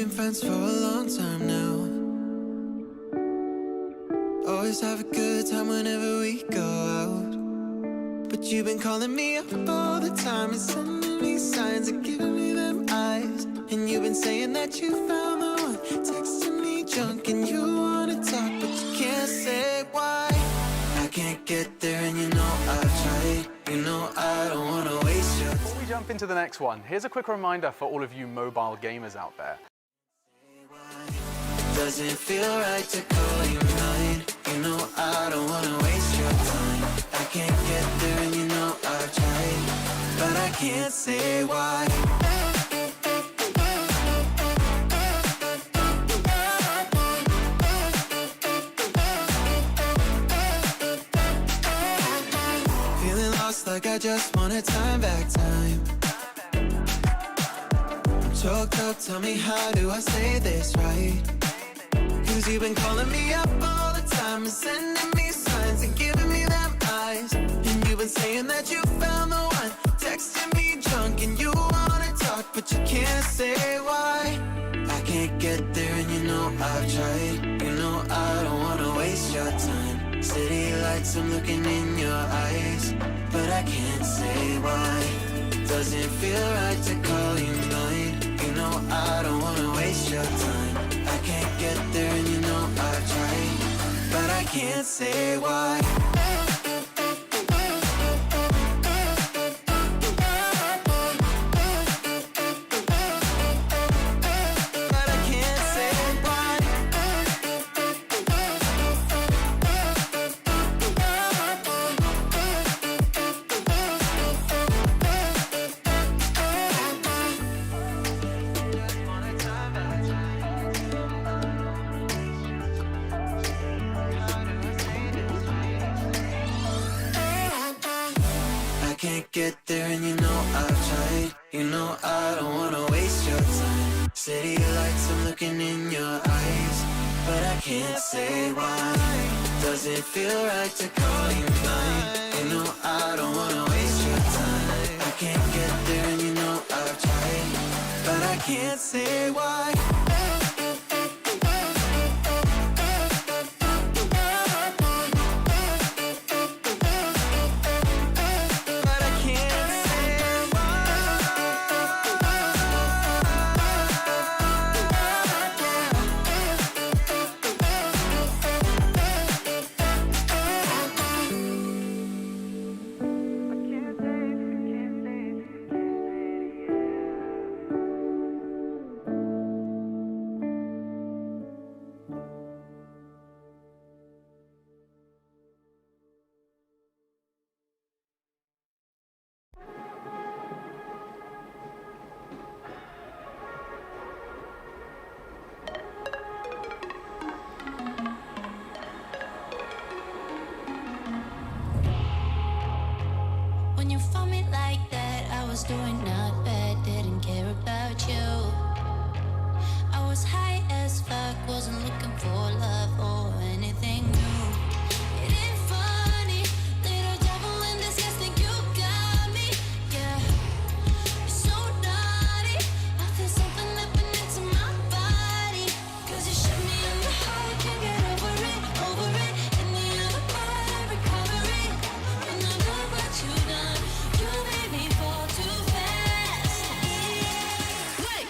been friends for a long time now. Always have a good time whenever we go out. But you've been calling me up all the time and sending me signs and giving me them eyes. And you've been saying that you found the one, texting me junk and you wanna talk, but you can't say why. I can't get there and you know I've tried. You know I don't wanna waste your time. Before we jump into the next one, here's a quick reminder for all of you mobile gamers out there. Doesn't feel right to call you mine. You know I don't wanna waste your time. I can't get there and you know I've tried, but I can't say why. Feeling lost like I just want a time back time. I'm choked up, tell me how do I say this right? Cause you've been calling me up all the time and sending me signs and giving me them eyes. And you've been saying that you found the one, texting me drunk and you wanna talk, but you can't say why. I can't get there and you know I've tried. You know I don't wanna waste your time. City lights, I'm looking in your eyes, but I can't say why. Doesn't feel right to call you mine. You know I don't wanna waste your time. I can't get there and you know I've tried, but I can't say why. But I can't say why. Can't get there and you know I've tried. You know I don't wanna waste your time. City lights, I'm looking in your eyes, but I can't say why. Doesn't feel right to call you mine. You know I don't wanna waste your time. I can't get there and you know I've tried, but I can't say why. When you found me like that, I was doing not bad, didn't care about you. I was high as fuck, wasn't looking for love or anything new. It ain't funny, little devil in disguise, think you got me, yeah. You're so naughty, I feel something happening to my body. Cause you shut me on the heart, can't get over it, over it. In the other part, I recover it. When I look what you done, you made me fall too fast. Wait.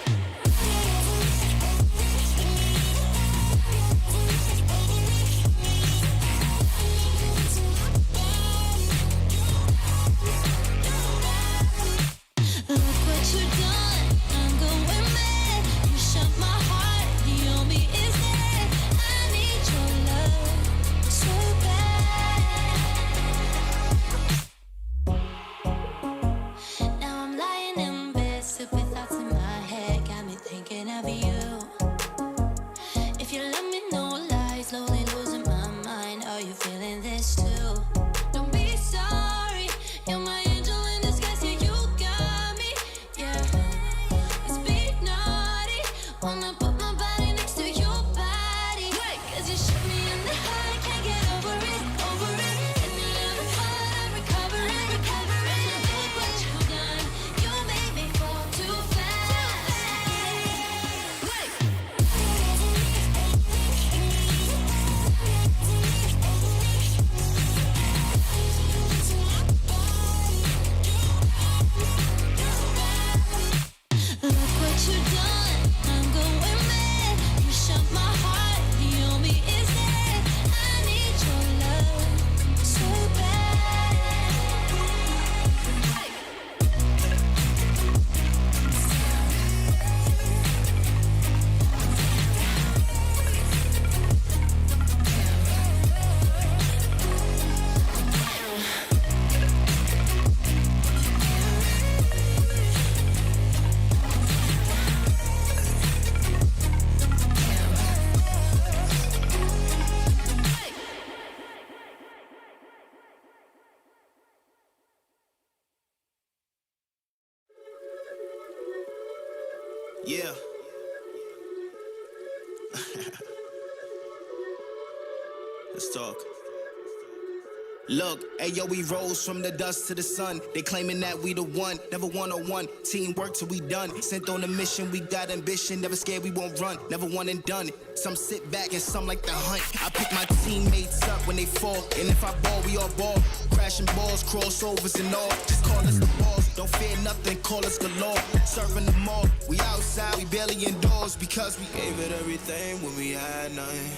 Yeah. Let's talk. Look, ayo, we rose from the dust to the sun. They claiming that we the one, never one-on-one. Teamwork till we done. Sent on a mission, we got ambition. Never scared, we won't run. Never one and done. Some sit back and some like to hunt. I pick my teammates up when they fall. And if I ball, we all ball. Crashing balls, crossovers and all. Just call us the balls. Don't fear nothing, call us galore. Serving them all. We outside, we barely indoors. Because we gave it everything when we had nothing.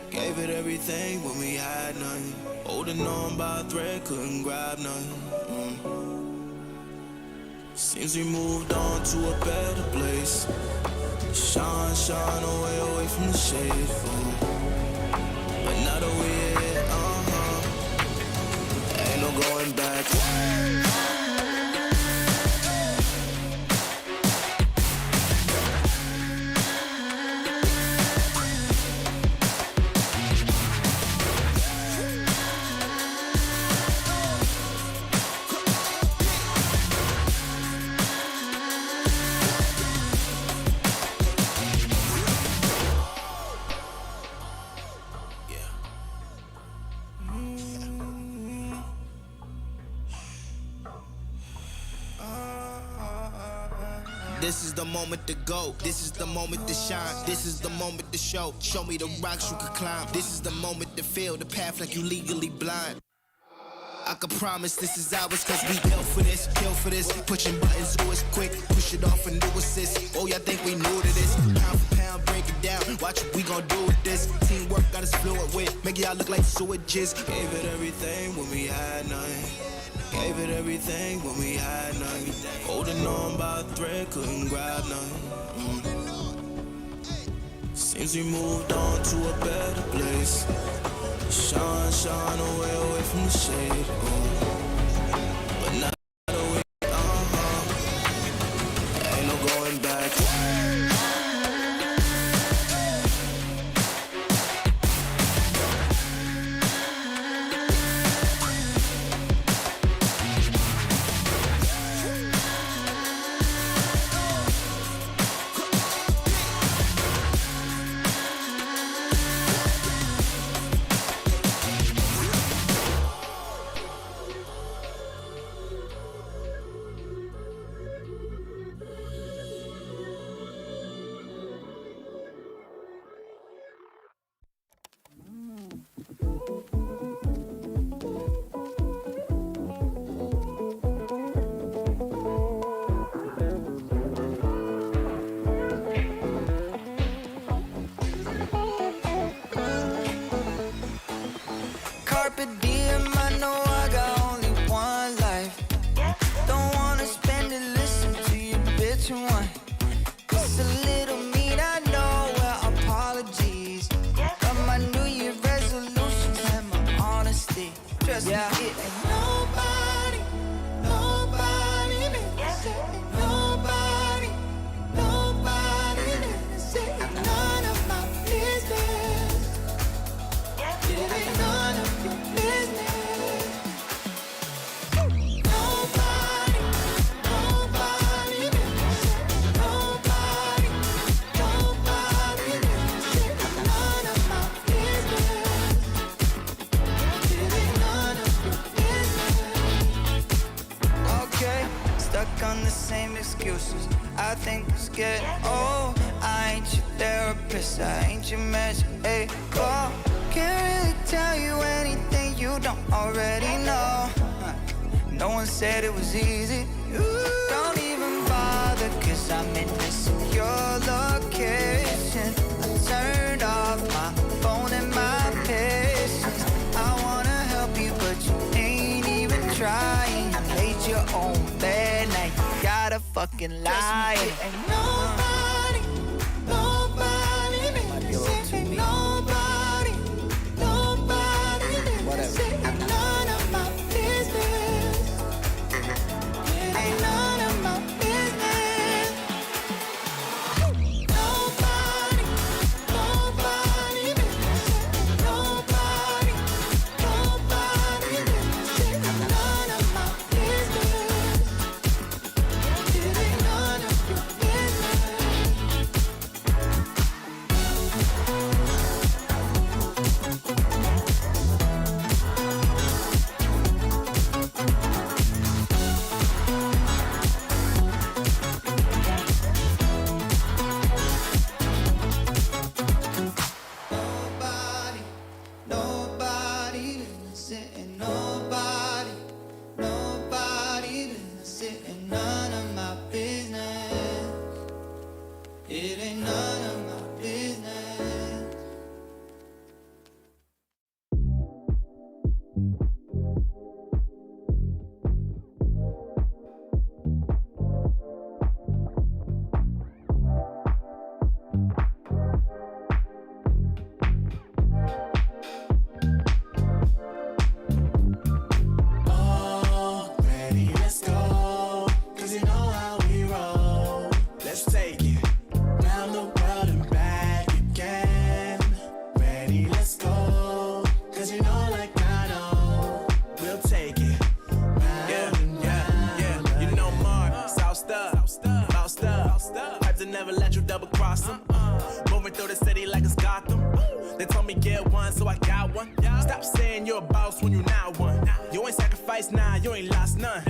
Gave it everything when we had nothing. Holding on by a thread, couldn't grab nothing. Seems we moved on to a better place. Shine, shine away from the shade. But now that we're here, ain't no going back. This is the moment to go. This is the moment to shine. This is the moment to show. Show me the rocks you can climb. This is the moment to feel the path like you legally blind. I can promise this is ours cause we built for this, kill for this. Pushing buttons, do it quick, push it off and do assist. Oh, y'all think we new to this? Pound for pound, break it down. Watch what we gon' do with this. Teamwork got us fluent with. Make y'all look like sewages. Gave it everything when we had nothing. Gave it everything when we had nothing. Holding on by a thread, couldn't grab nothing. Seems we moved on to a better place. Shine, shine away from the shade. But now that we, ain't no going back. Carpe diem, I know I got only one life. Don't wanna spend it, listen to your bitch and whine. It's a little mean, I know, well, apologies. Got my New Year resolutions and my honesty. Trust me, it ain't nobody, nobody needs it. Nobody, nobody needs it. None of my business. It ain't none of your business. Nobody, nobody needs it. Nobody, nobody needs it. None of my business. It ain't none of your business. Okay, stuck on the same excuses. I think it's getting old. I ain't your therapist, I ain't your measure. Hey, oh, can't really tell you anything you don't already know. No one said it was easy. Don't even bother, cause I'm in this your location. I turned off my phone and my patience. I wanna help you, but you ain't even trying. You made your own bed, now you gotta fucking lie. Ain't nobody, nobody needs it. Ain't nobody, nobody needs it. Ain't none of my business. It ain't none of my business. Nobody, nobody needs it. Nobody, nobody needs it. Ain't none of my business. It ain't none of your business. Stop saying you're a boss when you not one. You ain't sacrificed, nah, you ain't lost none.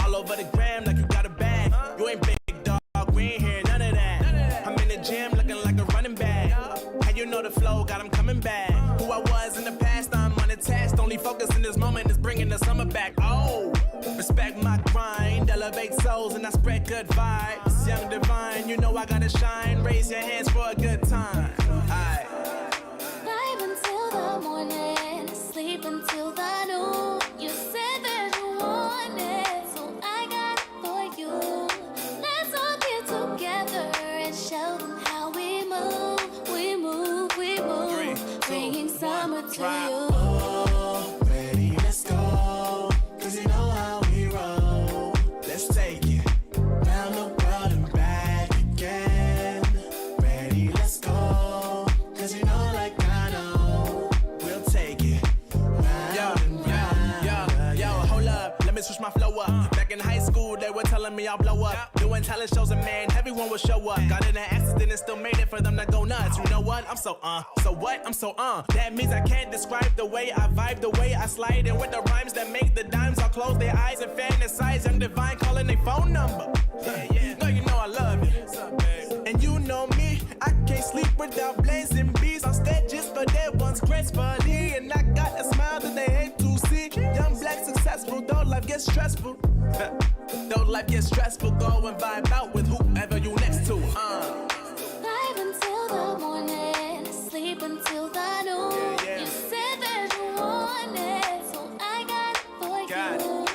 All over the gram like you got a bag. You ain't big dog, we ain't hear none of that. I'm in the gym looking like a running back. How you know the flow got him coming back? Who I was in the past, I'm unattached. Only focus in this moment is bringing the summer back. Oh, respect my grind, elevate souls and I spread good vibes. Young divine, you know I gotta shine. Raise your hands for a good time. Aight. Vibe until the morning, sleep until the noon. You said that you want it, so I got it for you. Let's all get together and show them how we move, we move, we move. 3, 2, Bringing 1, summer to drop. you. Oh, ready, let's go. Cause you know how we roll. Let's take it. Round the world and back again. Ready, let's go. Cause you know like I know. We'll take it. Yo, hold up, let me switch my flow up. Back in high school, they were telling me I'll blow up. Doing talent shows and man, everyone will show up. Got in an accident and still made it for them to go nuts. You know what? I'm so so what? I'm so That means I can't describe the way I vibe, the way I slide. And with the rhymes that make the dimes, I'll close their eyes and fantasize. Young divine calling their phone number. No, you know I love you. And you know me, I can't sleep without blazing beats on stages for their ones gracefully. And I got a smile that they hate to see. Young black successful, though life gets stressful. Though life gets stressful, go and vibe out with whoever you next to. Vibe until the morning, sleep until the noon. You said that you want it, so I got it for Got it. you.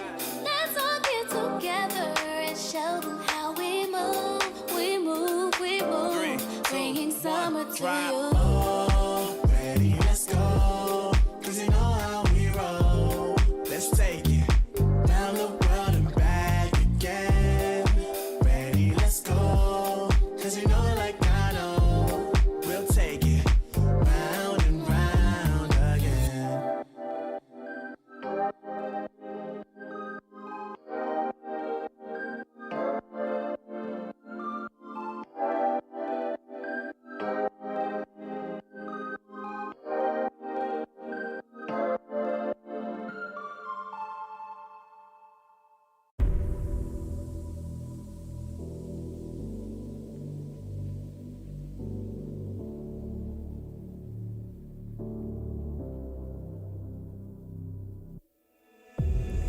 Let's all get together and show them how we move, we move, we move. 3, 2, Bringing summer 1, to drop. you. Oh, ready, let's go. Cause you know how we roll. Let's take it. Round the world and back again. Ready, let's go. Cause you know like I know. We'll take it. Round and round again.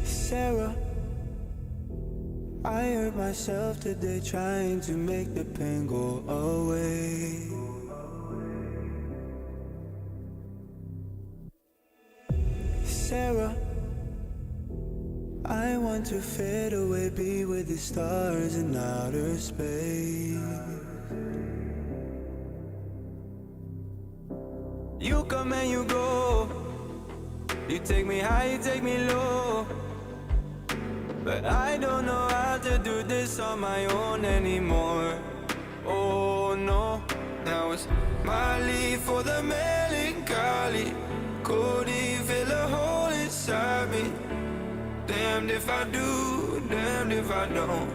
Sarah, I hurt myself today trying to make the pain go away. Sarah, I want to fade away, be with the stars in outer space. You come and you go, you take me high, you take me low. But I don't know how to do this on my own anymore. Oh no, now it's my leave for the melancholy. Cody fill a hole inside me. Damned if I do, damned if I don't.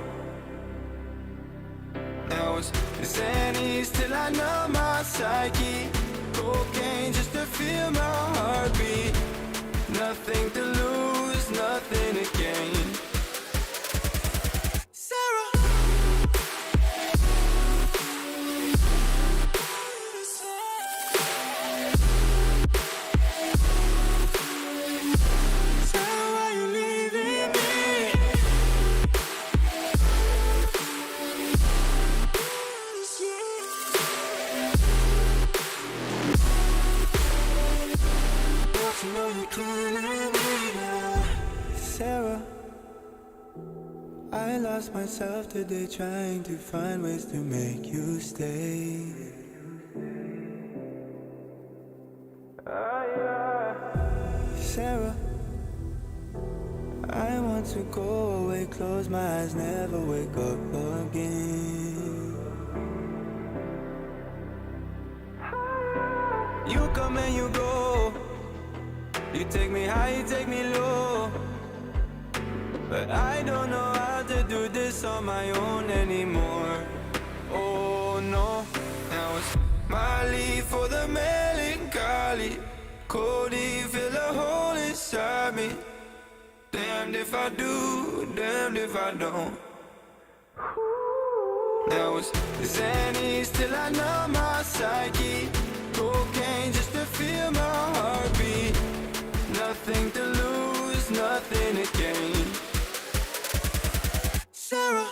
Now it's Xannies till I know my psyche. Cocaine just to feel my heartbeat. Nothing to lose, nothing to gain. Sarah, I lost myself today trying to find ways to make you stay. Sarah, I want to go away, close my eyes, never wake up again. You come and you go, you take me high, you take me low. But I don't know how to do this on my own anymore. Oh no, now it's my leave for the melancholy. Cody fill beside me. Damned if I do, damned if I don't. Now it's Xannies till I know my psyche. Cocaine just to feel my heartbeat. Nothing to lose, nothing to gain. Sarah.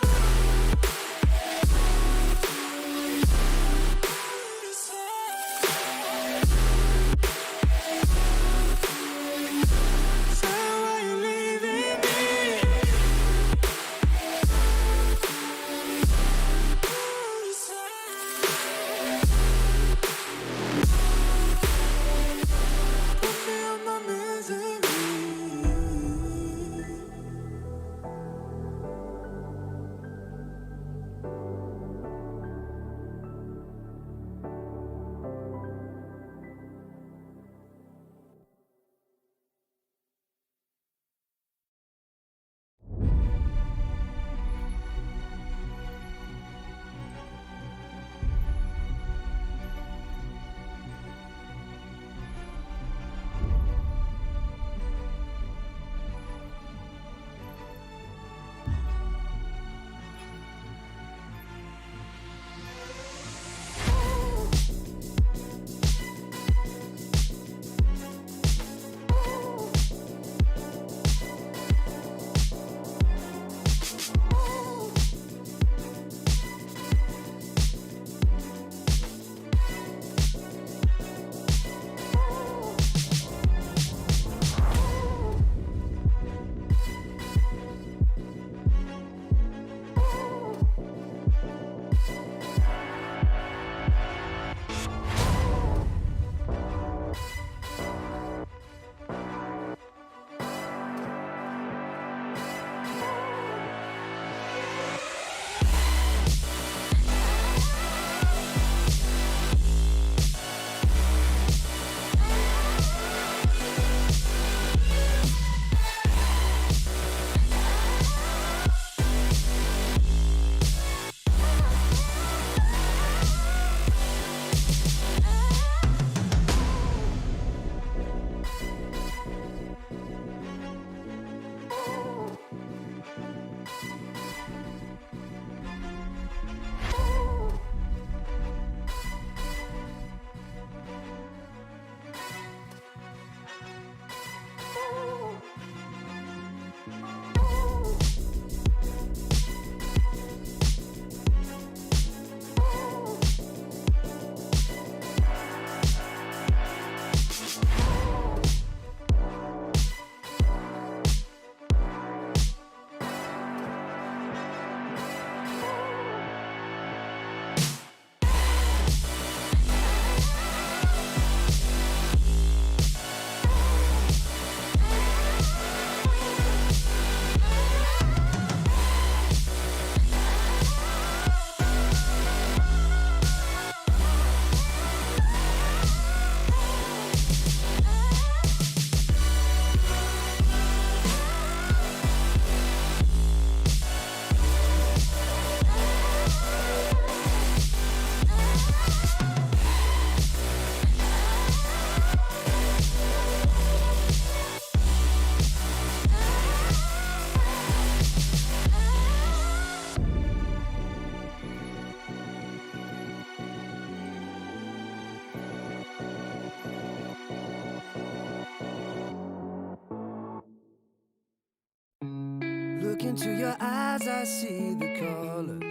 Look into your eyes, I see the colors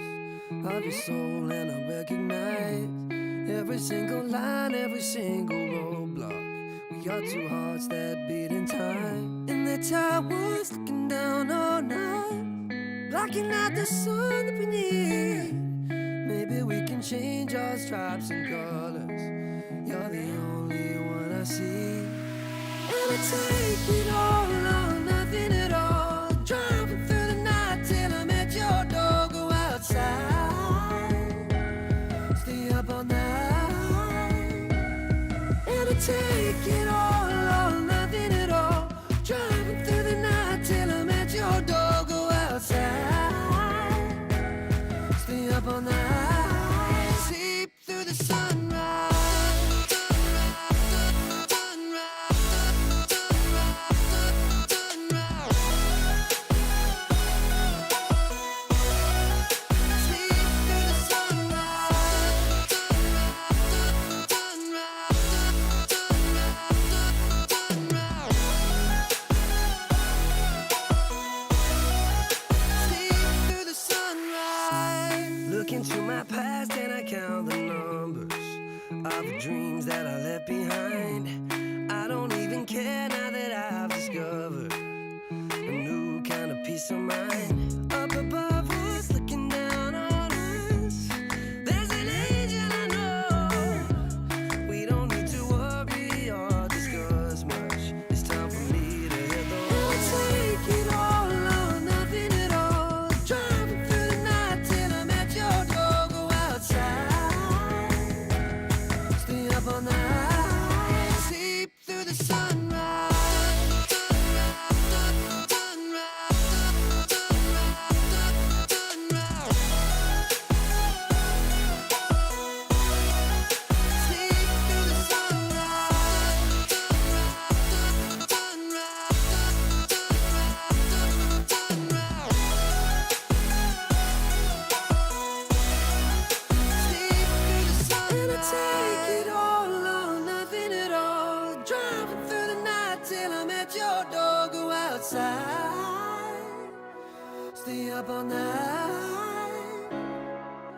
of your soul, and I recognize every single line, every single roadblock. We are two hearts that beat in time, and the towers looking down all night, blocking out the sun that we need. Maybe we can change our stripes and colors. You're the only one I see. And I take it all or nothing at all. Driving through the night till I'm at your door. Go outside, stay up all night. And I take it all or nothing at all. Driving through the night till I'm at your door. Go outside, stay up all night. Sleep through the sunrise. Sunrise, sunrise, sunrise, sunrise. at your door, go outside, stay up all night,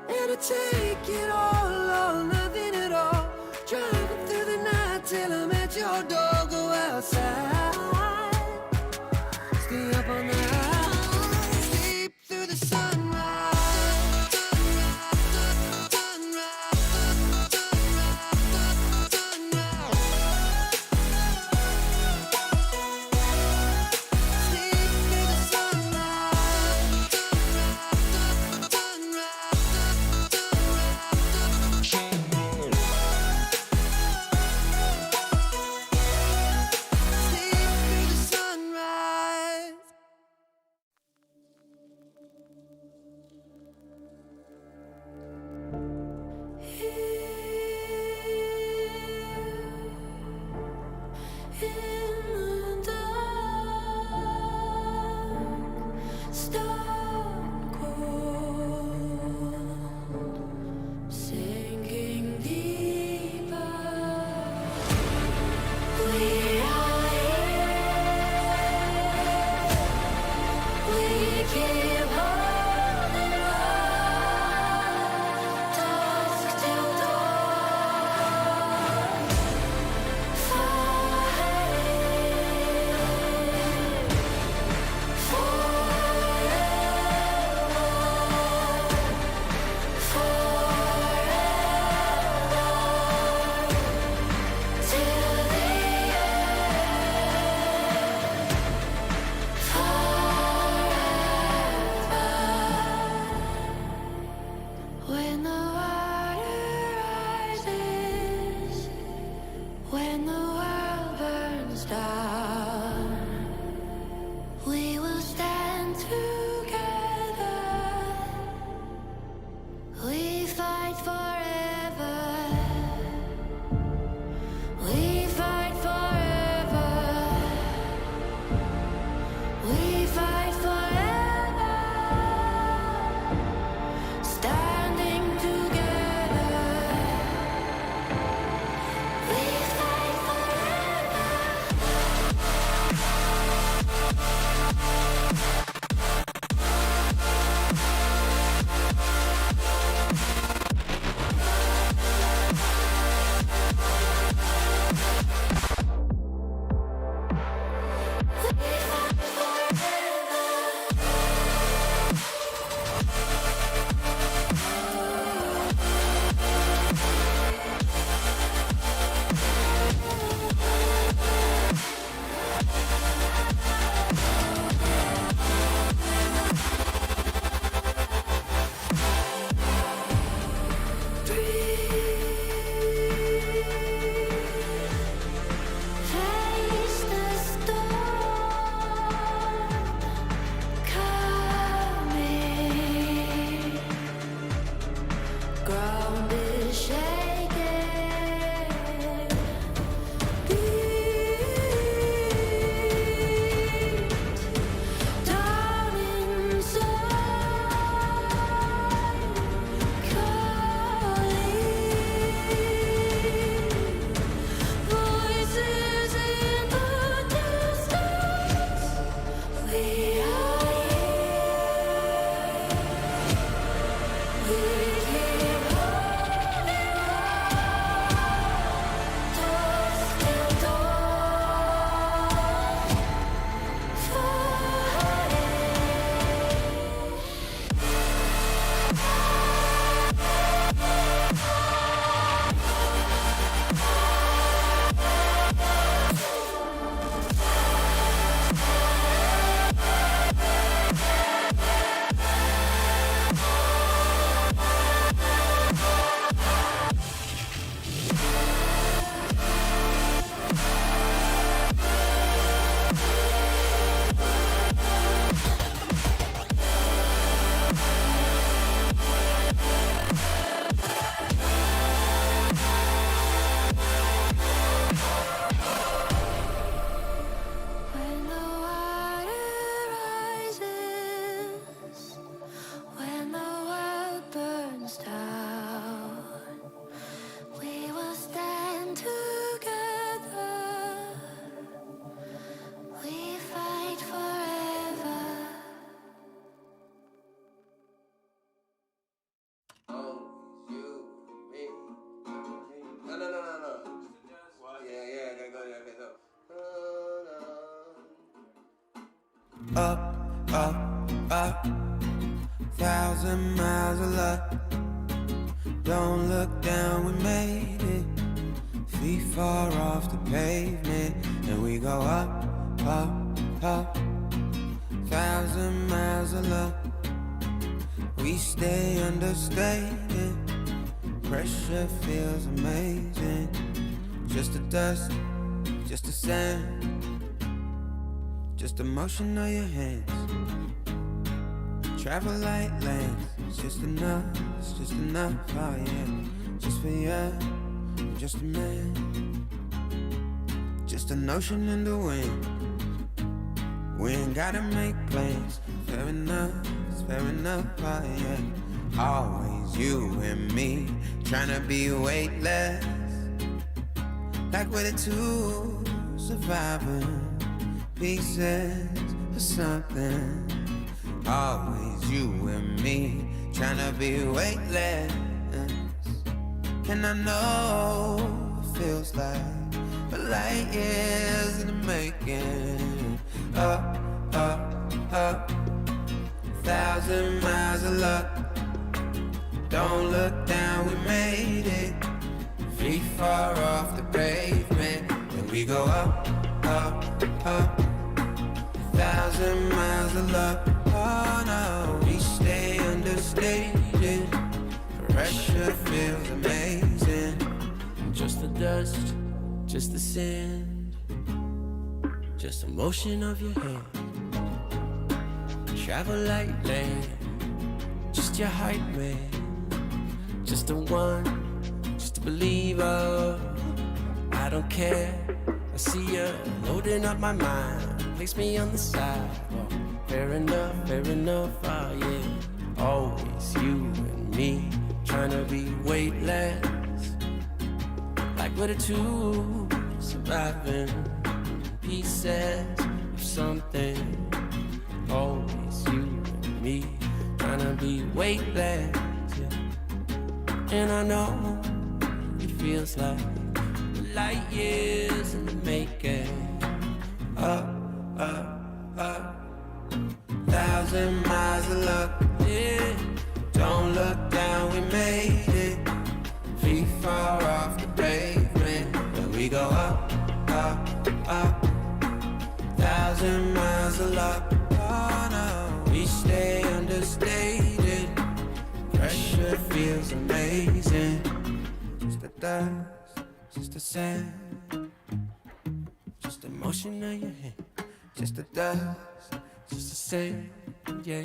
and I take it all or nothing at all. Driving through the night till I'm at your door, go outside, stay up all night, sleep through the sunrise. Up, up, up, 1,000 miles of luck. Don't look down, we made it. Feet far off the pavement, and we go up, up, up. 1,000 miles of luck. We stay understated. Pressure feels amazing. Just the dust, just the sand, just the motion of your hands. Travel like lands, it's just enough, oh yeah. Just for you, I'm just a man. Just an ocean in the wind. We ain't gotta make plans. Fair enough, it's fair enough, oh yeah. Always you and me, tryna be weightless. Like we're the two surviving pieces of something. Always you and me, tryna be weightless. And I know it feels like a light years in the making. Up, up, up, 1,000 miles of luck. Don't look down, we made it. Feet far off the pavement, and we go up, up, up. 1,000 miles of luck. Oh no, we stay understated. Pressure feels amazing. Just the dust, just the sand, just the motion of your hand. Travel like land, just your hype man. Just the one, just a believer. I don't care, I see you loading up my mind. Place me on the sidewalk. Fair enough, oh yeah. Always you and me, tryna be weightless. Like we're the two surviving pieces of something. Always you and me, tryna be weightless, yeah. And I know it feels like light years in the making. Up, up, up, 1,000 miles of luck, yeah. Don't look down, we made it. Feet far off the pavement, but we go up, up, up. 1,000 miles of luck, oh no. We stay understated. Pressure feels amazing. Just the dust, just the sand, just the motion of your hand. Just the dust, just the sand, yeah.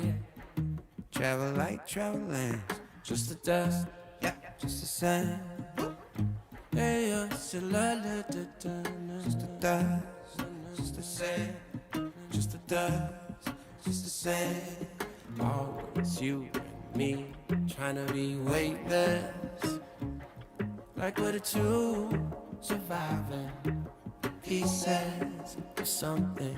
Travel like travel lands. Just the dust, yeah, just the sand. Hey, just the dust, just the sand. Just the dust, just the sand. Always you and me, tryna be weightless. Like we're the two surviving pieces of something.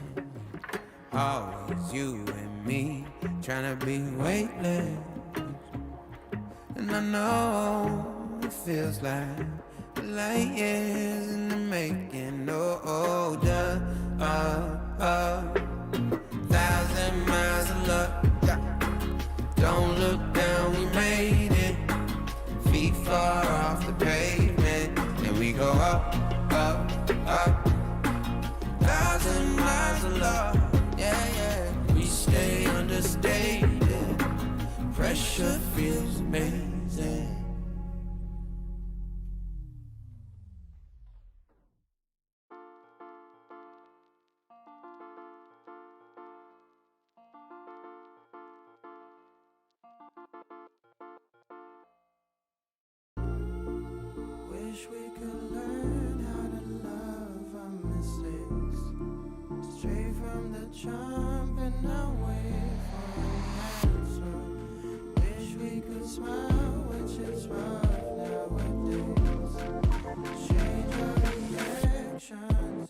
Always you and me, tryna be weightless. And I know it feels like light years in the making. Oh, duh, 1,000 miles of luck. Don't look down, we made it. Feet far off the pavement, and we go up, up, up. 1,000 miles of luck, yeah, yeah. We stay understated. Pressure feels amazing. Wish we could learn how to love our mistakes, straight from the jump and not wait for an answer. Wish we could smile, which is rough nowadays. Change our reactions.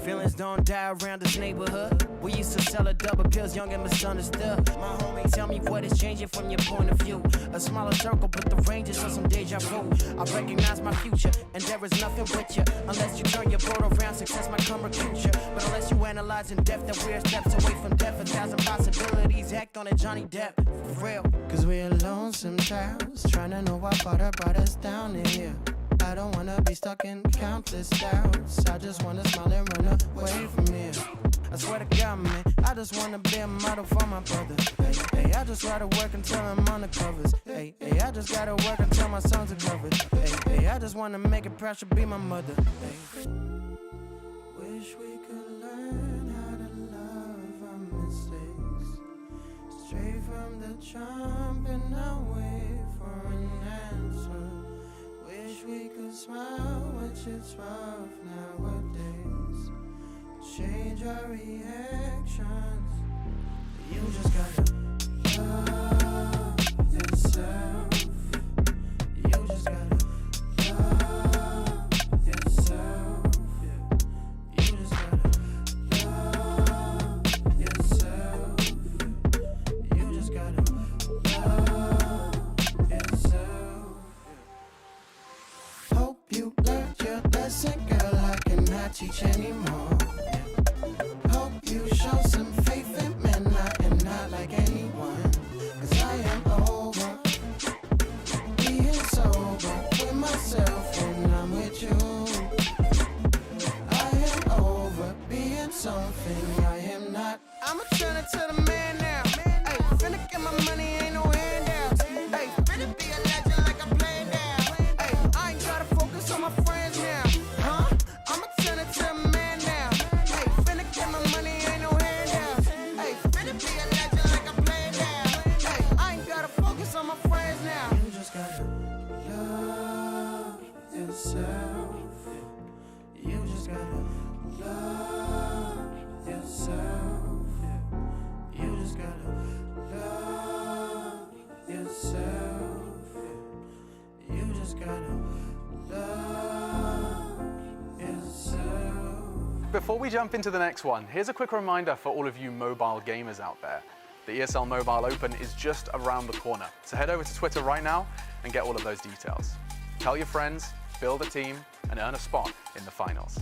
Feelings don't die around this neighborhood. We used to sell a double pills, young and misunderstood. My homie, tell me what is changing from your point of view. A smaller circle, but the range is for some deja vu. I recognize my future, and there is nothing with you. Unless you turn your boat around, success might come recruit you. But unless you analyze in depth that we're steps away from death, 1,000 possibilities, act on it, Johnny Depp. For real. Cause we're alone sometimes, trying to know what brought us down in here. I don't wanna be stuck in countless doubts. I just wanna smile and run away from here. I swear to God, man, I just wanna be a model for my brother. Hey, hey, I just gotta work until I'm on the covers. Hey, hey, I just gotta work until my songs are covered. Hey, hey, I just wanna make it proud to be my mother. Hey. Wish we could learn how to love our mistakes. Straight from the jump and not wait for an answer. Wish we could smile, which is rough nowadays. Change our reactions. You just gotta love yourself. You just gotta love yourself. You just gotta love yourself. You just gotta love yourself. Hope you learned your lesson, girl. I cannot teach anymore. Hope you show some faith in men. I am not like anyone. Cause I am over being sober with myself when I'm with you. I am over being something I am not. I'ma turn it to the man now. Hey, finna get my money, ain't no handouts. Hey, finna be a legend like I'm playing down. Hey, I ain't try to focus on my friends now. Huh? I'ma turn it to the man now. Hey, finna get my money, ain't no handouts. Hey, finna be a legend like I'm playing down. Hey, I ain't gotta focus on my friends now. You just gotta love yourself. You just gotta love yourself. You just gotta love yourself. You just gotta love yourself. Before we jump into the next one, here's a quick reminder for all of you mobile gamers out there. The ESL Mobile Open is just around the corner, so head over to Twitter right now and get all of those details. Tell your friends, build a team, and earn a spot in the finals.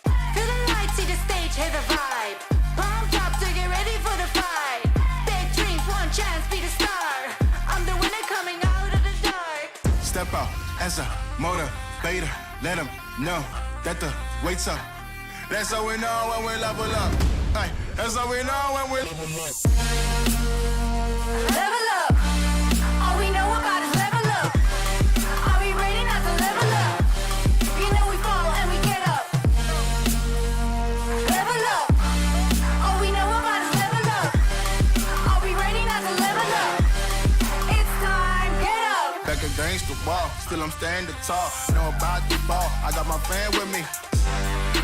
Feel the lights, see the stage, hear the vibe. Pumped up to get ready for the fight. Big dreams, one chance, be the star. I'm the winner coming out of the dark. Step out as a motivator. Let them know that the weight's up. That's how we know when we level up. Hey, that's how we know when we level up. Level up. All we know about is level up. Are we ready not to level up? You know we fall and we get up. Level up. All we know about is level up. Are we ready not to level up? It's time, get up. Back against the wall, still I'm standing tall. Know about the ball, I got my fan with me.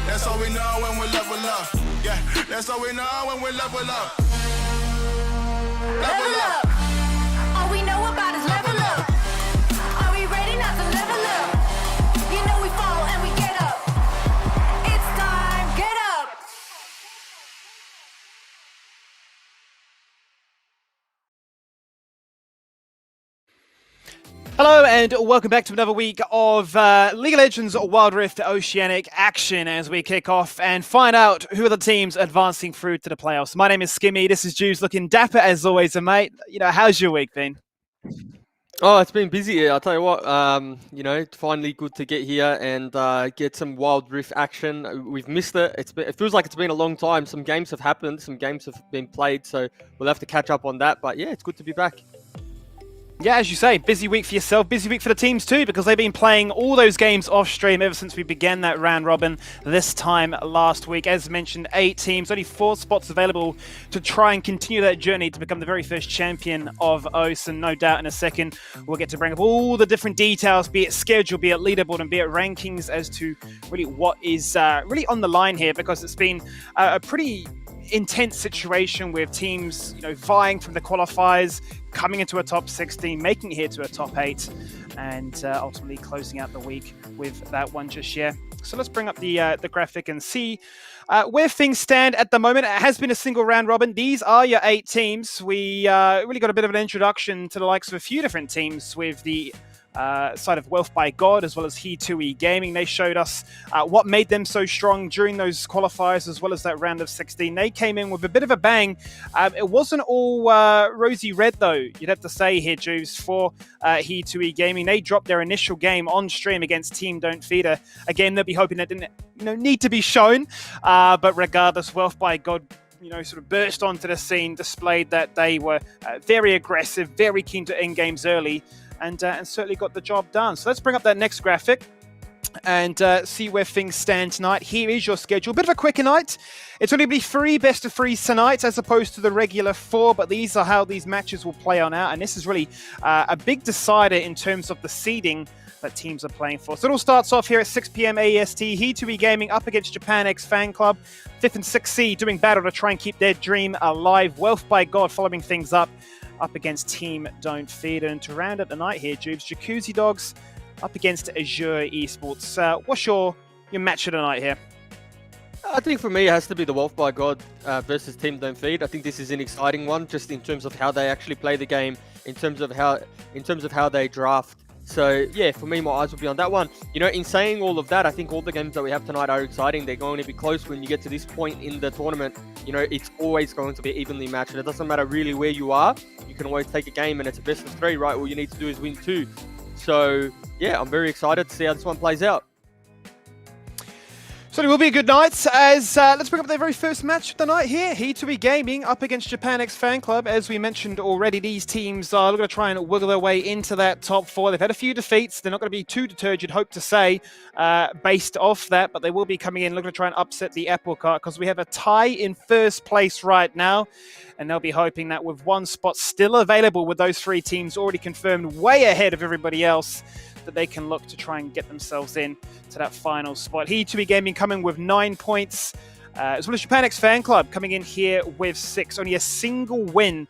That's how we know when we level up. Yeah, that's how we know when we level up. Level up. All we know about is level up. Are we ready not to level up? You know we fall and we get up. It's time, get up. Hello and welcome back to another week of League of Legends Wild Rift Oceanic action as we kick off and find out who are the teams advancing through to the playoffs. My name is Skimmy, this is Juice, looking dapper as always, and mate, how's your week been? Oh, it's been busy. I'll tell you what, finally good to get here and get some Wild Rift action. We've missed it. It feels like it's been a long time. Some games have happened, some games have been played, so we'll have to catch up on that. But yeah, it's good to be back. Yeah, as you say, busy week for yourself, busy week for the teams too, because they've been playing all those games off stream ever since we began that round robin this time last week. As mentioned, 8 teams, only 4 spots available to try and continue that journey to become the very first champion of OCE. And no doubt in a second, we'll get to bring up all the different details, be it schedule, be it leaderboard, and be it rankings as to really what is really on the line here, because it's been a pretty intense situation with teams, vying from the qualifiers, coming into a top 16, making it here to a top 8, and ultimately closing out the week with that one just yet. So let's bring up the graphic and see where things stand at the moment. It has been a single round robin. These are your 8 teams. We really got a bit of an introduction to the likes of a few different teams with the side of Wealth by God, as well as He2E Gaming. They showed us what made them so strong during those qualifiers, as well as that round of 16. They came in with a bit of a bang. It wasn't all rosy red, though, you'd have to say here, Juice, for He2E Gaming. They dropped their initial game on stream against Team Don't Feed, a game they'll be hoping that didn't need to be shown. But regardless, Wealth by God sort of burst onto the scene, displayed that they were very aggressive, very keen to end games early, and certainly got the job done. So let's bring up that next graphic and see where things stand tonight. Here is your schedule. Bit of a quicker night. It's only going to be 3 best of 3s tonight as opposed to the regular 4, but these are how these matches will play on out, and this is really a big decider in terms of the seeding that teams are playing for. So it all starts off here at 6 p.m. AEST. He2E Gaming up against JapanX FanClub. 5th and 6th seed doing battle to try and keep their dream alive. Wealth by God following things up against Team Don't Feed. And to round out the night here, Jubes, Jacuzzi Dogs up against Azure Esports. What's your match of the night here? I think for me, it has to be the Wealth by God versus Team Don't Feed. I think this is an exciting one, just in terms of how they actually play the game, in terms of how they draft. So yeah, for me, my eyes will be on that one. In saying all of that, I think all the games that we have tonight are exciting. They're going to be close when you get to this point in the tournament. It's always going to be evenly matched. And it doesn't matter really where you are. You can always take a game and it's a best of 3, right? All you need to do is win 2. So yeah, I'm very excited to see how this one plays out. So it will be a good night as let's bring up their very first match of the night here. He2E Gaming up against JapanX FanClub. As we mentioned already, these teams are going to try and wiggle their way into that top 4. They've had a few defeats. They're not going to be too deterred, you'd hope to say, based off that. But they will be coming in looking to try and upset the apple cart because we have a tie in first place right now. And they'll be hoping that with one spot still available with those 3 teams already confirmed way ahead of everybody else, that they can look to try and get themselves in to that final spot. He2E Gaming coming with 9 points, as well as JapanX FanClub coming in here with 6. Only a single win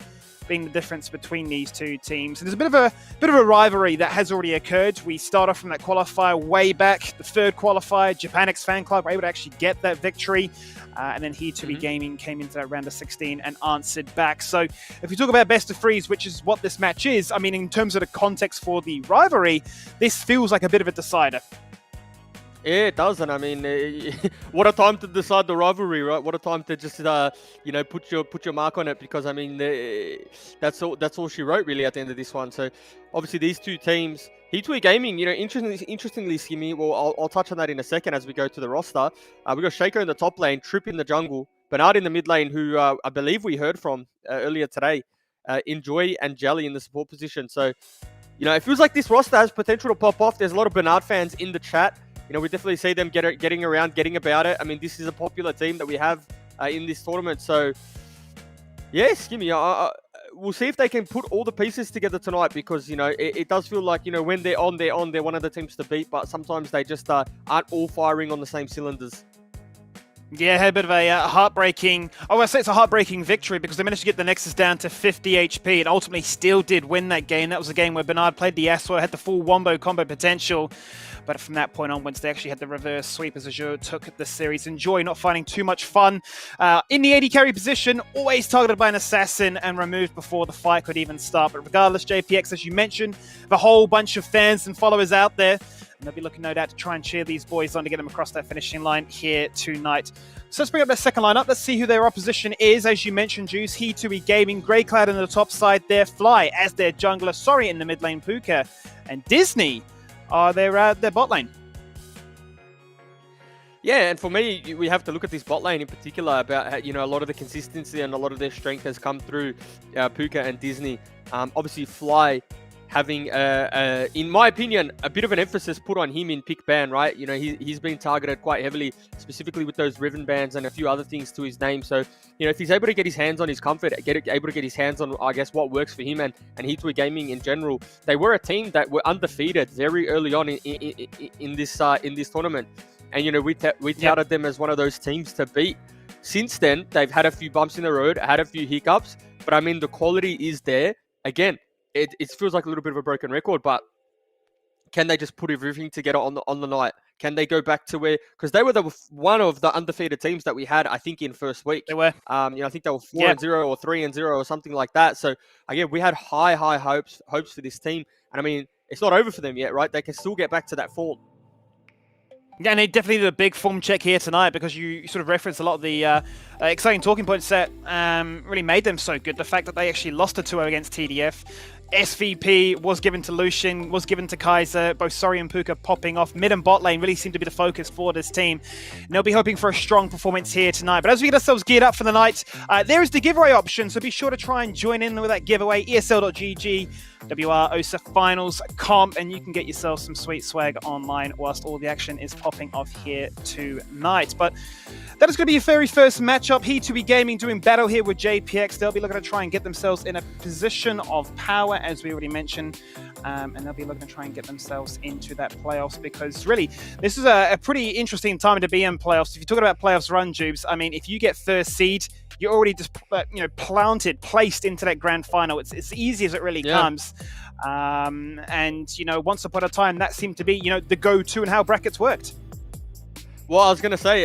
being the difference between these 2 teams. And there's a bit of a rivalry that has already occurred. We start off from that qualifier way back, the 3rd qualifier. JapanX FanClub were able to actually get that victory. And then He2E Gaming came into that round of 16 and answered back. So if we talk about best of 3s, which is what this match is, I mean, in terms of the context for the rivalry, this feels like a bit of a decider. Yeah, it does, and I mean, what a time to decide the rivalry, right? What a time to just, put your mark on it, because I mean, that's all she wrote really at the end of this one. So obviously, these 2 teams, He2E Gaming, interestingly, Skimmy. Well, I'll touch on that in a second as we go to the roster. We got Shaco in the top lane, Trip in the jungle, Bernard in the mid lane, who I believe we heard from earlier today, Enjoy and Jelly in the support position. So, it feels like this roster has potential to pop off. There's a lot of Bernard fans in the chat. We definitely see them getting around, getting about it. I mean, this is a popular team that we have in this tournament. So, yeah, Skimmy, we'll see if they can put all the pieces together tonight, because, it does feel like, when they're on, they're one of the teams to beat, but sometimes they just aren't all firing on the same cylinders. Yeah, had a bit of a heartbreaking... I say it's a heartbreaking victory because they managed to get the Nexus down to 50 HP and ultimately still did win that game. That was a game where Bernard played the Yasuo, had the full wombo combo potential. But from that point onwards, they actually had the reverse sweep as Azure took the series. Enjoy not finding too much fun. In the AD carry position, always targeted by an assassin and removed before the fight could even start. But regardless, JPX, as you mentioned, the whole bunch of fans and followers out there. And they'll be looking, no doubt, to try and cheer these boys on to get them across that finishing line here tonight. So let's bring up their second lineup. Let's see who their opposition is. As you mentioned, Juice, He2E Gaming, Grey Cloud in the top side there, Fly as their jungler, Sorry in the mid lane, Puka, and Disney are their bot lane. Yeah, and for me, we have to look at this bot lane in particular about how, a lot of the consistency and a lot of their strength has come through Puka and Disney. Obviously, Fly having, in my opinion, a bit of an emphasis put on him in pick ban, right? He's been targeted quite heavily, specifically with those Riven bans and a few other things to his name. So, if he's able to get his hands on his comfort, able to get his hands on, I guess, what works for him and He2E Gaming in general, they were a team that were undefeated very early on in this tournament. And, we touted them as one of those teams to beat. Since then, they've had a few bumps in the road, had a few hiccups, but I mean, the quality is there. Again, it feels like a little bit of a broken record, but can they just put everything together on the night? Can they go back to where, because they were one of the undefeated teams that we had, I think, in first week. They were. I think they were 4-0 or 3-0 or something like that. So again, we had high hopes for this team. And I mean, it's not over for them yet, right? They can still get back to that form. Yeah, and they definitely did a big form check here tonight, because you sort of referenced a lot of the exciting talking points that really made them so good. The fact that they actually lost a 2-0 against TDF. SVP was given to Lucian, was given to Kaiser. Both Sori and Puka popping off. Mid and bot lane really seem to be the focus for this team. And they'll be hoping for a strong performance here tonight. But as we get ourselves geared up for the night, there is the giveaway option. So be sure to try and join in with that giveaway. ESL.gg, WR OSA Finals Comp, and you can get yourself some sweet swag online whilst all the action is popping off here tonight. But that is going to be your very first matchup. He2B Gaming doing battle here with JapanX. They'll be looking to try and get themselves in a position of power, as we already mentioned. And they'll be looking to try and get themselves into that playoffs, because really, this is a pretty interesting time to be in playoffs. If you're talking about playoffs run, Jubes, I mean, if you get first seed, you're already just placed into that grand final. It's easy as it really comes. And, once upon a time, that seemed to be, the go-to and how brackets worked. Well, I was going to say,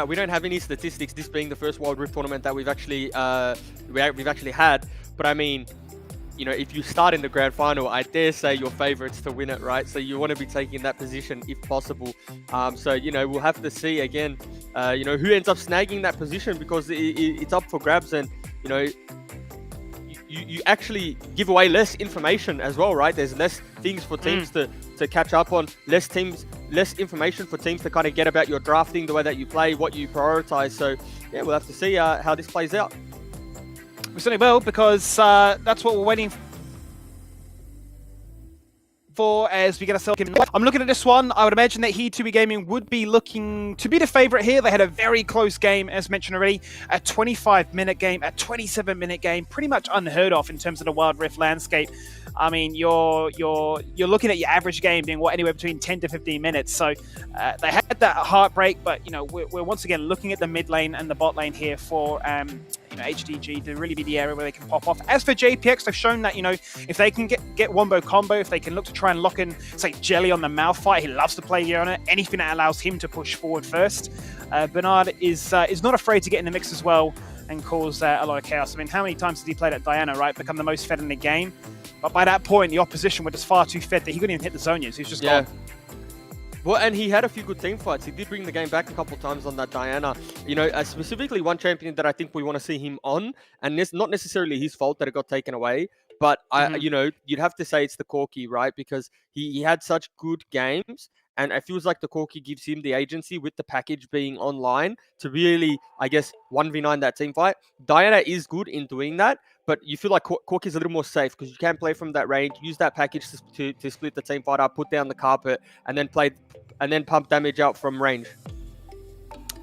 we don't have any statistics, this being the first Wild Rift tournament that we've actually had. But I mean, if you start in the grand final, I dare say your favorites to win it, right? So you want to be taking that position if possible. So, we'll have to see again, who ends up snagging that position, because it's up for grabs. And, you actually give away less information as well, right? There's less things for teams to catch up on, less information for teams to kind of get about your drafting, the way that you play, what you prioritize. So, yeah, we'll have to see how this plays out. We certainly will, because that's what we're waiting for as we get ourselves in. I'm looking at this one. I would imagine that He2B Gaming would be looking to be the favorite here. They had a very close game, as mentioned already, a 25-minute game, a 27-minute game, pretty much unheard of in terms of the Wild Rift landscape. I mean, you're looking at your average game being anywhere between 10 to 15 minutes. So they had that heartbreak, but we're once again looking at the mid lane and the bot lane here for HDG to really be the area where they can pop off. As for JPX, they've shown that if they can get wombo combo, if they can look to try and lock in, say, Jelly on the mouth fight, he loves to play here on it. Anything that allows him to push forward first. Bernard is not afraid to get in the mix as well and cause a lot of chaos. I mean, how many times did he play that Diana, right? Become the most fed in the game. But by that point, the opposition were just far too fed that he couldn't even hit the zone yet. So he's just gone. Well, and he had a few good team fights. He did bring the game back a couple of times on that Diana. Specifically one champion that I think we want to see him on, and it's not necessarily his fault that it got taken away, but you'd have to say it's the Corki, right? Because he had such good games, and it feels like the Corki gives him the agency with the package being online to really, I guess, 1v9 that team fight. Diana is good in doing that, but you feel like Corki is a little more safe because you can play from that range, use that package to split the team fight up, put down the carpet, and then pump damage out from range.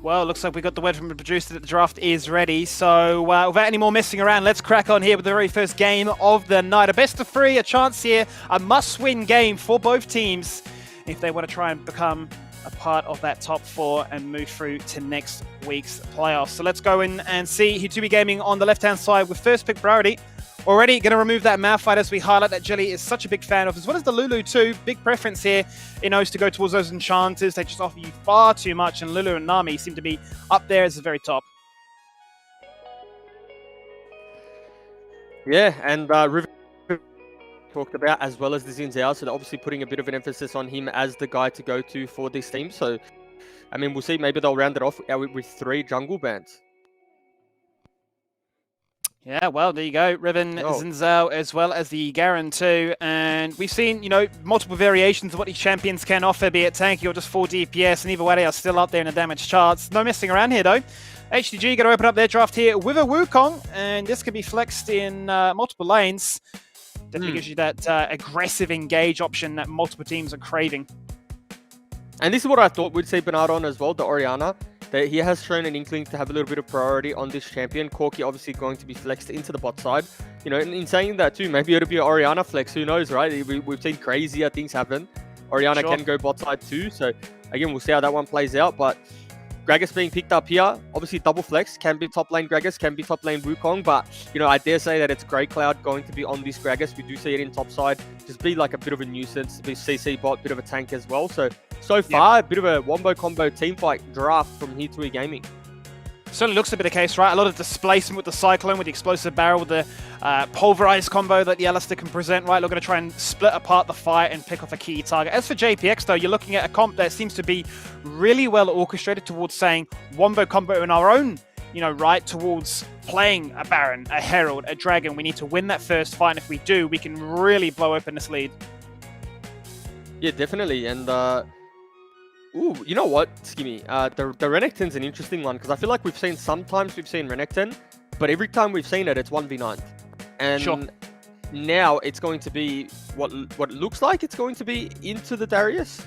Well, looks like we got the word from the producer that the draft is ready. So without any more messing around, let's crack on here with the very first game of the night. A best of 3, a chance here, a must-win game for both teams if they want to try and become a part of that top 4 and move through to next week's playoffs. So let's go in and see He2B Gaming on the left-hand side with first pick priority. Already going to remove that mouth fight, as we highlight that Jelly is such a big fan of, as well as the Lulu too. Big preference here is to go towards those enchanters. They just offer you far too much, and Lulu and Nami seem to be up there as the very top. Yeah, and River talked about, as well as the Xin Zhao, so they're obviously putting a bit of an emphasis on him as the guy to go to for this team. So, I mean, we'll see. Maybe they'll round it off with 3 jungle bans. Yeah, well, there you go. Riven, Xin Zhao, as well as the Garen too. And we've seen, multiple variations of what these champions can offer, be it tanky or just full DPS. And either way, they are still up there in the damage charts. No messing around here, though. HDG going to open up their draft here with a Wukong. And this can be flexed in multiple lanes. Definitely gives you that aggressive engage option that multiple teams are craving. And this is what I thought we'd see Bernard on as well, the Oriana. That he has shown an inkling to have a little bit of priority on this champion. Corki obviously going to be flexed into the bot side. In saying that too, maybe it'll be an Oriana flex. Who knows, right? We've seen crazier things happen. Oriana can go bot side too. So again, we'll see how that one plays out. But Gragas being picked up here, obviously double flex, can be top lane Gragas, can be top lane Wukong, but, you know, I dare say that it's Grey Cloud going to be on this Gragas. We do see it in top side, just be like a bit of a nuisance, be CC bot, bit of a tank as well. So far, a bit of a wombo combo team fight draft from here to gaming. Certainly looks to be the case, right? A lot of displacement with the Cyclone, with the Explosive Barrel, with the Pulverized combo that the AEST can present, right? They're going to try and split apart the fight and pick off a key target. As for JPX, though, you're looking at a comp that seems to be really well orchestrated towards saying wombo combo in our own, you know, right, towards playing a Baron, a Herald, a Dragon. We need to win that first fight, and if we do, we can really blow open this lead. Yeah, definitely, and ooh, you know what, Skimmy? The Renekton's an interesting one, because I feel like sometimes we've seen Renekton, but every time we've seen it, it's 1v9. And sure. Now it's going to be what it looks like it's going to be into the Darius.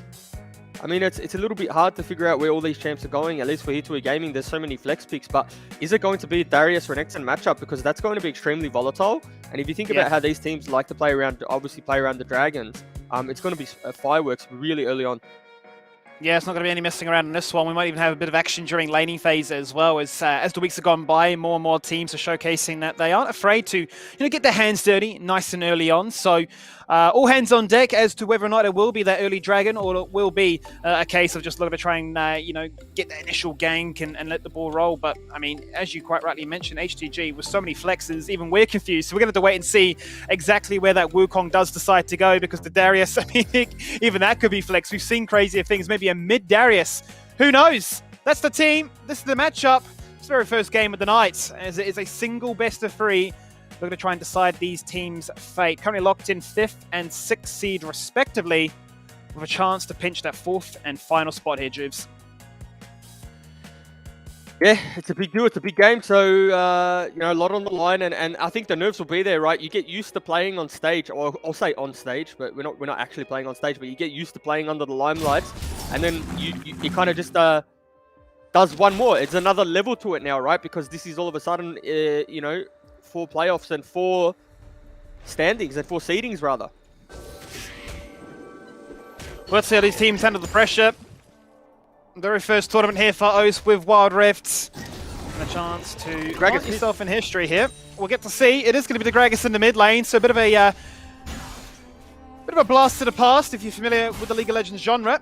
I mean, it's a little bit hard to figure out where all these champs are going, at least for Here2 Gaming. There's so many flex picks, but is it going to be a Darius-Renekton matchup? Because that's going to be extremely volatile. And if you think about how these teams like to play around the Dragons, it's going to be fireworks really early on. Yeah, it's not going to be any messing around in this one. We might even have a bit of action during laning phase as well. As the weeks have gone by, more and more teams are showcasing that they aren't afraid to, get their hands dirty nice and early on. So all hands on deck as to whether or not it will be that early Dragon, or it will be a case of just looking to try and get that initial gank and let the ball roll. But I mean, as you quite rightly mentioned, HTG with so many flexes, even we're confused. So we're going to have to wait and see exactly where that Wukong does decide to go, because the Darius, I mean, even that could be flex. We've seen crazier things. Maybe a mid Darius. Who knows? That's the team. This is the matchup. It's the very first game of the night, as it is a single best of 3. We're going to try and decide these teams' fate. Currently locked in 5th and 6th seed respectively, with a chance to pinch that 4th and final spot here, Jubes. Yeah, it's a big deal. It's a big game. So, a lot on the line, and I think the nerves will be there, right? You get used to playing on stage, or I'll say on stage, but we're not actually playing on stage, but you get used to playing under the limelights, and then you kind of just does one more. It's another level to it now, right? Because this is all of a sudden, 4 playoffs and 4 standings and 4 seedings, rather. Let's see how these teams handle the pressure. Very first tournament here for OS with Wild Rifts. And a chance to write yourself in history here. We'll get to see. It is going to be the Gragas in the mid lane, so a bit of a blast to the past if you're familiar with the League of Legends genre.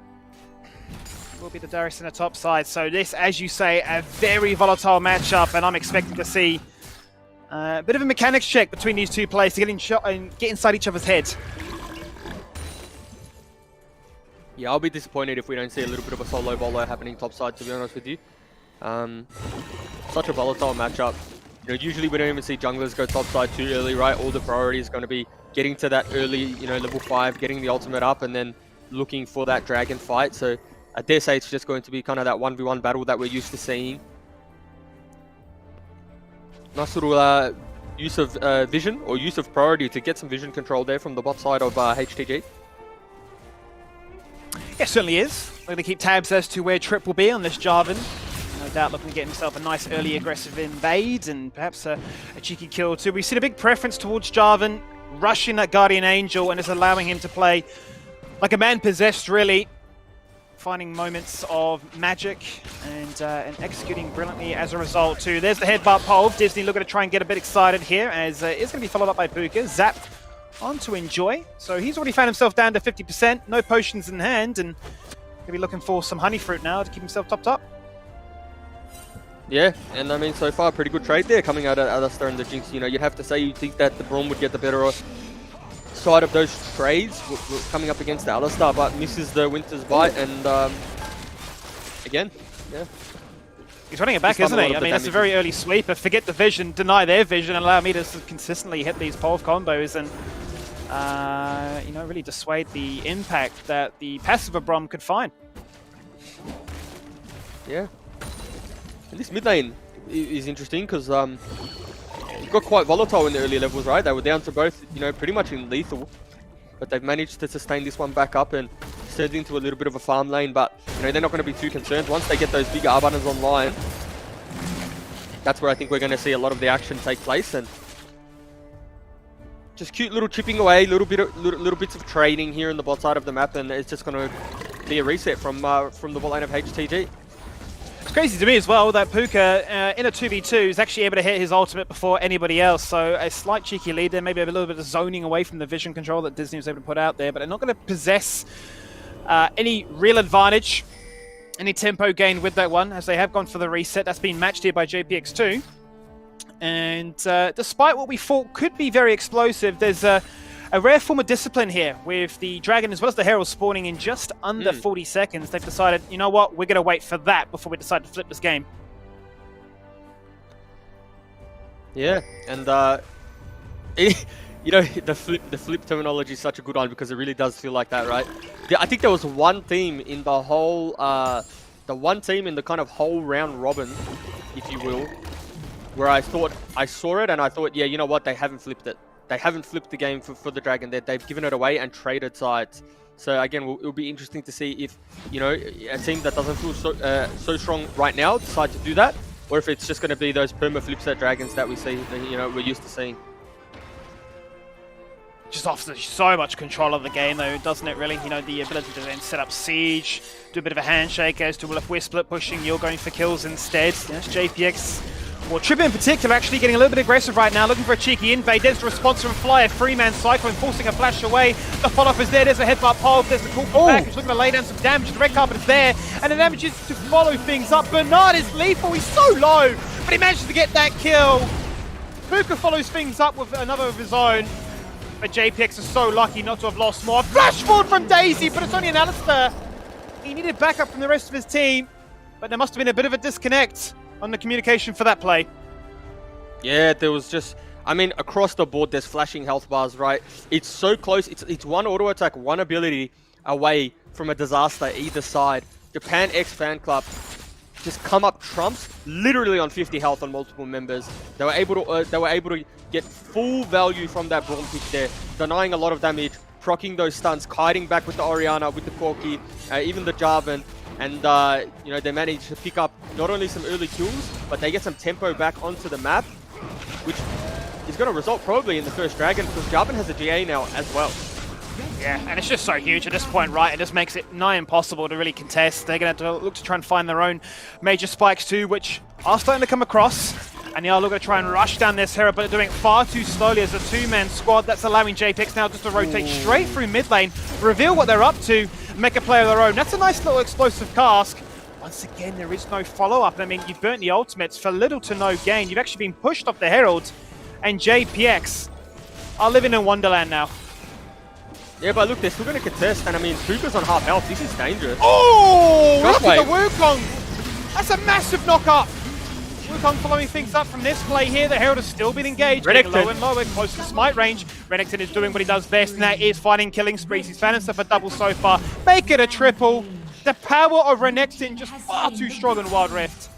Will be the Darius in the top side. So this, as you say, a very volatile matchup, and I'm expecting to see a bit of a mechanics check between these two players to get inside each other's head. Yeah, I'll be disappointed if we don't see a little bit of a solo bolo happening topside, to be honest with you. Such a volatile matchup. Usually we don't even see junglers go topside too early, right? All the priority is going to be getting to that early, level 5, getting the ultimate up, and then looking for that dragon fight. So I dare say it's just going to be kind of that 1v1 battle that we're used to seeing. Nice little use of vision, or use of priority to get some vision control there from the bot side of HTG. Yeah, certainly is. We're going to keep tabs as to where Trip will be on this Jarvan. No doubt looking to get himself a nice early aggressive invade and perhaps a cheeky kill too. We've seen a big preference towards Jarvan rushing that Guardian Angel, and it's allowing him to play like a man possessed, really. Finding moments of magic and executing brilliantly as a result too. There's the headbutt pole. Disney looking to try and get a bit excited here, as it's going to be followed up by Puka. Zap on to Enjoy. So he's already found himself down to 50%. No potions in hand, and going to be looking for some honey fruit now to keep himself topped up. Yeah, and I mean, so far, pretty good trade there coming out of Alistair and the Jinx. You'd have to say you'd think that the Braum would get the better side of those trades coming up against the Alistair, but misses the Winter's Bite, and again, yeah. He's running it back, isn't he? I mean, that's a very early sweeper. Forget the vision, deny their vision, and allow me to consistently hit these pole combos and, really dissuade the impact that the passive of Braum could find. Yeah. And this mid lane is interesting because it got quite volatile in the early levels, right? They were down to both, pretty much in lethal, but they've managed to sustain this one back up and turned into a little bit of a farm lane, but they're not going to be too concerned. Once they get those big R buttons online, that's where I think we're going to see a lot of the action take place, and just cute little chipping away, little bits of trading here in the bot side of the map, and it's just going to be a reset from the bot lane of HTG. It's crazy to me as well that Puka, in a 2v2, is actually able to hit his ultimate before anybody else. So a slight cheeky lead there, maybe a little bit of zoning away from the vision control that Disney was able to put out there, but they're not going to possess any real advantage, any tempo gain with that one, as they have gone for the reset. That's been matched here by JapanX too. And despite what we thought could be very explosive, there's a rare form of discipline here with the Dragon as well as the Herald spawning in just under 40 seconds. They've decided, you know what, we're going to wait for that before we decide to flip this game. Yeah, and you know, the flip terminology is such a good one because it really does feel like that, right? I think there was one team in the whole, in the kind of whole round robin, if you will, where I thought I saw it and I thought, yeah, you know what, they haven't flipped it. They haven't flipped the game for the Dragon. They've given it away and traded sides. So again, it'll be interesting to see if, you know, a team that doesn't feel so strong right now decide to do that, or if it's just going to be those perma flips at Dragons that we see, you know, we're used to seeing. Just offers so much control of the game, though, doesn't it, really? You know, the ability to then set up siege, do a bit of a handshake as to if we're split pushing, you're going for kills instead. Yes, JPX, well, Trip in particular, actually getting a little bit aggressive right now, looking for a cheeky invade. There's the response from Fly, a three-man cyclone, forcing a flash away. The follow-up is there, there's a headbutt pole, there's the call for back, who's looking to lay down some damage. The red carpet is there, and the damage is to follow things up. Bernard is lethal, he's so low, but he manages to get that kill. Puka follows things up with another of his own. But JPX is so lucky not to have lost more. Flash forward from Daisy, but it's only an Alistair. He needed backup from the rest of his team, but there must have been a bit of a disconnect on the communication for that play. Yeah, there was just, I mean, across the board, there's flashing health bars, right? It's so close. It's one auto attack, one ability away from a disaster either side. JapanX FanClub just come up trumps, literally on 50 health on multiple members. They were able to get full value from that Brawn pick there, denying a lot of damage, proccing those stunts, kiting back with the Oriana, with the Corki, even the Jarvan, and you know, they managed to pick up not only some early kills, but they get some tempo back onto the map, which is going to result probably in the first Dragon, because Jarvan has a GA now as well. Yeah, and it's just so huge at this point, right? It just makes it nigh impossible to really contest. They're going to have to look to try and find their own major spikes too, which are starting to come across. And they are looking to try and rush down this Hera, but they're doing it far too slowly as a two-man squad. That's allowing JPX now just to rotate straight through mid lane, reveal what they're up to, make a play of their own. That's a nice little explosive cask. Once again, there is no follow-up. I mean, you've burnt the ultimates for little to no gain. You've actually been pushed off the Herald, and JPX are living in Wonderland now. Yeah, but look, they're still going to contest, and I mean, Puka's on half health. This is dangerous. Oh, look at the Wukong. That's a massive knock-up. Wukong following things up from this play here. The Herald has still been engaged. Getting lower and lower, close to smite range. Renekton is doing what he does best, and that is fighting killing sprees. He's found himself a double so far. Make it a triple. The power of Renekton just far too strong in Wild Rift.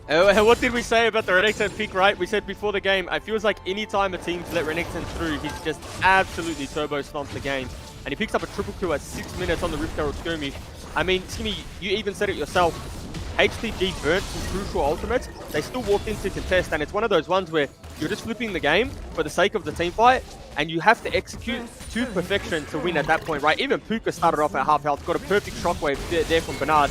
What did we say about the Renekton pick, right? We said before the game, it feels like any time a team's let Renekton through, he's just absolutely turbo stomped the game. And he picks up a triple kill at 6 minutes on the Rift Herald skirmish. I mean, Skinny, you even said it yourself. HTG burnt some crucial ultimates. They still walked into contest, and it's one of those ones where you're just flipping the game for the sake of the team fight, and you have to execute to perfection to win at that point, right? Even Puka started off at half health, got a perfect shockwave there from Bernard.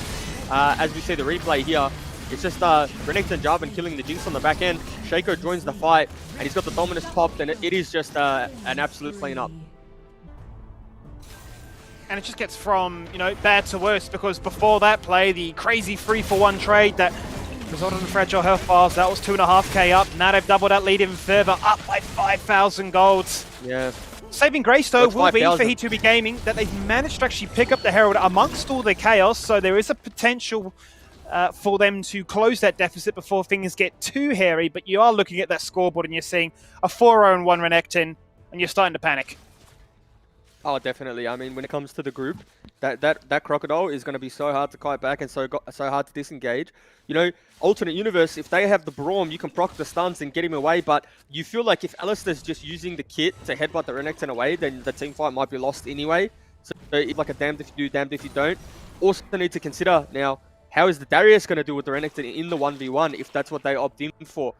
As we see the replay here, it's just Renekton Jarvan killing the Jinx on the back end. Shaco joins the fight, and he's got the Dominus popped, and it is just an absolute clean-up. And it just gets from, you know, bad to worse, because before that play, the crazy 3-for-1 trade that resulted in fragile health bars, that was 2.5k up. Now they've doubled that lead even further, up by 5,000 golds. Yeah. Saving grace, though, will be 5,000. for He2B Gaming that they've managed to actually pick up the Herald amongst all the chaos, so there is a potential for them to close that deficit before things get too hairy, but you are looking at that scoreboard and you're seeing a 4-0-1 Renekton, and you're starting to panic. Oh, definitely. I mean, when it comes to the group, that Crocodile is going to be so hard to kite back and so hard to disengage. You know, alternate universe, if they have the Braum, you can proc the stuns and get him away, but you feel like if Alistair's just using the kit to headbutt the Renekton away, then the team fight might be lost anyway. So it's like a damned if you do, damned if you don't. Also need to consider now, how is the Darius going to do with the Renekton in the 1v1 if that's what they opt in for?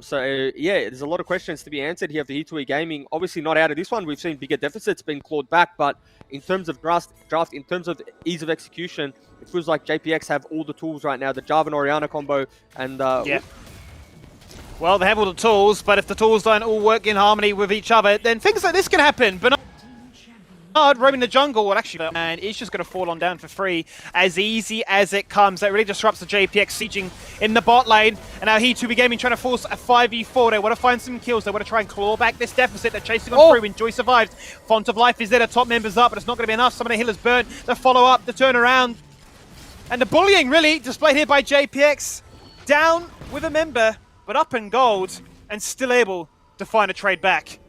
So yeah, there's a lot of questions to be answered here for Hitui Gaming. Obviously not out of this one. We've seen bigger deficits being clawed back, but in terms of draft, in terms of ease of execution, it feels like JapanX have all the tools right now. The Java and Oriana combo, and yeah. Well, they have all the tools, but if the tools don't all work in harmony with each other, then things like this can happen. But roaming the jungle, well, actually, and it's just going to fall on down for free as easy as it comes. That really disrupts the JPX sieging in the bot lane. And now Hitui Gaming trying to force a 5v4. They want to find some kills. They want to try and claw back this deficit. They're chasing on through. Enjoy survives. Font of Life is there. The top members up, but it's not going to be enough. Some of the healers burnt. The follow-up, the turnaround. And the bullying, really, displayed here by JPX. Down with a member, but up in gold, and still able to find a trade back.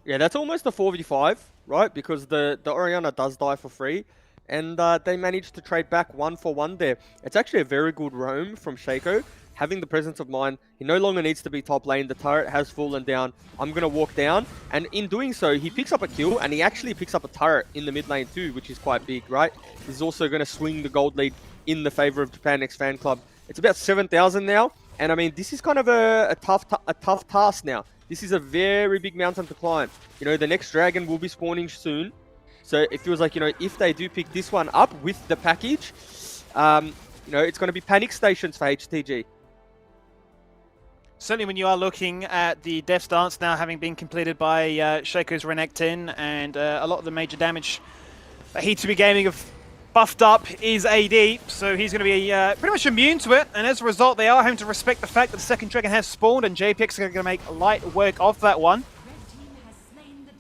Yeah, that's almost a 4v5. Right, because the Oriana does die for free, and they managed to trade back 1-for-1 there. It's actually a very good roam from Shaco, having the presence of mind. He no longer needs to be top lane. The turret has fallen down. I'm going to walk down, and in doing so, he picks up a kill, and he actually picks up a turret in the mid lane too, which is quite big, right? He's also going to swing the gold lead in the favor of JapanX FanClub. It's about 7,000 now, and I mean, this is kind of a tough task now. This is a very big mountain to climb. You know, the next dragon will be spawning soon. So it feels like, you know, if they do pick this one up with the package, you know, it's going to be panic stations for HTG. Certainly when you are looking at the death stance now having been completed by Shaco's Renekton, and a lot of the major damage that Hitui Gaming have buffed up is AD, so he's going to be pretty much immune to it, and as a result they are having to respect the fact that the second dragon has spawned, and JPX are going to make light work of that one.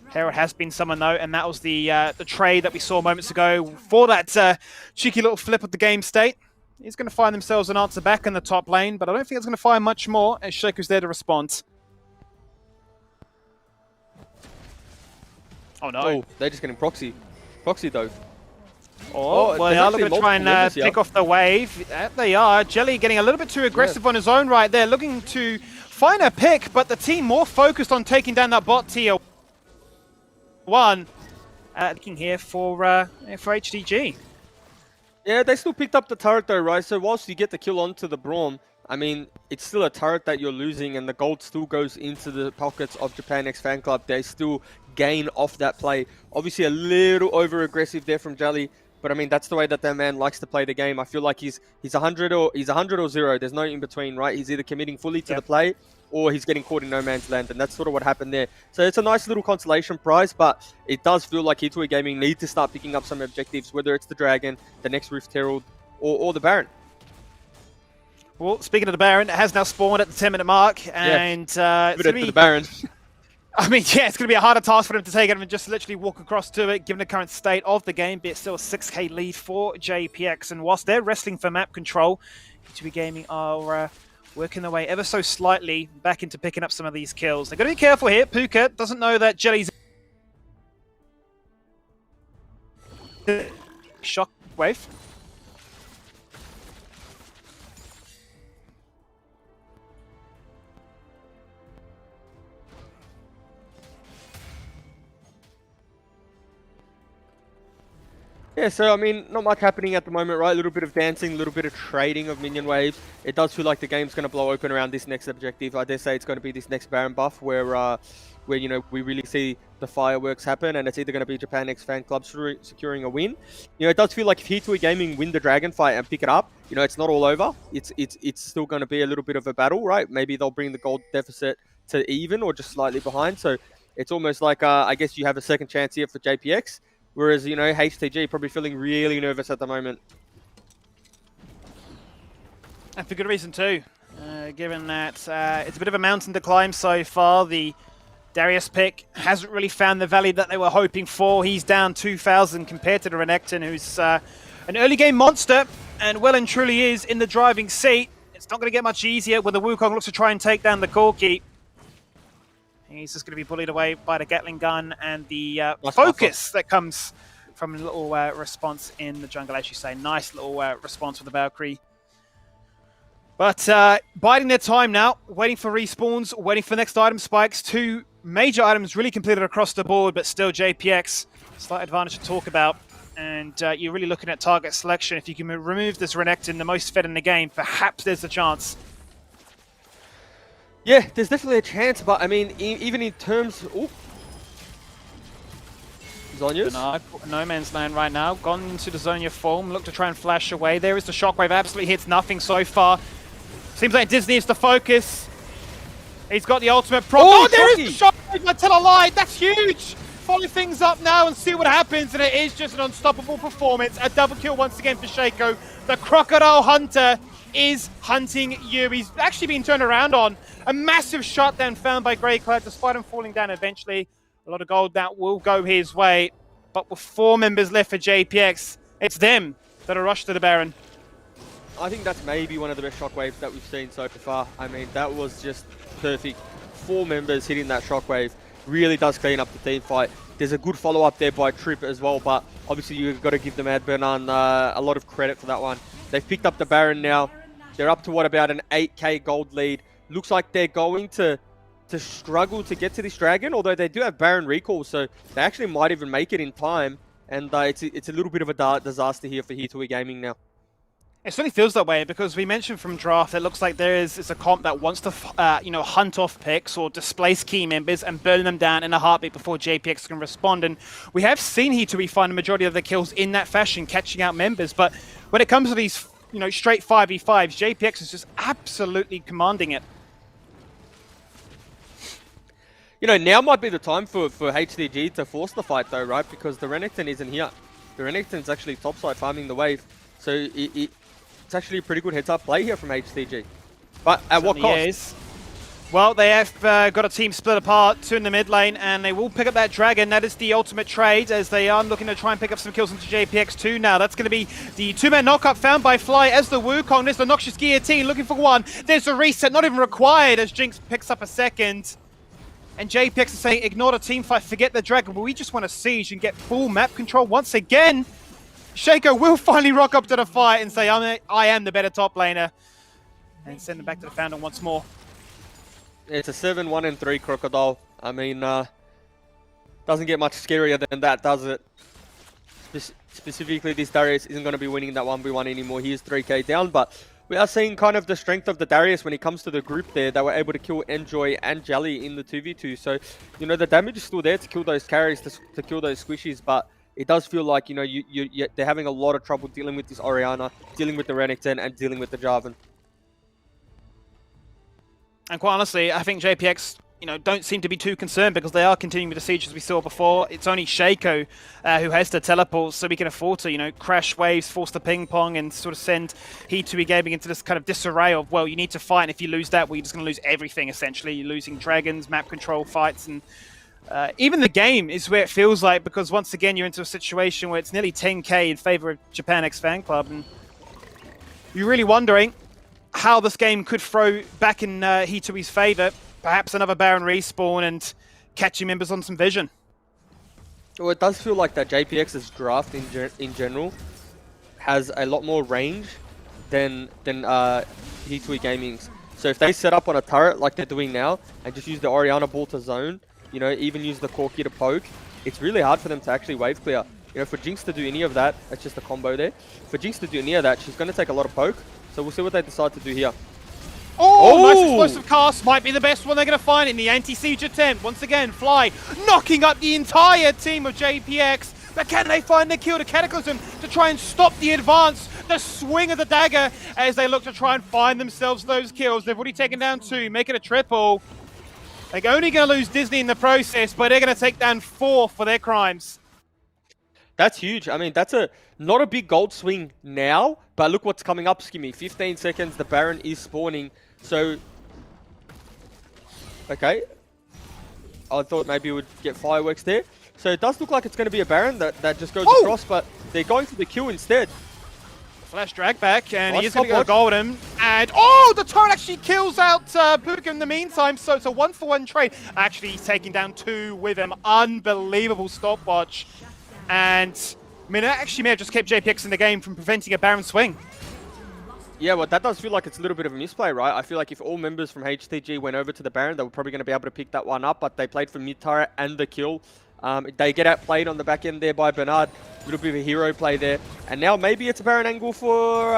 Herald has been summoned though, and that was the trade that we saw moments ago for that cheeky little flip of the game state. He's going to find themselves an answer back in the top lane, but I don't think it's going to find much more as Shaco's there to respond. Oh no. Oh, they're just getting proxy though. Oh, well, they are looking to try and pick off the wave. They are. Jelly getting a little bit too aggressive on his own right there, looking to find a pick, but the team more focused on taking down that bot tier 1. Looking here for HDG. Yeah, they still picked up the turret though, right? So whilst you get the kill onto the Braum, I mean, it's still a turret that you're losing, and the gold still goes into the pockets of JapanX FanClub. They still gain off that play. Obviously a little over-aggressive there from Jelly, but I mean, that's the way that man likes to play the game. I feel like he's 100 or 0. There's no in between, right? He's either committing fully to the play, or he's getting caught in no man's land, and that's sort of what happened there. So it's a nice little consolation prize, but it does feel like Hitui Gaming need to start picking up some objectives, whether it's the Dragon, the next Rift Herald, or the Baron. Well, speaking of the Baron, it has now spawned at the 10-minute mark, and it's going to be the Baron. I mean, yeah, it's going to be a harder task for them to take it and just literally walk across to it, given the current state of the game, but it's still a 6k lead for JPX. And whilst they're wrestling for map control, Hitui Gaming are working their way ever so slightly back into picking up some of these kills. They've got to be careful here. Puka doesn't know that Jelly's shockwave. Yeah, so I mean, not much happening at the moment, right? A little bit of dancing, a little bit of trading of minion waves. It does feel like the game's going to blow open around this next objective. I dare say it's going to be this next Baron buff where you know, we really see the fireworks happen, and it's either going to be JapanX FanClub securing a win. You know, it does feel like if Hitui Gaming win the dragon fight and pick it up, you know, it's not all over. It's still going to be a little bit of a battle, right? Maybe they'll bring the gold deficit to even or just slightly behind. So it's almost like I guess you have a second chance here for JPX. Whereas, you know, HTG probably feeling really nervous at the moment. And for good reason too, given that it's a bit of a mountain to climb so far. The Darius pick hasn't really found the value that they were hoping for. He's down 2,000 compared to the Renekton, who's an early game monster and well and truly is in the driving seat. It's not going to get much easier when the Wukong looks to try and take down the Corki. He's just going to be bullied away by the Gatling gun and the focus that comes from a little response in the jungle, as you say. Nice little response from the Valkyrie. But biding their time now, waiting for respawns, waiting for next item spikes. 2 major items really completed across the board, but still JPX, slight advantage to talk about. And you're really looking at target selection. If you can remove this Renekton, the most fed in the game, perhaps there's a chance. Yeah, there's definitely a chance, but I mean, even in terms... Ooh. Zonia's. No man's land right now. Gone into the Zonia form. Look to try and flash away. There is the shockwave. Absolutely hits nothing so far. Seems like Disney is the focus. He's got the ultimate proc. Oh, there is the shockwave until a light. That's huge. Follow things up now and see what happens. And it is just an unstoppable performance. A double kill once again for Shaco. The Crocodile Hunter is hunting you. He's actually been turned around on. A massive shutdown found by Grey Cloud, despite him falling down eventually. A lot of gold that will go his way. But with 4 members left for JPX, it's them that'll rush to the Baron. I think that's maybe one of the best shockwaves that we've seen so far. I mean, that was just perfect. 4 members hitting that shockwave really does clean up the team fight. There's a good follow-up there by Trip as well, but obviously you've got to give the Mad Bernan a lot of credit for that one. They've picked up the Baron now. They're up to, what, about an 8k gold lead. Looks like they're going to struggle to get to this Dragon, although they do have Baron recall, so they actually might even make it in time. And it's a little bit of a disaster here for Hitui Gaming now. It certainly feels that way because we mentioned from draft it looks like there is a comp that wants to hunt off picks or displace key members and burn them down in a heartbeat before JPX can respond. And we have seen Hitui find a majority of the kills in that fashion, catching out members. But when it comes to these straight 5v5s, JPX is just absolutely commanding it. Now might be the time for HDG to force the fight though, right? Because the Renekton isn't here. The Renekton's actually topside farming the wave. So it's actually a pretty good heads-up play here from HDG. But at what cost? Is. Well, they have got a team split apart, 2 in the mid lane, and they will pick up that Dragon. That is the ultimate trade, as they are looking to try and pick up some kills into JPX2 now. That's going to be the 2-man knockup found by Fly as the Wukong. There's the Noxious Guillotine looking for one. There's a reset, not even required, as Jinx picks up a second. And JPX is saying, ignore the team fight, forget the Dragon, but we just want to siege and get full map control once again. Shaco will finally rock up to the fight and say, I am the better top laner. And send them back to the Fountain once more. It's a 7-1-3 Crocodile. I mean, doesn't get much scarier than that, does it? Specifically, this Darius isn't going to be winning that 1v1 anymore. He is 3k down, but we are seeing kind of the strength of the Darius when it comes to the group there. They were able to kill Enjoy and Jelly in the 2v2. So, the damage is still there to kill those carries, to kill those squishies, but it does feel like, they're having a lot of trouble dealing with this Orianna, dealing with the Renekton, and dealing with the Jarvan. And quite honestly, I think JPX, don't seem to be too concerned because they are continuing with the siege as we saw before. It's only Shaco who has to teleport, so we can afford to, crash waves, force the ping pong, and sort of send Hitui Gaming into this kind of disarray of, well, you need to fight, and if you lose that, well, you're just going to lose everything, essentially. You're losing dragons, map control fights, and even the game is where it feels like, because once again, you're into a situation where it's nearly 10k in favor of JapanX FanClub, and you're really wondering how this game could throw back in Hitui's favor. Perhaps another Baron respawn and catching members on some vision. Well, it does feel like that JPX's draft in general has a lot more range than Hitui Gaming's. So if they set up on a turret like they're doing now and just use the Orianna ball to zone, even use the Corki to poke, it's really hard for them to actually wave clear. For Jinx to do any of that, it's just a combo there. For Jinx to do any of that, she's going to take a lot of poke. So we'll see what they decide to do here. Oh, nice explosive cast. Might be the best one they're going to find in the anti-siege attempt. Once again, Fly knocking up the entire team of JPX. But can they find the kill to Cataclysm to try and stop the advance, the swing of the dagger, as they look to try and find themselves those kills? They've already taken down 2, make it a triple. They're only going to lose Disney in the process, but they're going to take down 4 for their crimes. That's huge. I mean, that's not a big gold swing now, but look what's coming up, Skimmy. 15 seconds, the Baron is spawning. So, okay. I thought maybe we would get fireworks there. So it does look like it's going to be a Baron that just goes across, but they're going for the Q instead. Flash drag back, and nice, he is going to go golden. And, oh, the turret actually kills out Puka in the meantime, so it's a 1-for-1 trade. Actually, he's taking down 2 with him. Unbelievable stopwatch. And, I mean, it actually may have just kept JPX in the game from preventing a Baron swing. Yeah, well, that does feel like it's a little bit of a misplay, right? I feel like if all members from HTG went over to the Baron, they were probably going to be able to pick that one up, but they played for mid-turret and the kill. They get outplayed on the back end there by Bernard. A little bit of a hero play there. And now maybe it's a Baron angle for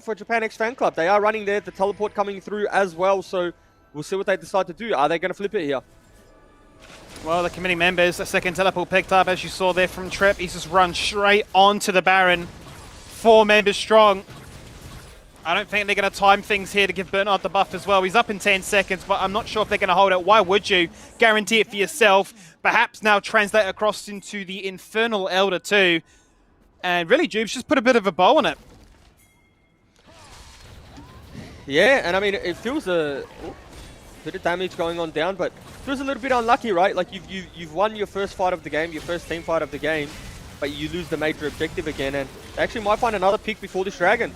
JapanX FanClub. They are running there, the teleport coming through as well, so we'll see what they decide to do. Are they going to flip it here? Well, the committee members, a second teleport picked up, as you saw there from Trip. He's just run straight onto the Baron. 4 members strong. I don't think they're going to time things here to give Bernard the buff as well. He's up in 10 seconds, but I'm not sure if they're going to hold it. Why would you? Guarantee it for yourself. Perhaps now translate across into the Infernal Elder too. And really, Jubes just put a bit of a bow on it. Yeah, and I mean, it feels a bit of damage going on down, but it feels a little bit unlucky, right? Like you've won your first fight of the game, your first team fight of the game, but you lose the major objective again, and they actually might find another pick before this dragon.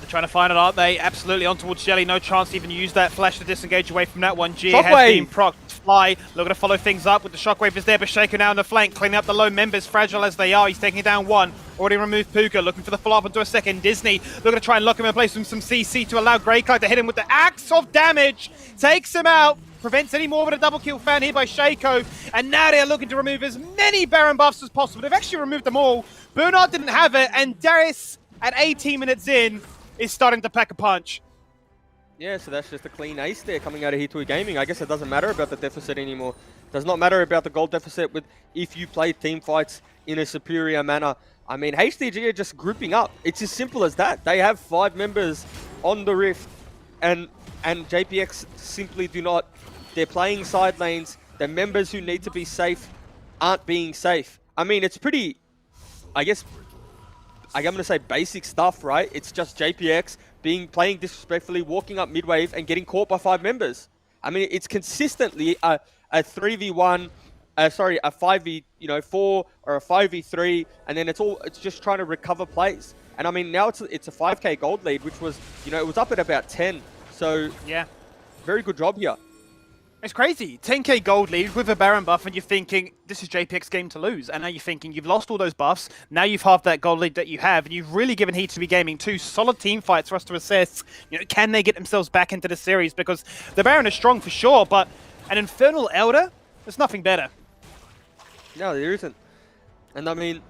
They're trying to find it, aren't they? Absolutely on towards Jelly. No chance to even use that flash to disengage away from that one. G has been procced. Fly looking to follow things up with the shockwave is there, but Shaker now on the flank, cleaning up the low members, fragile as they are. He's taking down one. Already removed Puka, looking for the follow-up into a second. Disney looking to try and lock him in place with some CC to allow Greycloud to hit him with the axe of damage. Takes him out. Prevents any more of a double kill found here by Shaco. And now they're looking to remove as many Baron buffs as possible. They've actually removed them all. Bernard didn't have it, and Darius at 18 minutes in is starting to pack a punch. Yeah, so that's just a clean ace there coming out of Heat2 Gaming. I guess it doesn't matter about the deficit anymore. Does not matter about the gold deficit with if you play team fights in a superior manner. I mean, HDG are just grouping up. It's as simple as that. They have 5 members on the Rift, and JPX simply do not. They're playing side lanes. The members who need to be safe aren't being safe. I mean, it's pretty, I guess, I'm going to say basic stuff, right? It's just JPX playing disrespectfully, walking up mid-wave and getting caught by 5 members. I mean, it's consistently a 3v1, a 5v4 or a 5v3, and then it's just trying to recover plays. And I mean, now it's a 5k gold lead, which was, it was up at about 10. So yeah, very good job here. It's crazy. 10k gold lead with a Baron buff, and you're thinking, this is JPX's game to lose. And now you're thinking, you've lost all those buffs, now you've halved that gold lead that you have, and you've really given Heat2 Gaming 2 solid team fights for us to assess, can they get themselves back into the series? Because the Baron is strong for sure, but an Infernal Elder, there's nothing better. No, there isn't. And I mean,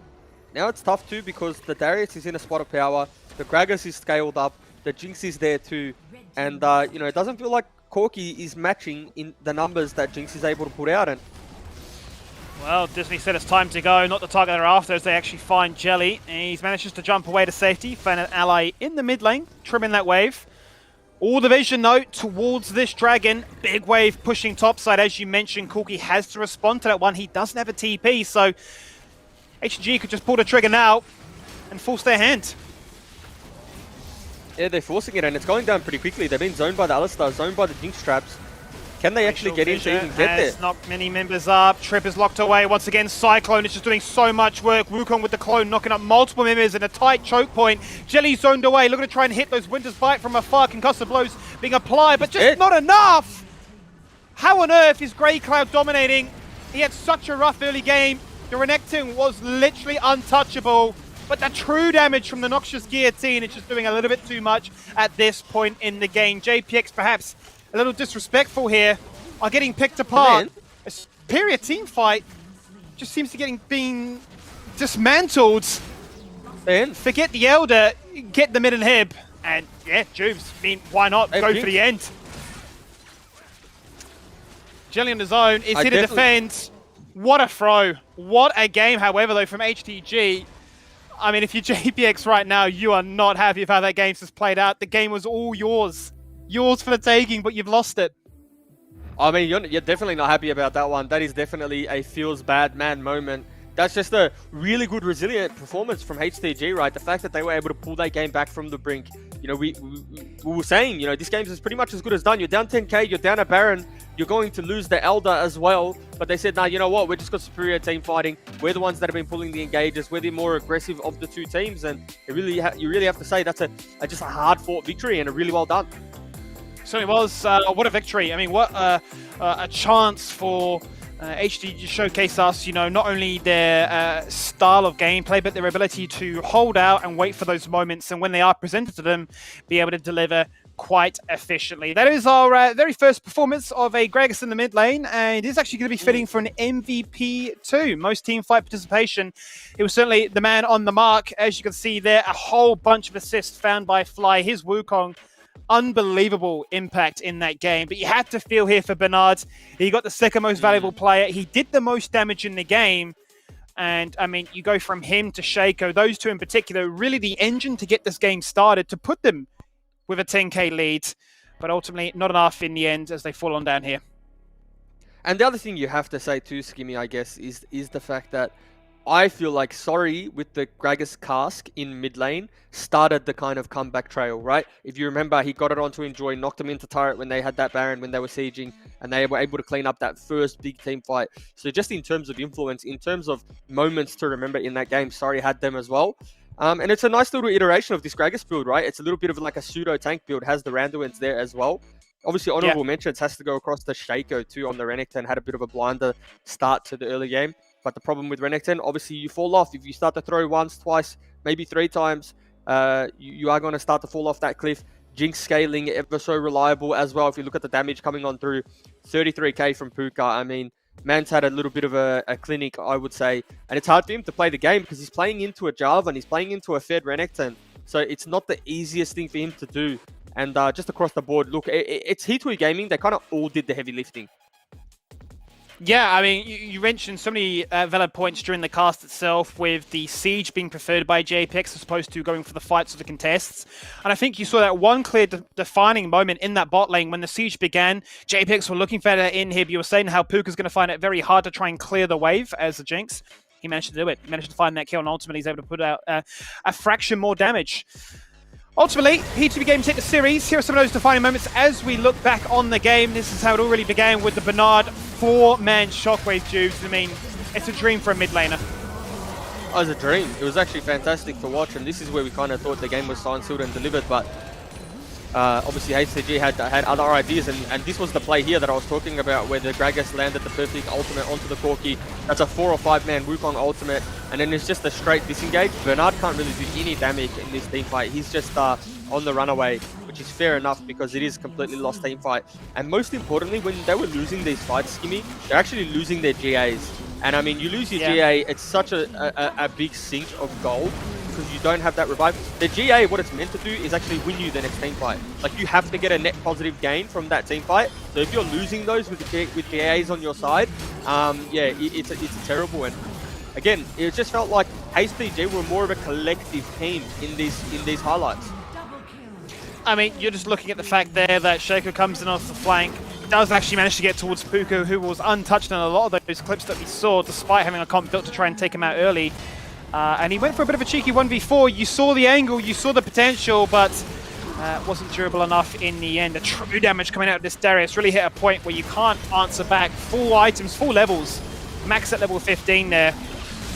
now it's tough too, because the Darius is in a spot of power, the Gragas is scaled up, the Jinx is there too, and it doesn't feel like Corky is matching in the numbers that Jinx is able to put out. And well, Disney said it's time to go, not the target they're after, as they actually find Jelly. And he's managed just to jump away to safety, found an ally in the mid lane, trimming that wave. All the vision though towards this dragon. Big wave pushing topside, as you mentioned. Corky has to respond to that one. He doesn't have a TP, so HG could just pull the trigger now and force their hand. Yeah, they're forcing it, and it's going down pretty quickly. They've been zoned by the Alistar, zoned by the Jinx traps. Can they actually get in to even get there? Knocked many members up. Trip is locked away once again. Cyclone is just doing so much work. Wukong with the clone, knocking up multiple members in a tight choke point. Jelly zoned away, looking to try and hit those Winter's Bite from afar. Concussive blows being applied, but just not enough. How on earth is Greycloud dominating? He had such a rough early game. The Renekton was literally untouchable. But the true damage from the Noxious Guillotine is just doing a little bit too much at this point in the game. JPX perhaps a little disrespectful here, are getting picked apart. A superior team fight just seems to being dismantled. Then forget the Elder, get the mid inhib, and yeah, Jubes, I mean, why not go for the end? Jelly on his own is here to defend. What a throw. What a game, however, though, from HTG. I mean, if you're JPX right now, you are not happy with how that game has played out. The game was all yours. Yours for the taking, but you've lost it. I mean, you're definitely not happy about that one. That is definitely a feels bad man moment. That's just a really good, resilient performance from HTG, right? The fact that they were able to pull that game back from the brink. We were saying, this game is pretty much as good as done. You're down 10k, you're down a Baron, you're going to lose the Elder as well. But they said, nah, you know what? We're just got superior team fighting. We're the ones that have been pulling the engages. We're the more aggressive of the 2 teams. And you really have to say that's just a hard-fought victory and a really well done. Certainly was. What a victory. I mean, what a chance for HD to showcase us, not only their style of gameplay, but their ability to hold out and wait for those moments. And when they are presented to them, be able to deliver quite efficiently. That is our very first performance of a Gragas in the mid lane, and it is actually going to be fitting for an MVP too. Most team fight participation. He was certainly the man on the mark. As you can see there, a whole bunch of assists found by Fly. His Wukong unbelievable impact in that game. But you had to feel here for Bernard. He got the second most valuable player. He did the most damage in the game. And, I mean, you go from him to Shaco, those two in particular, really the engine to get this game started, to put them with a 10k lead. But ultimately, not enough in the end as they fall on down here. And the other thing you have to say too, Skimmy, I guess, is the fact that I feel like Sorry with the Gragas cask in mid lane started the kind of comeback trail, right? If you remember, he got it onto Enjoy, knocked him into turret when they had that Baron, when they were sieging, and they were able to clean up that first big team fight. So just in terms of influence, in terms of moments to remember in that game, Sorry had them as well. And it's a nice little iteration of this Gragas build, right? It's a little bit of like a pseudo tank build, has the Randuins there as well. Obviously, honorable mentions has to go across to Shaco too on the Renekton. Had a bit of a blinder start to the early game. But the problem with Renekton, obviously, you fall off. If you start to throw once, twice, maybe 3 times, you are going to start to fall off that cliff. Jinx scaling ever so reliable as well. If you look at the damage coming on through, 33k from Puka. I mean, man's had a little bit of a clinic, I would say. And it's hard for him to play the game because he's playing into a Jarvan. He's playing into a fed Renekton. So it's not the easiest thing for him to do. And just across the board, look, it's Heat2E Gaming. They kind of all did the heavy lifting. Yeah, I mean, you mentioned so many valid points during the cast itself, with the siege being preferred by JapanX as opposed to going for the fights or the contests. And I think you saw that one clear defining moment in that bot lane when the siege began. JapanX were looking for that inhib. You were saying how Puka's going to find it very hard to try and clear the wave as the Jinx. He managed to do it. He managed to find that kill, and ultimately he's able to put out a fraction more damage. Ultimately, Heat2E Gaming take the series. Here are some of those defining moments as we look back on the game. This is how it all really began with the Bernard 4-man shockwave dupes. I mean, it's a dream for a mid laner. It was a dream. It was actually fantastic to watch, and this is where we kind of thought the game was signed, sealed, and delivered. But obviously, HCG had other ideas, and this was the play here that I was talking about, where the Gragas landed the perfect ultimate onto the Corki. That's a 4 or 5-man Wukong ultimate, and then it's just a straight disengage. Bernard can't really do any damage in this team fight. He's just on the runaway, which is fair enough because it is a completely lost team fight. And most importantly, when they were losing these fights, Skimmy, they're actually losing their GAs. And I mean, you lose your GA, it's such a big sink of gold because you don't have that revive. The GA, what it's meant to do is actually win you the next team fight. Like, you have to get a net positive gain from that team fight. So if you're losing those with GAs on your side, yeah, it's a terrible one. Again, it just felt like HCG were more of a collective team in these highlights. I mean, you're just looking at the fact there that Shaco comes in off the flank, does actually manage to get towards Puka, who was untouched in a lot of those clips that we saw, despite having a comp built to try and take him out early. And he went for a bit of a cheeky 1v4. You saw the angle, you saw the potential, but wasn't durable enough in the end. The true damage coming out of this Darius really hit a point where you can't answer back. Full items, full levels, max at level 15 there.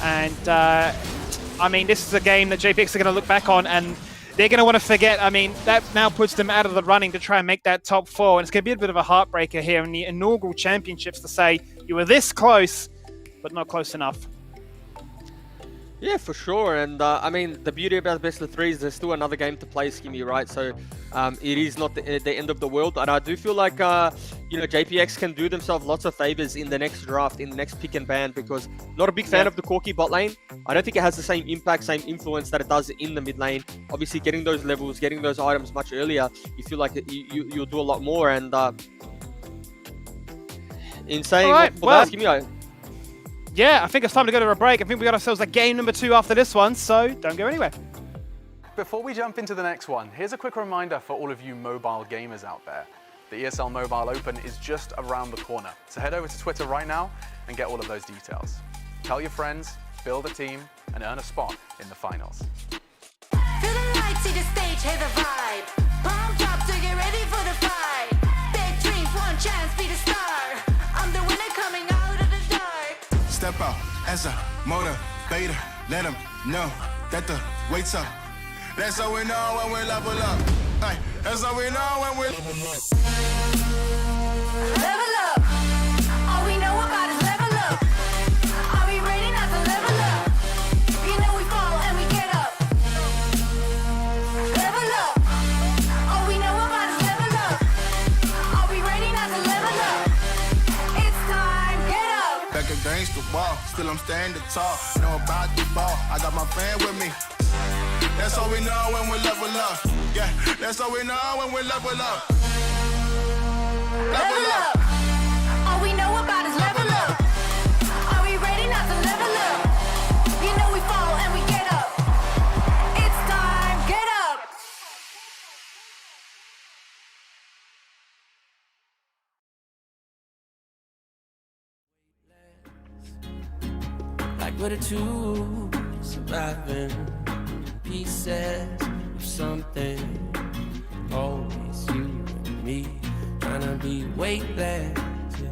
And I mean, this is a game that JapanX are going to look back on, and they're going to want to forget. I mean, that now puts them out of the running to try and make that top 4. And it's going to be a bit of a heartbreaker here in the inaugural championships to say you were this close, but not close enough. Yeah, for sure. And I mean, the beauty about best of 3 is there's still another game to play, Skimmy, right? So it is not the end of the world. And I do feel like, you know, JapanX can do themselves lots of favors in the next draft, in the next pick and ban, because not a big fan of the Corki bot lane. I don't think it has the same impact, same influence that it does in the mid lane. Obviously, getting those levels, getting those items much earlier, you feel like you'll do a lot more. And in saying that, Skimmy, yeah, I think it's time to go to a break. I think we got ourselves a game number 2 after this one, so don't go anywhere. Before we jump into the next one, here's a quick reminder for all of you mobile gamers out there. The ESL Mobile Open is just around the corner, so head over to Twitter right now and get all of those details. Tell your friends, build a team, and earn a spot in the finals. Feel the light, see the stage, hear the vibe. Pumped up to get ready for the fight. Big dreams, one chance, be the star. I'm the winner coming out of the dark. Step out as a motivator. Let them know that the weight's up. That's how we know when we level up. Ay, that's how we know when we level up. Level up. All we know about is level up. Are we ready not to level up? You know we fall and we get up. Level up. All we know about is level up. Are we ready not to level up? It's time, get up. Back against the wall, still I'm standing tall. Know about the ball, I got my fan with me. That's all we know when we level up. Yeah, that's how we know when we level up. Level up. All we know about is level up. Are we ready not to level up? You know we fall and we get up. It's time, get up. Like we're the two surviving pieces of something. Always you and me trying to be weightless. Yeah.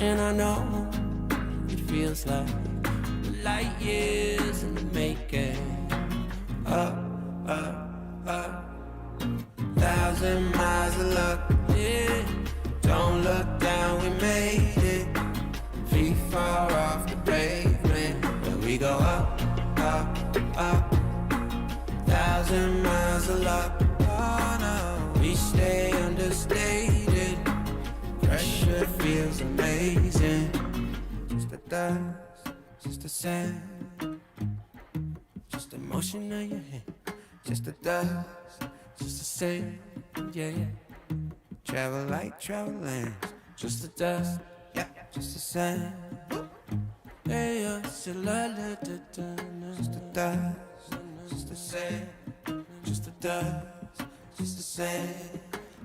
And I know it feels like light years in the making. Up, up, up. 1,000 miles of luck. Yeah. Don't look down, we made it. Feet far off the pavement, but we go up, up, up. 1,000 miles of luck. Oh no, we stay understated. Pressure feels amazing. Just the dust, just the sand, just the motion of your hand. Just the dust, just the sand, yeah, yeah. Travel like traveling. Just the dust. Yeah, just the same. Yeah, yeah, still la la da da. Just the dust, just the same. Just the dust, just the same.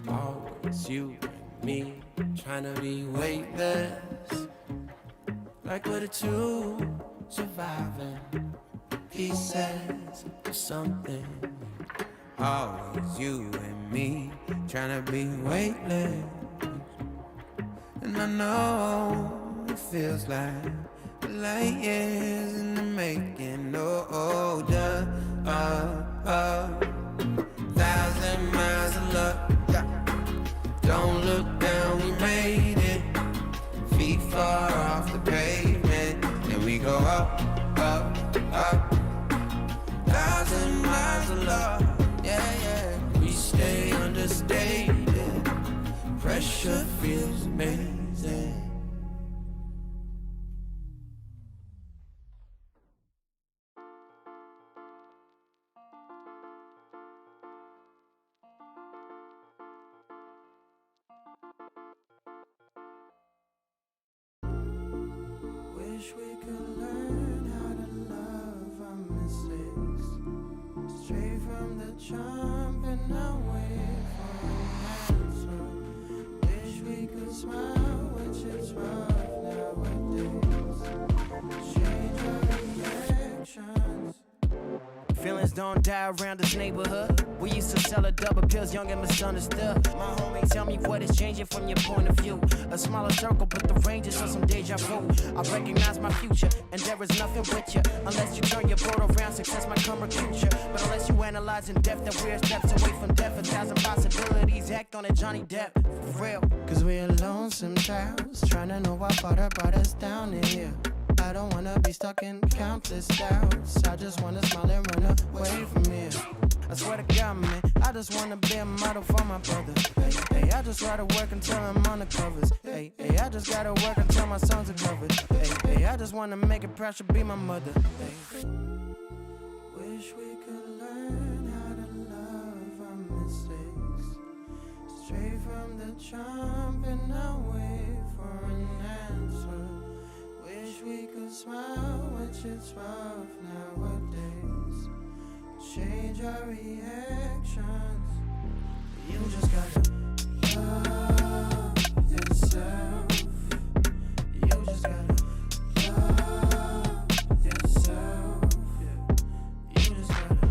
Always you and me, trying to be weightless. Like we're the two surviving pieces of something. Always you and me, trying to be weightless. And I know it feels like light years in the making. Oh, duh, 1,000 miles of luck. Don't look down, we made it. Feet far off the pavement, and we go up, up, up. 1,000 miles of luck, yeah, yeah. We stay understated. Pressure feels amazing. Wish we could learn how to love our mistakes. Straight from the jump and away from an answer. Wish we could smile, which is rough nowadays. Change our reactions. Feelings don't die around this neighborhood. We used to sell a double pills, young and misunderstood. My homie, tell me what is changing from your point of view. A smaller circle, but the range is of some deja vu. I recognize my future, and there is nothing with you. Unless you turn your boat around, success might come recruit you. But unless you analyze in depth that we're steps away from death, 1,000 possibilities, act on it, Johnny Depp. For real. Cause we're lonesome childs, trying to know what father brought us down in here. I don't wanna be stuck in countless doubts. I just wanna smile and run away from here. I swear to God, man, I just wanna be a model for my brother. Hey, hey, I just gotta work until I'm on the covers. Hey, hey, I just gotta work until my songs are covered. Hey, hey, I just wanna make it proud to be my mother. Hey. Wish we could learn how to love our mistakes. Straight from the jump and away for an answer. Wish we could smile, which is rough nowadays. Change our reactions. You just gotta love yourself. You just gotta love yourself. You just gotta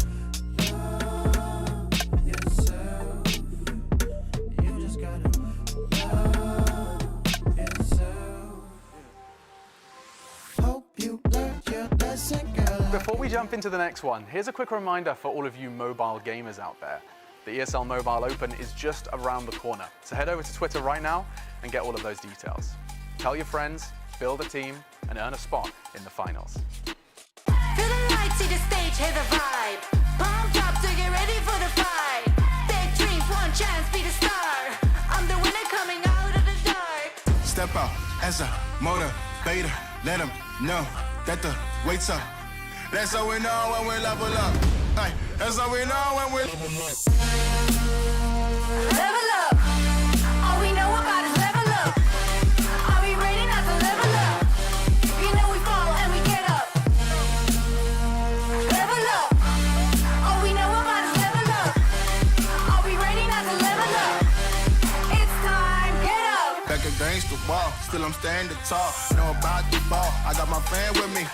love yourself. You just gotta love yourself. Hope you learned your lesson, girl. Before we jump into the next one, here's a quick reminder for all of you mobile gamers out there. The ESL Mobile Open is just around the corner, so head over to Twitter right now and get all of those details. Tell your friends, build a team, and earn a spot in the finals. Feel the light, see the stage, hear the vibe. Pumped up to get ready for the fight. Big dreams, one chance, be the star. I'm the winner coming out of the dark. Step out as a motivator. Let them know that the weight's up. That's how we know when we level up. Ay. That's how we know when we Level up. All we know about is level up. Are we ready not to level up? You know we fall and we get up. Level up. All we know about is level up. Are we ready not to level up? It's time, get up. back against the wall. Still I'm standing tall. Know about the ball. I got my fan with me.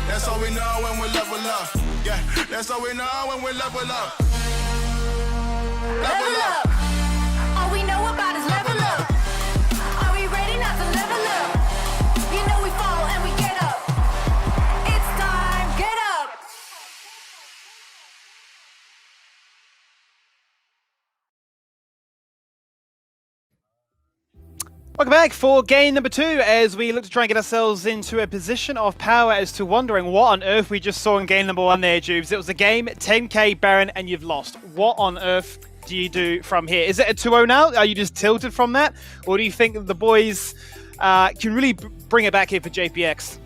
That's how we know when we level up. Yeah, that's how we know when we level up. Level up. All we know about is level up. Are we ready not to level up? You know we fall and we get up. It's time, get up. Welcome back for game number 2 as we look to try and get ourselves into a position of power as to wondering what on earth we just saw in game number 1 there, Jubes. It was a game, 10k Baron, and you've lost. What on earth do you do from here? Is it a 2-0 now? Are you just tilted from that? Or do you think the boys can really bring it back here for JPX?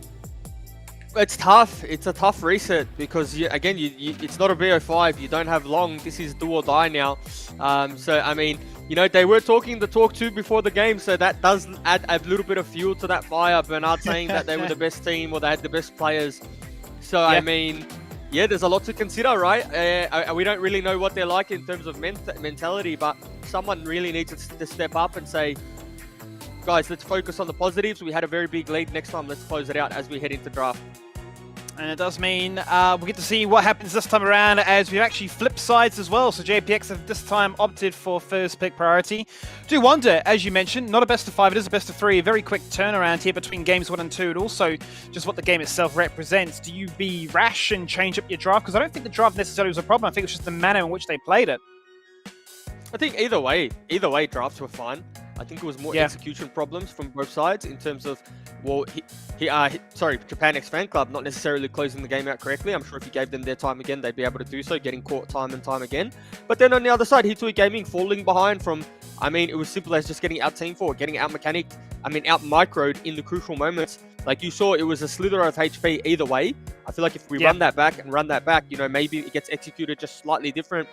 It's tough. It's a tough reset because, again, it's not a BO5. You don't have long. This is do or die now. So, I mean, you know, they were talking the talk too before the game, so that does add a little bit of fuel to that fire. Bernard saying that they were the best team or they had the best players. So, I mean, yeah, there's a lot to consider, right? We don't really know what they're like in terms of mentality, but someone really needs to step up and say, guys, let's focus on the positives. We had a very big lead. Next time, let's close it out as we head into draft. And it does mean we'll get to see what happens this time around as we've actually flipped sides as well. So JPX have this time opted for first pick priority. Do wonder, as you mentioned, not a best of 5, it is a best of 3. A very quick turnaround here between games 1 and 2, and also just what the game itself represents. Do you be rash and change up your draft? Because I don't think the draft necessarily was a problem. I think it was just the manner in which they played it. I think either way, drafts were fine. I think it was more execution problems from both sides in terms of, well, JapanX FanClub not necessarily closing the game out correctly. I'm sure if you gave them their time again, they'd be able to do so, getting caught time and time again. But then on the other side, Hitui Gaming falling behind from, I mean, it was simple as just getting out team for, getting out mechanic, out microed in the crucial moments. Like you saw, it was a slither of HP either way. I feel like if we run that back, you know, maybe it gets executed just slightly different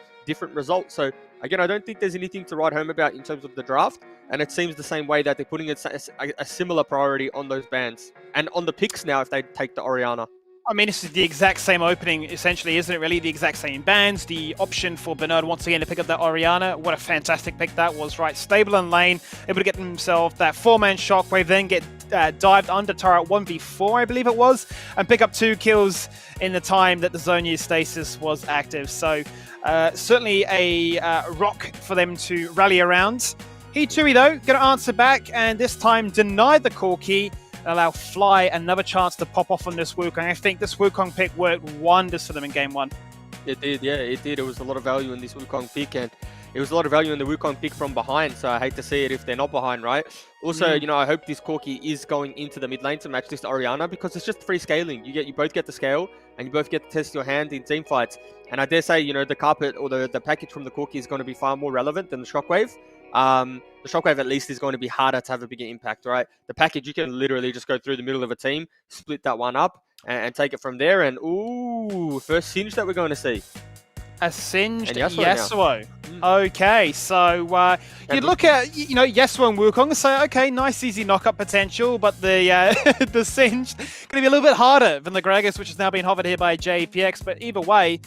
results. So again, I don't think there's anything to write home about in terms of the draft, and it seems the same way that they're putting a similar priority on those bans and on the picks now if they take the Oceania. I mean, this is the exact same opening, essentially, isn't it? Really, the exact same bands. The option for Bernard once again to pick up that Oceania. What a fantastic pick that was, right? Stable in lane, able to get himself that 4-man shockwave, then get dived under turret 1v4, I believe it was, and pick up 2 kills in the time that the Zonia stasis was active. So certainly a rock for them to rally around. Hitui, though, going to answer back, and this time deny the core key and allow Fly another chance to pop off on this Wukong. I think this Wukong pick worked wonders for them in game 1. It did, yeah, it did. It was a lot of value in this Wukong pick, and it was a lot of value in the Wukong pick from behind, so I hate to see it if they're not behind, right? Also, you know, I hope this Corki is going into the mid lane to match this Oriana because it's just free scaling. You both get the scale, and you both get to test your hand in team fights. And I dare say, you know, the carpet or the package from the Corki is going to be far more relevant than the Shockwave. The Shockwave at least is going to be harder to have a bigger impact, right? The package, you can literally just go through the middle of a team, split that one up, and take it from there. And, ooh, first Singe that we're going to see. A singed Yasuo. Okay, so you look at, you know, Yasuo and Wukong and say, okay, nice easy knockup potential, but the the Singe going to be a little bit harder than the Gragas, which is now being hovered here by JPX. But either way,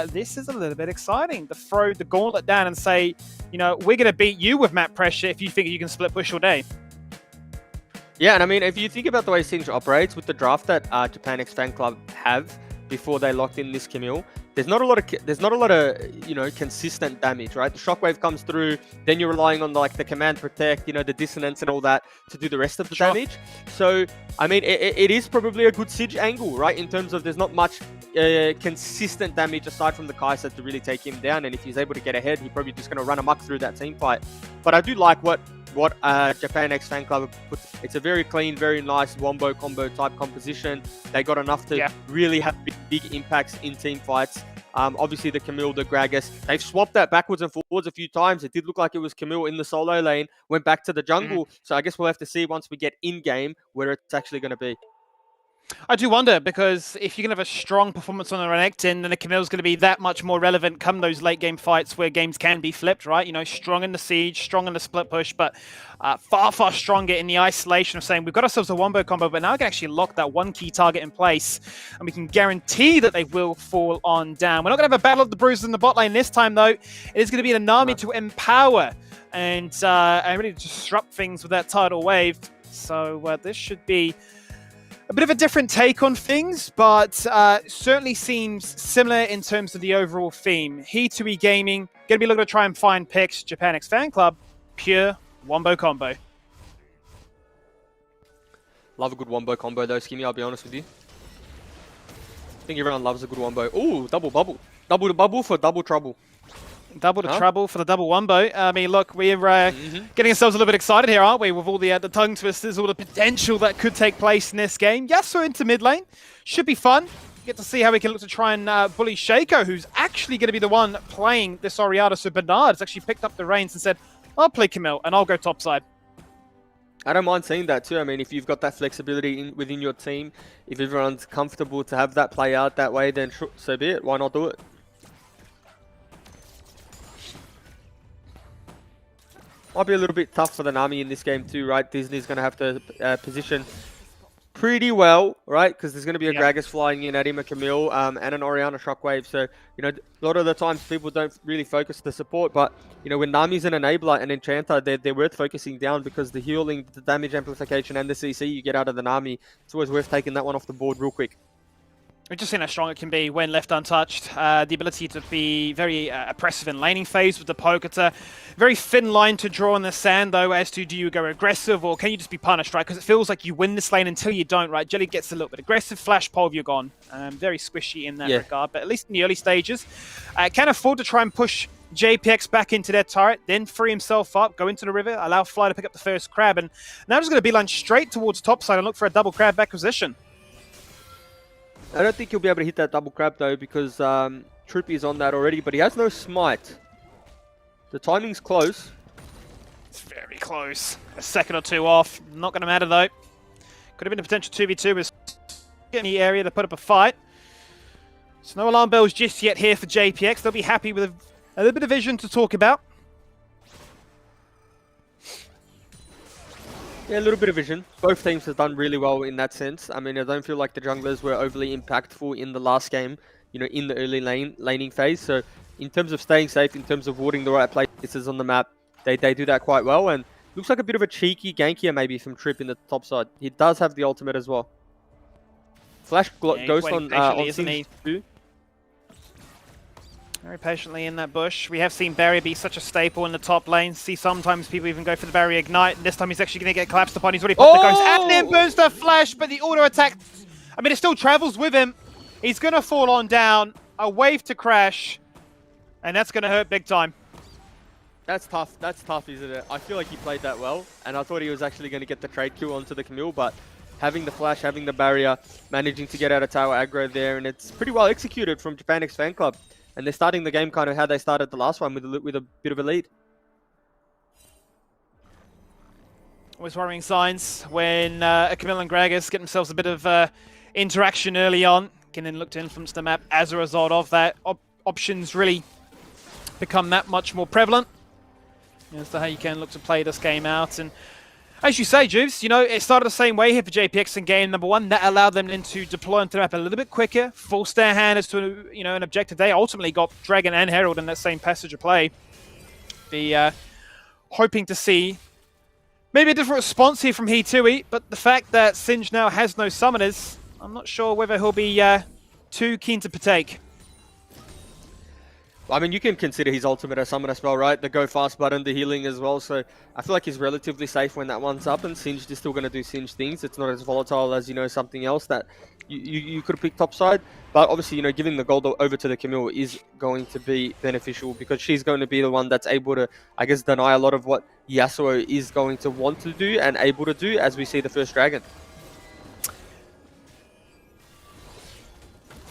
this is a little bit exciting to throw the gauntlet down and say, you know, we're going to beat you with map pressure if you think you can split push all day. Yeah, and I mean, if you think about the way Singe operates with the draft that JapanX FanClub have before they locked in this Camille, there's not a lot of you know, consistent damage, right? The Shockwave comes through, then you're relying on like the command protect, you know, the dissonance and all that to do the rest of the damage. So I mean, it is probably a good Siege angle, right? In terms of there's not much consistent damage aside from the Kai'Sa to really take him down, and if he's able to get ahead, he's probably just going to run amok through that team fight. But I do like what JapanX FanClub put. It's a very clean, very nice wombo combo type composition. They got enough to really have big impacts in team fights. Obviously the Camille, the Gragas, they've swapped that backwards and forwards a few times. It did look like it was Camille in the solo lane, went back to the jungle. So I guess we'll have to see once we get in game where it's actually going to be. I do wonder, because if you're going to have a strong performance on the Renekton, then the Camille's going to be that much more relevant come those late game fights where games can be flipped, right? You know, strong in the siege, strong in the split push, but far, far stronger in the isolation of saying we've got ourselves a wombo combo, but now we can actually lock that one key target in place, and we can guarantee that they will fall on down. We're not going to have a battle of the bruisers in the bot lane this time, though. It is going to be an Nami to empower and really disrupt things with that tidal wave. So this should be a bit of a different take on things, but certainly seems similar in terms of the overall theme. He2E Gaming, going to be looking to try and find picks. JapanX FanClub, pure wombo combo. Love a good wombo combo though, Skimmy, I'll be honest with you. I think everyone loves a good wombo. Ooh, double bubble. Double the bubble for double trouble. Double to trouble for the double wombo. I mean, look, we're getting ourselves a little bit excited here, aren't we? With all the tongue twisters, all the potential that could take place in this game. Yasuo into mid lane. Should be fun. Get to see how we can look to try and bully Shaco, who's actually going to be the one playing this Oriada. So Bernard's actually picked up the reins and said, I'll play Camille and I'll go topside. I don't mind seeing that too. I mean, if you've got that flexibility within your team, if everyone's comfortable to have that play out that way, then so be it. Why not do it? Might be a little bit tough for the Nami in this game too, right? Disney's going to have to position pretty well, right? Because there's going to be a Gragas flying in at him, a Camille, and an Oriana Shockwave. So, you know, a lot of the times people don't really focus the support, but, you know, when Nami's an enabler and enchanter, they're worth focusing down because the healing, the damage amplification, and the CC you get out of the Nami, it's always worth taking that one off the board real quick. We've just seen how strong it can be when left untouched. The ability to be very oppressive in laning phase with the poke. It's a very thin line to draw in the sand, though, as to do you go aggressive or can you just be punished, right? Because it feels like you win this lane until you don't, right? Jelly gets a little bit aggressive, flash pole, you're gone. Very squishy in that regard, but at least in the early stages. Can afford to try and push JPX back into their turret, then free himself up, go into the river, allow Fly to pick up the first crab, and now just going to beeline straight towards topside and look for a double crab acquisition. I don't think he'll be able to hit that double crab though because Troopy is on that already, but he has no smite. The timing's close. It's very close. A second or two off. Not going to matter though. Could have been a potential 2v2 with in the area to put up a fight. So no alarm bells just yet here for JPX. They'll be happy with a little bit of vision to talk about. Yeah, a little bit of vision. Both teams have done really well in that sense. I mean, I don't feel like the junglers were overly impactful in the last game, you know, in the early laning phase. So in terms of staying safe, in terms of warding the right places on the map, they do that quite well. And looks like a bit of a cheeky gank here maybe from Trip in the top side. He does have the ultimate as well. Flash Ghost on Sims too. Very patiently in that bush. We have seen barrier be such a staple in the top lane. See sometimes people even go for the barrier ignite. And this time he's actually going to get collapsed upon. He's already put the ghost and then burns the flash, but the auto attack, I mean, it still travels with him. He's going to fall on down. A wave to crash. And that's going to hurt big time. That's tough. That's tough, isn't it? I feel like he played that well. And I thought he was actually going to get the trade kill onto the Camille, but having the flash, having the barrier, managing to get out of tower aggro there. And it's pretty well executed from JapanX FanClub. And they're starting the game kind of how they started the last one with a bit of a lead. Always worrying signs when Camille and Gragas get themselves a bit of interaction early on. Can then look to influence the map as a result of that. Options really become that much more prevalent as to how you can look to play this game out. And as you say, Juves, you know, it started the same way here for JPX in game number one. That allowed them then to deploy onto the map a little bit quicker, force their hand as to, you know, an objective. They ultimately got Dragon and Herald in that same passage of play. Hoping to see maybe a different response here from He2E, but the fact that Singe now has no summoners, I'm not sure whether he'll be too keen to partake. I mean, you can consider his ultimate a summon as well, right? The go fast button, the healing as well. So I feel like he's relatively safe when that one's up, and Singed is still going to do Singed things. It's not as volatile as, you know, something else that you could have picked topside. But obviously, you know, giving the gold over to the Camille is going to be beneficial because she's going to be the one that's able to, I guess, deny a lot of what Yasuo is going to want to do and able to do as we see the first dragon.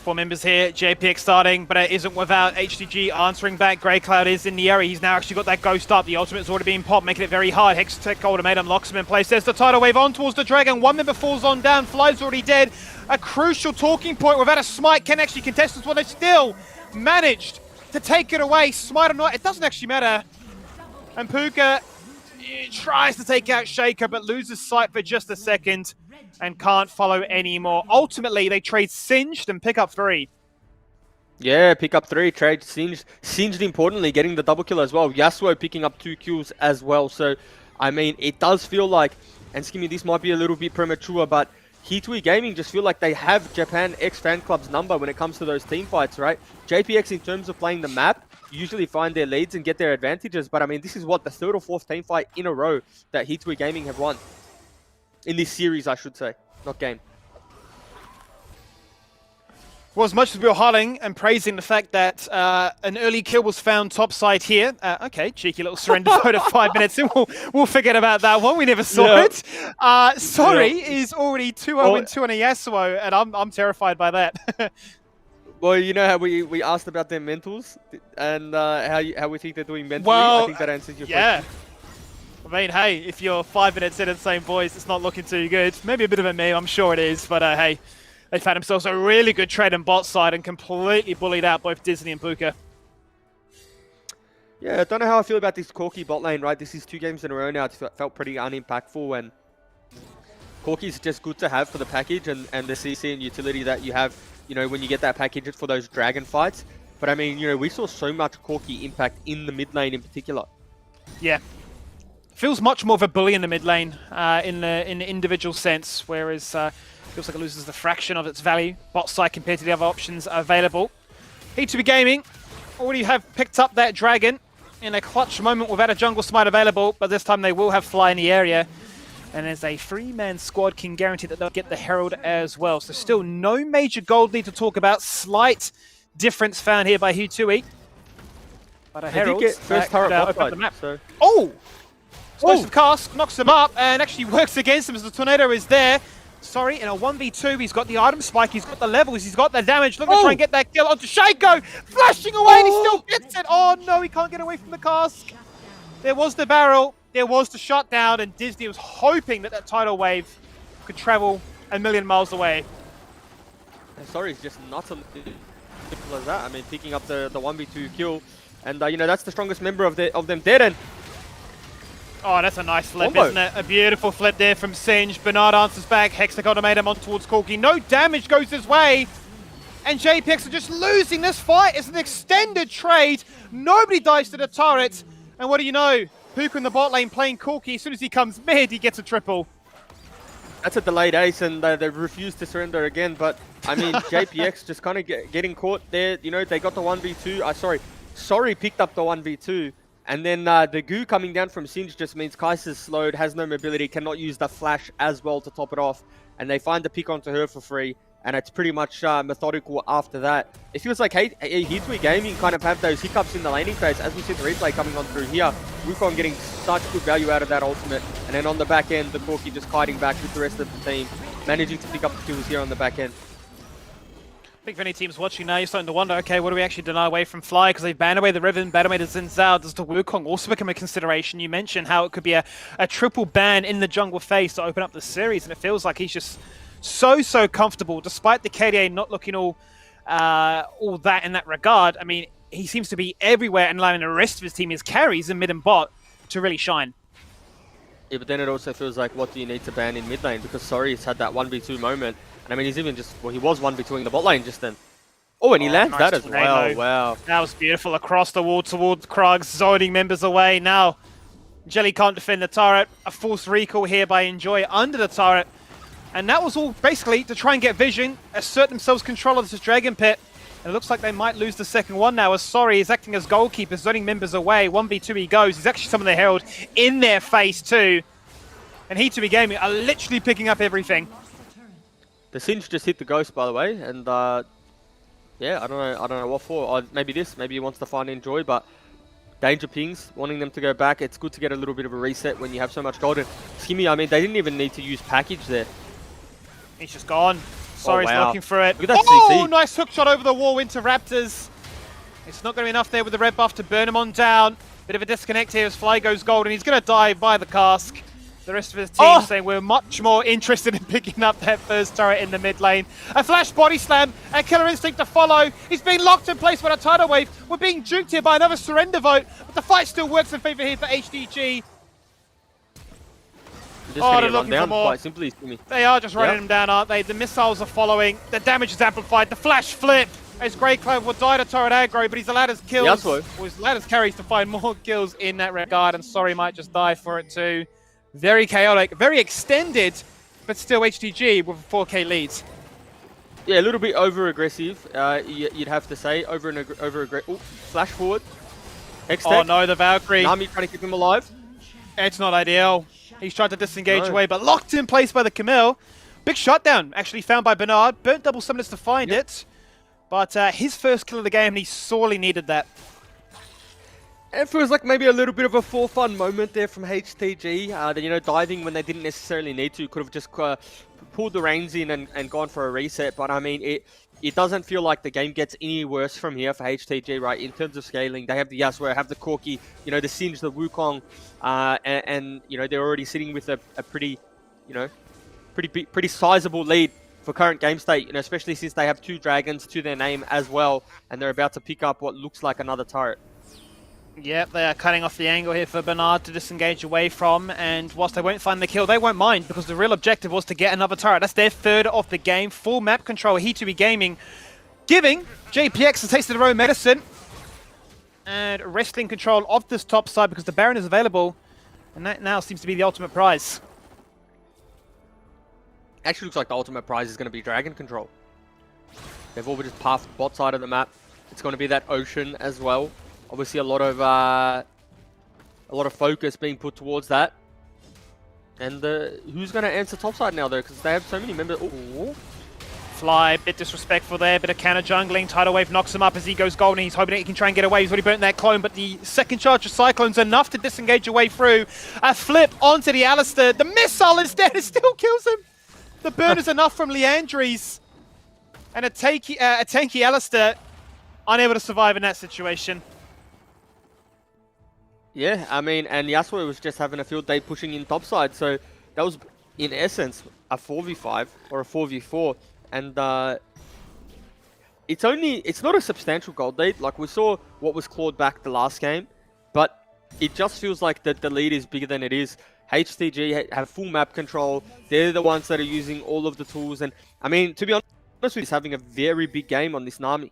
4 members here, JPX starting, but it isn't without HDG answering back. Grey Cloud is in the area. He's now actually got that ghost up. The ultimate's already been popped, making it very hard. Hextech ultimatum locks him in place. There's the tidal wave on towards the dragon. 1 member falls on down. Fly's already dead. a crucial talking point without a smite can actually contest as well. They still managed to take it away. Smite or not, it doesn't actually matter. And Puka tries to take out Shaker, but loses sight for just a second and can't follow anymore. Ultimately, they trade Singed and pick up 3. Yeah, pick up 3, trade Singed. Singed importantly, getting the double kill as well. Yasuo picking up 2 kills as well. So, I mean, it does feel like, and Skimmy, this might be a little bit premature, but Hitui Gaming just feel like they have JapanX FanClub's number when it comes to those team fights, right? JPX, in terms of playing the map, usually find their leads and get their advantages. But, I mean, this is what, the 3rd or 4th team fight in a row that Hitui Gaming have won. In this series, I should say. Not game. Well, as much as we were hollering and praising the fact that an early kill was found topside here. Okay, cheeky little surrender vote at 5 minutes in. We'll forget about that one. We never saw it. Sorry is already 2-0-2 on a Yasuo, and I'm terrified by that. Well, you know how we asked about their mentals and how we think they're doing mentally? Well, I think that answers your question. I mean, hey, if you're 5 minutes in at the same voice, it's not looking too good. Maybe a bit of a meme, I'm sure it is, but hey. They found themselves a really good trade on bot side and completely bullied out both Disney and Puka. Yeah, I don't know how I feel about this Corki bot lane, right? This is 2 games in a row now. It felt pretty unimpactful, and Corki's just good to have for the package and the CC and utility that you have, you know, when you get that package for those dragon fights. But I mean, you know, we saw so much Corki impact in the mid lane in particular. Yeah. Feels much more of a bully in the mid lane in the individual sense, whereas feels like it loses the fraction of its value bot side compared to the other options available. Hitui Gaming already have picked up that dragon in a clutch moment without a jungle smite available, but this time they will have fly in the area. And as a 3-man squad can guarantee that they'll get the Herald as well. So still no major gold lead to talk about. Slight difference found here by Hitui. But a Herald get first turret open side, up the map. So. Oh! Explosive cast knocks him up and actually works against him as the tornado is there. Sorry, in a 1v2, he's got the item spike, he's got the levels, he's got the damage. Looking to try and get that kill onto Shaco. Flashing away and he still gets it. Oh no, he can't get away from the cask. There was the barrel, there was the shutdown, and Disney was hoping that that tidal wave could travel a million miles away. And sorry, it's just not as simple as that. I mean, picking up the 1v2 kill, and you know, that's the strongest member of them dead. And oh, that's a nice flip, isn't it? A beautiful flip there from Singe. Bernard answers back. Hexagon made him on towards Corki. No damage goes his way. And JPX are just losing this fight. It's an extended trade. Nobody dies to the turret. And what do you know? Puka in the bot lane playing Corki. As soon as he comes mid, he gets a triple. that's a delayed ace, and they refused to surrender again. But, I mean, JPX just kind of getting caught there. You know, they got the 1v2. Sorry picked up the 1v2. And then the goo coming down from Singe just means Kaiser's slowed, has no mobility, cannot use the flash as well to top it off. And they find the pick onto her for free. And it's pretty much methodical after that. It feels like Hitui Gaming kind of have those hiccups in the laning phase. As we see the replay coming on through here, Wukong getting such good value out of that ultimate. And then on the back end, the Corki just kiting back with the rest of the team, managing to pick up the kills here on the back end. I think for any teams watching now, you're starting to wonder, okay, what do we actually deny away from Fly? Because they've banned away the Riven, banned away the Xin Zhao. Does the Wukong also become a consideration? You mentioned how it could be a triple ban in the jungle phase to open up the series, and it feels like he's just so comfortable, despite the KDA not looking all that in that regard. I mean, he seems to be everywhere and allowing the rest of his team, his carries in mid and bot, to really shine. Yeah, but then it also feels like, what do you need to ban in mid lane? Because Sori's had that 1v2 moment. And I mean, he's even just, well, he was 1v2ing the bot lane just then. Oh, and he lands nice that as tornado. well. Wow. That was beautiful. Across the wall towards Krugs, zoning members away. Now, Jelly can't defend the turret. A forced recall here by Enjoy under the turret. And that was all basically to try and get vision, assert themselves control of this Dragon Pit. And it looks like they might lose the second one now, as Sori is acting as goalkeeper, zoning members away. 1v2 he goes. He's actually summoned the Herald in their face too. And Hitui Gaming are literally picking up everything. The Singe just hit the ghost, by the way, and yeah, I don't know what for. Maybe this, maybe he wants to find Enjoy, but danger pings, wanting them to go back. It's good to get a little bit of a reset when you have so much gold. And Skimmy, I mean, they didn't even need to use package there. He's just gone. Sori's looking for it. Look at that oh, CC. Nice hook shot over the wall into Raptors. It's not going to be enough there with the red buff to burn him on down. Bit of a disconnect here as Fly goes gold, and he's going to die by the cask. The rest of his team saying we're much more interested in picking up that first turret in the mid lane. A flash body slam and Killer Instinct to follow. He's being locked in place by a tidal wave. We're being juked here by another surrender vote, but the fight still works in favor here for HDG. They're looking down quite simply to me. They are just running him down, aren't they? The missiles are following. The damage is amplified. The flash flip. As Grey Cloud will die to turret aggro, but he's allowed his kills. Or he's allowed his carries to find more kills in that regard, and Sorry might just die for it too. Very chaotic, very extended, but still HDG with a 4K lead. Yeah, a little bit over-aggressive, you'd have to say. Over-aggressive. Flash forward. Hextech. Oh no, the Valkyrie. Nami trying to keep him alive. It's not ideal. He's tried to disengage away, but locked in place by the Camille. Big shutdown, actually found by Bernard. Burnt double summoners to find it. But his first kill of the game, and he sorely needed that. It feels like maybe a little bit of a for-fun moment there from HTG. You know, diving when they didn't necessarily need to. Could have just pulled the reins in and gone for a reset. But I mean, it doesn't feel like the game gets any worse from here for HTG, right? In terms of scaling, they have the Yasuo, have the Corki, you know, the Singe, the Wukong, and you know, they're already sitting with a pretty, you know, pretty sizable lead for current game state. You know, especially since they have 2 dragons to their name as well, and they're about to pick up what looks like another turret. Yep, they are cutting off the angle here for Bernard to disengage away from, and whilst they won't find the kill, they won't mind, because the real objective was to get another turret. That's their third of the game. Full map control, He2B Gaming, giving JapanX a taste of their own medicine, and wrestling control of this top side because the Baron is available, and that now seems to be the ultimate prize. Actually looks like the ultimate prize is going to be dragon control. They've all just passed bot side of the map. It's going to be that ocean as well. Obviously, a lot of focus being put towards that. And who's going to answer topside now, though? Because they have so many members. Ooh. Fly, bit disrespectful there, bit of counter jungling. Tidal Wave knocks him up as he goes golden. He's hoping he can try and get away. He's already burnt that clone, but the second charge of Cyclone's enough to disengage away through. A flip onto the Alistair. The missile instead, it still kills him. The burn is enough from Leandries. And a tanky Alistair unable to survive in that situation. Yeah, I mean, and Yasuo was just having a field day pushing in topside, so that was, in essence, a 4v5 or a 4v4, and it's not a substantial gold lead. Like, we saw what was clawed back the last game, but it just feels like that the lead is bigger than it is. HTG have full map control. They're the ones that are using all of the tools, and I mean, to be honest with you, he's having a very big game on this Nami.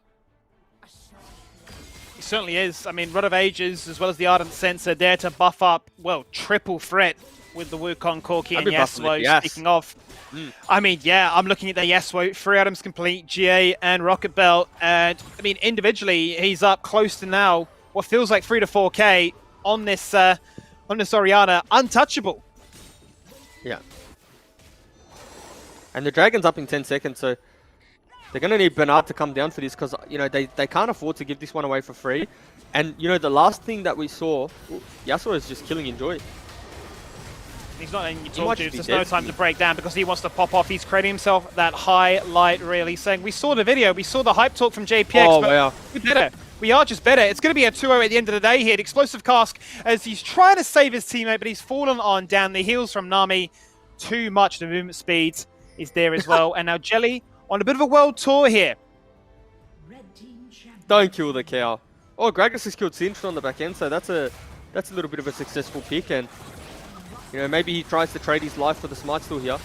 He certainly is. I mean, Rod of Ages, as well as the Ardent Sensor, there to buff up, well, triple threat with the Wukong, Corki, and Yasuo. Speaking of, I mean, yeah, I'm looking at the Yasuo, 3 items complete, GA and Rocket Belt, and I mean, individually, he's up close to now what feels like 3 to 4K on this Orianna, untouchable. Yeah. And the Dragon's up in 10 seconds, so they're going to need Bernard to come down for this because, you know, they can't afford to give this one away for free. And, you know, the last thing that we saw, Yasuo is just killing Enjoy. He's not letting you talk to, there's no time to break down because he wants to pop off. He's creating himself that highlight reel. He's saying, we saw the video, we saw the hype talk from JapanX, but wow. we're better. We are just better. It's going to be a 2-0 at the end of the day here. The explosive cask as he's trying to save his teammate, but he's fallen on down the heels from Nami. Too much. The movement speed is there as well. And now Jelly on a bit of a world tour here. Don't kill the cow. Oh, Gragas has killed Sinch on the back end, so that's a little bit of a successful pick, and you know, maybe he tries to trade his life for the Smite Steal here.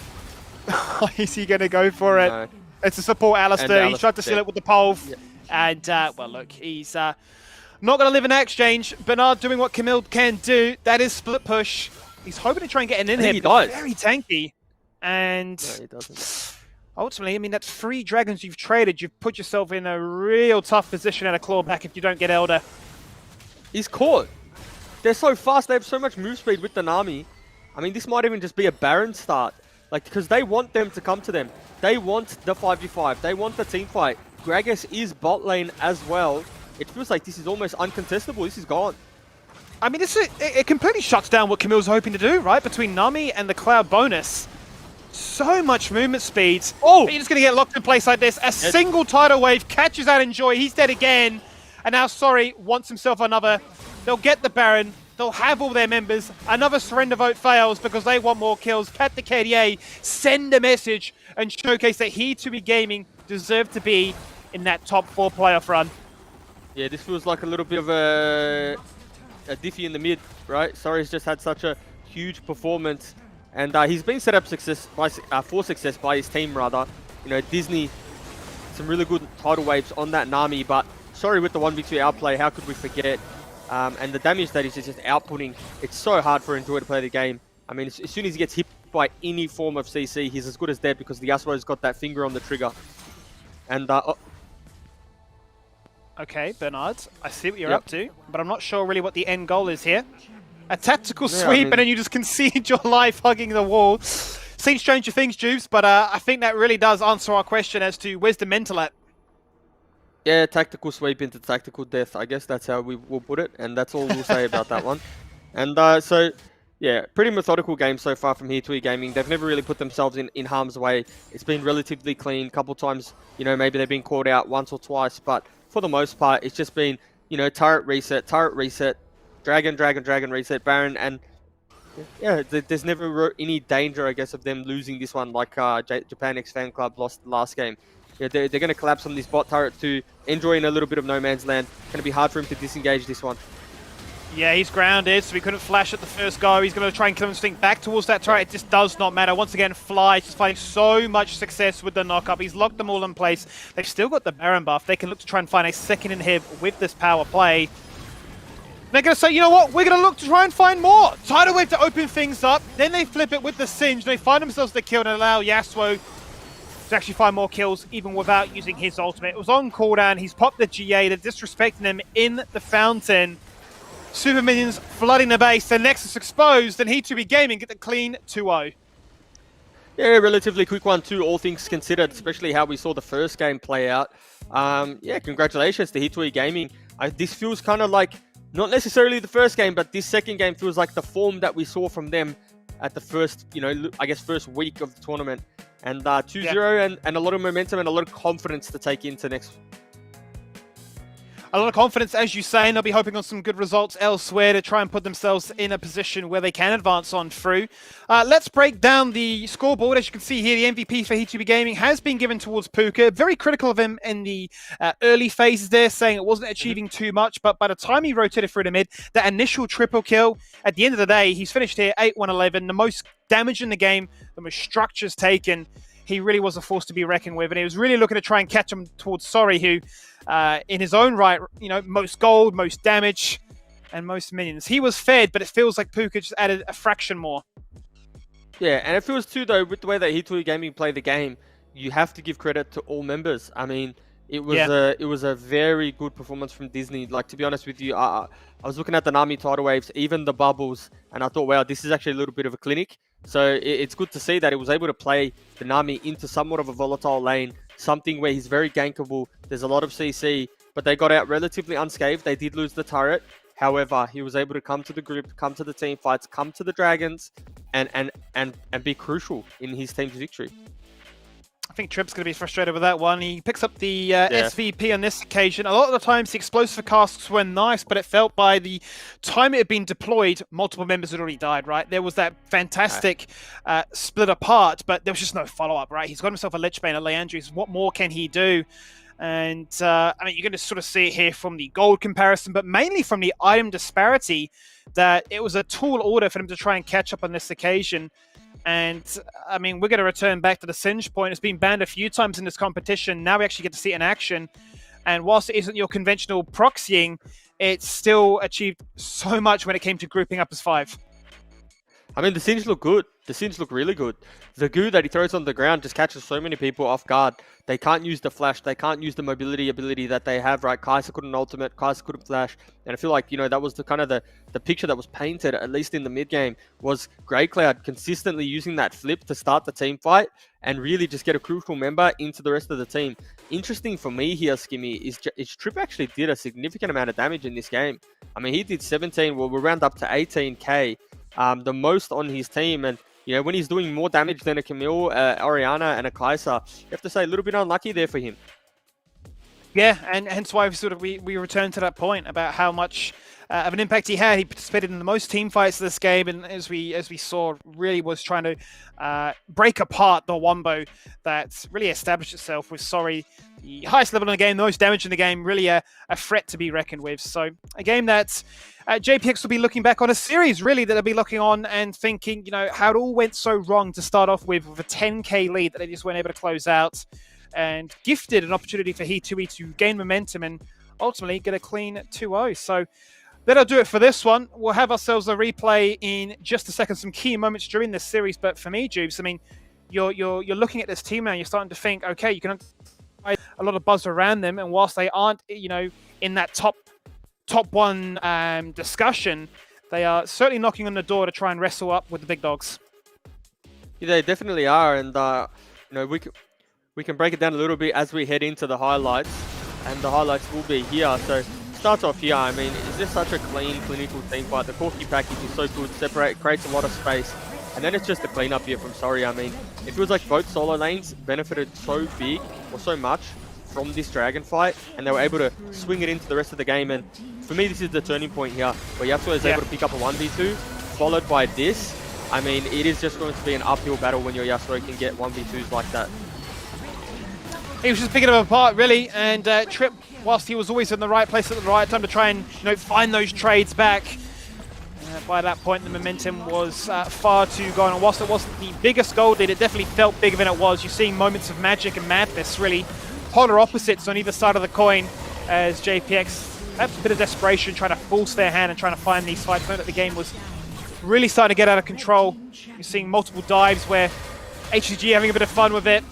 Is he going to go for it? No. It's a support Alistair. He tried to seal it with the pole. Yeah. And, well, look, he's not going to live in that exchange. Bernard doing what Camille can do. That is split push. He's hoping to try and get an in-hit. He does. Very tanky. And no, he doesn't. Ultimately, I mean, that's 3 dragons you've traded. You've put yourself in a real tough position at a clawback if you don't get Elder. He's caught. They're so fast. They have so much move speed with the Nami. I mean, this might even just be a Baron start. Like, because they want them to come to them. They want the 5v5. They want the team fight. Gragas is bot lane as well. It feels like this is almost uncontestable. This is gone. I mean, it completely shuts down what Camille's hoping to do, right? Between Nami and the Cloud bonus. So much movement speed. Oh! He's just going to get locked in place like this. A single tidal wave catches out Enjoy. He's dead again. And now, Sorry wants himself another. They'll get the Baron. They'll have all their members. Another surrender vote fails because they want more kills. Cat the KDA send a message and showcase that He2E Gaming deserve to be in that top 4 playoff run. Yeah, this feels like a little bit of a diffy in the mid, right? Sorry's just had such a huge performance, and he's been set up for success by his team, rather. You know, Disney, some really good tidal waves on that Nami, but sorry with the 1v2 outplay, how could we forget? And the damage that he's just outputting, it's so hard for Enjoy to play the game. I mean, as soon as he gets hit by any form of CC, he's as good as dead because the Yasuo's got that finger on the trigger. And Okay, Bernard, I see what you're up to, but I'm not sure really what the end goal is here. A tactical sweep, and then you just concede your life hugging the wall. Seen stranger things, Jubes, but I think that really does answer our question as to where's the mental at. Yeah, tactical sweep into tactical death. I guess that's how we will put it, and that's all we'll say about that one. And so, yeah, pretty methodical game so far from He2E Gaming. They've never really put themselves in harm's way. It's been relatively clean. A couple times, you know, maybe they've been called out once or twice, but for the most part, it's just been, you know, turret reset, dragon reset, Baron, and yeah, there's never any danger, I guess, of them losing this one like JapanX FanClub lost last game. Yeah, they're going to collapse on this bot turret to enjoy in a little bit of no man's land. Going to be hard for him to disengage this one. Yeah, he's grounded, so he couldn't flash at the first go. He's going to try and kill him, swing back towards that turret. It just does not matter. Once again, Fly just finding so much success with the knock-up. He's locked them all in place. They've still got the Baron buff. They can look to try and find a second inhib with this power play. They're going to say, you know what, we're going to look to try and find more. Tidal Wave to open things up. Then they flip it with the Singe. They find themselves the kill and allow Yasuo to actually find more kills even without using his ultimate. It was on cooldown. He's popped the GA. They're disrespecting him in the fountain. Super minions flooding the base. The Nexus exposed, and He2E Gaming get the clean 2-0. Yeah, relatively quick one too, all things considered, especially how we saw the first game play out. Yeah, congratulations to He2E Gaming. This feels kind of like, not necessarily the first game, but this second game feels like the form that we saw from them at the first, you know, I guess first week of the tournament. And 2-0 and a lot of momentum and a lot of confidence to take into next. A lot of confidence, as you say, and they'll be hoping on some good results elsewhere to try and put themselves in a position where they can advance on through. Let's break down the scoreboard. As you can see here, the MVP for He2E Gaming has been given towards Puka. Very critical of him in the early phases there, saying it wasn't achieving too much, but by the time he rotated through the mid, that initial triple kill, at the end of the day, he's finished here 8-1-11, the most damage in the game, the most structures taken. He really was a force to be reckoned with, and he was really looking to try and catch him towards Sorry, who, in his own right, you know, most gold, most damage, and most minions. He was fed, but it feels like Puka just added a fraction more. Yeah, and it feels too, though, with the way that He2E Gaming play the game, you have to give credit to all members. I mean, it was a very good performance from Disney. Like, to be honest with you, I was looking at the Nami tidal waves, even the bubbles, and I thought, wow, this is actually a little bit of a clinic. So it's good to see that it was able to play the Nami into somewhat of a volatile lane, something where he's very gankable. There's a lot of CC, but they got out relatively unscathed. They did lose the turret. However, he was able to come to the group, come to the team fights, come to the Dragons, and be crucial in his team's victory. I think Trip's going to be frustrated with that one. He picks up the SVP on this occasion. A lot of the times the explosive casks were nice, but it felt by the time it had been deployed, multiple members had already died, right? There was that fantastic split apart, but there was just no follow-up, right? He's got himself a Lichbane, a Leandris. What more can he do? And, I mean, you're going to sort of see it here from the gold comparison, but mainly from the item disparity, that it was a tall order for them to try and catch up on this occasion. And, I mean, we're going to return back to the Singe point. It's been banned a few times in this competition. Now we actually get to see it in action. And whilst it isn't your conventional proxying, it's still achieved so much when it came to grouping up as 5. I mean, the Singe look good. The Singe look really good. The goo that he throws on the ground just catches so many people off guard. They can't use the flash. They can't use the mobility ability that they have, right? Kai'Sa couldn't ultimate. Kai'Sa couldn't flash. And I feel like, you know, that was the kind of the picture that was painted, at least in the mid game, was Grey Cloud consistently using that flip to start the team fight and really just get a crucial member into the rest of the team. Interesting for me here, Skimmy, is Trip actually did a significant amount of damage in this game. I mean, he did 17. Well, we'll round up to 18k. The most on his team, and you know, when he's doing more damage than a Camille, Oriana, and a Kai'Sa, you have to say a little bit unlucky there for him. Yeah, and hence why we return to that point about how much of an impact he had. He participated in the most team fights of this game, and as we saw, really was trying to break apart the Wombo that really established itself with Sorry, the highest level in the game, the most damage in the game, really a threat to be reckoned with. So a game that JapanX will be looking back on, a series really that they'll be looking on and thinking, how it all went so wrong to start off with a 10k lead that they just weren't able to close out, and gifted an opportunity for He2E to gain momentum and ultimately get a clean 2-0. So that'll do it for this one. We'll have ourselves a replay in just a second, some key moments during this series. But for me, Jubes, I mean, you're looking at this team now, you're starting to think, okay, you can a lot of buzz around them, and whilst they aren't, in that top one discussion, they are certainly knocking on the door to try and wrestle up with the big dogs. Yeah, they definitely are, and we can break it down a little bit as we head into the highlights, and the highlights will be here. So starts off here. I mean, it's just such a clean, clinical team fight. The Corky package is so good, creates a lot of space, and then it's just the cleanup here from Sorry. I mean, it feels like both solo lanes benefited so big or so much from this Dragon fight, and they were able to swing it into the rest of the game. And for me, this is the turning point here, where Yasuo is able to pick up a 1v2, followed by this. I mean, it is just going to be an uphill battle when your Yasuo can get 1v2s like that. He was just picking them apart, really, and Trip, whilst he was always in the right place at the right time to try and find those trades back, by that point the momentum was far too gone. And whilst it wasn't the biggest goal lead, it definitely felt bigger than it was. You're seeing moments of magic and madness, really polar opposites on either side of the coin, as JapanX had a bit of desperation trying to force their hand and trying to find these fights. That the game was really starting to get out of control. You're seeing multiple dives where HCG having a bit of fun with it.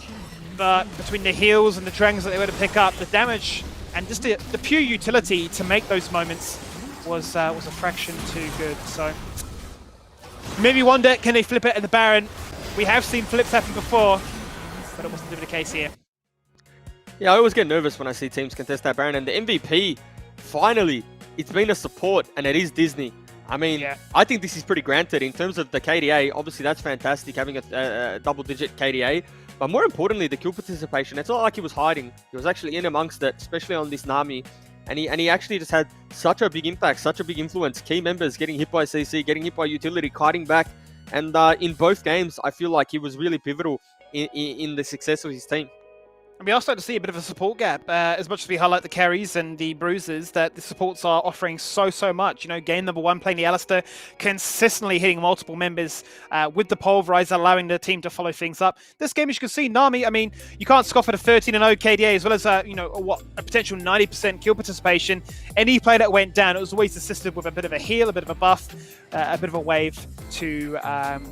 But between the heals and the dragons that they were to pick up, the damage and just the pure utility to make those moments was a fraction too good. So maybe one day can they flip it at the Baron? We have seen flips happen before, but it wasn't the case here. Yeah, I always get nervous when I see teams contest that Baron, and the MVP, finally, it's been a support, and it is Disney. I mean, I think this is pretty granted in terms of the KDA. Obviously, that's fantastic, having a double-digit KDA. But more importantly, the kill participation. It's not like he was hiding. He was actually in amongst it, especially on this Nami. And he actually just had such a big impact, such a big influence. Key members getting hit by CC, getting hit by utility, kiting back. And in both games, I feel like he was really pivotal in the success of his team. And we are starting to see a bit of a support gap, as much as we highlight the carries and the bruises, that the supports are offering so much. Game number one, playing the Alistair, consistently hitting multiple members with the Pulverizer, allowing the team to follow things up. This game, as you can see, Nami, I mean, you can't scoff at a 13-0 KDA, as well as a potential 90% kill participation. Any play that went down, it was always assisted with a bit of a heal, a bit of a buff, a bit of a wave to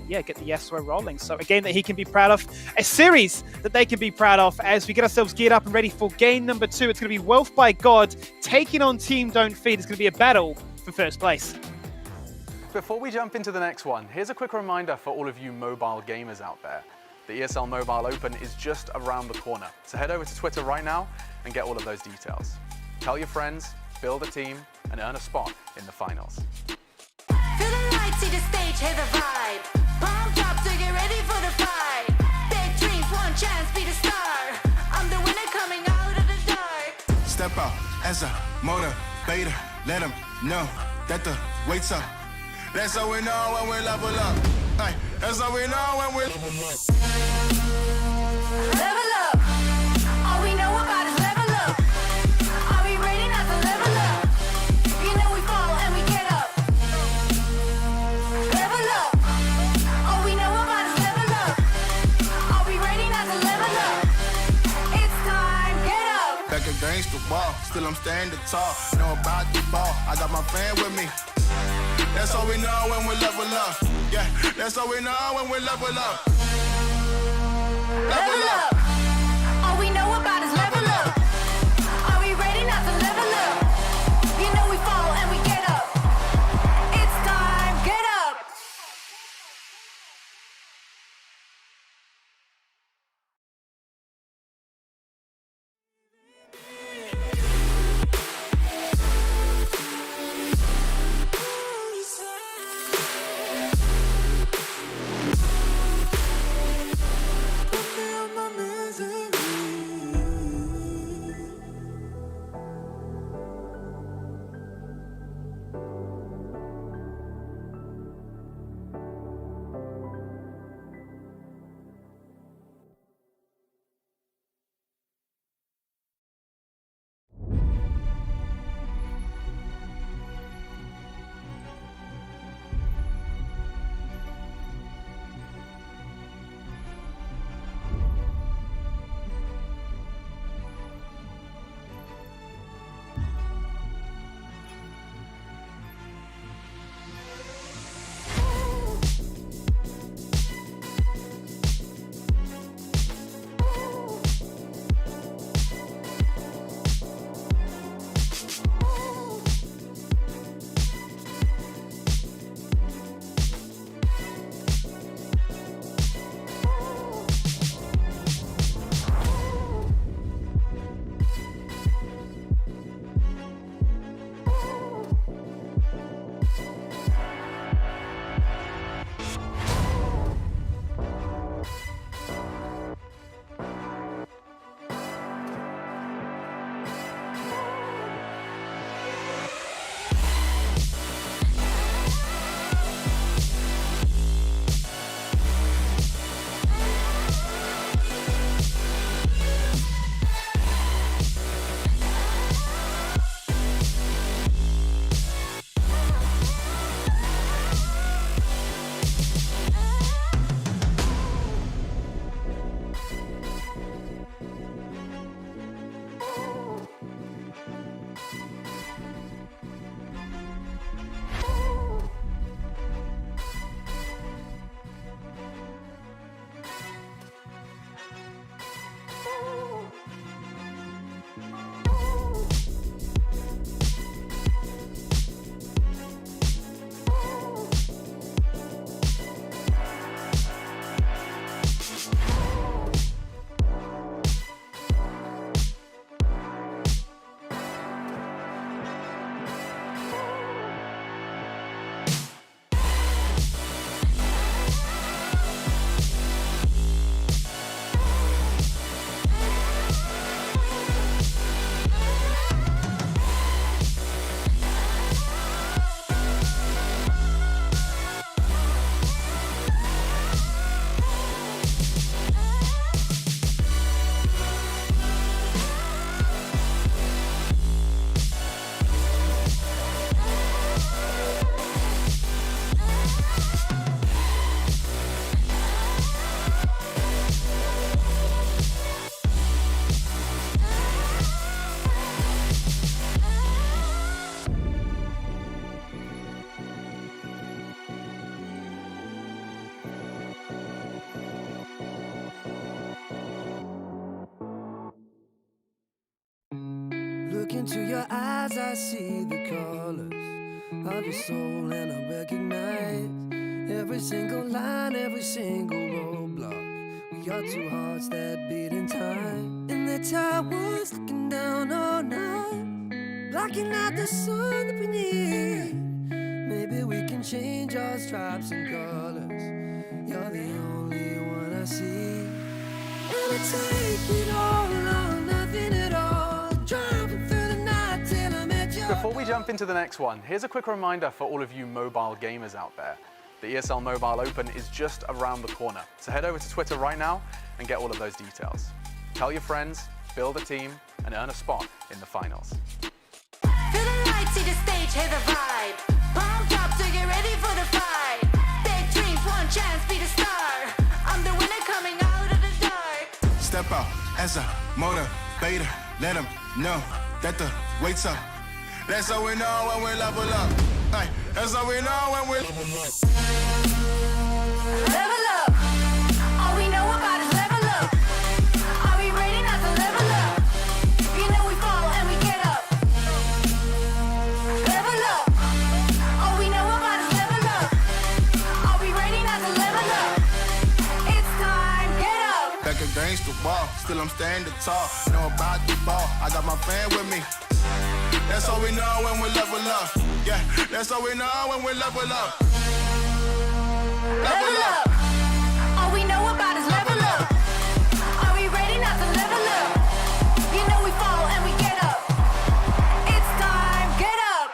get the Yasuo rolling. So a game that he can be proud of, a series that they can be proud of as we get ourselves geared up and ready for game number 2. It's going to be Wealth by God taking on Team Don't Feed. It's going to be a battle for first place. Before we jump into the next one, here's a quick reminder for all of you mobile gamers out there. The ESL Mobile Open is just around the corner, so head over to Twitter right now and get all of those details. Tell your friends, build a team, and earn a spot in the finals. Feel the light, see the stage, hear the vibe. Pumped up to get ready for the fight. Big dreams, one chance, be the star. I'm the winner coming out of the dark. Step out as a motivator. Let them know that the weight's up. That's how we know when we level up. Ay, that's how we know when we level up. Level up. All we know about is level up. Are we ready not to level up? You know we fall and we get up. Level up. All we know about is level up. Are we ready not to level up? It's time, get up. Back against the wall, still I'm standing tall. Know about the ball, I got my fan with me. That's how we know when we level up. Yeah, that's how we know when we level up. Level up. All we know about is level up. Are we ready not to level up? You know we fall and we get up. It's time, get up. look into your eyes, I see the colors of your soul, and I recognize every single line, every single roadblock. We are two hearts that beat in time, and the towers looking down all night, blocking out the sun that we need. Maybe we can change our stripes and colors. You're the only one I see. And I take it all or nothing at all. Driving through the night till I met you. Before we jump into the next one, here's a quick reminder for all of you mobile gamers out there. The ESL Mobile Open is just around the corner, so head over to Twitter right now and get all of those details. Tell your friends, build a team, and earn a spot in the finals. Feel the light, see the stage, hear the vibe. Pumped up to get ready for the fight. Big dreams, one chance, be the star. I'm the winner coming out of the dark. Step out as a motivator. Let them know that the weight's up. That's how we know when we level up. Hey, that's how we know when we level up. Level up. All we know about is level up. Are we ready not to level up? You know we fall and we get up. Level up. All we know about is level up. Are we ready not to level up? It's time, get up. Back against the wall, still I'm standing tall. Know about the ball, I got my fan with me. That's how we know when we level up. Yeah, that's how we know when we level up. Level up. All we know about is level up. Are we ready not to level up? You know we fall and we get up. It's time, get up.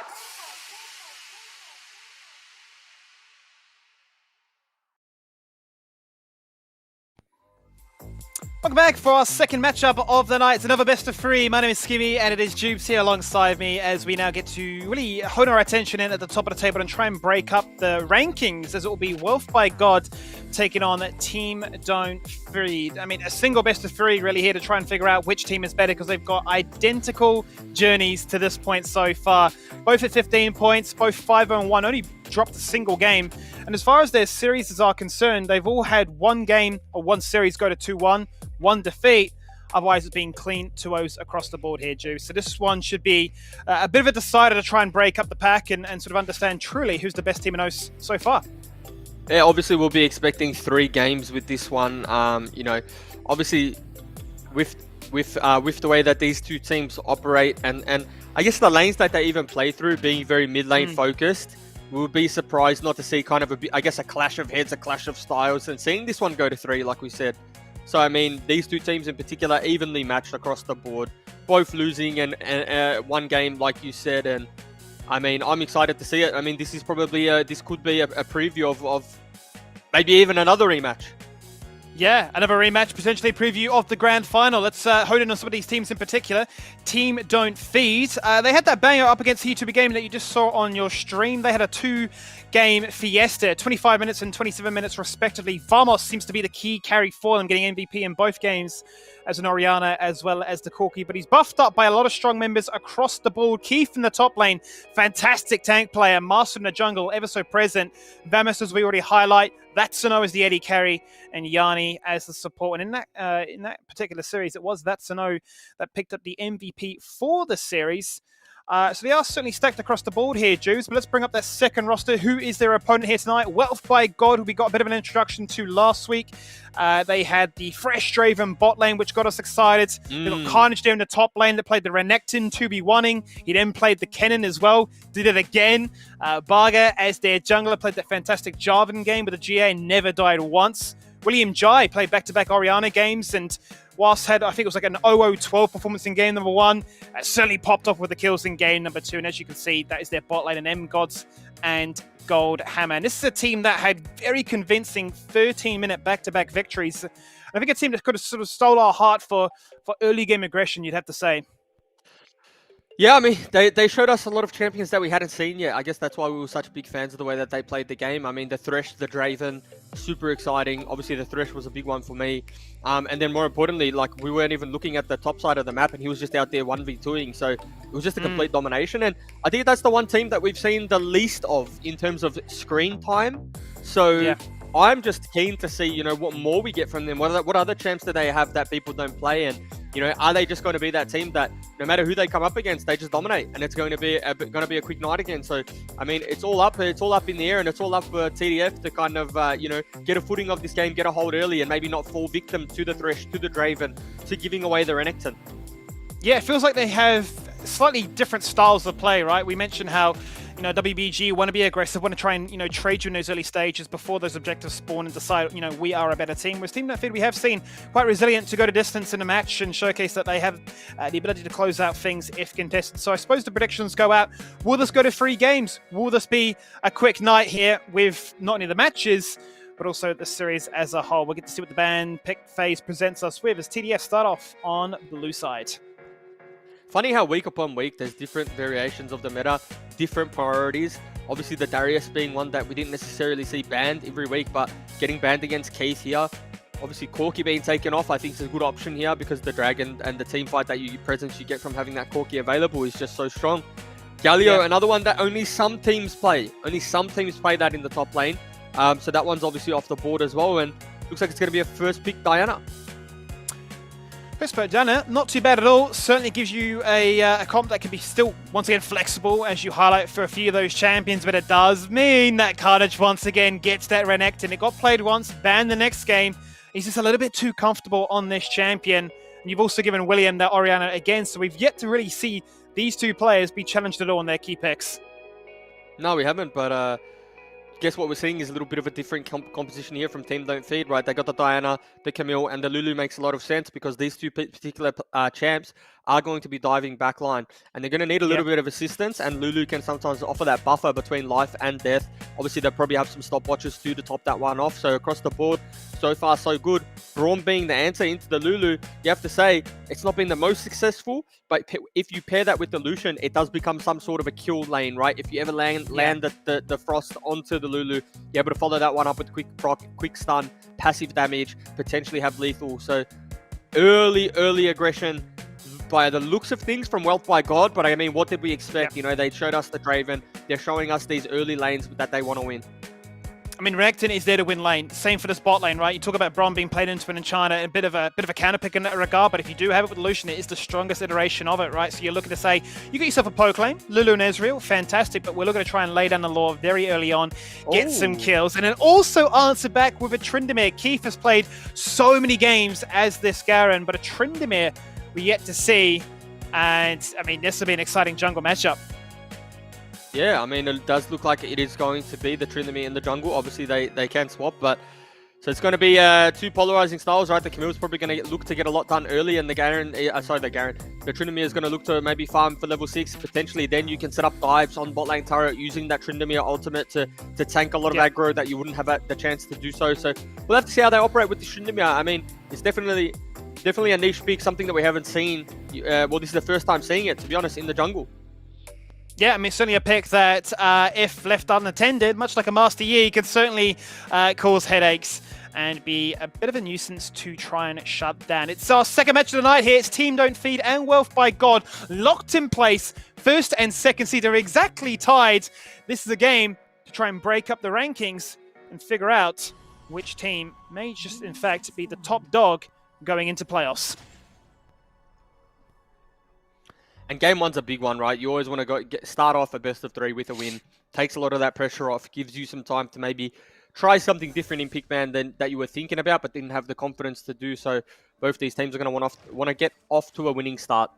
Welcome back for our second matchup of the night. It's another best of three. My name is Skimmy and it is Jubes here alongside me as we now get to really hone our attention in at the top of the table and try and break up the rankings, as it will be Wealth by God taking on Team Don't Feed. I mean, a single best of three really here to try and figure out which team is better, because they've got identical journeys to this point so far. Both at 15 points, both 5-1, only dropped a single game. And as far as their series are concerned, they've all had one game or one series go to 2-1, one defeat. Otherwise, it's been clean 2-0s across the board here, Juice. So this one should be a bit of a decider to try and break up the pack and sort of understand truly who's the best team in OS so far. Yeah, obviously we'll be expecting 3 games with this one. You know, obviously with the way that these two teams operate and I guess the lanes that they even play through being very mid lane focused, we would be surprised not to see kind of a clash of heads, a clash of styles, and seeing this one go to 3, like we said. So, I mean, these two teams in particular, evenly matched across the board, both losing and one game, like you said. And, I mean, I'm excited to see it. I mean, this is probably, this could be a preview of maybe even another rematch. Yeah, another rematch, potentially a preview of the grand final. Let's hone in on some of these teams in particular. Team Don't Feed. They had that banger up against the YouTube game that you just saw on your stream. They had a 2-game fiesta, 25 minutes and 27 minutes respectively. Vamos seems to be the key carry for them, getting MVP in both games as an Oceania as well as the Corky. But he's buffed up by a lot of strong members across the board. Keith in the top lane, fantastic tank player. Master in the jungle, ever so present. Vamos, as we already highlight. Thatsuno as the AD carry and Yanni as the support. And in that particular series, it was Thatsuno that picked up the MVP for the series. So they are certainly stacked across the board here, Juice. But let's bring up that second roster. Who is their opponent here tonight? Wealth by God, who we got a bit of an introduction to last week. They had the Fresh Draven bot lane, which got us excited. They got Carnage there in the top lane that played the Renekton 2v1ing. He then played the Kennen as well. Did it again. Barga as their jungler played that fantastic Jarvan game with the GA and never died once. William Jai played back-to-back Oriana games and whilst had, I think it was like an 0-0-12 performance in game number 1, certainly popped off with the kills in game number 2. And as you can see, that is their bot lane and M-Gods and Gold Hammer. And this is a team that had very convincing 13-minute back-to-back victories. And I think a team that could have sort of stole our heart for early game aggression, you'd have to say. Yeah, I mean, they showed us a lot of champions that we hadn't seen yet. I guess that's why we were such big fans of the way that they played the game. I mean, the Thresh, the Draven, super exciting. Obviously, the Thresh was a big one for me. And then more importantly, like, we weren't even looking at the top side of the map and he was just out there 1v2ing. So it was just a complete domination. And I think that's the one team that we've seen the least of in terms of screen time. So yeah. I'm just keen to see, you know, what more we get from them. What other champs do they have that people don't play? And, You know, are they just going to be that team that no matter who they come up against, they just dominate, and it's going to be a quick night again? So, I mean, it's all up in the air, and it's all up for TDF to kind of you know, get a footing of this game, get a hold early, and maybe not fall victim to the Thresh, to the Draven, to giving away the Renekton. Yeah, it feels like they have slightly different styles of play, right? We mentioned how, you know, WBG want to be aggressive, want to try and, you know, trade you in those early stages before those objectives spawn and decide, you know, we are a better team. Whereas Team Don't Feed, we have seen quite resilient to go to distance in a match and showcase that they have the ability to close out things if contested. So I suppose the predictions go out. Will this go to 3 games? Will this be a quick night here with not only the matches, but also the series as a whole? We'll get to see what the ban pick phase presents us with as TDF start off on blue side. Funny how week upon week there's different variations of the meta, different priorities. Obviously the Darius being one that we didn't necessarily see banned every week, but getting banned against Keith here. Obviously Corki being taken off I think is a good option here because the Dragon and the team fight that presence you get from having that Corki available is just so strong. Galio, another one that only some teams play. Only some teams play that in the top lane. So that one's obviously off the board as well, and looks like it's going to be a first pick Diana. First pick Diana, not too bad at all. Certainly gives you a comp that can be still, once again, flexible, as you highlight for a few of those champions, but it does mean that Carnage once again gets that Renekton. It got played once, banned the next game. He's just a little bit too comfortable on this champion. And you've also given William that Orianna again, so we've yet to really see these two players be challenged at all on their key picks. No, we haven't, but guess what we're seeing is a little bit of a different composition here from Team Don't Feed, right? They got the Diana, the Camille, and the Lulu makes a lot of sense because these two particular champs are going to be diving backline, and they're going to need a little bit of assistance, and Lulu can sometimes offer that buffer between life and death. Obviously, they'll probably have some stopwatches too to top that one off, so across the board, so far so good. Braum being the answer into the Lulu, you have to say, it's not been the most successful, but if you pair that with the Lucian, it does become some sort of a kill lane, right? If you ever land the Frost onto the Lulu, you're able to follow that one up with quick proc, quick stun, passive damage, potentially have lethal. So early aggression by the looks of things from Wealth by God, but I mean, what did we expect? You know, they showed us the Draven, they're showing us these early lanes that they want to win. I mean, Renekton is there to win lane. Same for the spot lane, right? You talk about Braum being played into an Enchanter, a bit of a counter pick in that regard, but if you do have it with Lucian, it is the strongest iteration of it, right? So you're looking to say, you get yourself a poke lane, Lulu and Ezreal, fantastic, but we're looking to try and lay down the law very early on, get some kills, and then also answer back with a Tryndamere. Keith has played so many games as this Garen, but a Tryndamere we're yet to see, and I mean, this will be an exciting jungle matchup. Yeah, I mean, it does look like it is going to be the Tryndamere in the jungle. Obviously, they can swap, but so it's going to be two polarizing styles, right? The Camille's probably going to look to get a lot done early, and the Tryndamere is going to look to maybe farm for level 6. Potentially, then you can set up dives on bot lane turret using that Tryndamere ultimate to tank a lot of aggro that you wouldn't have the chance to do so. So we'll have to see how they operate with the Tryndamere. I mean, it's definitely a niche pick, something that we haven't seen. Well, this is the first time seeing it, to be honest, in the jungle. Yeah, I mean, certainly a pick that, if left unattended, much like a Master Yi, can certainly cause headaches and be a bit of a nuisance to try and shut down. It's our second match of the night here. It's Team Don't Feed and Wealth by God locked in place. First and second seed are exactly tied. This is a game to try and break up the rankings and figure out which team may just, in fact, be the top dog going into playoffs. And game one's a big one, right? You always want to start off a best of 3 with a win. Takes a lot of that pressure off, gives you some time to maybe try something different in Pickman than that you were thinking about, but didn't have the confidence to do so. Both these teams are going to want to get off to a winning start.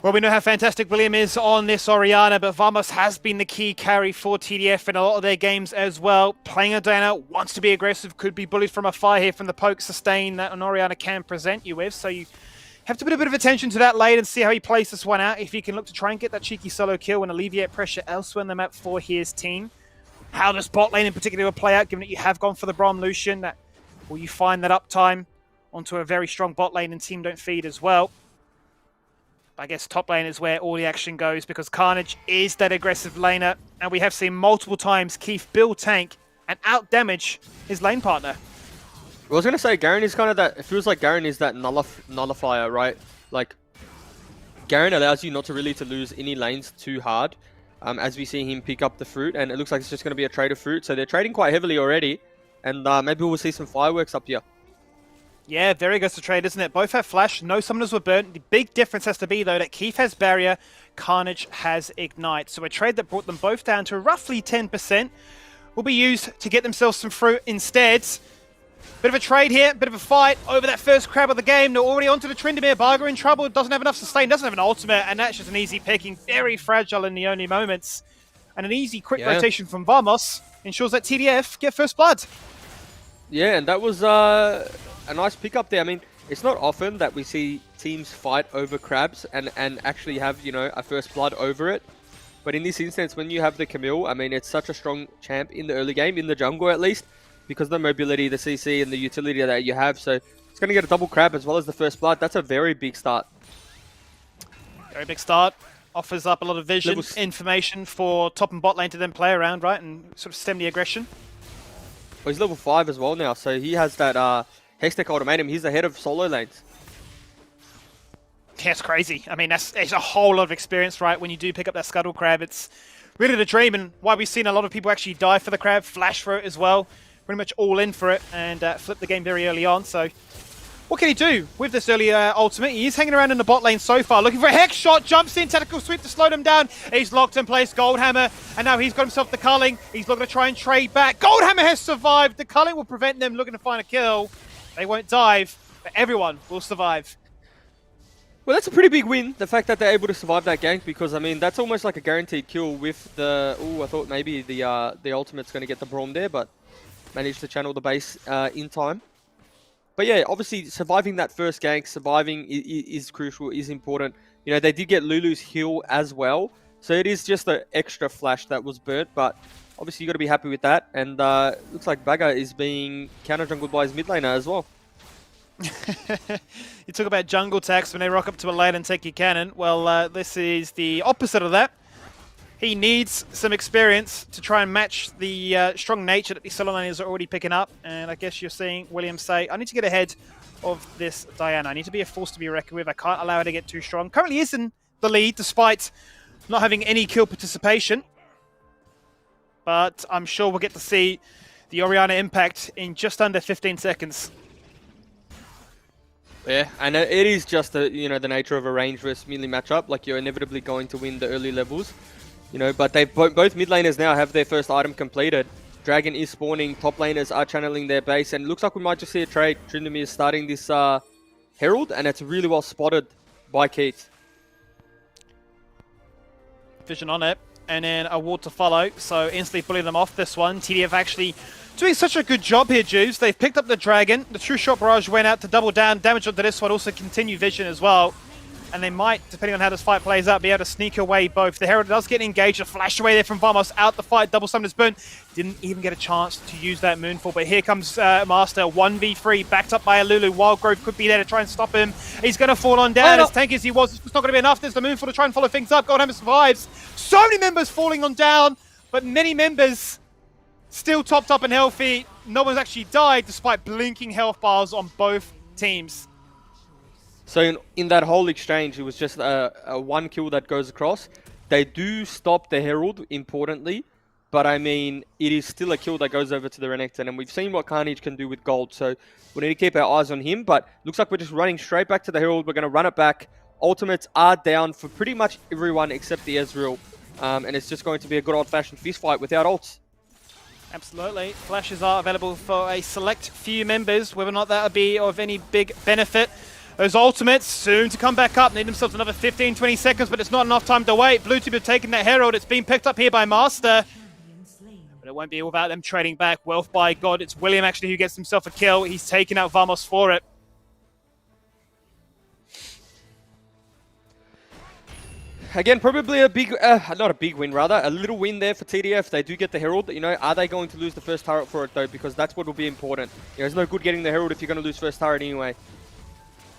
Well, we know how fantastic William is on this Orianna, but Vamos has been the key carry for TDF in a lot of their games as well. Playing a Diana, wants to be aggressive, could be bullied from afar here from the poke sustain that an Orianna can present you with, so you have to put a bit of attention to that late and see how he plays this one out. If he can look to try and get that cheeky solo kill and alleviate pressure elsewhere in the map for his team. How does bot lane in particular will play out, given that you have gone for the Braum Lucian? Will you find that uptime onto a very strong bot lane and Team Don't Feed as well? I guess top lane is where all the action goes because Carnage is that aggressive laner, and we have seen multiple times Keith build tank and out-damage his lane partner. I was going to say, Garen is kind of that, it feels like Garen is that nullifier, right? Like, Garen allows you not to lose any lanes too hard, as we see him pick up the fruit, and it looks like it's just going to be a trade of fruit, so they're trading quite heavily already, and maybe we'll see some fireworks up here. Yeah, very aggressive trade, isn't it? Both have flash, no summoners were burnt. The big difference has to be, though, that Keith has barrier, Carnage has ignite. So a trade that brought them both down to roughly 10% will be used to get themselves some fruit instead. Bit of a trade here, bit of a fight over that first crab of the game. They're already onto the Tryndamere. Barger in trouble, doesn't have enough sustain, doesn't have an ultimate, and that's just an easy picking. Very fragile in the only moments. And an easy quick rotation from Vamos ensures that TDF get first blood. Yeah, and that was a nice pickup there. I mean, it's not often that we see teams fight over crabs and actually have, you know, a first blood over it. But in this instance, when you have the Camille, I mean, it's such a strong champ in the early game, in the jungle at least, because of the mobility, the CC, and the utility that you have. So it's going to get a double crab as well as the first blood. That's a very big start. Very big start. Offers up a lot of vision, information for top and bot lane to then play around, right, and sort of stem the aggression. Well, he's level 5 as well now, so he has that Hextech ultimatum. He's ahead of solo lanes. Yeah, it's crazy. I mean, it's a whole lot of experience, right? When you do pick up that Scuttle Crab, it's really the dream, and why we've seen a lot of people actually die for the Crab, flash for it as well. Pretty much all in for it, and flip the game very early on, so... What can he do with this early ultimate? He is hanging around in the bot lane so far, looking for a hex shot, jumps in, tactical sweep to slow them down. He's locked in place, Goldhammer, and now he's got himself the culling. He's looking to try and trade back. Goldhammer has survived. The culling will prevent them looking to find a kill. They won't dive, but everyone will survive. Well, that's a pretty big win, the fact that they're able to survive that gank, because, I mean, that's almost like a guaranteed kill with the... Oh, I thought maybe the ultimate's going to get the Braum there, but managed to channel the base in time. But yeah, obviously surviving that first gank, surviving is crucial, is important. You know, they did get Lulu's heal as well, so it is just the extra flash that was burnt, but obviously you got to be happy with that. And looks like Bagger is being counter-jungled by his mid laner as well. You talk about jungle tax when they rock up to a lane and take your cannon. Well, this is the opposite of that. He needs some experience to try and match the strong nature that the solo laners are already picking up. And I guess you're seeing William say, I need to get ahead of this Diana. I need to be a force to be reckoned with. I can't allow her to get too strong. Currently is in the lead despite not having any kill participation. But I'm sure we'll get to see the Orianna impact in just under 15 seconds. Yeah, and it is just the nature of a range versus melee matchup. Like, you're inevitably going to win the early levels. You know, but they both mid laners now have their first item completed. Dragon is spawning, top laners are channeling their base, and it looks like we might just see a trade. Tryndamere is starting this Herald, and it's really well spotted by Keith. Vision on it, and then a ward to follow, so instantly pulling them off this one. TDF actually doing such a good job here, Juves. They've picked up the Dragon. The True Shot Barrage went out to double down damage onto this one, also continue vision as well. And they might, depending on how this fight plays out, be able to sneak away both. The Herald does get engaged, a flash away there from Vamos, out the fight, double summoners burnt. Didn't even get a chance to use that Moonfall, but here comes Master, 1v3, backed up by a Lulu. Wildgrove could be there to try and stop him. He's going to fall on down, as tanky as he was. It's not going to be enough. There's the Moonfall to try and follow things up. Goldhammer survives. So many members falling on down, but many members still topped up and healthy. No one's actually died, despite blinking health bars on both teams. So in that whole exchange, it was just a one kill that goes across. They do stop the Herald, importantly, but I mean, it is still a kill that goes over to the Renekton, and we've seen what Carnage can do with gold, so we need to keep our eyes on him, but looks like we're just running straight back to the Herald. We're going to run it back. Ultimates are down for pretty much everyone except the Ezreal, and it's just going to be a good old-fashioned fist fight without ults. Absolutely. Flashes are available for a select few members, whether or not that would be of any big benefit. Those ultimates soon to come back up. Need themselves another 15-20 seconds, but it's not enough time to wait. Blue team have taken that Herald. It's been picked up here by Master. But it won't be without them trading back. Wealth by God. It's William actually who gets himself a kill. He's taken out Vamos for it. Again, probably a big, not a big win, rather. A little win there for TDF. They do get the Herald. You know, are they going to lose the first turret for it, though? Because that's what will be important. You know, it's no good getting the Herald if you're going to lose first turret anyway.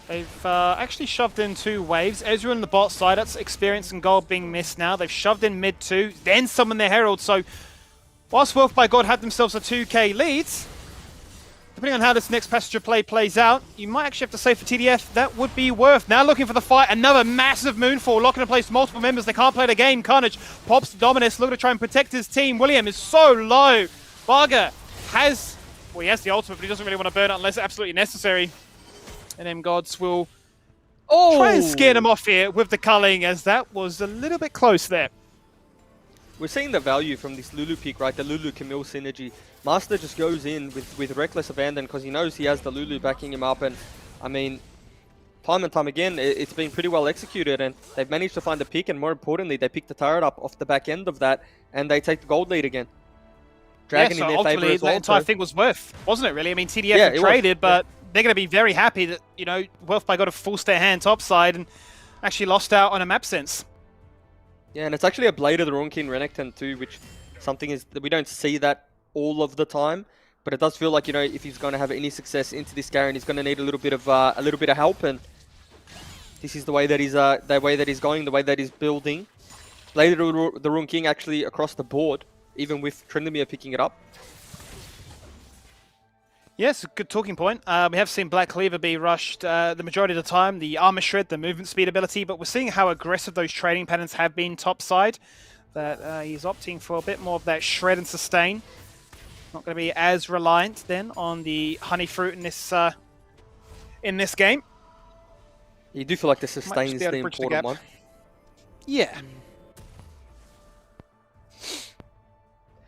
They've actually shoved in 2 waves. Ezra on the bot side, that's experience and gold being missed now. They've shoved in mid 2, then summoned their Herald. So, whilst Wealth by God had themselves a 2k lead, depending on how this next passenger play plays out, you might actually have to say for TDF, that would be worth. Now looking for the fight, another massive Moonfall, locking in place multiple members. They can't play the game. Carnage pops Dominus, looking to try and protect his team. William is so low. Barger has, well, he has the ultimate, but he doesn't really want to burn it unless it's absolutely necessary. And M Gods will Oh! try and scare them off here with the culling, as that was a little bit close there. We're seeing the value from this Lulu pick, right? The Lulu Camille synergy. Master just goes in with reckless abandon because he knows he has the Lulu backing him up. And I mean, time and time again, it's been pretty well executed. And they've managed to find the pick. And more importantly, they pick the turret up off the back end of that. And they take the gold lead again. Dragon in their favor as well. The entire thing was worth, wasn't it, really? I mean, TDF had traded, but they're going to be very happy that, you know, Wealth by God have forced their hand topside and actually lost out on a map sense. Yeah, and it's actually a Blade of the Ronkin Renekton too, which something is that we don't see that all of the time, but it does feel like, you know, if he's going to have any success into this Garen, he's going to need a little bit of help, and this is the way that he's going, the way that he's building. Blade of the Rune King actually across the board, even with Tryndamere picking it up. Yes, good talking point. We have seen Black Cleaver be rushed the majority of the time, the armor shred, the movement speed ability, but we're seeing how aggressive those trading patterns have been topside, that he's opting for a bit more of that shred and sustain. Not going to be as reliant then on the honey fruit in this game. You do feel like the sustain is the important one. Yeah.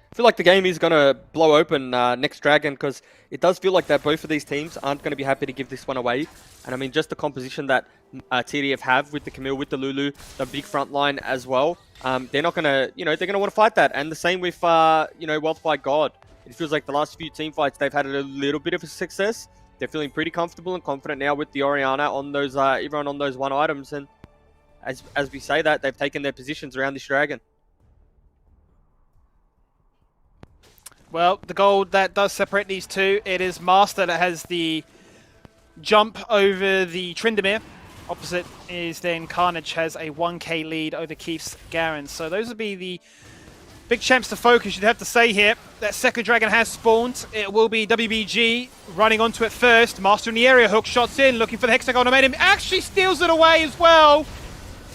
I feel like the game is going to blow open next Dragon, because it does feel like that both of these teams aren't going to be happy to give this one away. And I mean, just the composition that TDF have with the Camille, with the Lulu, the big front line as well, they're not going to, you know, they're going to want to fight that. And the same with, you know, Wealth by God. It feels like the last few team fights, they've had a little bit of a success. They're feeling pretty comfortable and confident now with the Oriana on those, everyone on those one items. And as we say that, they've taken their positions around this Dragon. Well, the gold that does separate these two, it is Master that has the jump over the Tryndamere. Opposite is then Carnage has a 1k lead over Keith's Garen. So those would be the big champs to focus, you'd have to say here. That second Dragon has spawned. It will be WBG running onto it first. Master in the area, hook shots in, looking for the hexagon to him. Actually steals it away as well.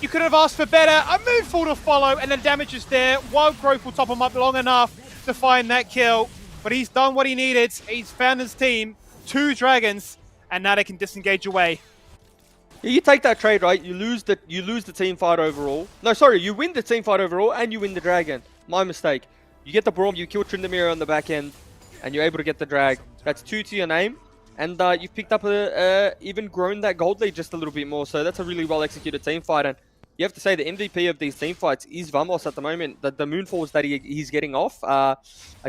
You could have asked for better. A Moonfall to follow, and the damage is there. Wild Growth will top him up long enough to find that kill, but he's done what he needed. He's found his team, 2 dragons, and now they can disengage away. You take that trade, right? You lose the team fight overall. No, sorry, you win the team fight overall and you win the dragon. My mistake. You get the Braum, you kill Tryndamere on the back end, and you're able to get the drag. That's 2 to your name, and you've picked up even grown that gold lead just a little bit more. So that's a really well executed team fight, and you have to say the MVP of these team fights is Vamos at the moment. The moonfalls that he's getting off are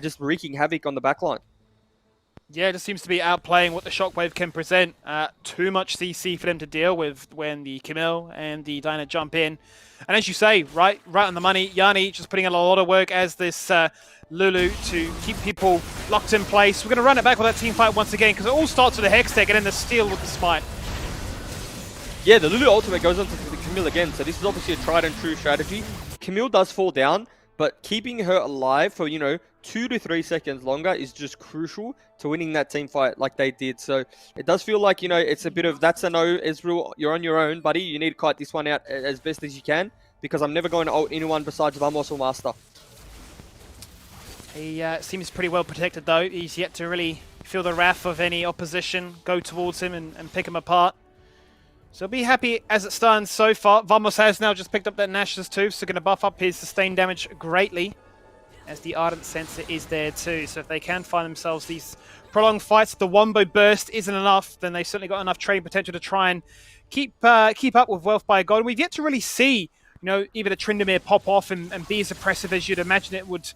just wreaking havoc on the backline. Yeah, it just seems to be outplaying what the Shockwave can present. Too much CC for them to deal with when the Camille and the Dyna jump in. And as you say, right on the money, Yanni just putting in a lot of work as this Lulu to keep people locked in place. We're going to run it back with that team fight once again, because it all starts with a Hex Tech and then the steal with the Smite. Yeah, the Lulu ultimate goes on to the Camille again, so this is obviously a tried and true strategy. Camille does fall down, but keeping her alive for, 2 to 3 seconds longer is just crucial to winning that team fight like they did. So it does feel like, it's a bit of, that's a no, Ezreal, you're on your own, buddy. You need to kite this one out as best as you can, because I'm never going to ult anyone besides Vamos or Master. He seems pretty well protected, though. He's yet to really feel the wrath of any opposition go towards him and pick him apart. So be happy as it stands so far. Vamos has now just picked up that Nash's too, so going to buff up his sustained damage greatly, as the Ardent Sensor is there too. So if they can find themselves these prolonged fights, the Wombo Burst isn't enough, then they've certainly got enough trading potential to try and keep up with Wealth by God. We've yet to really see, even a Tryndamere pop off and be as oppressive as you'd imagine it would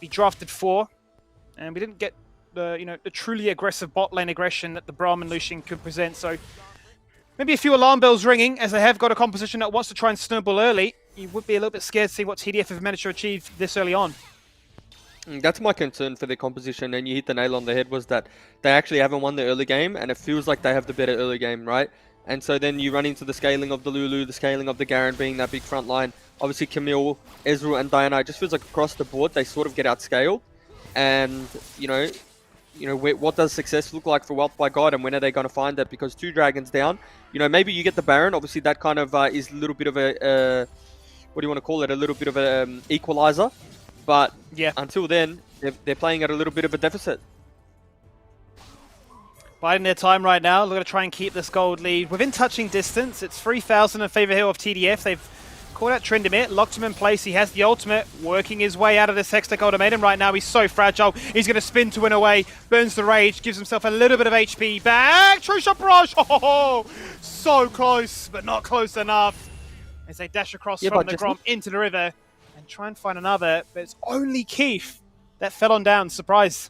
be drafted for. And we didn't get the truly aggressive bot lane aggression that the Braum and Lucian could present. So maybe a few alarm bells ringing, as they have got a composition that wants to try and snowball early. You would be a little bit scared to see what TDF have managed to achieve this early on. That's my concern for their composition, and you hit the nail on the head, was that they actually haven't won the early game, and it feels like they have the better early game, right? And so then you run into the scaling of the Lulu, the scaling of the Garen being that big front line. Obviously Camille, Ezreal and Diana, it just feels like across the board they sort of get outscaled. And, what does success look like for Wealth by God, and when are they going to find that? Because 2 dragons down, maybe you get the Baron. Obviously that kind of is a little bit of a, what do you want to call it? A little bit of an equalizer. But yeah, until then, they're playing at a little bit of a deficit. Biding their time right now. They're going to try and keep this gold lead within touching distance. It's 3,000 in favor here of TDF. They've caught out Trindamir, locked him in place. He has the ultimate, working his way out of this Hextech ultimatum right now. He's so fragile. He's going to spin to win away. Burns the rage, gives himself a little bit of HP back. True shot barrage. Oh, so close, but not close enough. As they dash across from the Grom into the river and try and find another, but it's only Keith that fell on down. Surprise.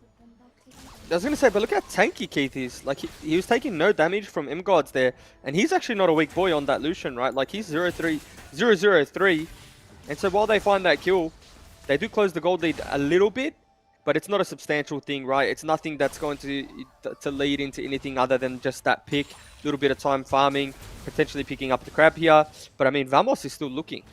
I was going to say, but look how tanky Keith is. Like, he was taking no damage from M-Gods there, and he's actually not a weak boy on that Lucian, right? Like, he's 0-3, and so while they find that kill, they do close the gold lead a little bit, but it's not a substantial thing, right? It's nothing that's going to lead into anything other than just that pick, a little bit of time farming, potentially picking up the crab here, but I mean, Vamos is still looking.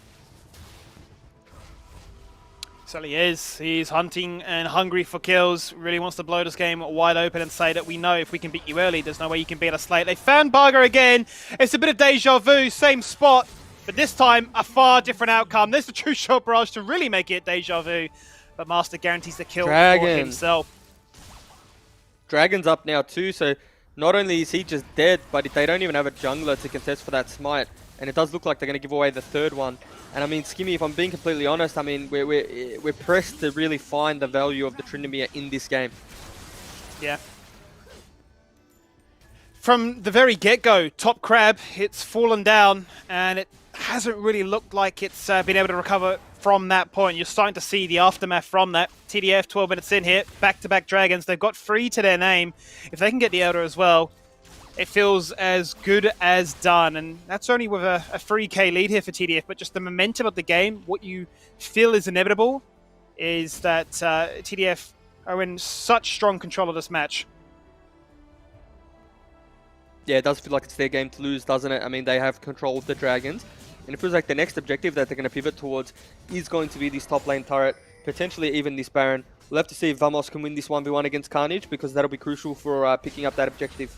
Certainly is. He's hunting and hungry for kills. Really wants to blow this game wide open and say that we know if we can beat you early, there's no way you can beat us late. They found Barger again. It's a bit of deja vu, same spot, but this time a far different outcome. There's the true shot barrage to really make it deja vu, but Master guarantees the kill for himself. Dragon's up now too, so not only is he just dead, but they don't even have a jungler to contest for that smite, and it does look like they're going to give away the third one. And I mean, Skimmy, if I'm being completely honest, I mean, we're pressed to really find the value of the Trindamir in this game. Yeah. From the very get-go, top crab, it's fallen down, and it hasn't really looked like it's been able to recover from that point. You're starting to see the aftermath from that. TDF, 12 minutes in here, back-to-back Dragons. They've got 3 to their name. If they can get the Elder as well, it feels as good as done, and that's only with a 3k lead here for TDF, but just the momentum of the game, what you feel is inevitable, is that TDF are in such strong control of this match. Yeah, it does feel like it's their game to lose, doesn't it? I mean, they have control of the Dragons, and it feels like the next objective that they're going to pivot towards is going to be this top lane turret, potentially even this Baron. We'll have to see if Vamos can win this 1v1 against Carnage, because that'll be crucial for picking up that objective.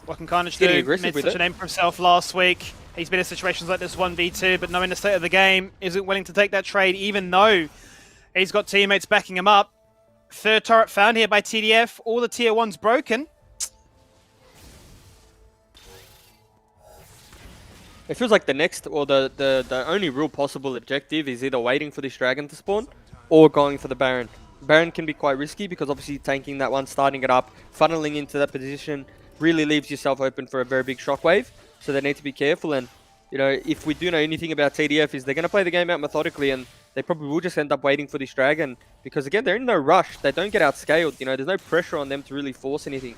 What can Carnage do? He made such a name for himself last week. He's been in situations like this 1v2, but knowing the state of the game, isn't willing to take that trade, even though he's got teammates backing him up. Third turret found here by TDF. All the tier 1's broken. It feels like the next, or the only real possible objective is either waiting for this Dragon to spawn, or going for the Baron. Baron can be quite risky, because obviously tanking that one, starting it up, funneling into that position, really leaves yourself open for a very big shockwave, so they need to be careful. And you know, if we do know anything about TDF, is they're going to play the game out methodically, and they probably will just end up waiting for this Dragon, because again, they're in no rush, they don't get outscaled, you know, there's no pressure on them to really force anything.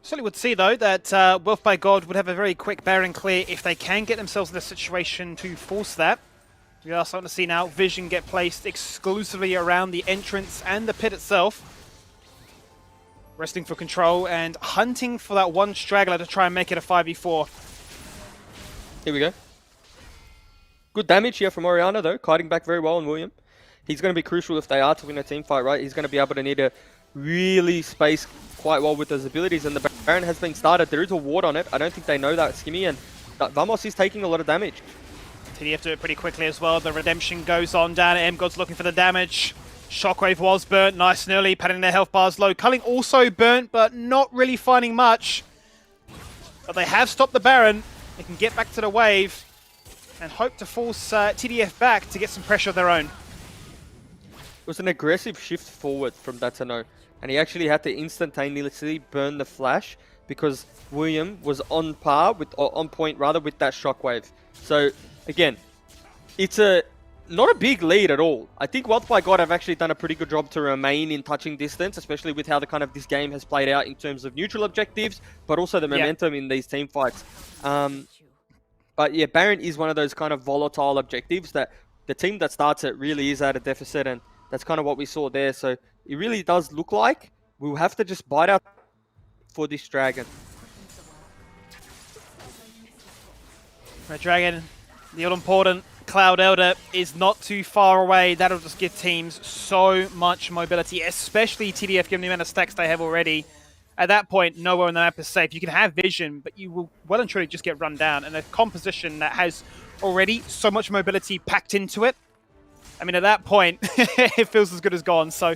Certainly would see though that Wealth by God would have a very quick Baron clear if they can get themselves in a situation to force that. We are starting to see now Vision get placed exclusively around the entrance and the pit itself. Resting for control and hunting for that one straggler to try and make it a 5v4. Here we go. Good damage here from Oceania though, kiting back very well on William. He's going to be crucial if they are to win a team fight, right? He's going to be able to need to really space quite well with those abilities, and the Baron has been started. There is a ward on it. I don't think they know that, Skimmy, and Vamos is taking a lot of damage. TDF do it pretty quickly as well. The redemption goes on down. M-God's looking for the damage. Shockwave was burnt nice and early, padding their health bars low. Culling also burnt, but not really finding much. But they have stopped the Baron. They can get back to the wave and hope to force TDF back to get some pressure of their own. It was an aggressive shift forward from Datano, and he actually had to instantaneously burn the flash because William was on par with, or on point rather, with that shockwave. So again, it's not a big lead at all. I think Wealth by God have actually done a pretty good job to remain in touching distance, especially with how the kind of this game has played out in terms of neutral objectives, but also the momentum in these team fights. But yeah, Baron is one of those kind of volatile objectives that the team that starts it really is at a deficit, and that's kind of what we saw there. So it really does look like we'll have to just bite out for this Dragon. Red Dragon, the all-important Cloud Elder is not too far away. That'll just give teams so much mobility, especially TDF given the amount of stacks they have already. At that point, nowhere on the map is safe. You can have vision, but you will well and truly just get run down. And a composition that has already so much mobility packed into it, I mean, at that point, it feels as good as gone. So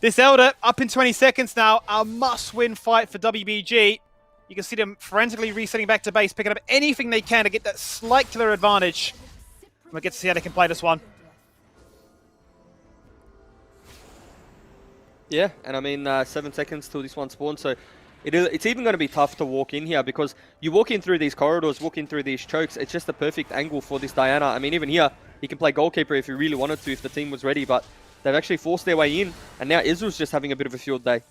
this Elder up in 20 seconds now, a must-win fight for WBG. You can see them forensically resetting back to base, picking up anything they can to get that slight killer advantage. We'll get to see how they can play this one. Yeah, and I mean, 7 seconds till this one spawns, so it's even going to be tough to walk in here because you walk in through these corridors, walk in through these chokes, it's just the perfect angle for this Diana. I mean, even here, he can play goalkeeper if he really wanted to, if the team was ready, but they've actually forced their way in, and now Israel's just having a bit of a field day.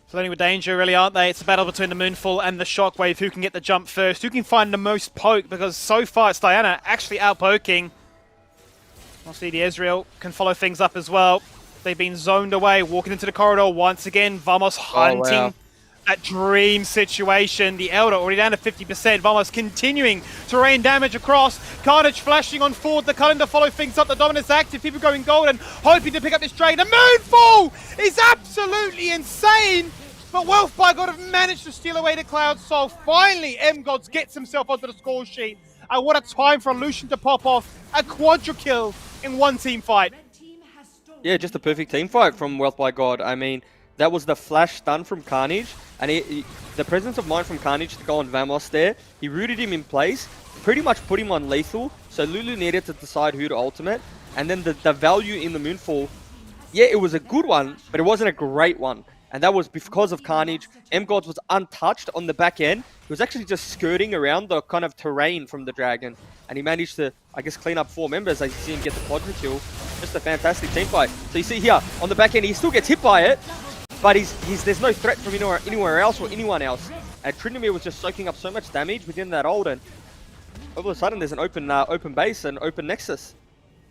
Flirting with danger, really, aren't they? It's a battle between the Moonfall and the Shockwave. Who can get the jump first? Who can find the most poke? Because so far, it's Diana actually out-poking. Obviously, the Ezreal can follow things up as well. They've been zoned away, walking into the corridor once again. Vamos hunting that dream situation. The Elder already down to 50%. Vamos continuing to rain damage across. Carnage flashing on forward. The calendar follow things up. The dominance active. People going golden, hoping to pick up this trade. The Moonfall is absolutely insane. But Wealth by God have managed to steal away the Cloud Soul. Finally, M-Gods gets himself onto the score sheet. And what a time for Lucian to pop off. A quadra kill in one team fight. Yeah, just a perfect team fight from Wealth by God. I mean, that was the flash stun from Carnage, and the presence of mind from Carnage to go on Vamos there, he rooted him in place, pretty much put him on lethal, so Lulu needed to decide who to ultimate, and then the value in the Moonfall, yeah, it was a good one, but it wasn't a great one, and that was because of Carnage. M-Gods was untouched on the back end. He was actually just skirting around the kind of terrain from the Dragon, and he managed to, I guess, clean up 4 members as you see him get the quadra kill. Just a fantastic team fight. So you see here, on the back end, he still gets hit by it, but there's no threat from anywhere else or anyone else. And Tryndamere was just soaking up so much damage within that ult, and all of a sudden there's an open base and open nexus.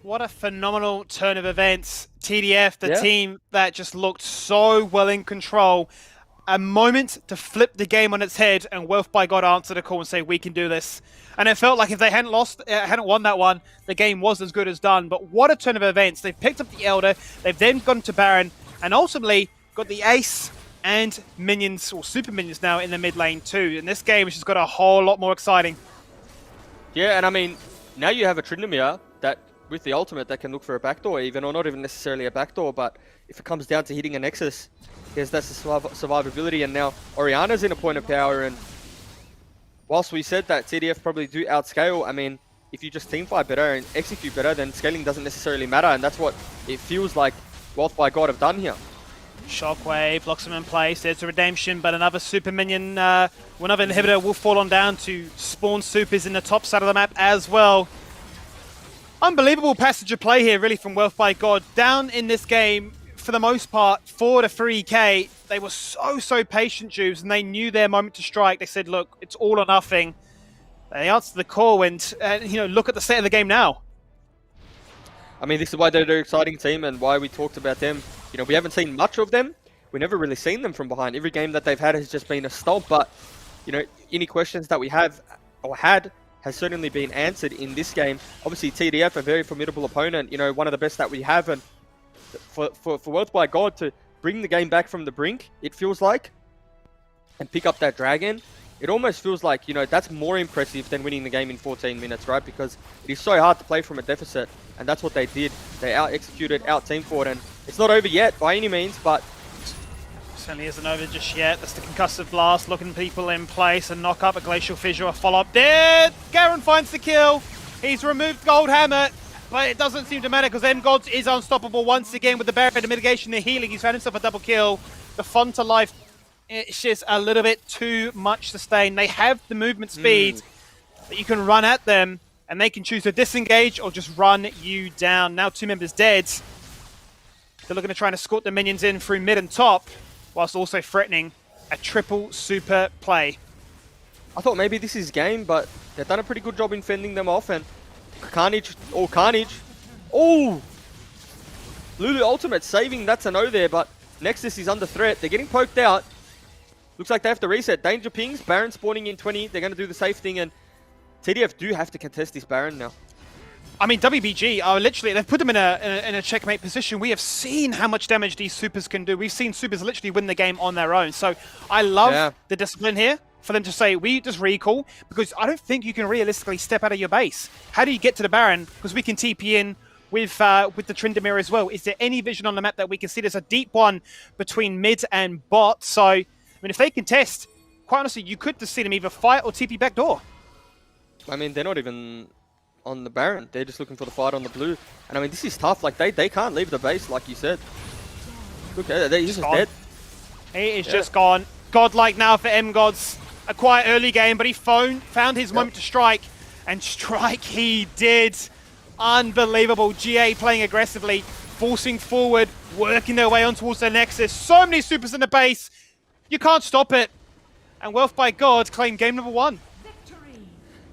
What a phenomenal turn of events. TDF, the team that just looked so well in control. A moment to flip the game on its head, and Wealth by God answered the call and say, we can do this. And it felt like if they hadn't won that one, the game was as good as done. But what a turn of events. They've picked up the Elder, they've then gone to Baron, and ultimately got the Ace and minions, or super minions now, in the mid lane too. And this game has just got a whole lot more exciting. Yeah, and I mean, now you have a Tryndamere that, with the ultimate, that can look for a backdoor even, or not even necessarily a backdoor, but if it comes down to hitting a Nexus, yes, that's the survivability, and now Oriana's in a point of power, and whilst we said that TDF probably do outscale, I mean, if you just teamfight better and execute better, then scaling doesn't necessarily matter, and that's what it feels like Wealth by God have done here. Shockwave locks him in place. There's a redemption, but another super minion, another inhibitor will fall on down to spawn supers in the top side of the map as well. Unbelievable passage of play here, really, from Wealth by God. Down in this game, for the most part, 4 to 3k. They were so patient, Jubes, and they knew their moment to strike. They said, look, it's all or nothing. They answered the call, and look at the state of the game now. I mean, this is why they're an exciting team and why we talked about them. You know, we haven't seen much of them. We've never really seen them from behind. Every game that they've had has just been a stomp, but, you know, any questions that we have or had has certainly been answered in this game. Obviously, TDF, a very formidable opponent, you know, one of the best that we have, and for Wealth by God to bring the game back from the brink, it feels like, and pick up that Dragon, it almost feels like, you know, that's more impressive than winning the game in 14 minutes, right? Because it is so hard to play from a deficit, and that's what they did. They out-executed, out-teamed for it, and it's not over yet by any means, but Certainly isn't over just yet. That's the concussive blast, looking people in place, and knock up a glacial fissure, a follow-up there. Garen finds the kill. He's removed Gold Hammer, but it doesn't seem to matter because M-Gods is unstoppable once again with the barrier, the mitigation, the healing. He's found himself a double kill. The Fonta life, it's just a little bit too much sustain. They have the movement speed, but you can run at them, and they can choose to disengage or just run you down. Now 2 members dead. They're looking to try and escort the minions in through mid and top, whilst also threatening a triple super play. I thought maybe this is game, but they've done a pretty good job in fending them off, and Carnage. Oh! Lulu ultimate saving, that's a no there, but Nexus is under threat. They're getting poked out. Looks like they have to reset. Danger pings, Baron spawning in 20. They're going to do the safe thing, and TDF do have to contest this Baron now. I mean, WBG are literally, they've put them in a checkmate position. We have seen how much damage these supers can do. We've seen supers literally win the game on their own. So I love the discipline here for them to say, we just recall, because I don't think you can realistically step out of your base. How do you get to the Baron? Because we can TP in with the Tryndamere as well. Is there any vision on the map that we can see? There's a deep one between mid and bot. So, I mean, if they contest, quite honestly, you could just see them either fight or TP backdoor. I mean, they're not even on the Baron. They're just looking for the fight on the blue. And I mean, this is tough. Like, they can't leave the base, like you said. Look at it. He's just dead. He is just gone. Godlike now for M-Gods. A quite early game, but he found his moment to strike. And strike he did. Unbelievable. GA playing aggressively, forcing forward, working their way on towards their Nexus. So many supers in the base. You can't stop it. And Wealth by God claim game number 1.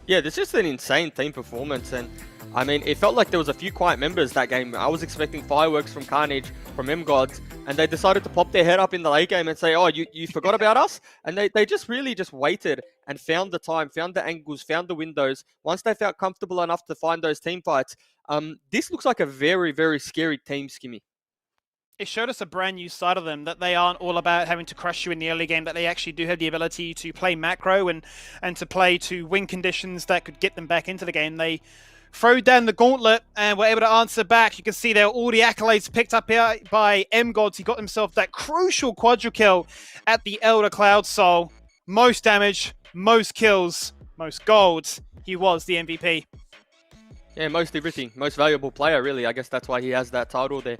Yeah, this is just an insane team performance. And I mean, it felt like there was a few quiet members that game. I was expecting fireworks from Carnage, from M-Gods, and they decided to pop their head up in the late game and say, oh, you forgot about us? And they just really just waited and found the time, found the angles, found the windows. Once they felt comfortable enough to find those team fights, this looks like a very, very scary team, Skimmy. It showed us a brand new side of them, that they aren't all about having to crush you in the early game, that they actually do have the ability to play macro and to play to win conditions that could get them back into the game. They throw down the gauntlet and were able to answer back. You can see there all the accolades picked up here by M-Gods. He got himself that crucial quadra kill at the Elder Cloud Soul. Most damage, most kills, most golds. He was the MVP. Yeah, most everything. Most valuable player, really. I guess that's why he has that title there.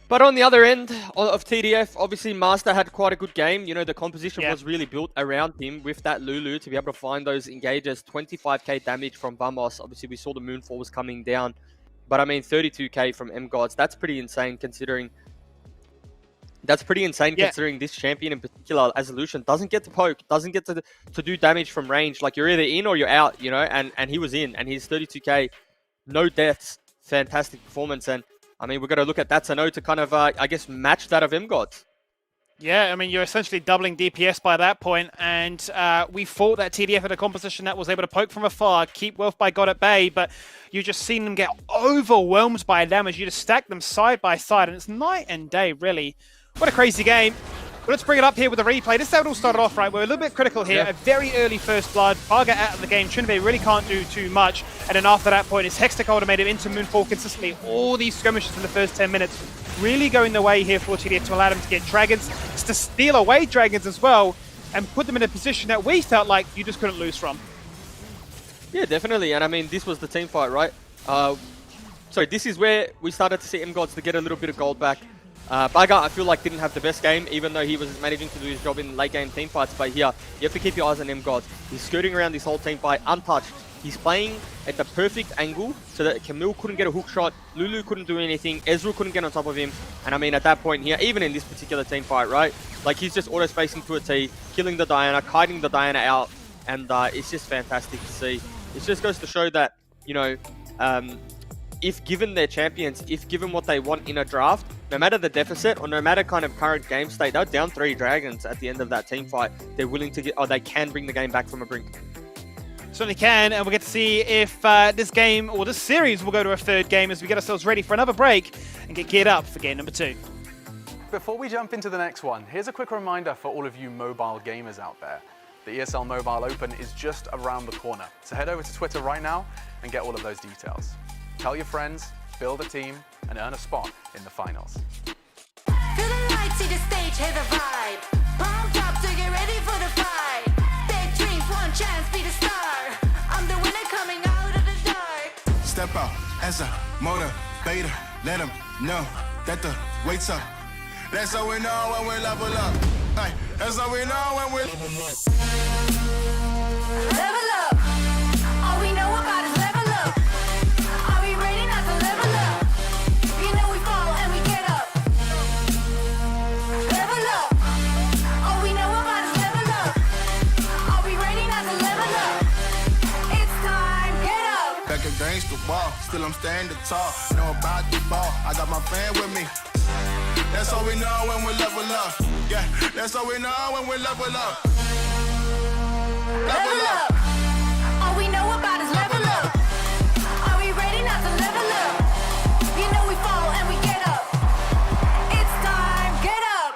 But on the other end of TDF, obviously Master had quite a good game. You know, the composition was really built around him with that Lulu to be able to find those engages. 25k damage from Vamos. Obviously, we saw the Moonfall was coming down. But I mean, 32k from M-Gods. That's pretty insane considering... considering this champion in particular, as Lucian, doesn't get to poke, doesn't get to do damage from range. Like, you're either in or you're out, you know? And he was in, and he's 32k. No deaths. Fantastic performance. And I mean, we're going to look at that's a no to kind of, I guess, match that of M-Gods. Yeah, I mean, you're essentially doubling DPS by that point, and we thought that TDF had a composition that was able to poke from afar, keep Wealth by God at bay, but you just seen them get overwhelmed by damage. You just stack them side by side, and it's night and day, really. What a crazy game. But let's bring it up here with a replay. This is how it all started off, right? We're a little bit critical here. A very early first blood. Varga out of the game. Tryndamere really can't do too much. And then after that point, it's Hextech ultimated into Moonfall consistently. All these skirmishes in the first 10 minutes really going the way here for TDF to allow them to get dragons, to steal away dragons as well, and put them in a position that we felt like you just couldn't lose from. Yeah, definitely. And I mean, this was the team fight, right? So this is where we started to see M-Gods to get a little bit of gold back. Baga, I feel like, didn't have the best game, even though he was managing to do his job in late game team fights. But here, you have to keep your eyes on M-Gods. He's skirting around this whole team fight untouched. He's playing at the perfect angle so that Camille couldn't get a hook shot, Lulu couldn't do anything, Ezreal couldn't get on top of him. And I mean, at that point here, even in this particular team fight, right? Like, he's just auto-spacing to a T, killing the Diana, kiting the Diana out. And it's just fantastic to see. It just goes to show that, you know, if given their champions, if given what they want in a draft, no matter the deficit or no matter kind of current game state, they're down 3 dragons at the end of that team fight. They're willing to get, or they can bring the game back from a brink. Certainly can, and we'll get to see if this game, or this series, will go to a third game as we get ourselves ready for another break and get geared up for game number 2. Before we jump into the next one, here's a quick reminder for all of you mobile gamers out there. The ESL Mobile Open is just around the corner, so head over to Twitter right now and get all of those details. Tell your friends, build a team, and earn a spot in the finals. Feel the lights, see the stage, hear the vibe. Pumped up to get ready for the fight. Big dreams, one chance, be the star. I'm the winner coming out of the dark. Step out as a motivator. Let them know that the weight's up. That's how we know when we level up. Hey, that's how we know when we level up. Level up. All we know about is level up. Are we ready not to level up? You know we fall and we get up. Level up. All we know about is level up. Are we ready not to level up? It's time, get up. Back against the wall, still I'm standing tall. Know about the ball, I got my fan with me. That's how we know when we level up. Yeah, that's how we know when we level up. Level up. All we know about is level up. Are we ready not to level up? You know we fall and we get up. It's time, get up.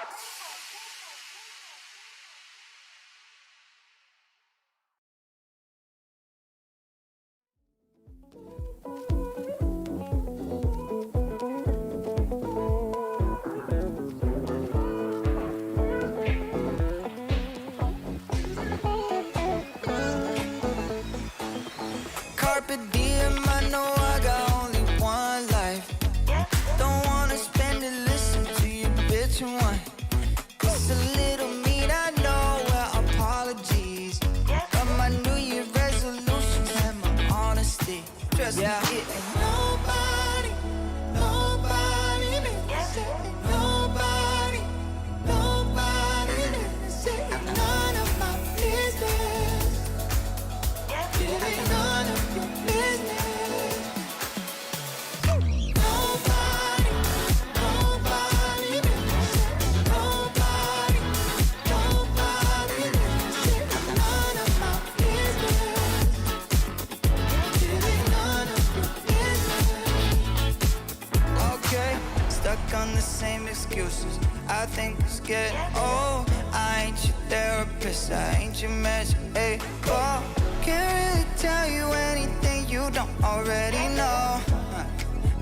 back on the same excuses. I think it's getting old. I ain't your therapist, I ain't your measure. Hey, oh, can't really tell you anything you don't already know.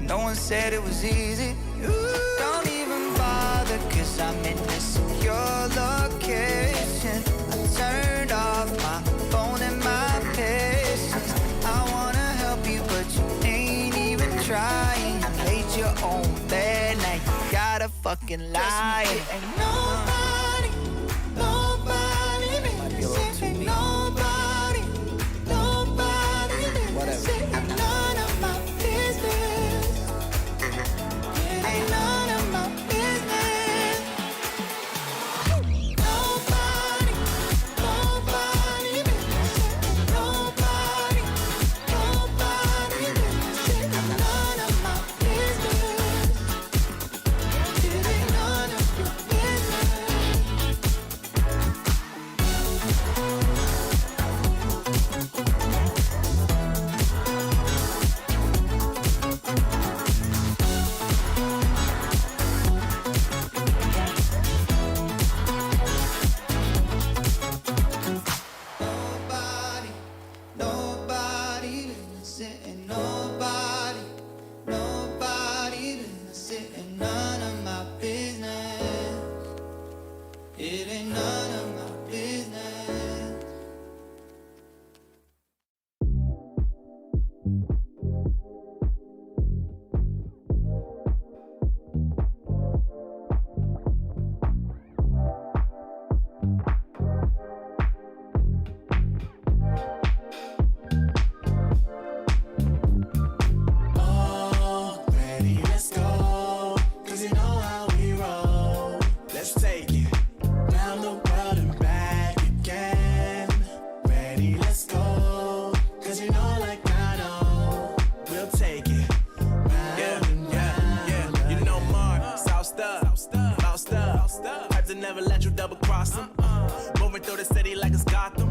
No one said it was easy. Don't even bother, cause I'm in this secure location. I turned off my phone and my patience. I wanna help you, but you ain't even trying. You made your own bed, now you gotta fucking lie. Ain't nobody, nobody been nobody, nobody been saying none of my business. It ain't none of my business. Nobody, nobody been saying nobody, nobody been saying none of my business. It ain't none of your business. Nobody, nobody been sitting. Nobody, nobody been sitting. None of my business. It ain't none of my business. Ready, let's go. Cause you know how we roll. Let's take it round the world and back again. Ready, let's go. Cause you know, like I know, we'll take it round and round. You know Mark, South Stuff, South Stuff. Types that never let you double cross them. Moving through the city like it's Gotham.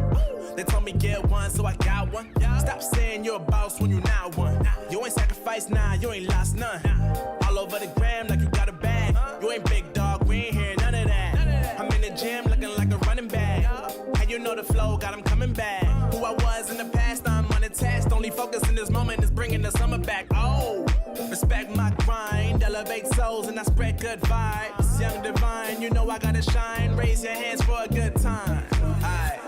They told me get one, so I got one. Stop saying you're a boss when you not one. You ain't sacrificed, nah, you ain't lost none. All over the gram like you got a bag. You ain't big dog, we ain't hear none of that. I'm in the gym looking like a running back. How you know the flow, got 'em coming back. Who I was in the past, I'm unattached. Only focus in this moment is bringing the summer back. Oh, respect my grind, elevate souls and I spread good vibes. Young divine, you know I gotta shine. Raise your hands for a good time. Aight.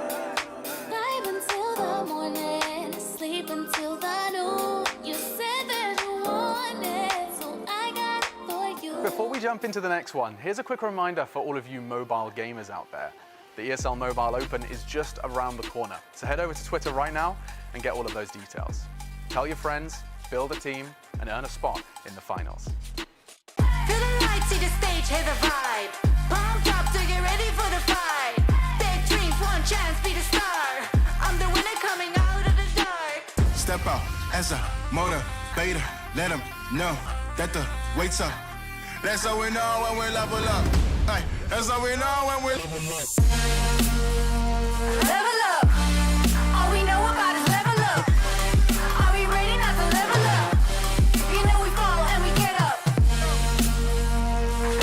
Vibe until the morning, sleep until the noon. You said that you want it, so I got it for you. Before we jump into the next one, here's a quick reminder for all of you mobile gamers out there. The ESL Mobile Open is just around the corner, so head over to Twitter right now and get all of those details. Tell your friends, build a team, and earn a spot in the finals. Feel the light, see the stage, hear the vibe. Pumped up to get ready for the fight. Big dreams, one chance, be the star. I'm the winner coming out of the dark. Step out as a motivator. Let them know that the weight's up. That's how we know when we level up. Hey, that's how we know when we level up. Level up. All we know about is level up. Are we ready not to level up? You know we fall and we get up.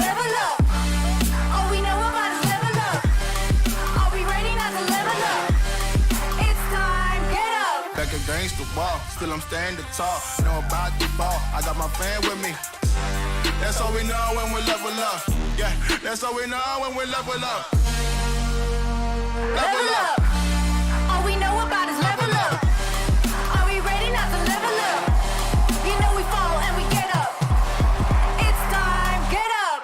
Level up. All we know about is level up. Are we ready not to level up? It's time, get up. Back against the wall, still I'm standing tall. Know about the ball, I got my fan with me. That's how we know when we level up. Yeah, that's how we know when we level up. Level up. All we know about is level up. Are we ready not to level up? You know we fall and we get up. It's time, get up.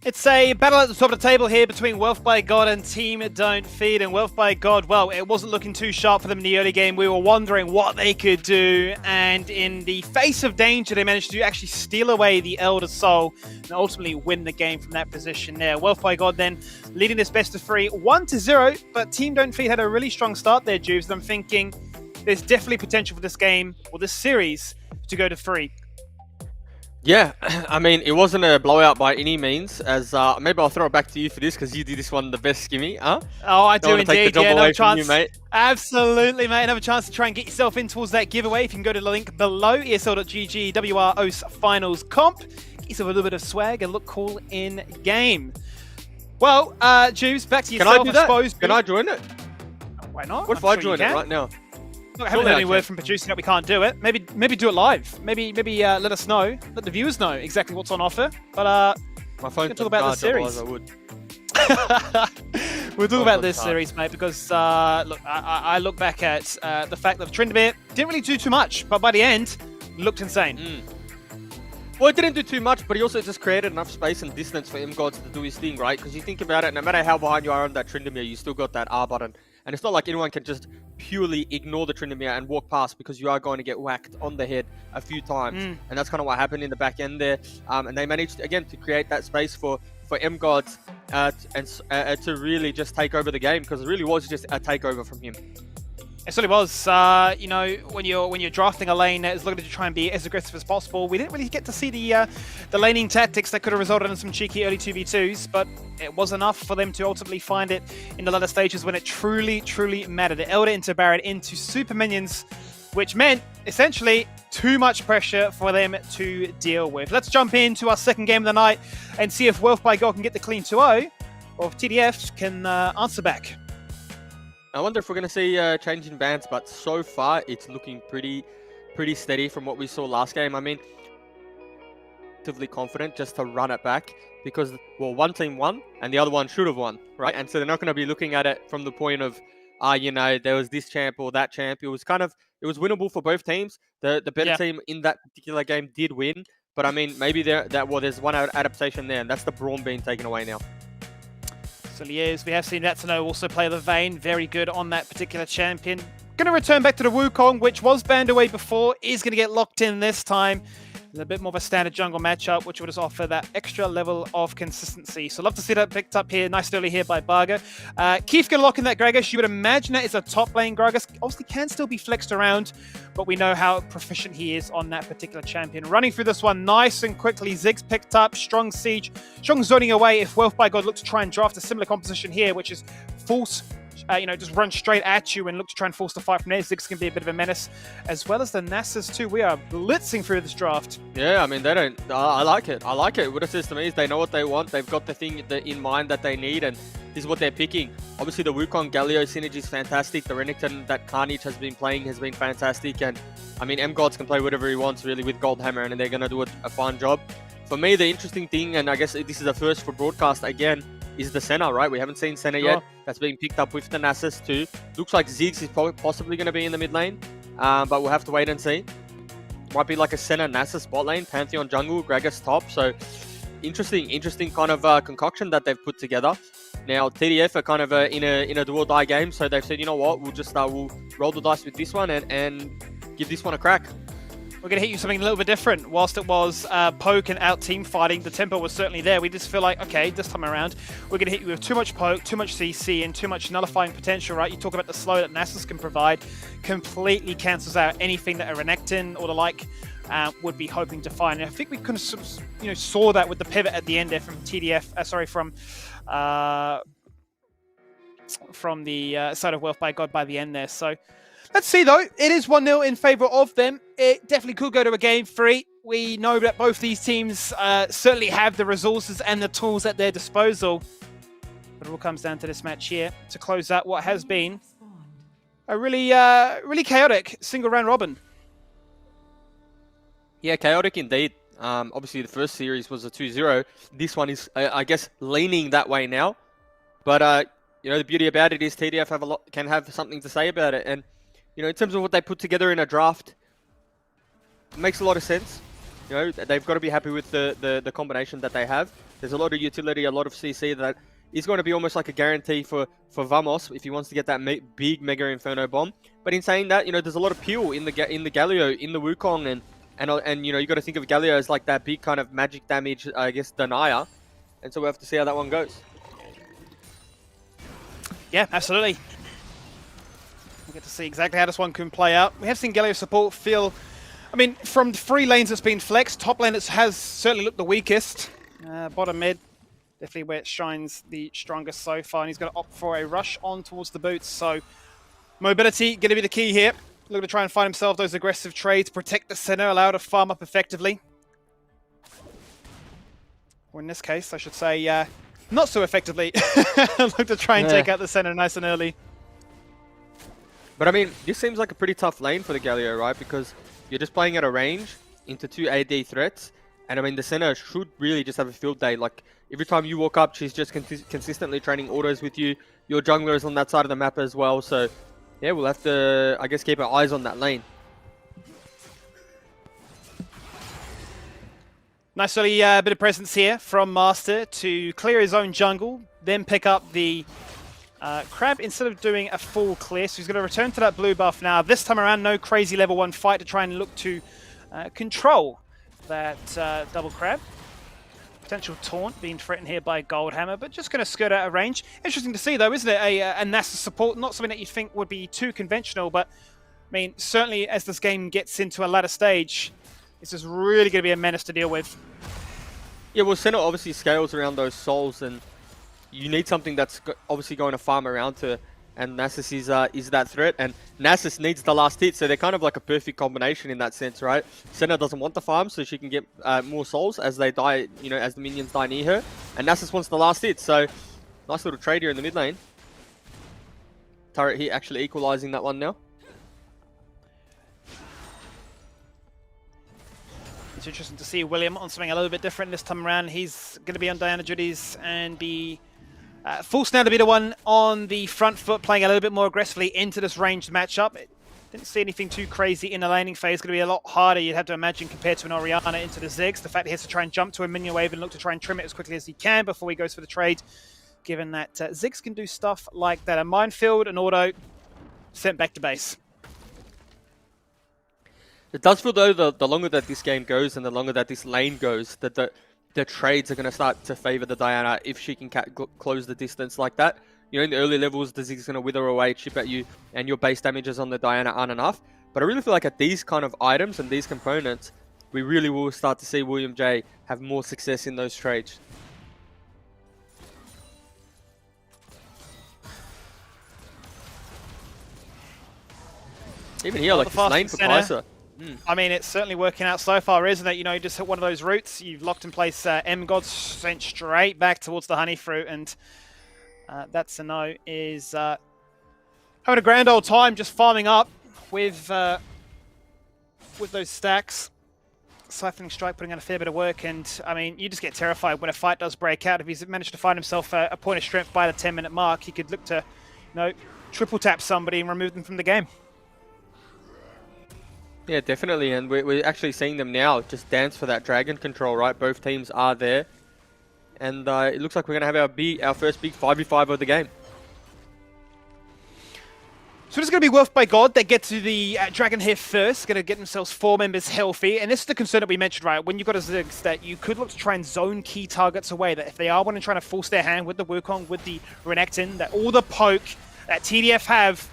It's a battle at the top of the table here between Wealth by God and Team Don't Feed. And Wealth by God, well, it wasn't looking too sharp for them in the early game. We were wondering what they could do. And in the face of danger, they managed to actually steal away the Elder Soul and ultimately win the game from that position there. Wealth by God then leading this best of 3, 1-0. But Team Don't Feed had a really strong start there, Juves. And I'm thinking there's definitely potential for this game or this series to go to 3. Yeah, I mean, it wasn't a blowout by any means, as maybe I'll throw it back to you for this, because you did this one the best, Skimmy, huh? Oh, I do Don't wanna take the indeed. job Yeah, away another from chance. you, mate. Absolutely, mate. Another chance to try and get yourself in towards that giveaway. If you can go to the link below, esl.gg, WR OS Finals Comp. Get yourself a little bit of swag and look cool in game. Well, Juice, back to yourself. Can I do that? Suppose. Can I join it? Why not? What if I'm I sure join you it can. right now? Look, I haven't heard any word from producing that we can't do it. Maybe do it live. Maybe let us know. Let the viewers know exactly what's on offer. But My phone's talk about the series. I would. We'll talk about this series, mate, because look, I look back at the fact that Tryndamere didn't really do too much, but by the end, looked insane. Well, it didn't do too much, but he also just created enough space and distance for M-Gods to do his thing, right? Because you think about it, no matter how behind you are on that Tryndamere, you still got that R button. And it's not like anyone can just purely ignore the Tryndamere and walk past, because you are going to get whacked on the head a few times. And that's kind of what happened in the back end there. And they managed, again, to create that space for M-Gods to really just take over the game, because it really was just a takeover from him. It certainly was. You know, when you're drafting a lane that is looking to try and be as aggressive as possible, we didn't really get to see the laning tactics that could have resulted in some cheeky early 2v2s, but it was enough for them to ultimately find it in the latter stages when it truly mattered. It eldered into Barrett into super minions, which meant essentially too much pressure for them to deal with. Let's jump into our second game of the night and see if Wealth by God can get the clean 2-0, or if TDF can answer back. I wonder if we're going to see a change in bans, but so far it's looking pretty steady from what we saw last game. I mean, relatively confident just to run it back, because, well, one team won and the other one should have won, right? And so they're not going to be looking at it from the point of, you know, there was this champ or that champ. It was winnable for both teams. The better team in that particular game did win, but I mean, maybe there's one adaptation there, and that's the Brawn being taken away now. Is. We have seen Natsuno also play the Vayne, very good on that particular champion. Going to return back to the Wukong, which was banned away before, is going to get locked in this time. A bit more of a standard jungle matchup, which would just offer that extra level of consistency. So love to see that picked up here. Nice early here by Barga. Keith going to lock in that Gragas. You would imagine that is a top lane Gragas. Obviously can still be flexed around, but we know how proficient he is on that particular champion. Running through this one nice and quickly. Ziggs picked up. Strong siege. Strong zoning away if Wealth by God look to try and draft a similar composition here, which is force. You know, just run straight at you and look to try and force the fight from there. Ziggs can be a bit of a menace, as well as the Nasus too. We are blitzing through this draft. Yeah, I mean, they don't. I like it. I like it. What it says to me is they know what they want. They've got the thing in mind that they need, and this is what they're picking. Obviously, the Wukong Galio synergy is fantastic. The Renekton that Carnage has been playing has been fantastic, and I mean, M-Gods can play whatever he wants really with Gold Hammer, and they're going to do a fine job. For me, the interesting thing, and I guess this is a first for broadcast again, is the Senna, right? We haven't seen Senna yet. That's being picked up with the Nasus too. Looks like Ziggs is possibly going to be in the mid lane, but we'll have to wait and see. Might be like a Senna Nasus spot lane, Pantheon jungle, Gragas top. So interesting kind of concoction that they've put together. Now TDF are kind of in a do or die game, so they've said, you know what, we'll just we'll roll the dice with this one and give this one a crack. We're going to hit you something a little bit different. Whilst it was poke and out team fighting, the tempo was certainly there. We just feel like, okay, this time around, we're going to hit you with too much poke, too much CC, and too much nullifying potential, right? You talk about the slow that Nasus can provide, completely cancels out anything that a Renekton or the like would be hoping to find. And I think we kind of sort of, you know, saw that with the pivot at the end there from TDF, from the side of Wealth by God by the end there. So let's see, though. It is 1-0 in favour of them. It definitely could go to a game 3. We know that both these teams certainly have the resources and the tools at their disposal. But it all comes down to this match here to close out what has been a really chaotic single round robin. Yeah, chaotic indeed. Obviously, the first series was a 2-0. This one is, I guess, leaning that way now. But you know, the beauty about it is TDF can have something to say about it. And you know, in terms of what they put together in a draft, it makes a lot of sense. You know, they've got to be happy with the combination that they have. There's a lot of utility, a lot of CC that is going to be almost like a guarantee for Vamos if he wants to get that big Mega Inferno bomb. But in saying that, you know, there's a lot of peel in the Galio, in the Wukong, and you know, you got to think of Galio as like that big kind of magic damage, I guess, denier. And so we'll have to see how that one goes. Yeah, absolutely. We'll get to see exactly how this one can play out. We have seen Galio support feel I mean, from the 3 lanes that's been flexed, top lane has certainly looked the weakest. Bottom mid, definitely where it shines the strongest so far, and he's going to opt for a rush on towards the boots. So mobility going to be the key here. Looking to try and find himself those aggressive trades, protect the center, allow to farm up effectively. Or in this case, I should say, not so effectively. Look to try and take out the center nice and early. But I mean, this seems like a pretty tough lane for the Galio, right? Because you're just playing at a range into 2 AD threats. And I mean, the center should really just have a field day. Like, every time you walk up, she's just consistently training autos with you. Your jungler is on that side of the map as well. So, yeah, we'll have to, I guess, keep our eyes on that lane. Nice early bit of presence here from Master to clear his own jungle, then pick up the Crab instead of doing a full clear. So he's going to return to that blue buff now. This time around, no crazy level 1 fight to try and look to control that double Crab. Potential taunt being threatened here by Goldhammer, but just going to skirt out of range. Interesting to see, though, isn't it? A NASA support, not something that you'd think would be too conventional, but I mean, certainly as this game gets into a latter stage, this is really going to be a menace to deal with. Yeah, well, center obviously scales around those souls, and you need something that's obviously going to farm around to, and Nasus is that threat, and Nasus needs the last hit, so they're kind of like a perfect combination in that sense, right? Senna doesn't want the farm, so she can get more souls as they die, you know, as the minions die near her, and Nasus wants the last hit, so nice little trade here in the mid lane. Turret hit actually equalizing that one now. It's interesting to see William on something a little bit different this time around. He's going to be on Diana duties and be forced now to be the one on the front foot, playing a little bit more aggressively into this ranged matchup. Didn't see anything too crazy in the laning phase. It's going to be a lot harder, you'd have to imagine, compared to an Orianna into the Ziggs. The fact that he has to try and jump to a minion wave and look to try and trim it as quickly as he can before he goes for the trade, given that Ziggs can do stuff like that. A minefield, an auto, sent back to base. It does feel, though, the longer that this game goes and the longer that this lane goes, that the trades are going to start to favor the Diana if she can close the distance like that. You know, in the early levels, the Zig's going to wither away, chip at you, and your base damages on the Diana aren't enough. But I really feel like at these kind of items and these components, we really will start to see William J have more success in those trades. Even here, like this lane for Kaiser. I mean, it's certainly working out so far, isn't it? You know, you just hit one of those routes, you've locked in place M-God, sent straight back towards the honey fruit, and that's a no. Is having a grand old time just farming up with those stacks. Siphoning Strike putting in a fair bit of work, and I mean, you just get terrified when a fight does break out. If he's managed to find himself a point of strength by the 10-minute mark, he could look to, you know, triple tap somebody and remove them from the game. Yeah, definitely, and we're actually seeing them now just dance for that dragon control, right? Both teams are there, and it looks like we're going to have our first big 5v5 of the game. So it's going to be Wealth by God. They get to the Dragon here first, going to get themselves 4 members healthy, and this is the concern that we mentioned, right? When you've got a Ziggs, that you could look to try and zone key targets away, that if they are wanting to try to force their hand with the Wukong, with the Renekton, that all the poke that TDF have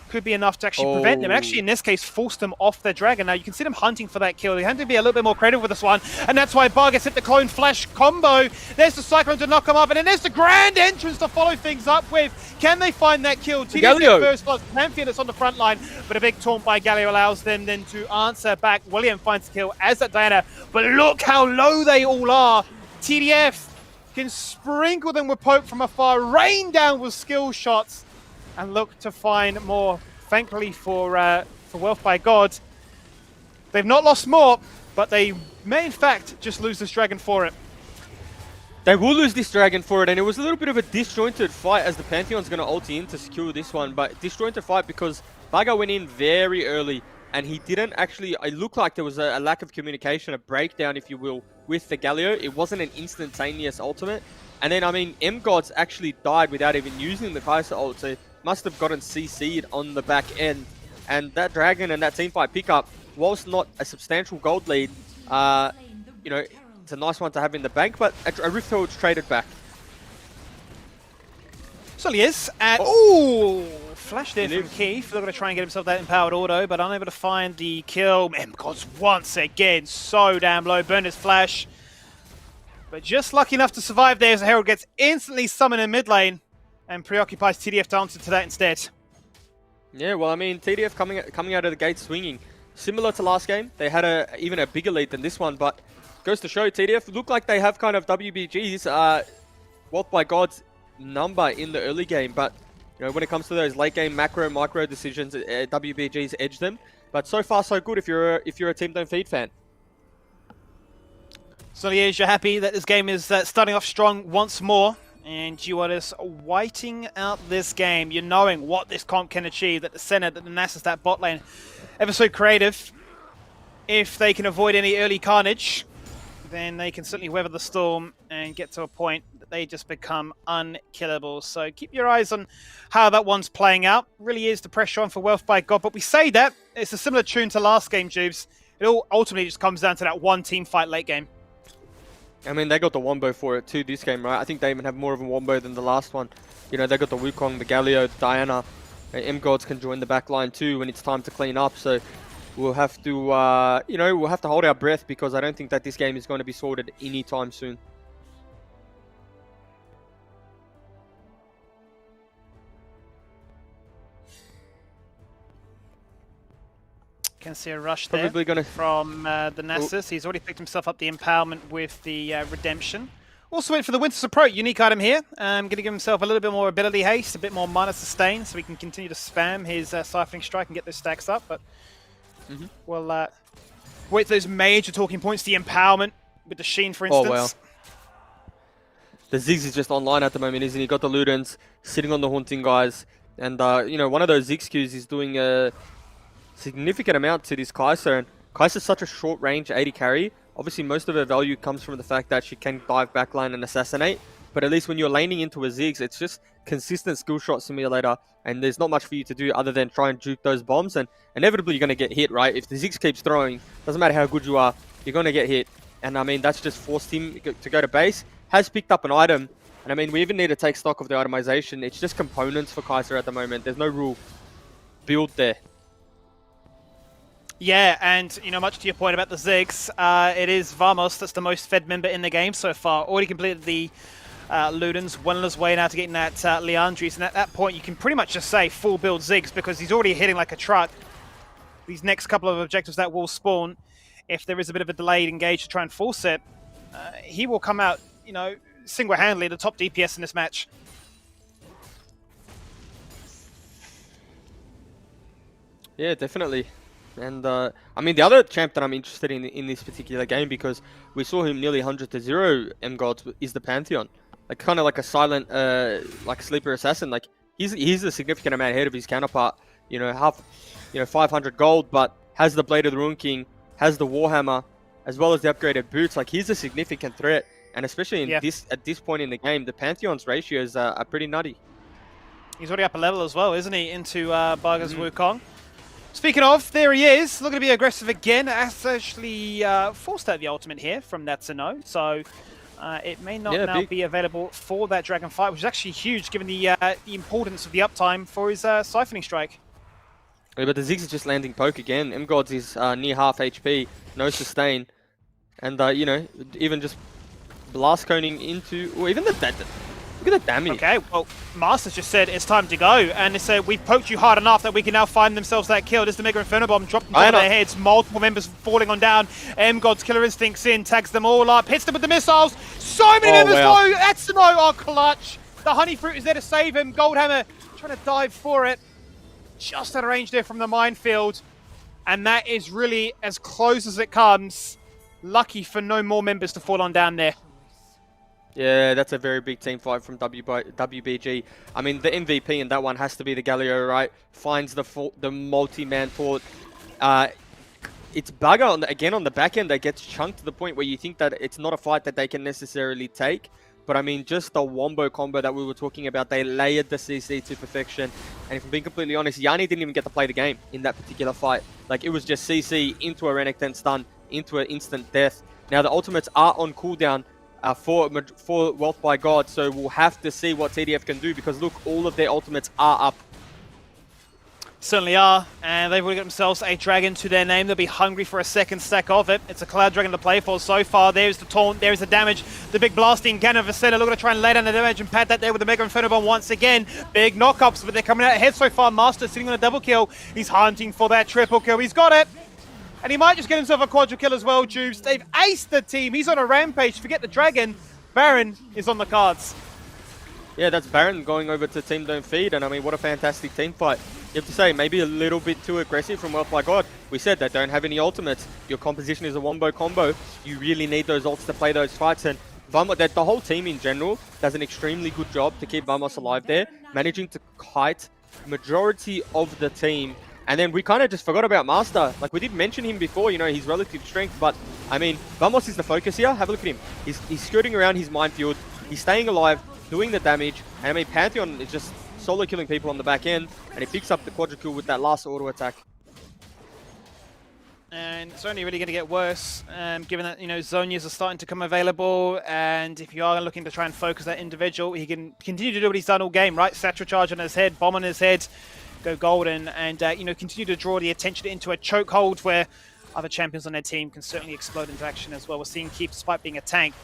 could be enough to actually prevent them. And actually, in this case, force them off their dragon. Now, you can see them hunting for that kill. They have to be a little bit more creative with this one. And that's why Vargas hit the Clone Flash combo. There's the Cyclone to knock him up. And then there's the Grand Entrance to follow things up with. Can they find that kill? TDF first plus Pantheon is on the front line. But a big taunt by Galio allows them then to answer back. William finds the kill as that Diana. But look how low they all are. TDF can sprinkle them with poke from afar, rain down with skill shots, and look to find more. Thankfully for Wealth by God, they've not lost more, but they may in fact just lose this dragon for it. They will lose this dragon for it, and it was a little bit of a disjointed fight as the Pantheon's going to ulti in to secure this one, but disjointed fight because Vaga went in very early, and he didn't actually, it looked like there was a lack of communication, a breakdown, if you will, with the Galio. It wasn't an instantaneous ultimate, and then, I mean, M-Gods actually died without even using the Kaiser ult, so must have gotten CC'd on the back end. And that dragon and that teamfight pickup, whilst not a substantial gold lead, you know, it's a nice one to have in the bank, but a Rift Herald's traded back. So he is. And, ooh, flash there from Keith. They're going to try and get himself that empowered auto, but unable to find the kill. God's once again so damn low. Burned his flash. But just lucky enough to survive there as the Herald gets instantly summoned in mid lane and preoccupies TDF to answer to that instead. Yeah, well, I mean, TDF coming out of the gate swinging. Similar to last game, they had even a bigger lead than this one, but goes to show TDF look like they have kind of WBG's Wealth by God's number in the early game, but you know, when it comes to those late game macro micro decisions, WBG's edged them. But so far so good if you're a Team Don't Feed fan. So Liège, you're happy that this game is starting off strong once more, and you are just waiting out this game. You're knowing what this comp can achieve, that the center, that the Nasus, that bot lane, ever so creative. If they can avoid any early carnage, then they can certainly weather the storm and get to a point that they just become unkillable. So keep your eyes on how that one's playing out. Really is the pressure on for Wealth by God, but we say that, it's a similar tune to last game, Jubes. It all ultimately just comes down to that one team fight late game. I mean, they got the wombo for it too this game, right? I think they even have more of a wombo than the last one. You know, they got the Wukong, the Galio, the Diana. M-Gods can join the back line too when it's time to clean up. So we'll have to, you know, we'll have to hold our breath because I don't think that this game is going to be sorted anytime soon. Can see a rush there from the Nasus. He's already picked himself up the empowerment with the redemption. Also went for the Winter's Approach, unique item here. Going to give himself a little bit more ability haste, a bit more mana sustain, so he can continue to spam his Siphoning Strike and get those stacks up. But we'll wait for those major talking points, the empowerment with the Sheen, for instance. Oh, wow. The Ziggs is just online at the moment, isn't he? Got the Ludens sitting on the Haunting guys. And, you know, one of those Ziggs Qs is doing a significant amount to this Kai'Sa, and Kai'Sa's such a short range AD carry. Obviously most of her value comes from the fact that she can dive backline and assassinate, but at least when you're laning into a Ziggs, it's just consistent skill shot simulator, and there's not much for you to do other than try and juke those bombs, and inevitably you're going to get hit, right? If the Ziggs keeps throwing, doesn't matter how good you are, you're going to get hit. And I mean, that's just forced him to go to base. Has picked up an item, and I mean, we even need to take stock of the itemization. It's just components for Kai'Sa at the moment. There's no real build there. Yeah, and, you know, much to your point about the Ziggs, it is Vamos that's the most fed member in the game so far. Already completed the Ludens, well on his way now to getting that Leandris, and at that point you can pretty much just say full build Ziggs because he's already hitting like a truck. These next couple of objectives that will spawn, if there is a bit of a delayed engage to try and force it, he will come out, you know, single-handedly the top DPS in this match. Yeah, definitely. And, I mean, the other champ that I'm interested in this particular game, because we saw him nearly 100-0 M-Gods, is the Pantheon. Like, kind of like a silent, like, sleeper assassin. Like, he's a significant amount ahead of his counterpart. You know, 500 gold, but has the Blade of the Ruin King, has the Warhammer, as well as the upgraded boots. Like, he's a significant threat. And especially in at this point in the game, the Pantheon's ratios are pretty nutty. He's already up a level as well, isn't he, into Baga's Wukong. Speaking of, there he is, looking to be aggressive again. That's actually forced out the ultimate here from Natsuno, so it may not now be available for that Dragon fight, which is actually huge given the importance of the uptime for his Siphoning Strike. Yeah, but the Ziggs is just landing poke again. M-Gods is near half HP, no sustain, and you know, even just blast coning into, or even the look at the damage. Okay, well, Masters just said it's time to go, and they said we've poked you hard enough that we can now find themselves that kill. There's the Mega Inferno Bomb dropped on top of their heads, multiple members falling on down. M-God's Killer Instincts in, tags them all up, hits them with the missiles. So many members low, Etsuno are clutch. The Honey Fruit is there to save him. Goldhammer trying to dive for it. Just out of range there from the minefield. And that is really as close as it comes. Lucky for no more members to fall on down there. Yeah, that's a very big team fight from WBG. I mean, the MVP in that one has to be the Galio, right? Finds the multi-man fort. It's Bugger, again, on the back end that gets chunked to the point where you think that it's not a fight that they can necessarily take. But I mean, just the wombo combo that we were talking about, they layered the CC to perfection. And if I'm being completely honest, Yanni didn't even get to play the game in that particular fight. Like, it was just CC into a Renekton stun, into an instant death. Now, the ultimates are on cooldown for Wealth by God, so we'll have to see what TDF can do, because look, all of their ultimates are up. Certainly are, and they've already got themselves a dragon to their name. They'll be hungry for a second stack of it. It's a Cloud Dragon to play for so far. There's the taunt, there's the damage. The big blasting cannon of Vasena looking to try and lay down the damage and pad that there with the Mega Inferno Bomb once again. Big knockups, but they're coming out ahead so far. Master sitting on a double kill. He's hunting for that triple kill. He's got it. And he might just get himself a quadra kill as well, Jubes. They've aced the team. He's on a rampage. Forget the dragon. Baron is on the cards. Yeah, that's Baron going over to Team Don't Feed, and I mean, what a fantastic team fight. You have to say, maybe a little bit too aggressive from Wealth by God. We said they don't have any ultimates. Your composition is a wombo combo. You really need those ults to play those fights, and Vamos, the whole team in general does an extremely good job to keep Vamos alive there, managing to kite majority of the team. And then we kind of just forgot about Master. Like, we did mention him before, you know, his relative strength, but I mean, Vamos is the focus here. Have a look at him. He's skirting around his minefield. He's staying alive, doing the damage. And I mean, Pantheon is just solo killing people on the back end, and he picks up the quadra kill with that last auto attack. And it's only really going to get worse, given that, you know, Zonias are starting to come available, and if you are looking to try and focus that individual, he can continue to do what he's done all game, right? Satchel charge on his head, bomb on his head, go golden, and, you know, continue to draw the attention into a chokehold where other champions on their team can certainly explode into action as well. We're seeing Keep despite being a tank.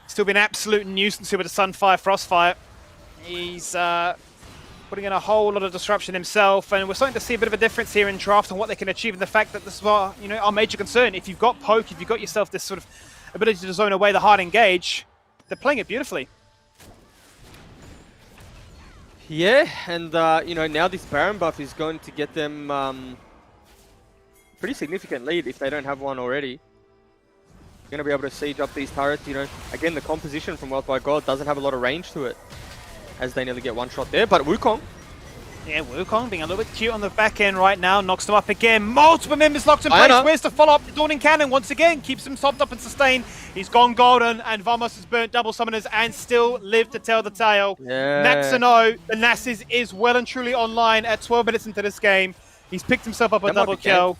Still been an absolute nuisance here with the Sunfire, Frostfire. He's putting in a whole lot of disruption himself, and we're starting to see a bit of a difference here in draft on what they can achieve, and the fact that this is our, you know, our major concern. If you've got poke, if you've got yourself this sort of ability to zone away the hard engage, they're playing it beautifully. Yeah, and you know, now this Baron buff is going to get them pretty significant lead if they don't have one already. Going to be able to siege up these turrets, you know. Again, the composition from Wealth by God doesn't have a lot of range to it, as they nearly get one shot there. But Wukong. Yeah, Wukong being a little bit cute on the back end right now, knocks them up again. Multiple members locked in place. Where's the follow-up? The Dawning Cannon once again keeps him sopped up and sustained. He's gone golden, and Vamos has burnt double summoners and still lived to tell the tale. Yeah. Naxano, the Nasus is well and truly online at 12 minutes into this game. He's picked himself up a double kill.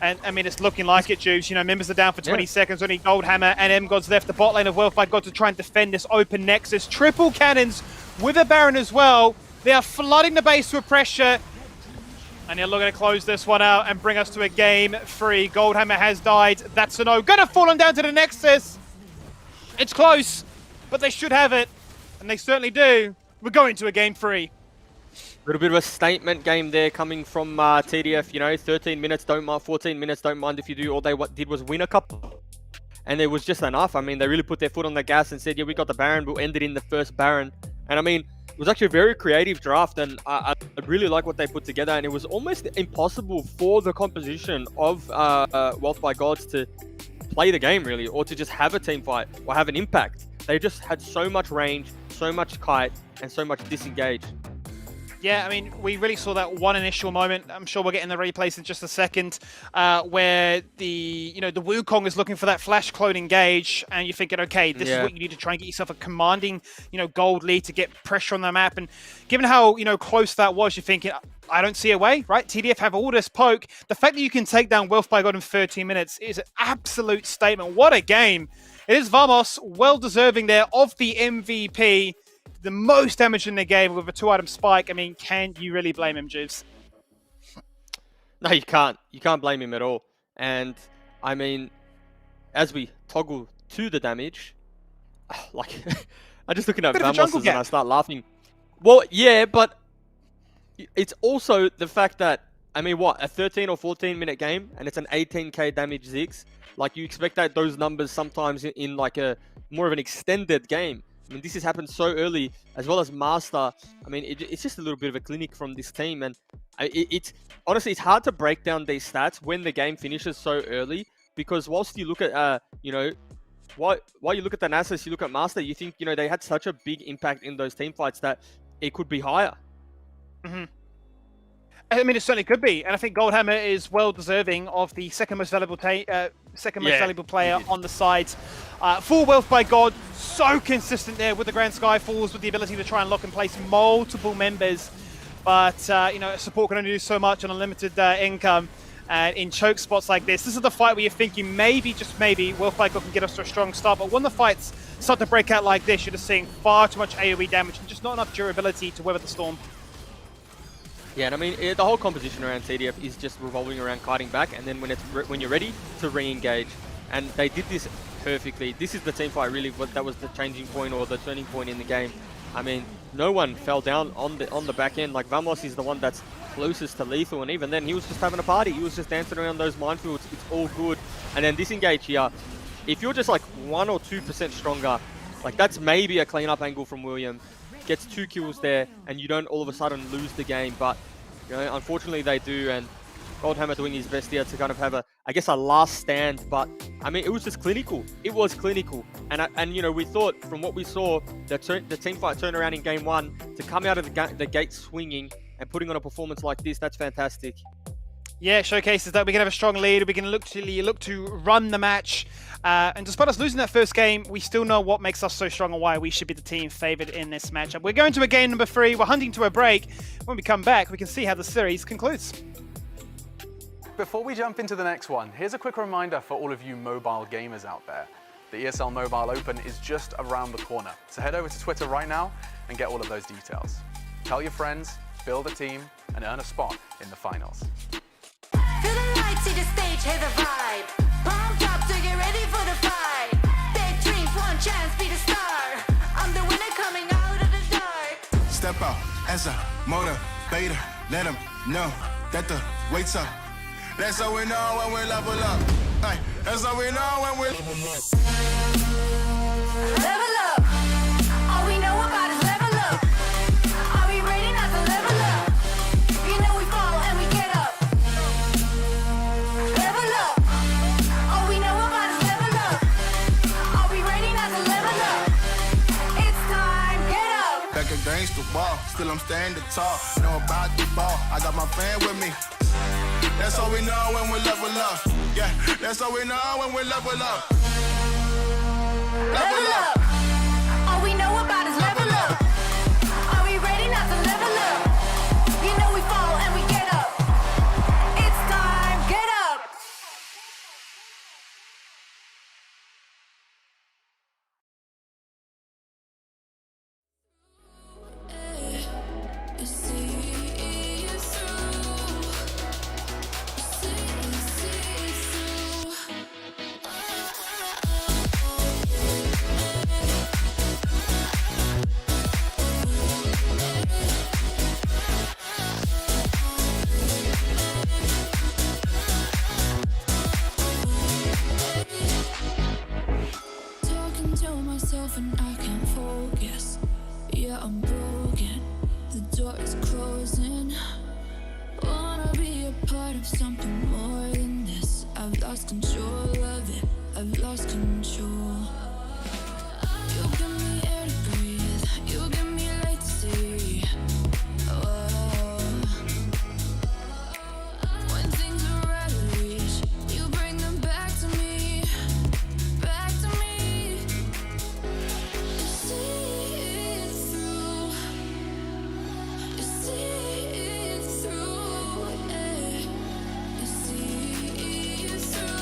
And, I mean, it's looking like it, Juice. You know, members are down for 20 seconds. Only Goldhammer and M-God's left. The bot lane of Wealth by God to try and defend this open Nexus. Triple cannons with a Baron as well. They are flooding the base with pressure. And they're looking to close this one out and bring us to a game 3. Goldhammer has died. That's a no. Gonna fall on down to the Nexus. It's close, but they should have it. And they certainly do. We're going to a game 3. A little bit of a statement game there coming from TDF, you know, 13 minutes, don't mind, 14 minutes, don't mind if you do. All they did was win a couple. And it was just enough. I mean, they really put their foot on the gas and said, yeah, we got the Baron, we'll end it in the first Baron. And I mean, it was actually a very creative draft, and I really like what they put together. And it was almost impossible for the composition of Wealth by Gods to play the game, really, or to just have a team fight or have an impact. They just had so much range, so much kite, and so much disengage. Yeah, I mean, we really saw that one initial moment. I'm sure we'll get in the replays in just a second, where the Wukong is looking for that flash clone engage, and you're thinking, okay, this is what you need to try and get yourself a commanding, gold lead to get pressure on the map. And given how, close that was, you're thinking, I don't see a way, right? TDF have all this poke. The fact that you can take down Wealth by God in 13 minutes is an absolute statement. What a game. It is Vamos, well deserving there of the MVP. The most damage in the game with a 2-item spike. I mean, can you really blame him, Juice? No, you can't. You can't blame him at all. And, I mean, as we toggle to the damage, like, I'm just looking at Vamos and I start laughing. Well, yeah, but it's also the fact that, I mean, what, a 13 or 14-minute game, and it's an 18k damage Ziggs? Like, you expect that those numbers sometimes in like a more of an extended game. I mean, this has happened so early, as well as Master. I mean, it's just a little bit of a clinic from this team. And it's honestly, it's hard to break down these stats when the game finishes so early. Because whilst you look at, while you look at the Nasus, you look at Master, you think, they had such a big impact in those team fights that it could be higher. Mm-hmm. I mean, it certainly could be. And I think Goldhammer is well deserving of the second most valuable player on the side. Full Wealth by God, so consistent there with the Grand Skyfalls, with the ability to try and lock and place multiple members. But, support can only do so much on a limited income. And in choke spots like this is the fight where you're thinking maybe, just maybe, Wealth by God can get us to a strong start. But when the fights start to break out like this, you're just seeing far too much AoE damage and just not enough durability to weather the storm. Yeah, and I mean, the whole composition around TDF is just revolving around kiting back, and then when you're ready to re-engage. And they did this perfectly. This is the team fight really, that was the changing point or the turning point in the game. I mean, no one fell down on the back end. Like, Vamos is the one that's closest to lethal, and even then, he was just having a party. He was just dancing around those minefields. It's all good. And then this engage here, if you're just like 1 or 2% stronger, like that's maybe a cleanup angle from William. Gets 2 kills there, and you don't all of a sudden lose the game. But, you know, unfortunately they do, and Goldhammer doing his best here to kind of have a, I guess, a last stand. But I mean, it was just clinical. It was clinical, and you know, we thought from what we saw, the team fight turnaround in game 1 to come out of the gate swinging and putting on a performance like this. That's fantastic. Yeah, it showcases that we can have a strong lead. We can look to run the match. And despite us losing that first game, we still know what makes us so strong and why we should be the team favoured in this matchup. We're going to a game number 3. We're hunting to a break. When we come back, we can see how the series concludes. Before we jump into the next one, here's a quick reminder for all of you mobile gamers out there. The ESL Mobile Open is just around the corner, so head over to Twitter right now and get all of those details. Tell your friends, build a team, and earn a spot in the finals. Feel the lights, see the stage, hear the vibe. Pumped up to get ready for the fight. Big dreams, one chance, be the star. I'm the winner coming out of the dark. Step out as a motivator. Let them know that the weight's up. That's how we know when we level up. Hey, that's how we know when we level up. Level up. All we know about is level up. Are we ready not to level up? You know we fall and we get up. Level up. All we know about is level up. Are we ready not to level up? It's time, get up. Back against the wall, still I'm standing tall. Know about the ball, I got my fan with me. That's how we know when we level up. Yeah, that's how we know when we level up. Level up. All we know about is level up. Are we ready not to level up? You know we fall and we get up. It's time, get up. You see it through. Talking to myself and I can't focus. Yeah, I'm broken. The door is closing. Wanna be a part of something more than this. I've lost control of it. I've lost control. You give me air to breathe. You give me light to see. Oh. When things are out of reach, you bring them back to me. Back to me. You see it through. You see it through. You see it through.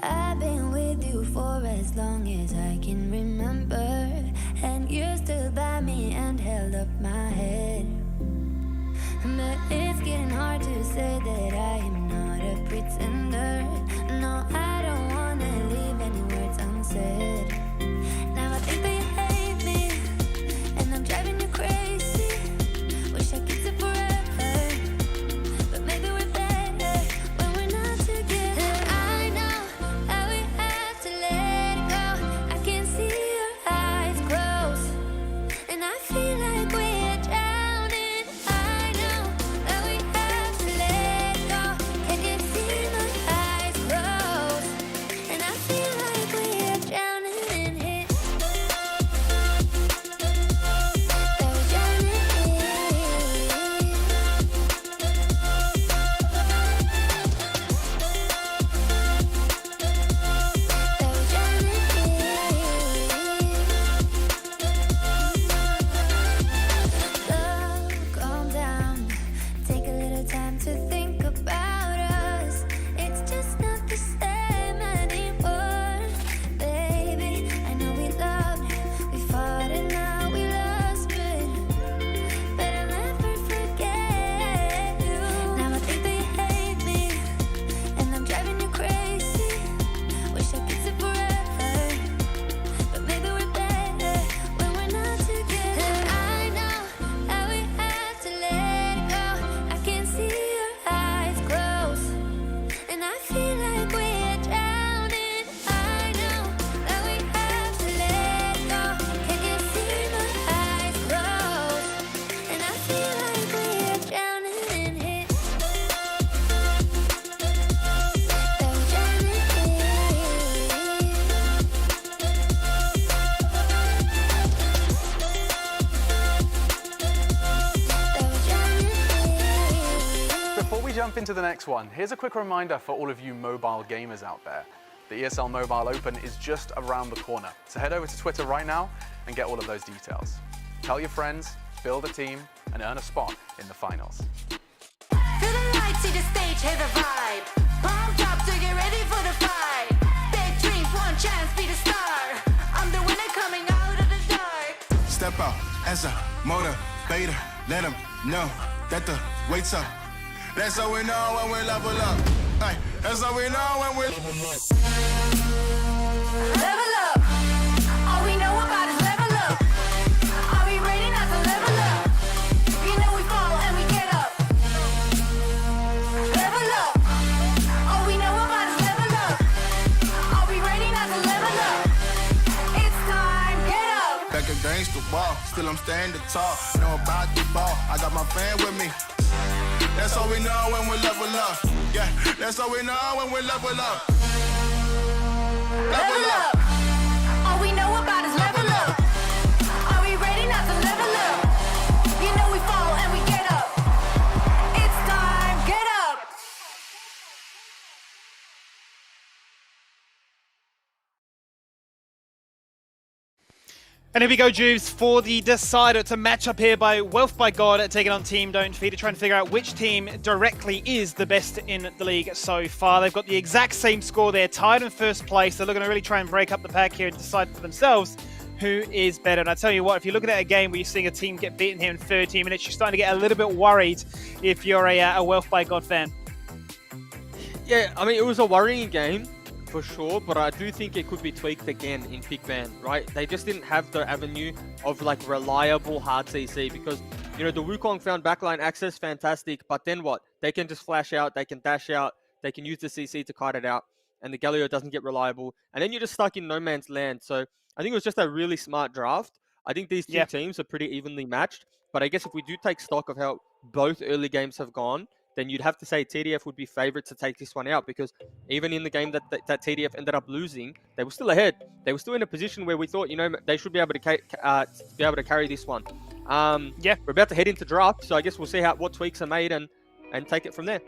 I've been with you for as long as I can remember, and you stood by me and held up my head. But it's getting hard to say that I am not a pretender. No, I don't wanna leave any words unsaid. Now I think that you hate me, and I'm driving you crazy. Wish I could say forever, but maybe we're better when we're not together. I know that we have to let it go. I can see your eyes close, and I feel like we're drowning. I know that we have to let into the next one, here's a quick reminder for all of you mobile gamers out there. The ESL Mobile Open is just around the corner, so head over to Twitter right now and get all of those details. Tell your friends, build a team, and earn a spot in the finals. Feel the lights, see the stage, hear the vibe. Pumped up to get ready for the fight. Big dreams, one chance, be the star. I'm the winner coming out of the dark. Step out as a motivator. Let them know that the weight's up. That's how we know when we level up. Hey, that's how we know when we level up. Level up. All we know about is level up. Are we ready not to level up? You know we fall and we get up. Level up. All we know about is level up. Are we ready not to level up? It's time, get up. Back against the wall, still I'm standing tall. Know about the ball, I got my fan with me. That's how we know when we level up. Yeah, that's how we know when we level up. Level up. All we know about is level up. Are we ready not to level up? You know we fall and we get up. It's time, get up. And here we go, Juves, for the decider to match up here by Wealth by God, taking on Team Don't Feed, to try and figure out which team directly is the best in the league so far. They've got the exact same score there, tied in first place. They're looking to really try and break up the pack here and decide for themselves who is better. And I tell you what, if you're looking at a game where you're seeing a team get beaten here in 13 minutes, you're starting to get a little bit worried if you're a Wealth by God fan. Yeah, I mean, it was a worrying game for sure, but I do think it could be tweaked again in Big Band, right? They just didn't have the avenue of like reliable hard CC because, you know, the Wukong found backline access, fantastic, but then what? They can just flash out, they can dash out, they can use the CC to kite it out, and the Galio doesn't get reliable, and then you're just stuck in no man's land. So I think it was just a really smart draft. I think these two teams are pretty evenly matched, but I guess if we do take stock of how both early games have gone, then you'd have to say TDF would be favourite to take this one out because even in the game that TDF ended up losing, they were still ahead. They were still in a position where we thought, you know, they should be able to carry this one. We're about to head into draft, so I guess we'll see what tweaks are made and take it from there.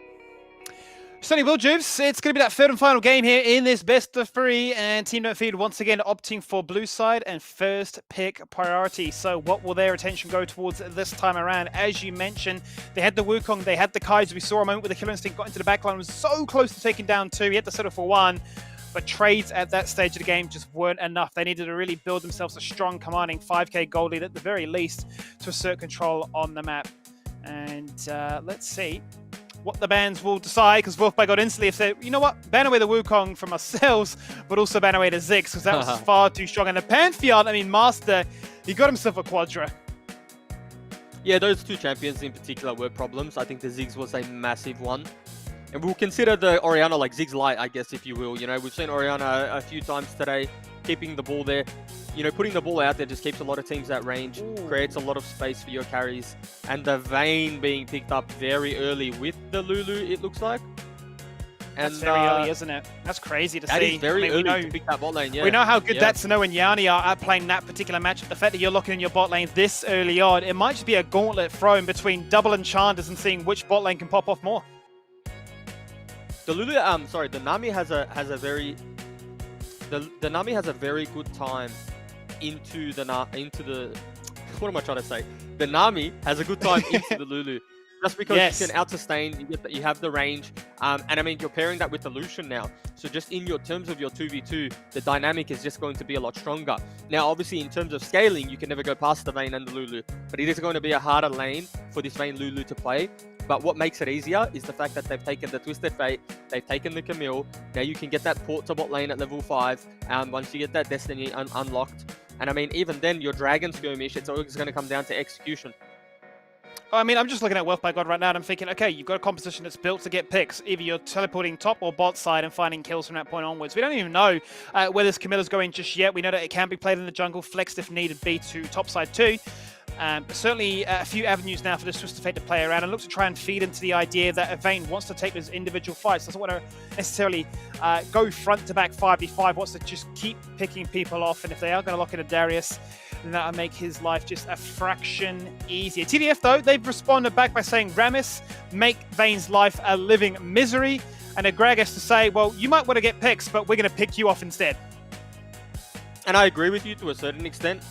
Certainly will, Juves. It's going to be that third and final game here in this best of three, and Team Don't Feed once again opting for blue side and first pick priority. So what will their attention go towards this time around? As you mentioned, they had the Wukong, they had the Kai's. We saw a moment where the Killer Instinct got into the backline, was so close to taking down two. He had to settle for one, but trades at that stage of the game just weren't enough. They needed to really build themselves a strong, commanding 5k gold lead at the very least to assert control on the map. And let's see what the bans will decide, because Wolf by God instantly have said, you know what, ban away the Wukong from ourselves, but also ban away the Ziggs, because that was far too strong. And the Pantheon, I mean, Master, he got himself a Quadra. Yeah, those two champions in particular were problems. I think the Ziggs was a massive one. And we'll consider the Orianna like Ziggs light, I guess, if you will. You know, we've seen Orianna a few times today, keeping the ball there. You know, putting the ball out there just keeps a lot of teams at range, creates a lot of space for your carries. And the Vayne being picked up very early with the Lulu, it looks like. And, that's very early, isn't it? That's crazy to see. That is very early know, to pick that bot lane, yeah. We know how good Datsano and Yanni are at playing that particular matchup. The fact that you're locking in your bot lane this early on, it might just be a gauntlet thrown between double enchanters and seeing which bot lane can pop off more. The Lulu, the Nami has a very good time into the what am I trying to say? The Nami has a good time into the Lulu. Just because you can out-sustain, you have the range, and I mean, you're pairing that with the Lucian now. So just in your terms of your 2v2, the dynamic is just going to be a lot stronger. Now, obviously, in terms of scaling, you can never go past the Vayne and the Lulu, but it is going to be a harder lane for this Vayne Lulu to play. But what makes it easier is the fact that they've taken the Twisted Fate, they've taken the Camille. Now you can get that port to bot lane at level 5, once you get that Destiny unlocked. And I mean, even then, your Dragon Skirmish, it's always going to come down to execution. I mean, I'm just looking at Wealth by God right now and I'm thinking, okay, you've got a composition that's built to get picks. Either you're teleporting top or bot side and finding kills from that point onwards. We don't even know where this Camilla's going just yet. We know that it can be played in the jungle, flexed if needed be to top side too. But certainly a few avenues now for this Twisted Fate to play around and look to try and feed into the idea that Vayne wants to take those individual fights, doesn't want to necessarily go front to back 5v5, wants to just keep picking people off. And if they are going to lock in a Darius, then that'll make his life just a fraction easier. TDF, though, they've responded back by saying, Ramis, make Vane's life a living misery. And Agreg has to say, well, you might want to get picks, but we're going to pick you off instead. And I agree with you to a certain extent,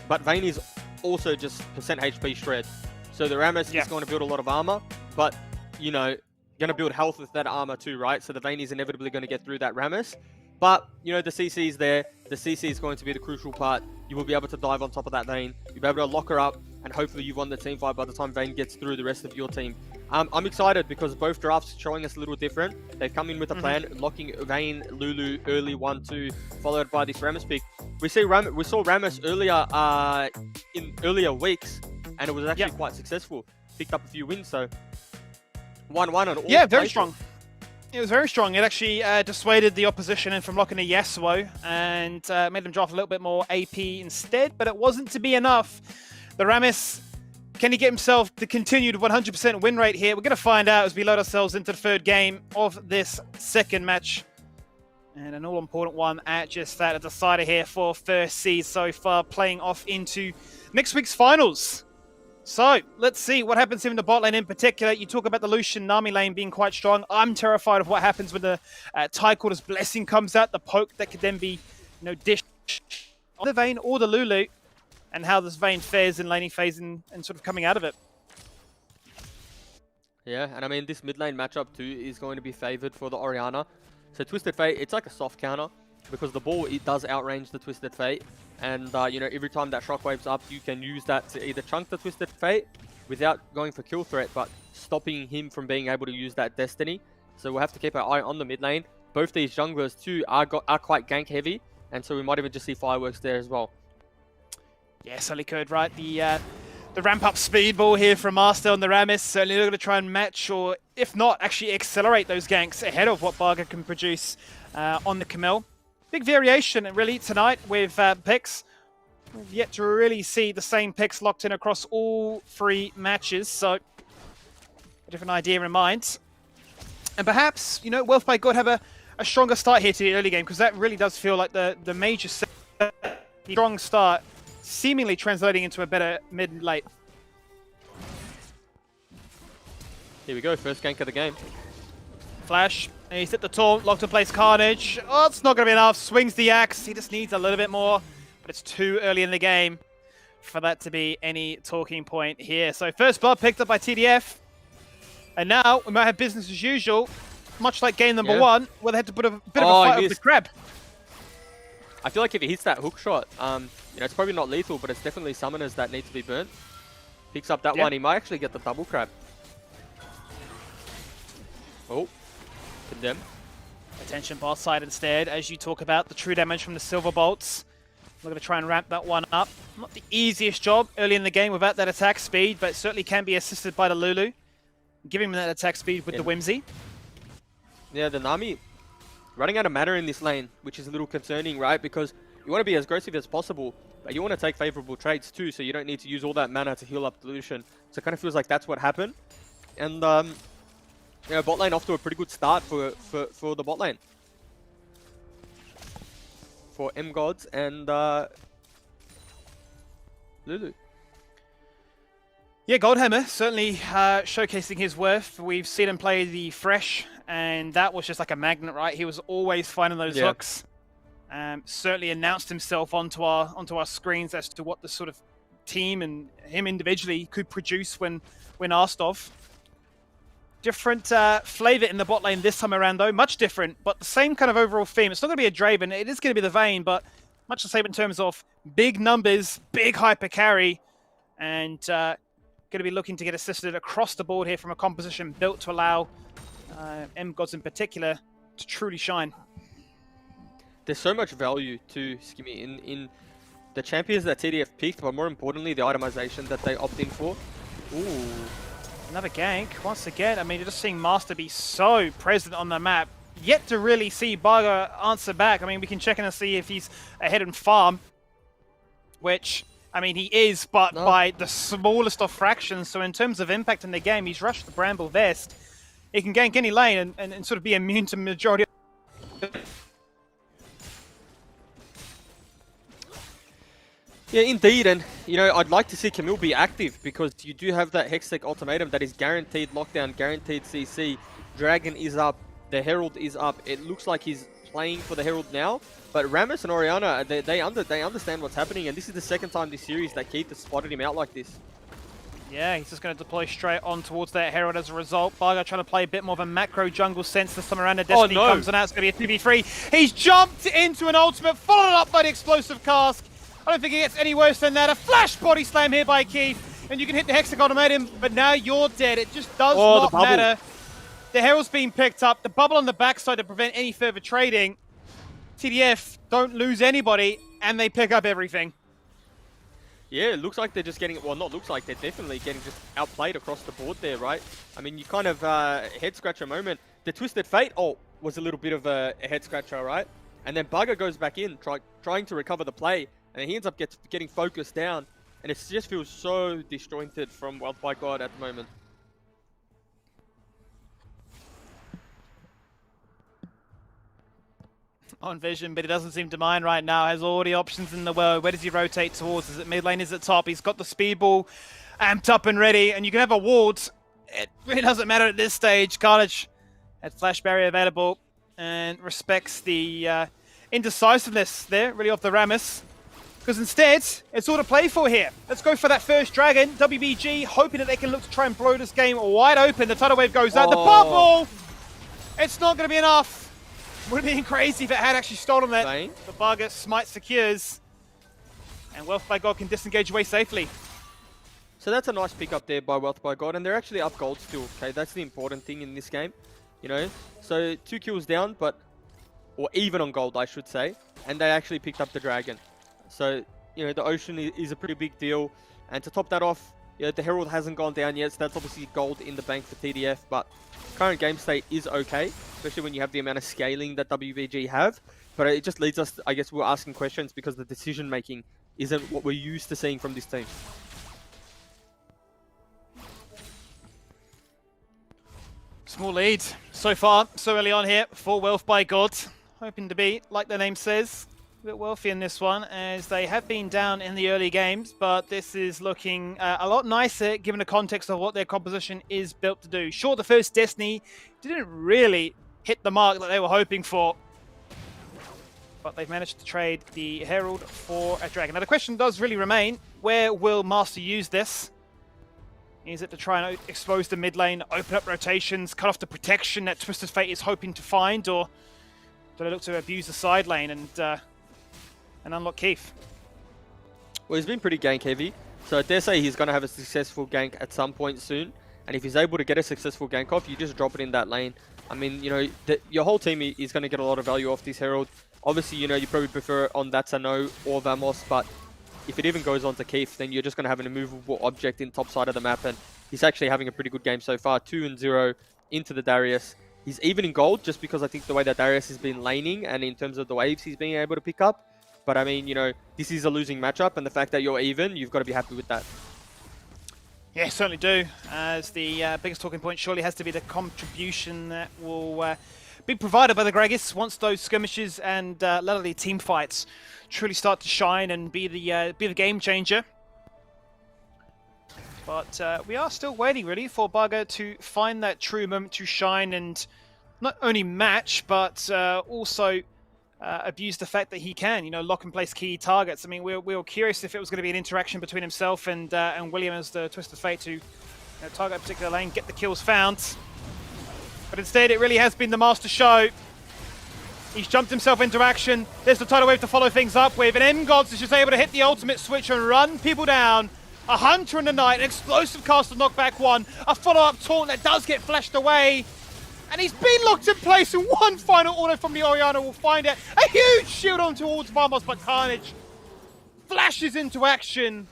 but Vane is also just percent HP shred. So the Ramis is going to build a lot of armor, but, you know, going to build health with that armor too, right? So the Vane is inevitably going to get through that Ramis. But, you know, the CC is there. The CC is going to be the crucial part. You will be able to dive on top of that Vane. You'll be able to lock her up, and hopefully you've won the team fight by the time Vane gets through the rest of your team. I'm excited because both drafts are showing us a little different. They've come in with a plan, locking Vane, Lulu early 1-2, followed by this Ramis pick. We saw Ramis earlier in earlier weeks, and it was actually quite successful. Picked up a few wins, so 1-1 on all. Yeah, very strong. It was very strong. It actually dissuaded the opposition in from locking a Yasuo and made them draft a little bit more AP instead, but it wasn't to be enough. The Ramis, can he get himself the continued 100% win rate here? We're going to find out as we load ourselves into the third game of this second match. And an all-important one at just that, a decider here for first seed so far, playing off into next week's finals. So, let's see what happens here in the bot lane in particular. You talk about the Lucian Nami lane being quite strong. I'm terrified of what happens when the Ty Quarter's Blessing comes out, the poke that could then be, you know, dished on the Vayne or the Lulu, and how this Vayne fares in laning phase and sort of coming out of it. Yeah, and I mean, this mid lane matchup too is going to be favored for the Orianna. So Twisted Fate, it's like a soft counter because the ball, it does outrange the Twisted Fate. And, you know, every time that shockwave's up, you can use that to either chunk the Twisted Fate without going for kill threat, but stopping him from being able to use that Destiny. So we'll have to keep our eye on the mid lane. Both these junglers too are quite gank heavy, and so we might even just see fireworks there as well. Yeah, certainly could, right? The ramp-up speed ball here from Master on the Ramis. Certainly they're going to try and match, or if not, actually accelerate those ganks ahead of what Barga can produce on the Camille. Big variation, really, tonight with picks. We've yet to really see the same picks locked in across all three matches, so a different idea in mind. And perhaps, you know, Wealth by God have a stronger start here to the early game, because that really does feel like the major strong start, seemingly translating into a better mid and late. Here we go, first gank of the game. Flash, and he's hit the taunt, locked in place Carnage. Oh, it's not going to be enough. Swings the axe. He just needs a little bit more, but it's too early in the game for that to be any talking point here. So first blood picked up by TDF. And now we might have business as usual, much like game number one, where they had to put a bit of a fight with the crab. I feel like if he hits that hook shot, you know, it's probably not lethal, but it's definitely summoners that need to be burnt. Picks up that one, he might actually get the double crab. Oh, condemn. Attention bot side instead, as you talk about the true damage from the Silver Bolts. We're going to try and ramp that one up. Not the easiest job early in the game without that attack speed, but certainly can be assisted by the Lulu. Giving him that attack speed with the Whimsy. Yeah, the Nami running out of mana in this lane, which is a little concerning, right? Because you want to be as aggressive as possible, but you want to take favorable trades too, so you don't need to use all that mana to heal up the Lucian. So it kind of feels like that's what happened. And, you know, bot lane off to a pretty good start for the bot lane. For M-Gods and Lulu. Yeah, Goldhammer certainly showcasing his worth. We've seen him play the Fresh, and that was just like a magnet, right? He was always finding those hooks. Certainly announced himself onto our screens as to what the sort of team and him individually could produce when asked of. Different flavor in the bot lane this time around, though. Much different, but the same kind of overall theme. It's not going to be a Draven. It is going to be the Vayne, but much the same in terms of big numbers, big hyper carry, and going to be looking to get assisted across the board here from a composition built to allow M-Gods in particular to truly shine. There's so much value to Skimmy in the champions that TDF picked, but more importantly, the itemization that they opt in for. Ooh. Another gank, once again. I mean, you're just seeing Master be so present on the map. Yet to really see Barga answer back. I mean, we can check in and see if he's ahead in farm. Which, I mean, he is, but by the smallest of fractions. So in terms of impact in the game, he's rushed the Bramble Vest. He can gank any lane and sort of be immune to majority of... Yeah, indeed, and you know, I'd like to see Camille be active because you do have that Hextech ultimatum that is guaranteed lockdown, guaranteed CC. Dragon is up, the Herald is up. It looks like he's playing for the Herald now, but Rammus and Oceania, they understand what's happening, and this is the second time this series that Keith has spotted him out like this. Yeah, he's just going to deploy straight on towards that Herald as a result. Bargo trying to play a bit more of a macro jungle sense this time around. The Destiny comes on out. It's going to be a 2v3. He's jumped into an ultimate, followed up by the explosive cask. I don't think it gets any worse than that. A flash body slam here by Keith, and you can hit the Hexagon ultimatum, but now you're dead. It just does not matter. The Herald's being picked up. The bubble on the backside to prevent any further trading. TDF don't lose anybody, and they pick up everything. Yeah, it looks like they're just getting, well, not looks like, they're definitely getting just outplayed across the board there, right? I mean, you kind of head scratcher moment. The Twisted Fate was a little bit of a head scratcher, right? And then Bugger goes back in, trying to recover the play, and he ends up getting focused down, and it just feels so disjointed from Wealth by God at the moment. On vision, but he doesn't seem to mind right now. Has all the options in the world. Where does he rotate towards? Is it mid lane? Is it top? He's got the speedball amped up and ready, and you can have a ward. It really doesn't matter at this stage. Carnage had flash barrier available and respects the indecisiveness there, really, off the Rammus. Because instead, it's all to play for here. Let's go for that first dragon. WBG hoping that they can look to try and blow this game wide open. The tidal wave goes out. The bubble! It's not going to be enough. Would have been crazy if it had actually stolen that. The Barger smite secures. And Wealth by God can disengage away safely. So that's a nice pick up there by Wealth by God. And they're actually up gold still, okay? That's the important thing in this game, you know? So 2 kills down, or even on gold, I should say. And they actually picked up the dragon. So, you know, the Ocean is a pretty big deal. And to top that off, you know, the Herald hasn't gone down yet. So that's obviously gold in the bank for TDF. But current game state is okay, especially when you have the amount of scaling that WBG have. But it just leads us, I guess we're asking questions because the decision making isn't what we're used to seeing from this team. Small lead so far, so early on here for Wealth by God. Hoping to be, like the name says, a bit wealthy in this one, as they have been down in the early games, but this is looking a lot nicer given the context of what their composition is built to do. Sure, the first Destiny didn't really hit the mark that they were hoping for, but they've managed to trade the Herald for a Dragon. Now the question does really remain, where will Master use this? Is it to try and expose the mid lane, open up rotations, cut off the protection that Twisted Fate is hoping to find, or do they look to abuse the side lane and unlock Keith? Well, he's been pretty gank heavy, so I dare say he's going to have a successful gank at some point soon. And if he's able to get a successful gank off, you just drop it in that lane. I mean, you know, your whole team is going to get a lot of value off this Herald. Obviously, you know, you probably prefer it on Datsano or Vamos, but if it even goes on to Keith, then you're just going to have an immovable object in top side of the map. And he's actually having a pretty good game so far. 2-0 into the Darius. He's even in gold just because I think the way that Darius has been laning and in terms of the waves he's being able to pick up. But I mean, you know, this is a losing matchup, and the fact that you're even, you've got to be happy with that. Yeah, certainly do. As the biggest talking point surely has to be the contribution that will be provided by the Gregis once those skirmishes and latterly team fights truly start to shine and be the game changer. But we are still waiting, really, for Bugger to find that true moment to shine and not only match, but also abuse the fact that he can, you know, lock and place key targets. I mean, we were curious if it was going to be an interaction between himself and William as the Twisted Fate to target a particular lane, get the kills found. But instead, it really has been the Master Show. He's jumped himself into action. There's the tidal wave to follow things up with, and MGods is just able to hit the ultimate switch and run people down. A Hunter in the night, an explosive cast to knock back one, a follow-up taunt that does get flashed away. And he's been locked in place, and one final auto from the Oriana will find it. A huge shield on towards Vamos, but Carnage flashes into action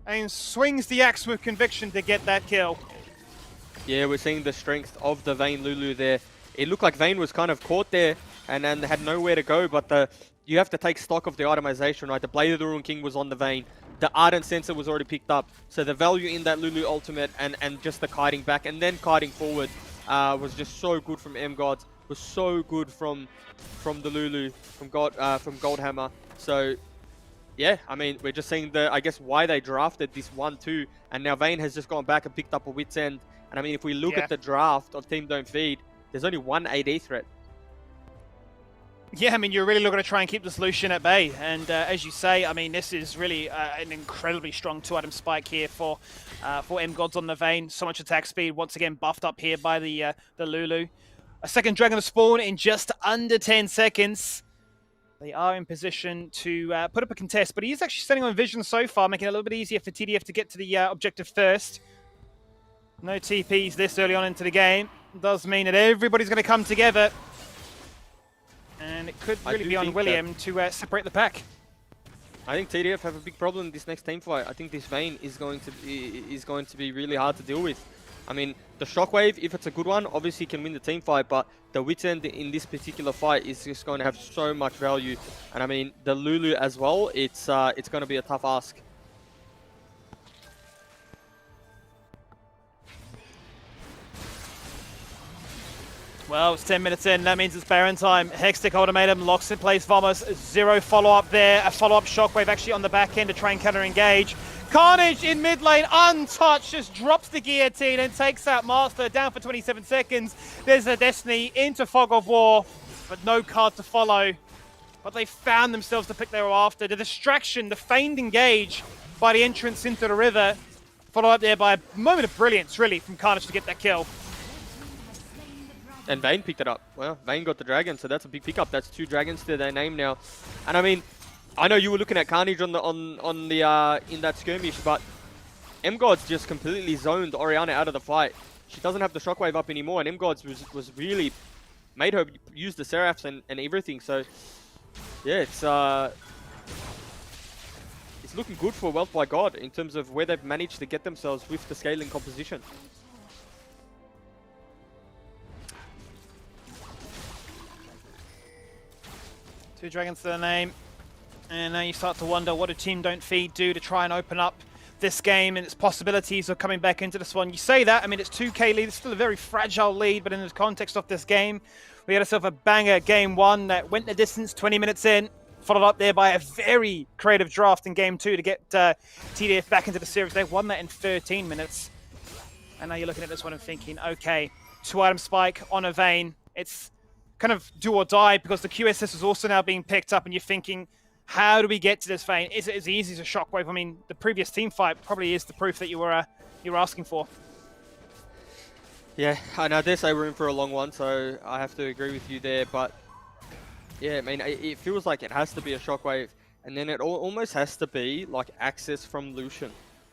and swings the axe with conviction to get that kill. Yeah, we're seeing the strength of the Vayne Lulu there. It looked like Vayne was kind of caught there and then had nowhere to go, but you have to take stock of the itemization, right? The Blade of the Ruin King was on the Vayne. The Ardent Sensor was already picked up. So the value in that Lulu ultimate and just the kiting back and then kiting forward was just so good from MGods. Was so good from the Lulu, from Goldhammer. So Yeah, I mean, we're just seeing I guess why they drafted this 1-2, and now Vayne has just gone back and picked up a Wits End. And I mean, if we look at the draft of Team Don't Feed, there's only one AD threat. Yeah, I mean, you're really looking to try and keep the solution at bay. And as you say, I mean, this is really an incredibly strong 2-item spike here for M-Gods on the Vayne. So much attack speed, once again buffed up here by the Lulu. A second Dragon to spawn in just under 10 seconds. They are in position to put up a contest, but he is actually standing on Vision so far, making it a little bit easier for TDF to get to the objective first. No TPs this early on into the game. Does mean that everybody's going to come together. And it could really be on William to separate the pack. I think TDF have a big problem in this next team fight. I think this Vayne is going to be really hard to deal with. I mean, the Shockwave, if it's a good one, obviously can win the team fight, but the Wits End in this particular fight is just going to have so much value. And I mean, the Lulu as well, it's going to be a tough ask. Well, it's 10 minutes in. That means it's Baron time. Hextech Ultimatum locks in place Vamos. Zero follow-up there. A follow-up Shockwave actually on the back end to try and counter-engage. Carnage in mid lane, untouched, just drops the guillotine and takes out Master, down for 27 seconds. There's a Destiny into Fog of War, but no card to follow. But they found themselves the pick they were after. The distraction, the feigned engage by the entrance into the river, followed up there by a moment of brilliance, really, from Carnage to get that kill. And Vayne picked it up. Well, Vayne got the dragon, so that's a big pickup. That's 2 dragons to their name now. And I mean, I know you were looking at Carnage on the in that skirmish, but M-Gods just completely zoned Oceania out of the fight. She doesn't have the Shockwave up anymore, and M-Gods was really made her use the Seraphs and everything. So yeah, it's looking good for Wealth by God in terms of where they've managed to get themselves with the scaling composition. Two dragons to the name. And now you start to wonder, what do Team Don't Feed do to try and open up this game and its possibilities of coming back into this one? You say that, I mean, it's 2k lead. It's still a very fragile lead, but in the context of this game, we had ourselves a banger game 1 that went the distance 20 minutes in, followed up there by a very creative draft in game 2 to get TDF back into the series. They won that in 13 minutes. And now you're looking at this one and thinking, okay, 2-item spike on a Vayne. It's kind of do or die because the QSS is also now being picked up, and you're thinking, how do we get to this Vayne? Is it as easy as a Shockwave? I mean, the previous team fight probably is the proof that you were asking for. Yeah, and I dare say we're in for a long one, so I have to agree with you there. But yeah, I mean, it feels like it has to be a Shockwave, and then it almost has to be like access from Lucian.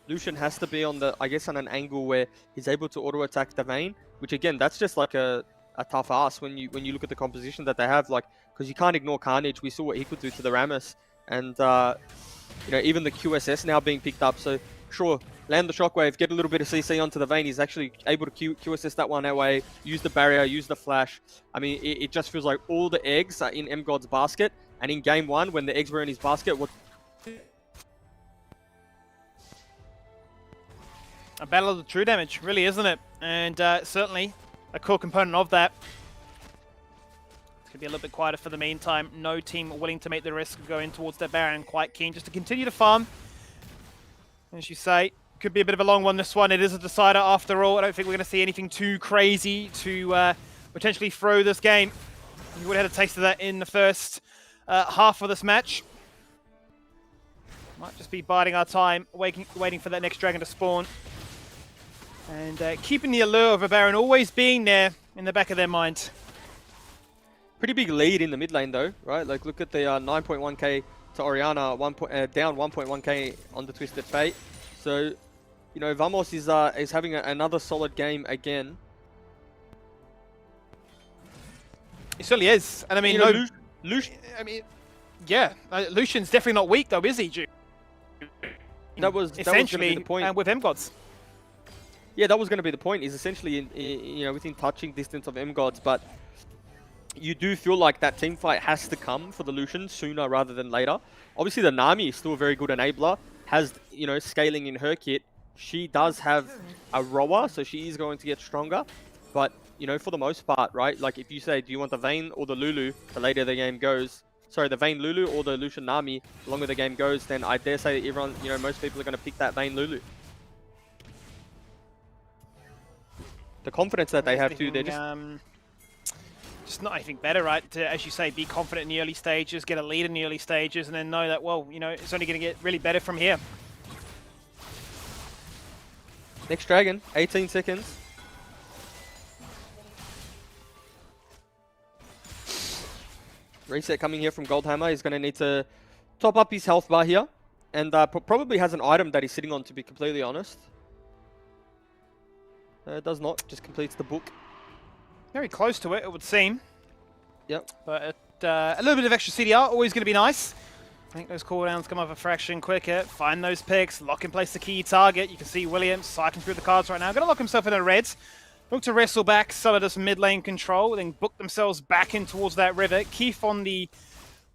Lucian has to be on I guess on an angle where he's able to auto attack the Vayne, which again, that's just like a tough ask when you look at the composition that they have, like, because you can't ignore Carnage. We saw what he could do to the Rammus, and you know, even the QSS now being picked up. So sure, land the Shockwave, get a little bit of CC onto the Vayne. He's actually able to QSS that one away, use the barrier, use the flash. I mean, it just feels like all the eggs are in M-God's basket, and in game 1, when the eggs were in his basket, A battle of the true damage, really, isn't it? And certainly a core component of that. It's going to be a little bit quieter for the meantime. No team willing to make the risk of going towards their Baron. Quite keen just to continue to farm. As you say, could be a bit of a long one, this one. It is a decider after all. I don't think we're going to see anything too crazy to potentially throw this game. We would have had a taste of that in the first half of this match. Might just be biding our time, waiting for that next dragon to spawn. And keeping the allure of a Baron always being there in the back of their mind. Pretty big lead in the mid lane though, right? Like, look at the 9.1k to Oriana, down 1.1k on the Twisted Fate. So, you know, Vamos is having another solid game again. It certainly is. And I mean, Lucian. I mean, yeah, Lucian's definitely not weak though, is he, Ju? That was essentially the point. With M-Gods. Yeah, that was going to be the point, is essentially you know, within touching distance of M-Gods, but you do feel like that team fight has to come for the Lucian sooner rather than later. Obviously, the Nami is still a very good enabler, has, you know, scaling in her kit. She does have a rower, so she is going to get stronger, but, you know, for the most part, right, like if you say, do you want the Vayne or the Lulu, the later the game goes, sorry, the Vayne Lulu or the Lucian Nami, the longer the game goes, then I dare say that everyone, you know, most people are going to pick that Vayne Lulu. The confidence that they have too, they're just not anything better, right? To, as you say, be confident in the early stages, get a lead in the early stages, and then know that, well, you know, it's only going to get really better from here. Next Dragon, 18 seconds. Reset coming here from Goldhammer. He's going to need to top up his health bar here. And probably has an item that he's sitting on, to be completely honest. It does not, just completes the book. Very close to it, it would seem. Yep. But a little bit of extra CDR, always going to be nice. I think those cooldowns come up a fraction quicker. Find those picks, lock in place the key target. You can see Williams cycling through the cards right now. Going to lock himself in the reds. Look to wrestle back some of this mid lane control, then book themselves back in towards that river. Keith on the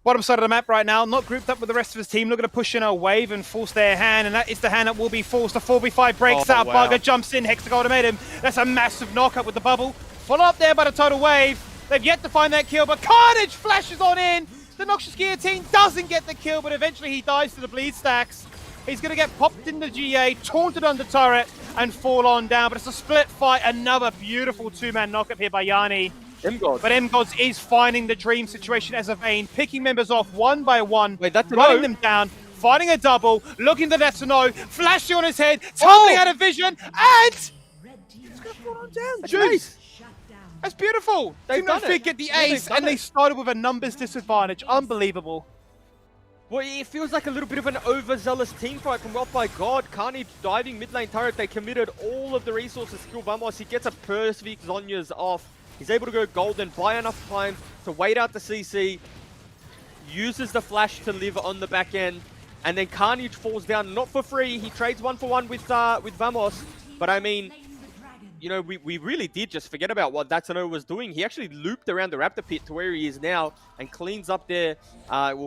bottom side of the map right now, not grouped up with the rest of his team, looking to push in a wave and force their hand, and that is the hand that will be forced. The 4v5 breaks out, wow. Bugger jumps in, Hexagol to him. That's a massive knockup with the bubble. Follow up there by the total wave. They've yet to find that kill, but Carnage flashes on in. The Noxious Guillotine doesn't get the kill, but eventually he dies to the bleed stacks. He's going to get popped in the GA, taunted under turret, and fall on down. But it's a split fight. Another beautiful two-man knockup here by Yanni. M-Gods. But M-Gods is finding the dream situation as a Vayne, picking members off one by one, Wait, that's a running no. them down, finding a double, looking to let know, flashing on his head, tumbling out of vision, and he's going to fall on down. Juice. That's beautiful. They've Team done Fit it. get the Yeah, they've ace, done and they it. started with a numbers disadvantage. Unbelievable. Well, it feels like a little bit of an overzealous team fight from Wealth by God. Carnage diving mid lane turret. They committed all of the resources. Skill Vamos. He gets a perfect Zhonya's off. He's able to go golden, buy enough time to wait out the CC. Uses the flash to live on the back end. And then Carnage falls down, not for free. He trades 1-for-1 with Vamos. But I mean, you know, we really did just forget about what Datsuno was doing. He actually looped around the Raptor pit to where he is now and cleans up there,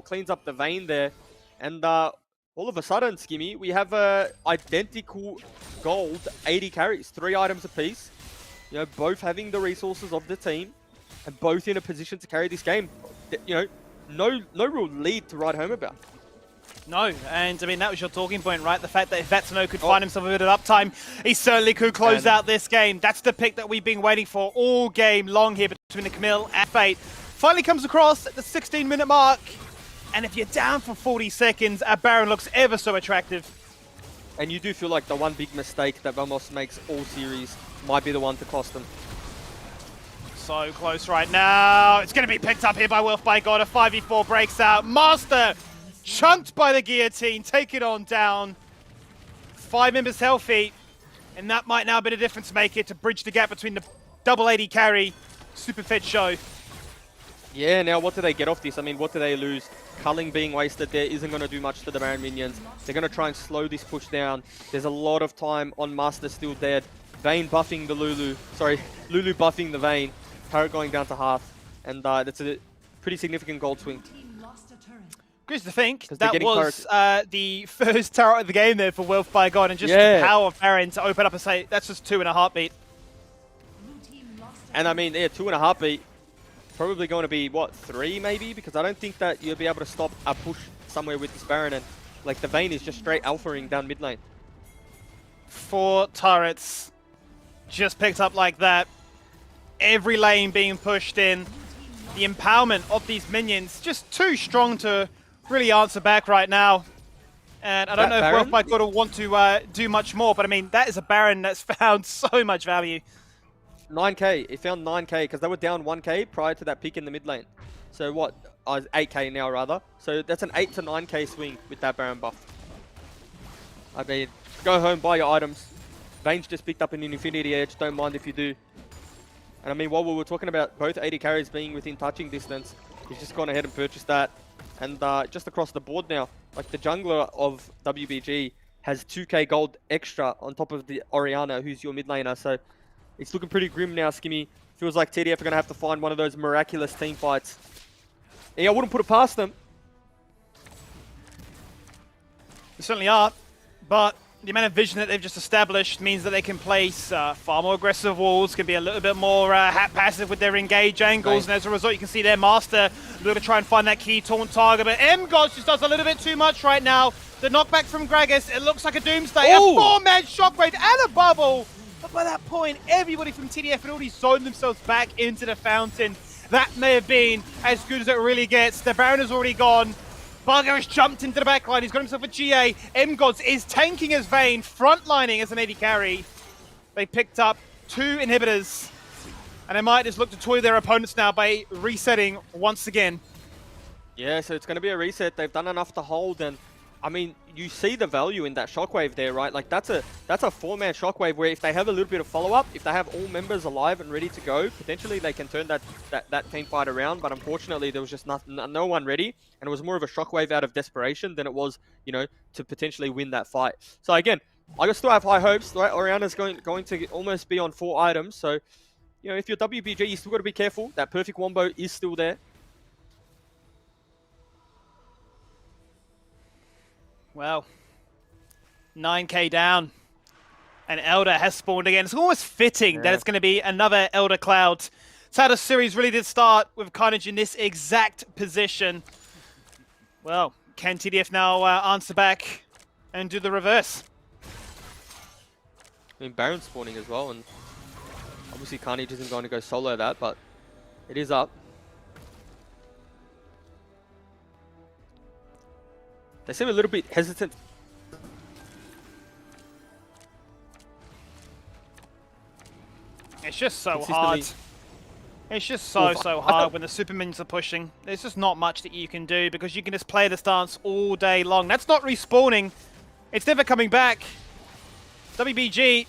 cleans up the Vayne there. And all of a sudden, Skimmy, we have identical gold 80 carries, 3 items apiece. You know, both having the resources of the team and both in a position to carry this game. You know, no real lead to write home about. No, and I mean, that was your talking point, right? The fact that if Datsuno could find himself a bit of uptime, he certainly could close out this game. That's the pick that we've been waiting for all game long here between the Camille and Fate. Finally comes across at the 16-minute mark, and if you're down for 40 seconds, a Baron looks ever so attractive. And you do feel like the one big mistake that Vamos makes all series might be the one to cost them. So close right now. It's going to be picked up here by Wealth by God. A 5v4 breaks out. Master chunked by the guillotine. Take it on down. 5 members healthy. And that might now be the difference maker to bridge the gap between the double 80 carry Super Fit show. Yeah, now what do they get off this? I mean, what do they lose? Culling being wasted there isn't going to do much to the Baron minions. They're going to try and slow this push down. There's a lot of time on Master still dead. Vayne buffing the Lulu. Sorry, Lulu buffing the Vayne. Turret going down to half. And that's a pretty significant gold swing. Good to think. That was the first turret of the game there for Wealth by God. And just the power of Baron to open up and say, that's just 2 in a heartbeat. And I mean, yeah, 2 in a heartbeat. Probably going to be, what, 3 maybe? Because I don't think that you'll be able to stop a push somewhere with this Baron. And like the Vayne is just straight alphaing down mid lane. 4 turrets just picked up like that. Every lane being pushed in. The empowerment of these minions just too strong to really answer back right now. And I don't know if Wealth by God will want to do much more, but I mean, that is a Baron that's found so much value. 9k. It found 9k because they were down 1k prior to that pick in the mid lane. So what? 8k now rather. So that's an 8 to 9k swing with that Baron buff. I mean, go home, buy your items. Vayne's just picked up an Infinity Edge. Don't mind if you do. And I mean, while we were talking about both 80 carries being within touching distance, he's just gone ahead and purchased that. And just across the board now, like the jungler of WBG has 2k gold extra on top of the Oriana, who's your mid laner. So it's looking pretty grim now, Skimmy. Feels like TDF are going to have to find one of those miraculous team fights. Yeah, I wouldn't put it past them. They certainly are, but the amount of vision that they've just established means that they can place far more aggressive walls, can be a little bit more passive with their engage angles, and as a result you can see their Master looking to try and find that key taunt target, but MGods just does a little bit too much right now. The knockback from Gragas, it looks like a Doomsday, Ooh. a 4-man Shockwave and a bubble, but by that point everybody from TDF had already zoned themselves back into the fountain. That may have been as good as it really gets. The Baron has already gone. Bugger has jumped into the backline. He's got himself a GA. MGods is tanking as Vayne, frontlining as an AD carry. They picked up 2 inhibitors, and they might just look to toy their opponents now by resetting once again. Yeah, so it's going to be a reset. They've done enough to hold, and I mean, you see the value in that Shockwave there, right? Like that's a 4-man Shockwave where if they have a little bit of follow-up, if they have all members alive and ready to go, potentially they can turn that team fight around. But unfortunately, there was just no one ready, and it was more of a Shockwave out of desperation than it was, you know, to potentially win that fight. So again, I still have high hopes. Right? Oriana's going to almost be on 4 items. So, you know, if you're WBG, you still got to be careful. That perfect wombo is still there. Well, 9k down, and Elder has spawned again. It's almost fitting that it's going to be another Elder Cloud. It's how the series really did start with Carnage in this exact position. Well, can TDF now answer back and do the reverse? I mean, Baron spawning as well, and obviously Carnage isn't going to go solo that, but it is up. They seem a little bit hesitant. It's just so hard. It's just so hard when the super minions are pushing. There's just not much that you can do because you can just play the stance all day long. That's not respawning. It's never coming back. WBG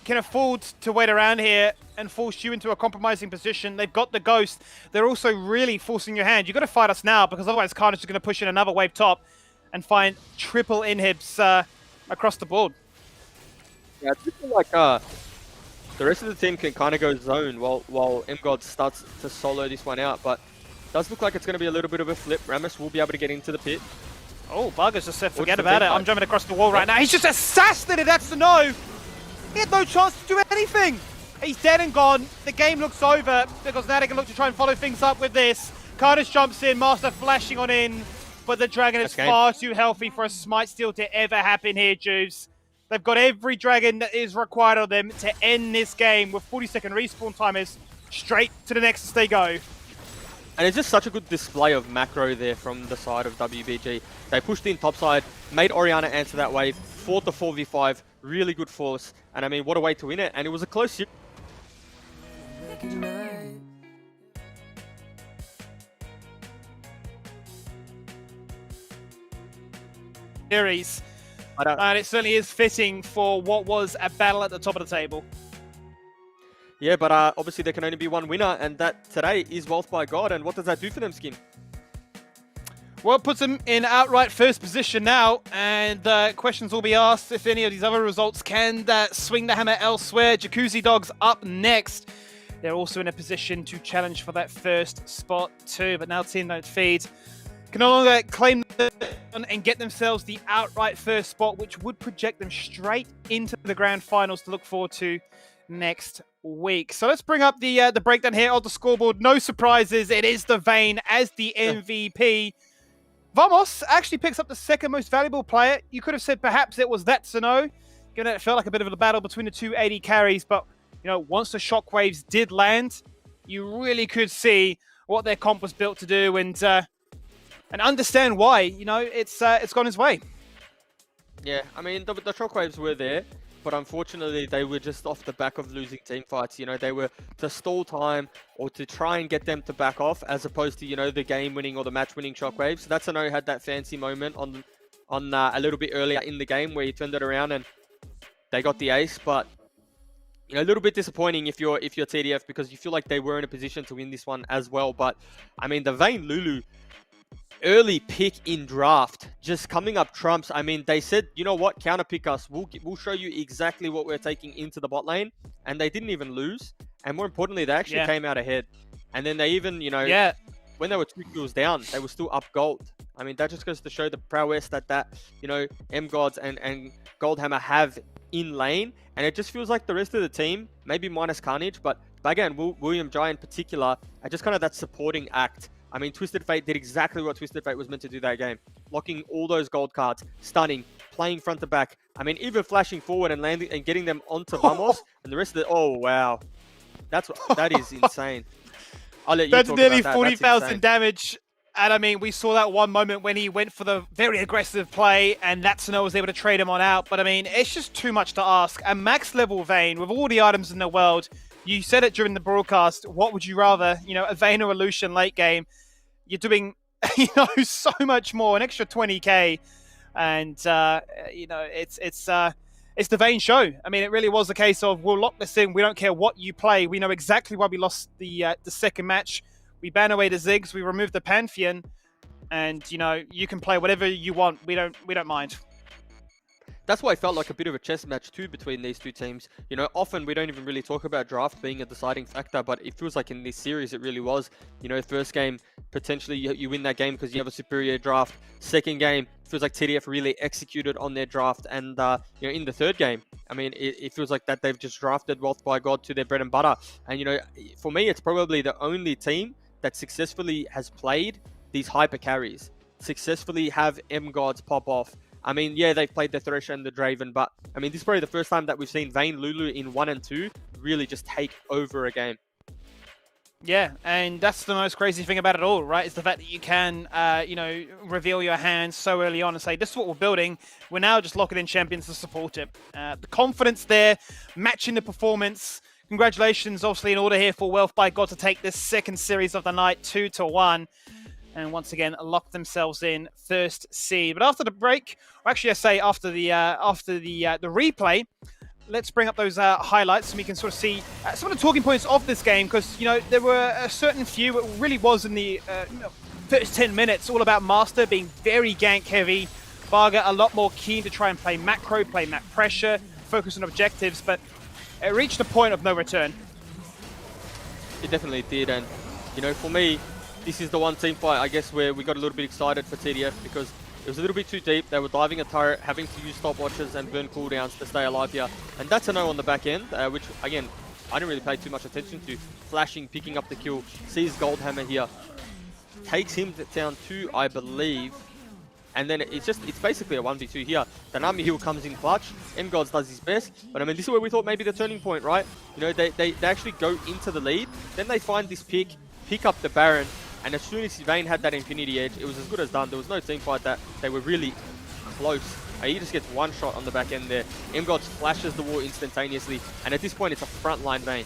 can afford to wait around here and force you into a compromising position. They've got the Ghost. They're also really forcing your hand. You've got to fight us now because otherwise Carnage is going to push in another wave top and find triple inhibs across the board. Yeah, it's looking like the rest of the team can kind of go zone while MGods starts to solo this one out, but it does look like it's going to be a little bit of a flip. Rammus will be able to get into the pit. Oh, Bugger's just said forget about it. I'm jumping across the wall right now. He's just assassinated. That's the no. He had no chance to do anything. He's dead and gone. The game looks over because now they can look to try and follow things up with this. Carnage jumps in, Master flashing on in. But the Dragon is far too healthy for a Smite Steal to ever happen here, Juves. They've got every Dragon that is required of them to end this game with 40-second respawn timers. Straight to the Nexus they go. And it's just such a good display of macro there from the side of WBG. They pushed in topside, made Oriana answer that wave, fought the 4v5, really good force. And I mean, what a way to win it. And it was a close... series. And it certainly is fitting for what was a battle at the top of the table. Yeah, but obviously there can only be one winner, and that today is Wealth by God. And what does that do for them, Skin? Well, it puts them in outright first position now, and questions will be asked if any of these other results can swing the hammer elsewhere. Jacuzzi Dogs up next. They're also in a position to challenge for that first spot too, but now Team Don't Feed can no longer claim and get themselves the outright first spot, which would project them straight into the grand finals to look forward to next week. So let's bring up the breakdown here on the scoreboard. No surprises. It is the Vayne as the MVP. Vamos actually picks up the second most valuable player. You could have said perhaps it was that Sano, given that it felt like a bit of a battle between the two AD carries. But, you know, once the shockwaves did land, you really could see what their comp was built to do and understand why. You know, it's gone his way. Yeah, I mean, the shockwaves were there, but unfortunately they were just off the back of losing team fights. You know, they were to stall time or to try and get them to back off, as opposed to, you know, the game-winning or the match-winning shockwaves. So that's I know had that fancy moment on a little bit earlier in the game where he turned it around and they got the ace. But, you know, a little bit disappointing if you're TDF, because you feel like they were in a position to win this one as well. But I mean, the Vayne Lulu early pick in draft just coming up trumps. I mean, they said, you know what, counter pick us, we'll show you exactly what we're taking into the bot lane, and they didn't even lose, and more importantly they actually came out ahead. And then they even, you know, when they were 2 kills down, they were still up gold. I mean, that just goes to show the prowess that you know, M-Gods and Goldhammer have in lane. And it just feels like the rest of the team, maybe minus Carnage, but again, William Jai in particular, are just kind of that supporting act. I mean, Twisted Fate did exactly what Twisted Fate was meant to do that game. Locking all those gold cards, stunning, playing front to back. I mean, even flashing forward and landing and getting them onto Vamos. And the rest of the... Oh, wow. That is insane. I'll let you That's talk nearly about that. 40,000 damage. And I mean, we saw that one moment when he went for the very aggressive play and Natsuno was able to trade him on out. But I mean, it's just too much to ask. A max level Vayne with all the items in the world. You said it during the broadcast. What would you rather? You know, a Vayne or a Lucian late game. You're doing, you know, so much more, an extra 20k. And, you know, it's the Vayne show. I mean, it really was a case of, we'll lock this in. We don't care what you play. We know exactly why we lost the second match. We ban away the Ziggs. We remove the Pantheon. And, you know, you can play whatever you want. We don't mind. That's why it felt like a bit of a chess match too between these two teams. You know, often we don't even really talk about draft being a deciding factor, but it feels like in this series it really was. You know, first game, potentially you win that game because you have a superior draft. Second game, feels like TDF really executed on their draft. And, you know, in the third game, I mean, it feels like that they've just drafted Wealth by God to their bread and butter. And, you know, for me, it's probably the only team that successfully has played these hyper carries, successfully have M-Gods pop off. I mean, yeah, they've played the Thresh and the Draven, but I mean, this is probably the first time that we've seen Vayne Lulu in 1 and 2 really just take over a game. Yeah, and that's the most crazy thing about it all, right? Is the fact that you can, you know, reveal your hands so early on and say, this is what we're building. We're now just locking in champions to support it. The confidence there, matching the performance. Congratulations, obviously, in order here for Wealth by God to take this second series of the night 2-1. And once again, lock themselves in first seed. But after the break, or actually I say after the replay, let's bring up those highlights and we can sort of see some of the talking points of this game, because, you know, there were a certain few. It really was in the first 10 minutes all about Master being very gank heavy. Varga a lot more keen to try and play macro, play map pressure, focus on objectives, but it reached a point of no return. It definitely did, and, you know, for me, this is the one team fight, I guess, where we got a little bit excited for TDF because it was a little bit too deep. They were diving a turret, having to use stopwatches and burn cooldowns to stay alive here. And that's a no on the back end, which, again, I didn't really pay too much attention to. Flashing, picking up the kill, sees Goldhammer here. Takes him down 2, I believe. And then it's basically a 1v2 here. Danami Hill comes in clutch. M-Gods does his best. But I mean, this is where we thought maybe the turning point, right? You know, they actually go into the lead. Then they find this pick up the Baron. And as soon as Vayne had that Infinity Edge, it was as good as done. There was no team fight that they were really close. He just gets one shot on the back end there. M-Gods flashes the wall instantaneously. And at this point, it's a frontline Vayne.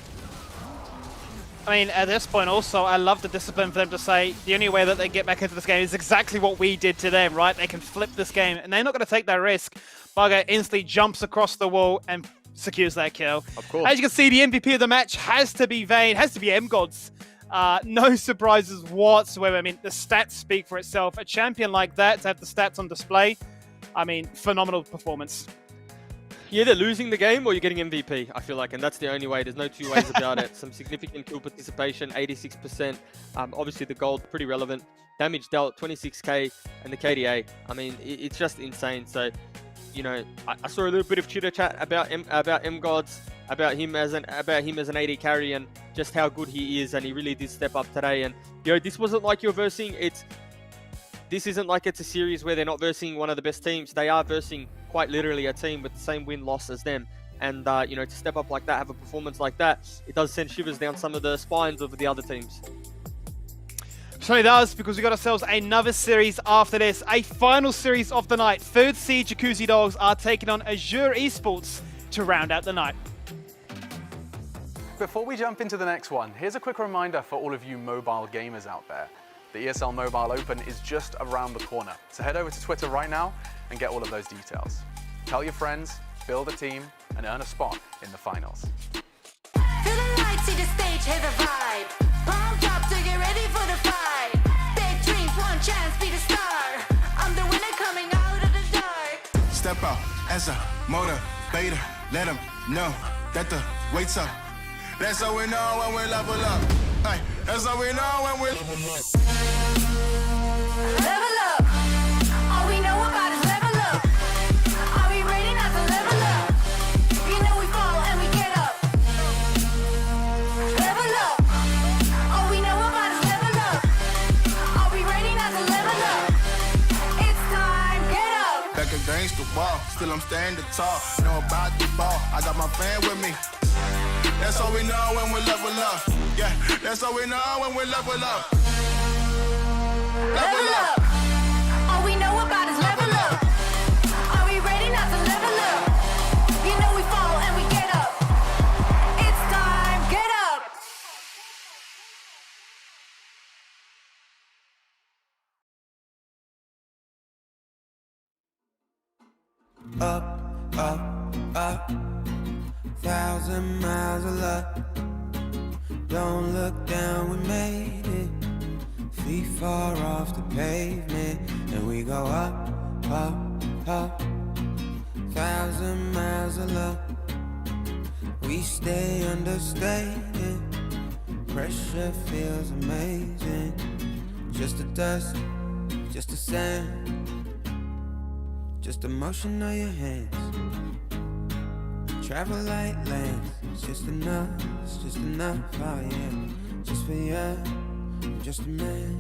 I mean, at this point also, I love the discipline for them to say the only way that they get back into this game is exactly what we did to them, right? They can flip this game, and they're not going to take that risk. Varga instantly jumps across the wall and secures that kill. Of course. As you can see, the MVP of the match has to be Vayne, has to be M-Gods. No surprises whatsoever. I mean, the stats speak for itself. A champion like that, to have the stats on display, I mean, phenomenal performance. You're either losing the game or you're getting MVP, I feel like, and that's the only way. There's no two ways about it. Some significant kill participation, 86%. Obviously, the gold, pretty relevant. Damage dealt, 26k, and the KDA. I mean, it's just insane. So, you know, I saw a little bit of chitter chat about M-Gods, about him as an AD carry, and just how good he is, and he really did step up today. And, you know, this wasn't like you're versing. This isn't like it's a series where they're not versing one of the best teams. They are versing quite literally a team with the same win-loss as them. And, you know, to step up like that, have a performance like that, it does send shivers down some of the spines of the other teams. So it does, because we got ourselves another series after this. A final series of the night. Third seed Jacuzzi Dogs are taking on Azure Esports to round out the night. Before we jump into the next one, here's a quick reminder for all of you mobile gamers out there. The ESL Mobile Open is just around the corner, so head over to Twitter right now and get all of those details. Tell your friends, build a team, and earn a spot in the finals. Feel the lights, see the stage, hear the vibe. Pumped up to get ready for the fight. Big dreams, one chance, be the star. I'm the winner coming out of the dark. Step out as a motivator. Let them know that the weight's up. That's how we know when we level up. Hey, that's how we know when we level up. Level up. the wall, still I'm standing tall. Know about the ball, I got my fan with me. That's all we know when we level up. Yeah, that's all we know when we level up. Level up. All we know about is level up. Are we ready not to level up? You know we fall and we get up. It's time, get up. Up, up, up, 1,000 miles of luck. Don't look down, we made it. Feet far off the pavement, and we go up, up, up. 1,000 miles of luck. We stay understated. Pressure feels amazing. Just the dust, just the sand, just the motion of your hands. Travel like lands, it's just enough, oh yeah. Just for you, just a man,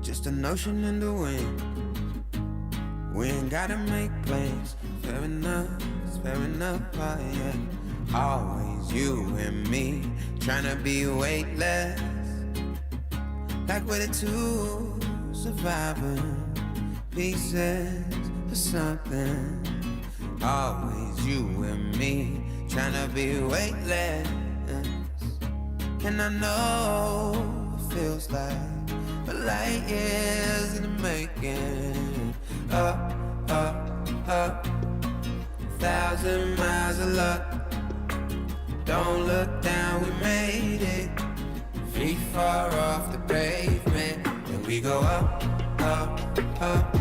just a notion in the wind. We ain't gotta make plans, fair enough, oh yeah. Always you and me, tryna be weightless, like we're the two surviving pieces of something. Always you and me, tryna be weightless. And I know it feels like a light years in the making. Up, up, up, 1,000 miles of luck. Don't look down, we made it. Feet far off the pavement, and we go up, up, up.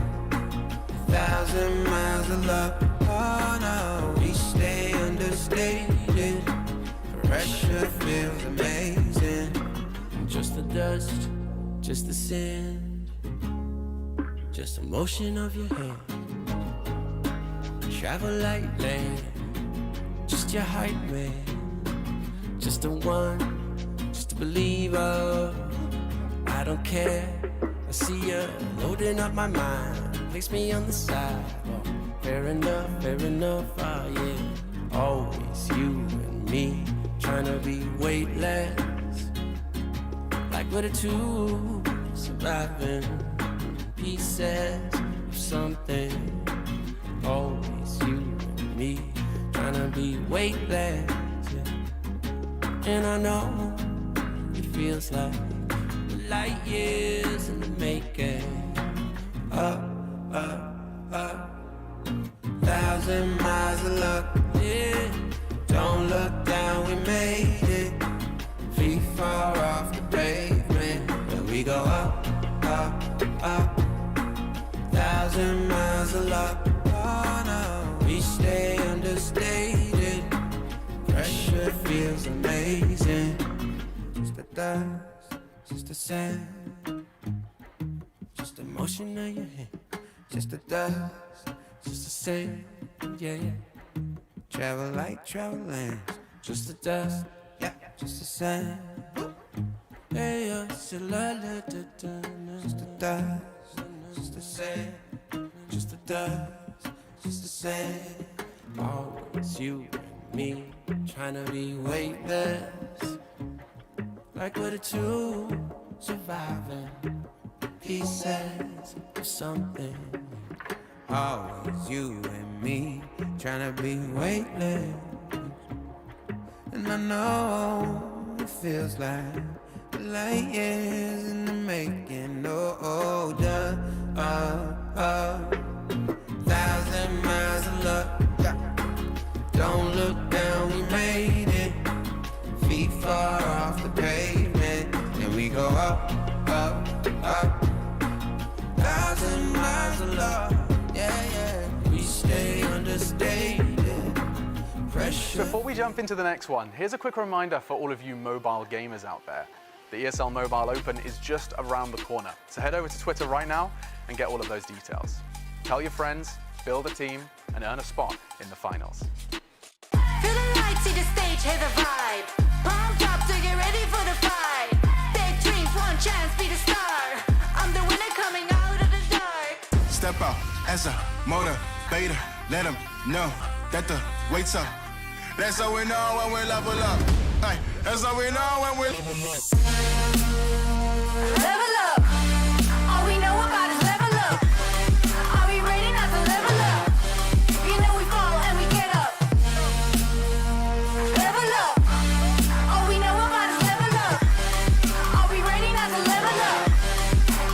1,000 miles of luck. Oh no, we stay understated. Pressure feels amazing. Just the dust, just the sand, just the motion of your hand. Travel like land, just your hype man, just the one, just a believer. I don't care, I see ya loading up my mind. Place me on the sidewalk. Fair enough, oh yeah. Always you and me, tryna be weightless, like we're the two surviving pieces of something. Always you and me, tryna be weightless, yeah. And I know it feels like light years in the making. Up, up, up, 1,000 miles of luck, yeah. Don't look down, we made it. Feet far off the pavement, and we go up, up, up. 1,000 miles of luck, oh no. We stay understated. Pressure feels amazing. Just the dust, just the sand, just the motion of your hand. Just the dust, just the sand, yeah, yeah. Travel like travel lands. Just the dust, yeah, just the sand. Hey, yeah, just the dust, just the sand. Just the dust, just the sand. Always you and me, tryna be weightless, like we're the two surviving pieces of something. Always you and me, tryna be weightless. And I know it feels like light years in the making. Oh, duh, 1,000 miles of luck, yeah. Don't look down, we made it. Feet far off the pavement, and we go up, up, up. 1,000 miles of luck, yeah, yeah. We stay understated. Pressure. Before we jump into the next one, here's a quick reminder for all of you mobile gamers out there. The ESL Mobile Open is just around the corner, so head over to Twitter right now and get all of those details. Tell your friends, build a team, and earn a spot in the finals. Feel the light, see the stage, hear the vibe. Pumped up to get ready for the fight. Big dreams, one chance, be the star. I'm the winner coming out of the dark. Step out, as a motivator. Let them know that the weight's up. That's how we know when we level up. Hey, that's how we know when we level up. Level up. All we know about is level up. Are we ready not to level up? You know we fall and we get up. Level up. All we know about is level up. Are we ready not to level up?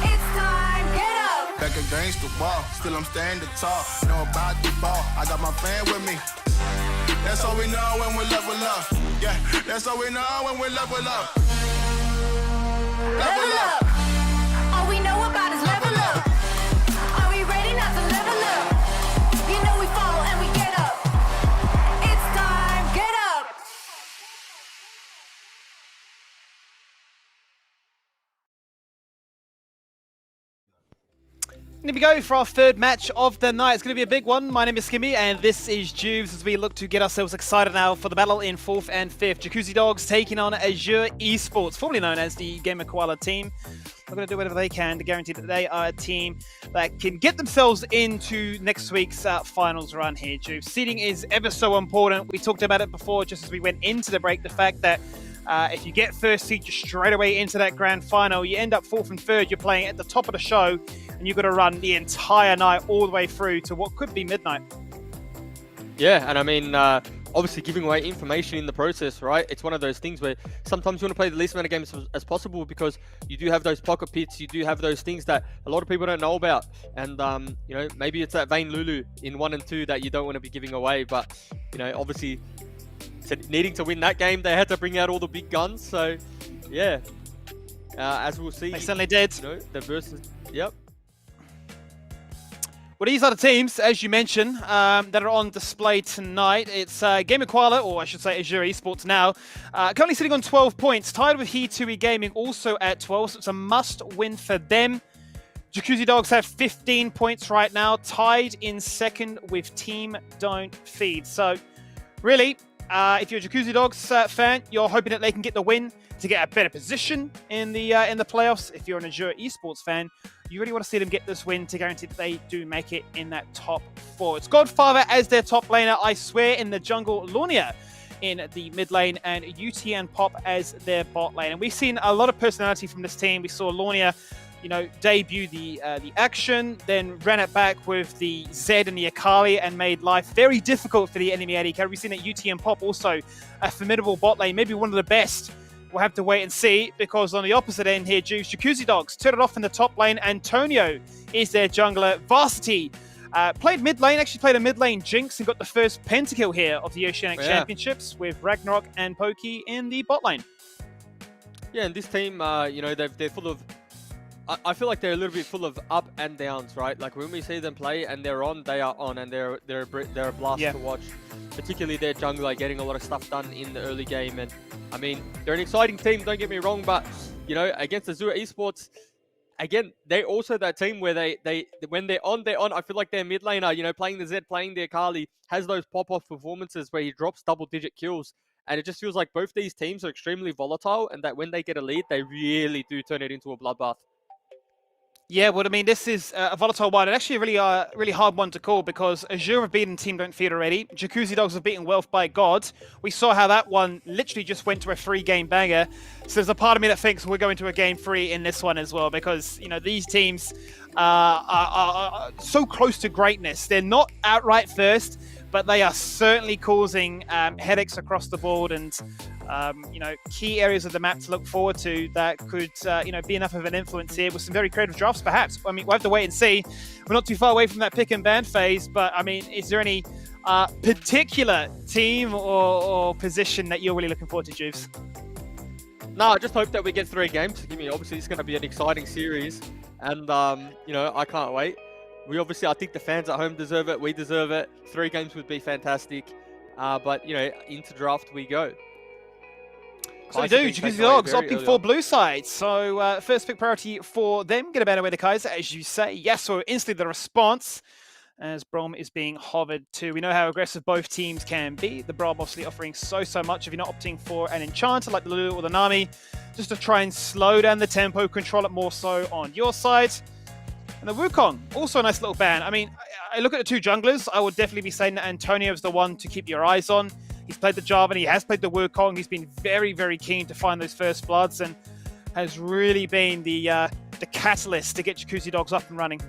It's time, get up. Back against the wall, still I'm standing tall. Know about the ball, I got my fan with me. That's how we know when we level up. Yeah, that's how we know when we level up. Level up. All we know about is level up. Are we ready not to level up? You know we fall and we get up. It's time, get up. Here we go for our third match of the night. It's going to be a big one. My name is Skimmy, and this is Juves as we look to get ourselves excited now for the battle in 4th and 5th. Jacuzzi Dogs taking on Azure Esports, formerly known as the Gamer Koala team. They're going to do whatever they can to guarantee that they are a team that can get themselves into next week's finals run here, Juves. Seeding is ever so important. We talked about it before just as we went into the break, the fact that if you get first seed just straight away into that grand final, you end up 4th and 3rd, you're playing at the top of the show, and you've got to run the entire night all the way through to what could be midnight. Yeah, and I mean, obviously giving away information in the process, right? It's one of those things where sometimes you want to play the least amount of games as possible because you do have those pocket pits, you do have those things that a lot of people don't know about. And, you know, maybe it's that Vayne Lulu in 1 and 2 that you don't want to be giving away. But, you know, obviously needing to win that game, they had to bring out all the big guns. So, yeah, as we'll see. They certainly did. You know, the versus, yep. Well, these are the teams, as you mentioned, that are on display tonight. It's Gamer Koala, or I should say Azure Esports now, currently sitting on 12 points, tied with He2E Gaming also at 12, so it's a must-win for them. Jacuzzi Dogs have 15 points right now, tied in second with Team Don't Feed. So, really, if you're a Jacuzzi Dogs fan, you're hoping that they can get the win to get a better position in the playoffs. If you're an Azure Esports fan, you really want to see them get this win to guarantee that they do make it in that top 4. It's Godfather as their top laner, I swear, in the jungle, Lornia in the mid lane, and UT and Pop as their bot lane. And we've seen a lot of personality from this team. We saw Lornia, you know, debut the action, then ran it back with the Zed and the Akali and made life very difficult for the enemy AD carry. We've seen that UT and Pop also a formidable bot lane, maybe one of the best. We'll have to wait and see, because on the opposite end here, Juice, Jacuzzi Dogs turn it off in the top lane. Antonio is their jungler. Varsity played mid lane, actually played a mid lane Jinx and got the first pentakill here of the Oceanic Championships with Ragnarok and Pokey in the bot lane. Yeah, and this team, you know, they're full of... I feel like they're a little bit full of up and downs, right? Like when we see them play and they're on, they are on, and they're a blast to watch. Particularly their jungler getting a lot of stuff done in the early game. And I mean, they're an exciting team, don't get me wrong, but you know, against Azure Esports, again, they're also that team where they when they're on. I feel like their mid laner, you know, playing the Zed, playing their Akali, has those pop-off performances where he drops double-digit kills. And it just feels like both these teams are extremely volatile, and that when they get a lead, they really do turn it into a bloodbath. Yeah, well, I mean, this is a volatile one, and actually a really hard one to call, because Azure have beaten Team Don't Feed already. Jacuzzi Dogs have beaten Wealth by God. We saw how that one literally just went to a 3-game banger. So there's a part of me that thinks we're going to a game 3 in this one as well, because, you know, these teams are so close to greatness. They're not outright first, but they are certainly causing headaches across the board, and you know, key areas of the map to look forward to that could, you know, be enough of an influence here with some very creative drafts, perhaps. I mean, we'll have to wait and see. We're not too far away from that pick and ban phase, but I mean, is there any particular team or position that you're really looking forward to, Juves? No, I just hope that we get 3 games. Obviously, it's going to be an exciting series, and you know, I can't wait. I think the fans at home deserve it. We deserve it. 3 games would be fantastic. But you know, into draft we go. So we do. Jacuzzi Dogs opting for blue side. So first pick priority for them. Get a banner away to Kaiser, as you say. Yes, so instantly the response as Brom is being hovered to. We know how aggressive both teams can be. The Brom obviously offering so much. If you're not opting for an Enchanter like the Lulu or the Nami, just to try and slow down the tempo, control it more so on your side. And the Wukong, also a nice little ban. I mean, I look at the two junglers, I would definitely be saying that Antonio is the one to keep your eyes on. He's played the Jarvan, he has played the Wukong. He's been very, very keen to find those first bloods and has really been the catalyst to get Jacuzzi Dogs up and running.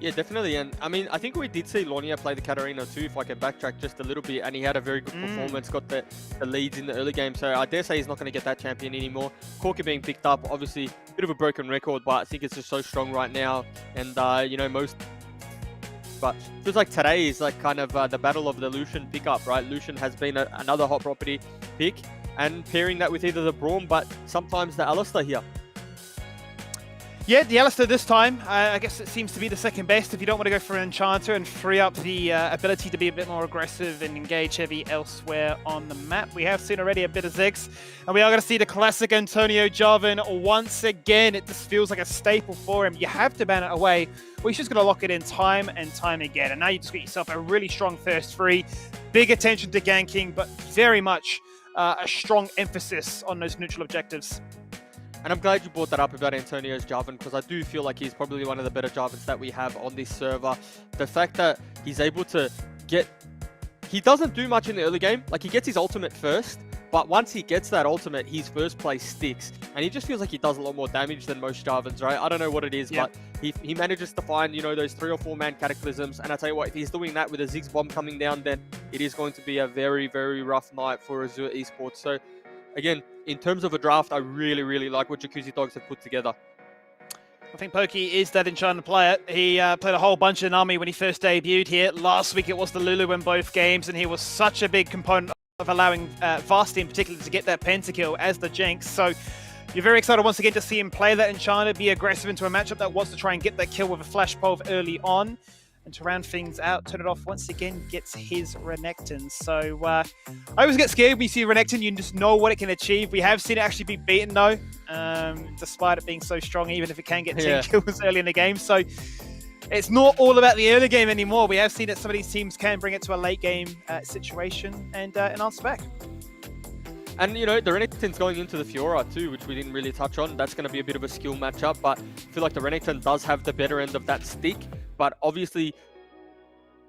Yeah, definitely. And I mean, I think we did see Lonia play the Katarina too, if I can backtrack just a little bit. And he had a very good performance, got the leads in the early game. So I dare say he's not going to get that champion anymore. Corki being picked up, obviously a bit of a broken record, but I think it's just so strong right now. And, you know, but it feels like today is like kind of the battle of the Lucian pickup, right? Lucian has been another hot property pick and pairing that with either the Braum, but sometimes the Alistar here. Yeah, the Alistar this time, I guess it seems to be the second best if you don't want to go for an Enchanter and free up the ability to be a bit more aggressive and engage heavy elsewhere on the map. We have seen already a bit of Ziggs, and we are going to see the classic Antonio Jarvan once again. It just feels like a staple for him. You have to ban it away. Well, he's just going to lock it in time and time again. And now you just get yourself a really strong first free. Big attention to ganking, but very much a strong emphasis on those neutral objectives. And I'm glad you brought that up about Antonio's Jarvan, because I do feel like he's probably one of the better Jarvans that we have on this server. The fact that he's able to get... He doesn't do much in the early game. Like, he gets his ultimate first, but once he gets that ultimate, his first play sticks. And he just feels like he does a lot more damage than most Jarvans, right? I don't know what it is, but he manages to find, you know, those 3 or 4 man cataclysms. And I tell you what, if he's doing that with a Ziggs bomb coming down, then it is going to be a very, very rough night for Azure Esports. So, again, in terms of a draft, I really, really like what Jacuzzi Dogs have put together. I think Pokey is that enchanted player. He played a whole bunch in Army when he first debuted here. Last week it was the Lulu in both games, and he was such a big component of allowing Vasti in particular to get that pentakill as the Jinx. So you're very excited once again to see him play that enchanted, be aggressive into a matchup that wants to try and get that kill with a flash pulve early on. And to round things out, turn it off once again, gets his Renekton. So I always get scared when you see Renekton, you just know what it can achieve. We have seen it actually be beaten though, despite it being so strong, even if it can get 10 kills early in the game. So it's not all about the early game anymore. We have seen that some of these teams can bring it to a late game situation and answer back. And, you know, the Renekton's going into the Fiora too, which we didn't really touch on. That's going to be a bit of a skill matchup, but I feel like the Renekton does have the better end of that stick. But obviously, it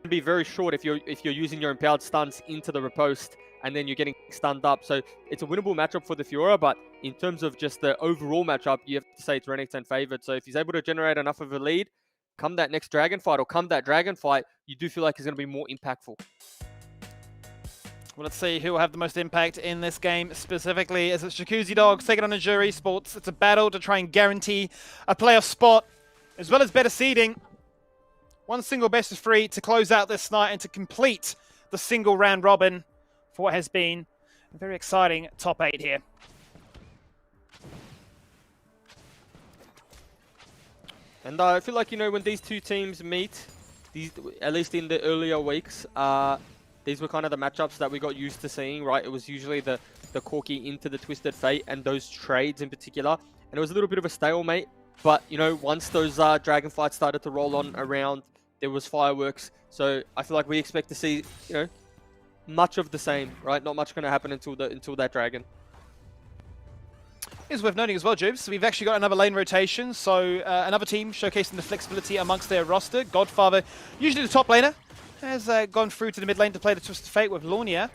can be very short if you're using your empowered stuns into the riposte and then you're getting stunned up. So it's a winnable matchup for the Fiora, but in terms of just the overall matchup, you have to say it's Renekton favored. So if he's able to generate enough of a lead, come that next dragon fight or come that dragon fight, you do feel like he's going to be more impactful. Well, let's see who will have the most impact in this game specifically, as it's Jacuzzi Dogs taking on Azure Esports. It's a battle to try and guarantee a playoff spot, as well as better seeding. One single best of 3 to close out this night and to complete the single round robin for what has been a very exciting top 8 here. And I feel like, you know, when these two teams meet, at least in the earlier weeks, these were kind of the matchups that we got used to seeing, right? It was usually the Corki into the Twisted Fate and those trades in particular. And it was a little bit of a stalemate. But, you know, once those dragon fights started to roll on around, there was fireworks. So I feel like we expect to see, you know, much of the same, right? Not much going to happen until that dragon. It's worth noting as well, Jubes, we've actually got another lane rotation. So another team showcasing the flexibility amongst their roster. Godfather, usually the top laner, has gone through to the mid lane to play the Twisted Fate with Lonia.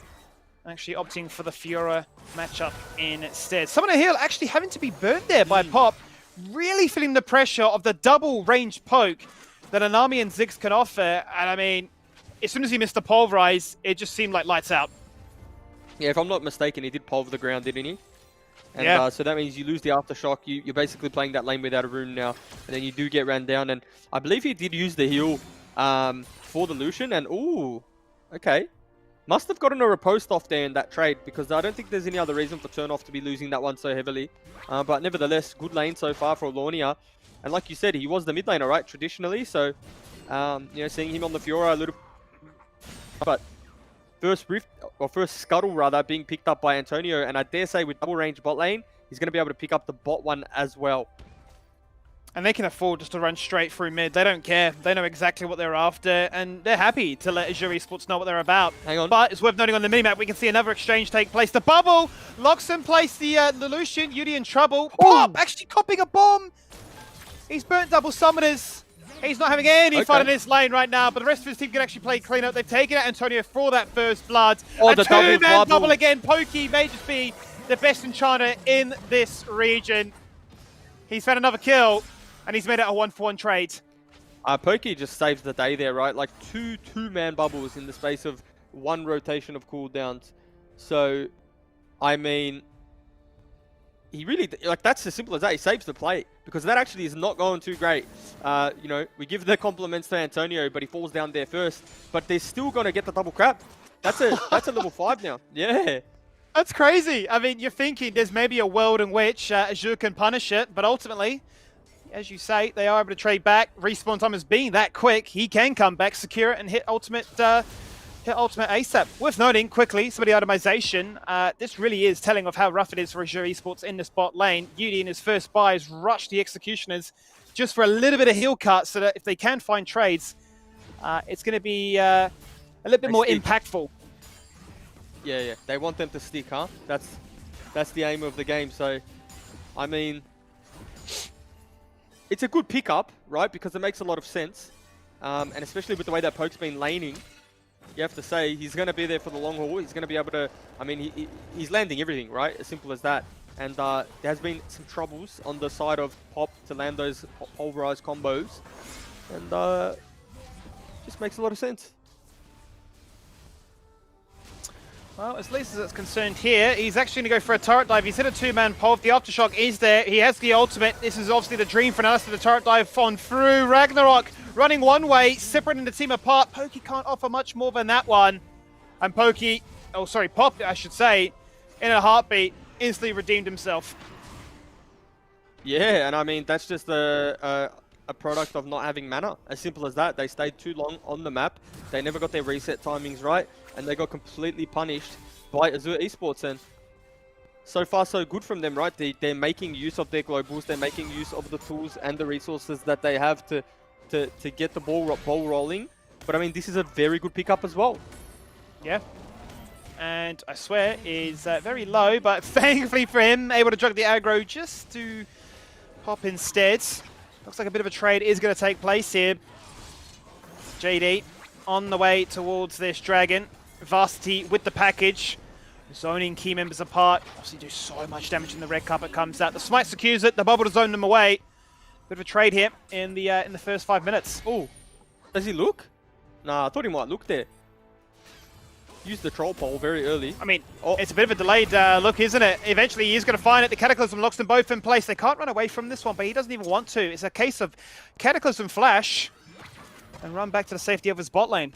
Actually opting for the Fiora matchup instead. Someone here actually having to be burnt there by Pop. Really feeling the pressure of the double range poke that Anami and Ziggs can offer. And I mean, as soon as he missed the pulverize, it just seemed like lights out. Yeah, if I'm not mistaken, he did pulver the ground, didn't he? And so that means you lose the aftershock. You're basically playing that lane without a rune now. And then you do get ran down. And I believe he did use the heal for the Lucian. And ooh, okay. Must have gotten a riposte off there in that trade, because I don't think there's any other reason for Turnoff to be losing that one so heavily. But nevertheless, good lane so far for Oceania. And like you said, he was the mid laner, right, traditionally. So, you know, seeing him on the Fiora a little... But first Rift, or first Scuttle rather, being picked up by Antonio. And I dare say with double range bot lane, he's going to be able to pick up the bot one as well. And they can afford just to run straight through mid. They don't care. They know exactly what they're after, and they're happy to let Azure Esports know what they're about. Hang on. But it's worth noting on the minimap, we can see another exchange take place. The bubble locks in place the Lucian. Yudi in trouble. Pop actually copping a bomb. He's burnt double summoners. He's not having any fun in Okay. this lane right now, but the rest of his team can actually play clean up. They've taken out Antonio for that first blood. Oh, a the double two-man bubble. double again. Pokey may just be the best enchanter in this region. He's found another kill, and he's made it a 1-for-1 trade. Pokey just saves the day there, right? Like two-man bubbles in the space of one rotation of cooldowns. So, I mean, he really, like, that's as simple as that. He saves the play because that actually is not going too great. You know, we give the compliments to Antonio, but he falls down there first. But they're still going to get the double crap. That's a level 5 now. Yeah. That's crazy. I mean, you're thinking there's maybe a world in which Azure can punish it, but ultimately, as you say, they are able to trade back. Respawn time is being that quick. He can come back, secure it, and hit ultimate ASAP. Worth noting quickly, some of the itemization. This really is telling of how rough it is for Azure Esports in this bot lane. Yudi in his first buy has rushed the Executioners just for a little bit of heal cut so that if they can find trades, it's going to be a little bit more impactful. Yeah. They want them to stick, huh? That's the aim of the game. So, I mean, it's a good pickup, right? Because it makes a lot of sense. And especially with the way that Poke's been laning, you have to say he's going to be there for the long haul. He's going to be able to, I mean, he's landing everything, right? As simple as that. And there has been some troubles on the side of Pop to land those pulverized combos. And just makes a lot of sense. Well, at least as it's concerned here, he's actually going to go for a turret dive. He's hit a two-man pulve. The Aftershock is there. He has the ultimate. This is obviously the dream for Alistair. The turret dive on through. Ragnarok running one way, separating the team apart. Pokey can't offer much more than that one. And Pokey, Pop, I should say, in a heartbeat, instantly redeemed himself. Yeah, and I mean, that's just a product of not having mana. As simple as that. They stayed too long on the map. They never got their reset timings right. And they got completely punished by Azure Esports. And so far, so good from them, right? They're making use of their globals. They're making use of the tools and the resources that they have to get the ball rolling. But I mean, this is a very good pickup as well. Yeah. And I swear is very low, but thankfully for him, able to jug the aggro just to Pop instead. Looks like a bit of a trade is going to take place here. JD on the way towards this dragon. Varsity with the package. Zoning key members apart. Obviously do so much damage when the red carpet comes out. The smite secures it. The bubble to zone them away. Bit of a trade here in the first 5 minutes. Oh, does he look? Nah, I thought he might look there. Used the troll pole very early. I mean, it's a bit of a delayed look, isn't it? Eventually, he's going to find it. The Cataclysm locks them both in place. They can't run away from this one, but he doesn't even want to. It's a case of Cataclysm flash and run back to the safety of his bot lane.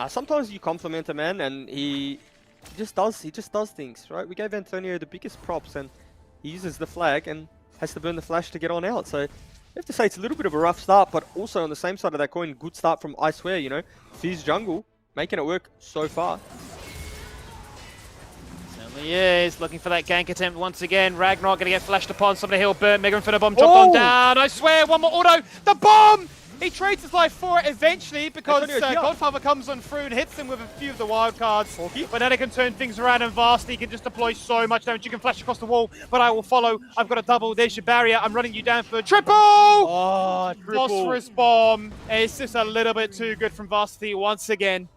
Sometimes you compliment a man and he just does things, right? We gave Antonio the biggest props and he uses the flag and has to burn the flash to get on out. So you have to say it's a little bit of a rough start, but also on the same side of that coin, good start from I Swear, you know. Fizz jungle, making it work so far. Certainly is. Looking for that gank attempt once again. Ragnarok going to get flashed upon. Somebody he'll burn. Mega Infinite Bomb jumped on down. I swear, one more auto. The bomb! He trades his life for it eventually because Godfather comes on through and hits him with a few of the wild cards. But then it can turn things around and Varsity can just deploy so much damage. You can flash across the wall, but I will follow. I've got a double. There's your barrier. I'm running you down for a triple! Oh, triple. Phosphorus bomb. It's just a little bit too good from Varsity once again.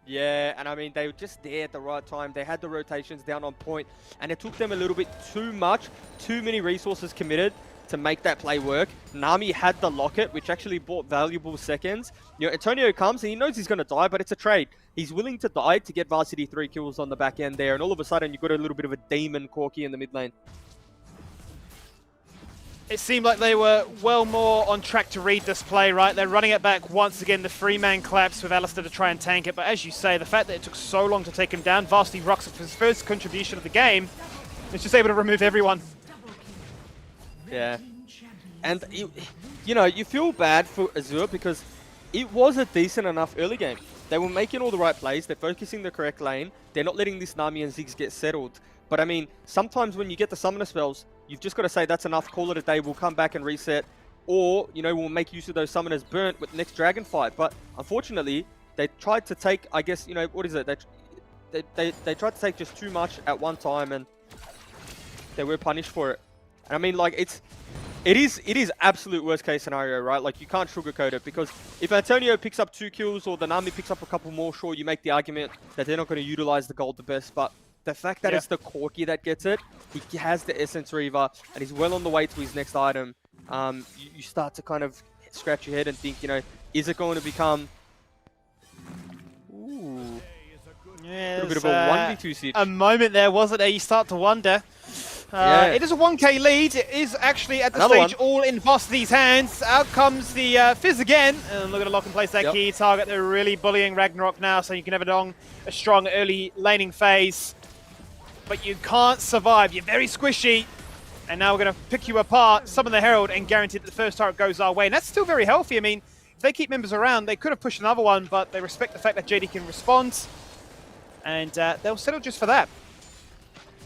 Yeah, and I mean, they were just there at the right time. They had the rotations down on point, and it took them a little bit too much, too many resources committed to make that play work. Nami had the locket, which actually bought valuable seconds. You know, Antonio comes and he knows he's going to die, but it's a trade. He's willing to die to get Varsity 3 kills on the back end there, and all of a sudden you've got a little bit of a demon Corky in the mid lane. It seemed like they were well more on track to read this play, right? They're running it back once again, the 3-man collapse with Alistair to try and tank it. But as you say, the fact that it took so long to take him down, Varsity rocks it for his first contribution of the game. It's just able to remove everyone. Yeah. And, you know, you feel bad for Azure because it was a decent enough early game. They were making all the right plays. They're focusing the correct lane. They're not letting this Nami and Ziggs get settled. But, I mean, sometimes when you get the summoner spells, you've just got to say that's enough, call it a day, we'll come back and reset. Or, you know, we'll make use of those summoners burnt with the next dragon fight. But, unfortunately, they tried to take, I guess, you know, what is it? They tried to take just too much at one time and they were punished for it. And I mean, like, it's It is absolute worst case scenario, right? Like, you can't sugarcoat it, because if Antonio picks up 2 kills or the Nami picks up a couple more, sure, you make the argument that they're not going to utilize the gold the best, but the fact that it's the Corki that gets it, he has the Essence Reaver, and he's well on the way to his next item, you start to kind of scratch your head and think, you know, is it going to become... Ooh. Yeah, a little bit of a 1v2 siege. A moment there, wasn't there? You start to wonder. It is a 1k lead. It is actually at the stage all in Varsity hands. Out comes the Fizz again. And look at the lock and place that key target. They're really bullying Ragnarok now, so you can have a strong early laning phase. But you can't survive. You're very squishy. And now we're going to pick you apart, summon the Herald, and guarantee that the first turret goes our way. And that's still very healthy. I mean, if they keep members around, they could have pushed another one, but they respect the fact that JD can respond. And they'll settle just for that.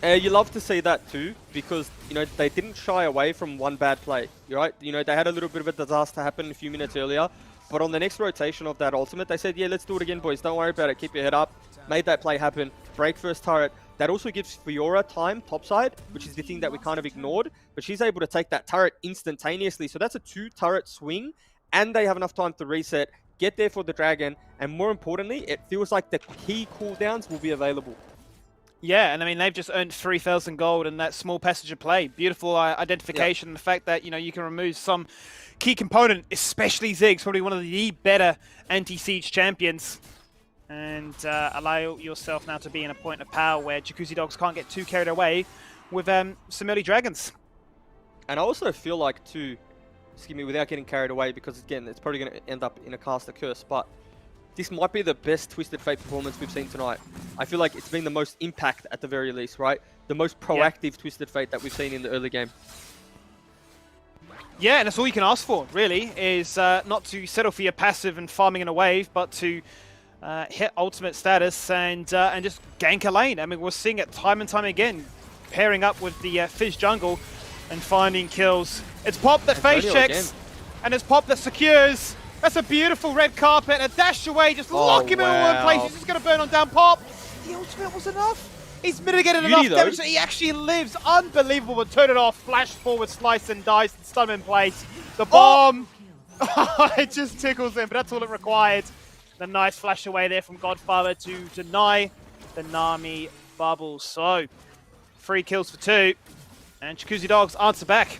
You love to see that too, because, you know, they didn't shy away from one bad play, right? You know, they had a little bit of a disaster happen a few minutes earlier, but on the next rotation of that ultimate, they said, yeah, let's do it again, boys. Don't worry about it. Keep your head up. Made that play happen. Break first turret. That also gives Fiora time topside, which is the thing that we kind of ignored, but she's able to take that turret instantaneously. So that's a 2-turret swing, and they have enough time to reset, get there for the dragon, and more importantly, it feels like the key cooldowns will be available. Yeah, and I mean, they've just earned 3,000 gold in that small passage of play. Beautiful identification, and the fact that, you know, you can remove some key component, especially Ziggs, probably one of the better anti-siege champions, and allow yourself now to be in a point of power where Jacuzzi Dogs can't get too carried away with some early dragons. And I also feel like, too, excuse me, without getting carried away, because again, it's probably going to end up in a caster curse, but this might be the best Twisted Fate performance we've seen tonight. I feel like it's been the most impact at the very least, right? The most proactive Twisted Fate that we've seen in the early game. Yeah, and that's all you can ask for, really, is not to settle for your passive and farming in a wave, but to hit ultimate status and just gank a lane. I mean, we're seeing it time and time again, pairing up with the Fizz jungle and finding kills. It's Pop that face checks, and it's Pop that secures. That's a beautiful red carpet, and a dash away, just lock him in one place. He's just going to burn on down Pop. The ultimate was enough. He's mitigated enough damage that he actually lives. Unbelievable, but turn it off. Flash forward, slice and dice, and stun him in place. The bomb, it just tickles him, but that's all it required. The nice flash away there from Godfather to deny the Nami bubble. So, 3 kills for 2, and Jacuzzi Dogs answer back.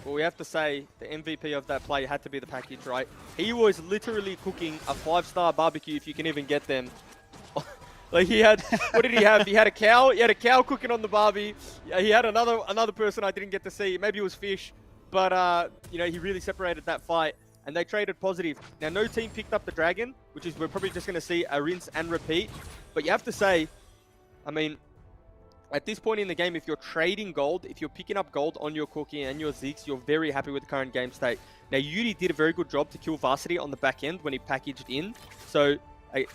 Well, we have to say the MVP of that play had to be the package, right? He was literally cooking a 5-star barbecue, if you can even get them. Like, he had, what did he have? He had a cow. He had a cow cooking on the barbie. He had another person I didn't get to see. Maybe it was fish, but you know, he really separated that fight, and they traded positive. Now, no team picked up the dragon, which is we're probably just going to see a rinse and repeat. But you have to say, I mean, at this point in the game, if you're trading gold, if you're picking up gold on your Corki and your Ziggs, you're very happy with the current game state. Now, Yudi did a very good job to kill Varsity on the back end when he packaged in. So,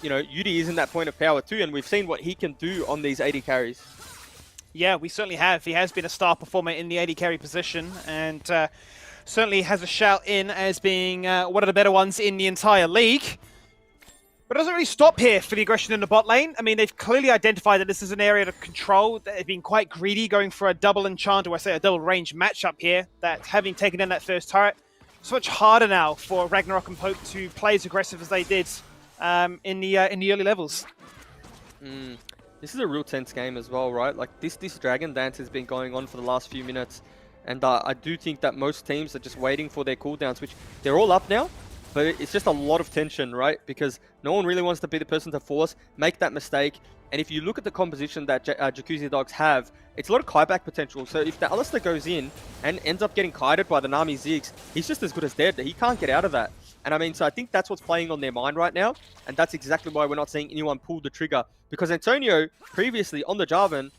you know, Yudi is in that point of power too, and we've seen what he can do on these 80 carries. Yeah, we certainly have. He has been a star performer in the 80 carry position, and certainly has a shout in as being one of the better ones in the entire league. But it doesn't really stop here for the aggression in the bot lane. I mean, they've clearly identified that this is an area of control. They've been quite greedy, going for a double enchant, or I say a double range matchup here, that having taken in that first turret, it's much harder now for Ragnarok and Pope to play as aggressive as they did in the early levels. This is a real tense game as well, right? Like, this Dragon Dance has been going on for the last few minutes, and I do think that most teams are just waiting for their cooldowns, which they're all up now. But it's just a lot of tension, right? Because no one really wants to be the person to force, make that mistake. And if you look at the composition that Jacuzzi Dogs have, it's a lot of kieback potential. So if the Alistair goes in and ends up getting kited by the Nami Ziggs, he's just as good as dead. He can't get out of that. And I mean, so I think that's what's playing on their mind right now. And that's exactly why we're not seeing anyone pull the trigger. Because Antonio, previously on the Jarvan,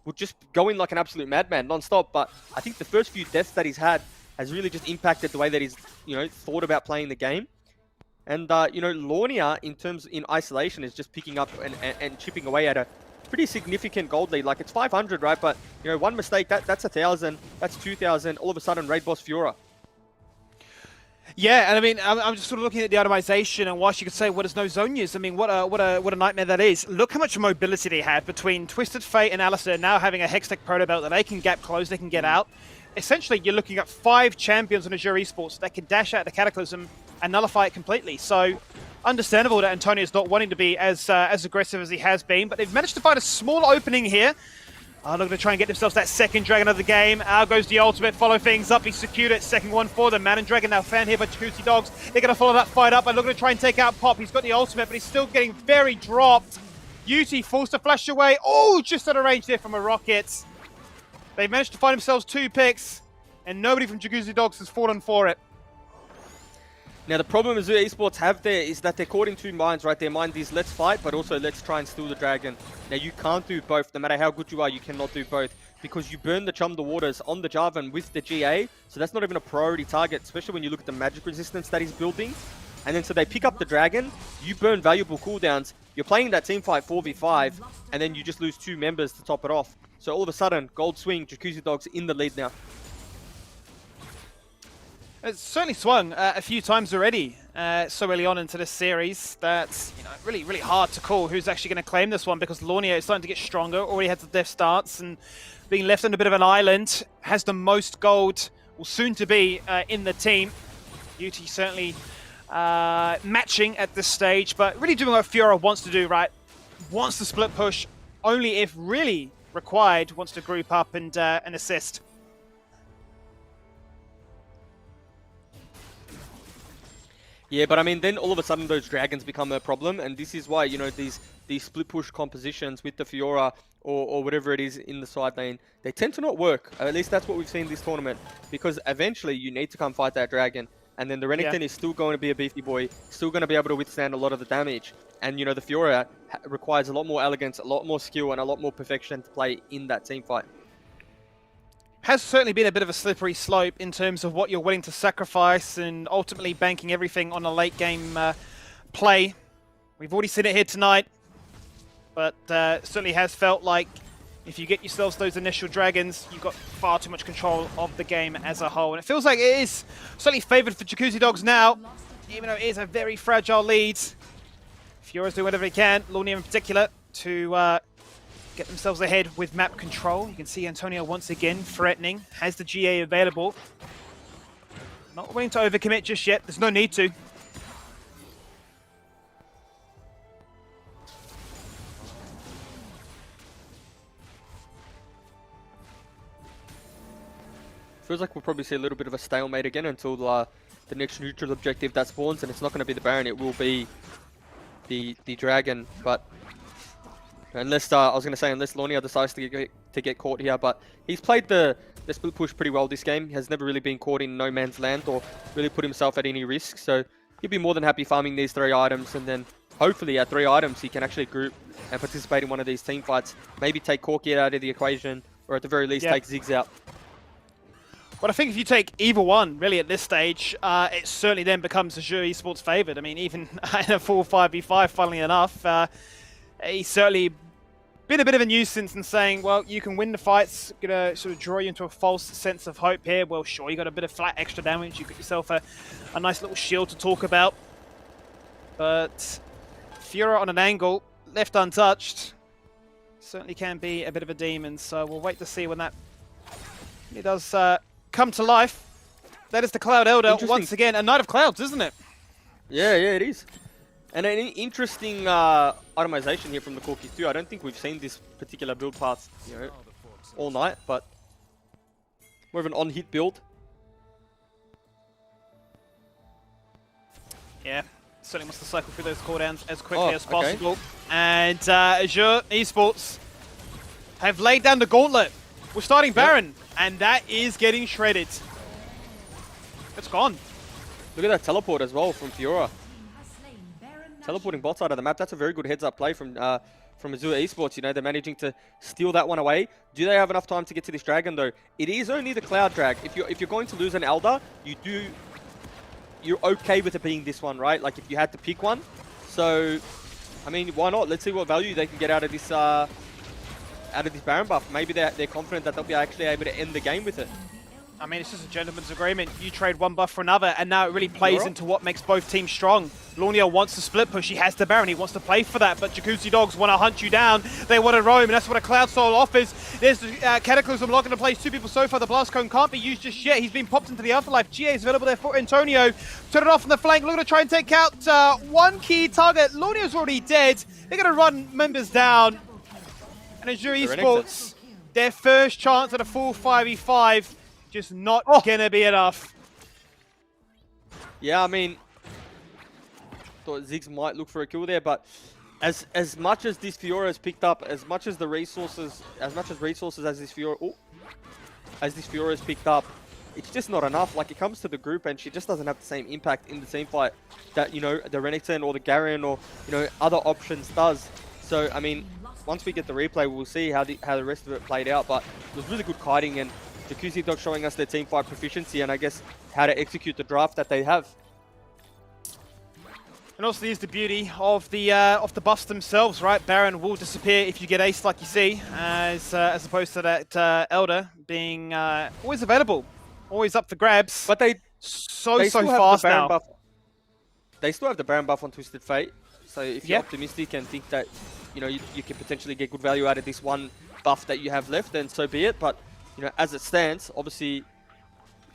would just go in like an absolute madman, non-stop. But I think the first few deaths that he's had has really just impacted the way that he's, you know, thought about playing the game. And, you know, Lornia, in isolation, is just picking up and chipping away at a pretty significant gold lead. Like, it's 500, right? But, you know, one mistake, that's 1,000, that's 2,000, all of a sudden, raid boss Fiora. Yeah, and I mean, I'm just sort of looking at the itemization, and whilst you could say, well, there's no Zonias, I mean, what a nightmare that is. Look how much mobility they have between Twisted Fate and Alistair now having a Hextech Proto Belt that they can gap close, they can get out. Essentially, you're looking at 5 champions on Azure Esports that can dash out the Cataclysm and nullify it completely. So, understandable that Antonio's not wanting to be as aggressive as he has been, but they've managed to find a small opening here. They're going to try and get themselves that second Dragon of the game. Out goes the ultimate, follow things up. He's secured it. Second one for the Man and Dragon. Now fan here by Jacuzzi Dogs. They're going to follow that fight up and looking to try and take out Pop. He's got the ultimate, but he's still getting very dropped. Yuti forced to flash away. Oh, just out of range there from a rocket. They managed to find themselves 2 picks, and nobody from Jacuzzi Dogs has fallen for it. Now, the problem Azure Esports have there is that they're caught in 2 minds, right? Their mind is, let's fight, but also let's try and steal the Dragon. Now, you can't do both. No matter how good you are, you cannot do both. Because you burn the Chum the Waters on the Jarvan with the GA, so that's not even a priority target, especially when you look at the magic resistance that he's building. And then so they pick up the Dragon, you burn valuable cooldowns, you're playing that teamfight 4v5, and then you just lose 2 members to top it off. So all of a sudden, Gold Swing, Jacuzzi Dogs in the lead now. It's certainly swung a few times already so early on into this series that, you know, really hard to call who's actually going to claim this one, because Lornia is starting to get stronger, already had the death starts, and being left on a bit of an island, has the most gold, will soon to be in the team. Yuti certainly matching at this stage, but really doing what Fiora wants to do, right? Wants to split push, only if really required, wants to group up and assist. Yeah, but I mean, then all of a sudden those dragons become a problem, and this is why, you know, these split push compositions with the Fiora or whatever it is in the side lane, they tend to not work. At least that's what we've seen this tournament, because eventually you need to come fight that dragon, and then the Renekton is still going to be a beefy boy, still going to be able to withstand a lot of the damage, and, you know, the Fiora requires a lot more elegance, a lot more skill, and a lot more perfection to play in that team fight. Has certainly been a bit of a slippery slope in terms of what you're willing to sacrifice and ultimately banking everything on a late game play. We've already seen it here tonight, but certainly has felt like if you get yourselves those initial dragons, you've got far too much control of the game as a whole. And it feels like it is certainly favoured for Jacuzzi Dogs now, even though it is a very fragile lead. Fiora's doing whatever he can, Lornia in particular, to get themselves ahead with map control. You can see Antonio once again threatening, has the GA available. Not willing to overcommit just yet, there's no need to. Feels like we'll probably see a little bit of a stalemate again until the next neutral objective that spawns, and it's not going to be the Baron, it will be the Dragon, but unless, I was going to say, unless Lornia decides to get caught here, but he's played the split push pretty well this game. He has never really been caught in no man's land or really put himself at any risk, so he'll be more than happy farming these 3 items, and then hopefully at 3 items he can actually group and participate in one of these team fights. Maybe take Corki out of the equation, or at the very least take Ziggs out. But I think if you take either one, really, at this stage, it certainly then becomes Azure Esports favoured. I mean, even in a full 5v5, funnily enough, he's certainly been a bit of a nuisance in saying, well, you can win the fights, gonna sort of draw you into a false sense of hope here. Well, sure, you got a bit of flat extra damage, you got yourself a nice little shield to talk about. But Fiora on an angle, left untouched, certainly can be a bit of a demon, so we'll wait to see when that it does come to life. That is the Cloud Elder once again, a Knight of Clouds, isn't it? Yeah, it is. And an interesting itemization here from the Corki too. I don't think we've seen this particular build path, you know, all night, but more of an on-hit build. Yeah, certainly wants to cycle through those cooldowns as quickly as possible. And Azure Esports have laid down the gauntlet. We're starting Baron, and that is getting shredded. It's gone. Look at that teleport as well from Fiora. Teleporting bot side of the map. That's a very good heads-up play from Azure Esports. You know, they're managing to steal that one away. Do they have enough time to get to this dragon though? It is only the Cloud Drag. If you're going to lose an Elder, you're okay with it being this one, right? Like if you had to pick one. So, I mean, why not? Let's see what value they can get out of this Baron buff. Maybe they're confident that they'll be actually able to end the game with it. I mean, it's just a gentleman's agreement. You trade one buff for another, and now it really plays into what makes both teams strong. Lornia wants to split push. He has the Baron. He wants to play for that, but Jacuzzi Dogs want to hunt you down. They want to roam, and that's what a Cloud Soul offers. There's Cataclysm locked into place. 2 people so far. The Blast Cone can't be used just yet. He's been popped into the Afterlife. GA is available there for Antonio. Turn it off on the flank. Looking to try and take out one key target. Lornia's already dead. They're going to run members down. And Azure Esports, their first chance at a full 5v5. Just not gonna be enough. Yeah, I mean, thought Ziggs might look for a kill there, but as much as this Fiora has picked up, as much as resources as this Fiora has picked up, it's just not enough. Like, it comes to the group and she just doesn't have the same impact in the team fight that, you know, the Renekton or the Garen or, you know, other options does. So, I mean, once we get the replay, we'll see how the rest of it played out, but it was really good kiting, and Jacuzzi Dog showing us their team fight proficiency and I guess how to execute the draft that they have. And also here's the beauty of the buffs themselves, right? Baron will disappear if you get aced, like you see, as opposed to that Elder being always available, always up for grabs. But they so fast now. Buff. They still have the Baron buff on Twisted Fate, so if you're optimistic and think that, you know, you can potentially get good value out of this one buff that you have left, then so be it. But you know, as it stands, obviously, you've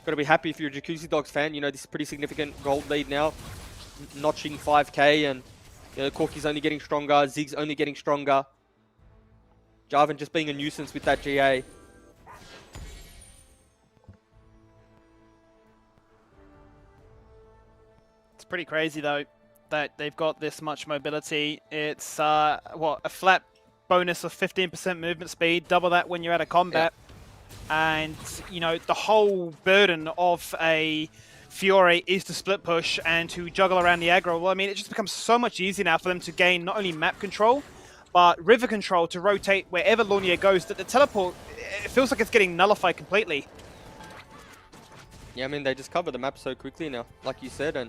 got to be happy if you're a Jacuzzi Dogs fan. You know, this is a pretty significant gold lead now, notching 5k, and you know, Corky's only getting stronger, Ziggs only getting stronger. Jarvan just being a nuisance with that GA. It's pretty crazy, though, that they've got this much mobility. It's, a flat bonus of 15% movement speed, double that when you're out of combat. Yeah. And, you know, the whole burden of a Fiore is to split push and to juggle around the aggro. Well, I mean, it just becomes so much easier now for them to gain not only map control, but river control to rotate wherever Lornia goes. That the teleport, it feels like it's getting nullified completely. Yeah, I mean, they just cover the map so quickly now, like you said, and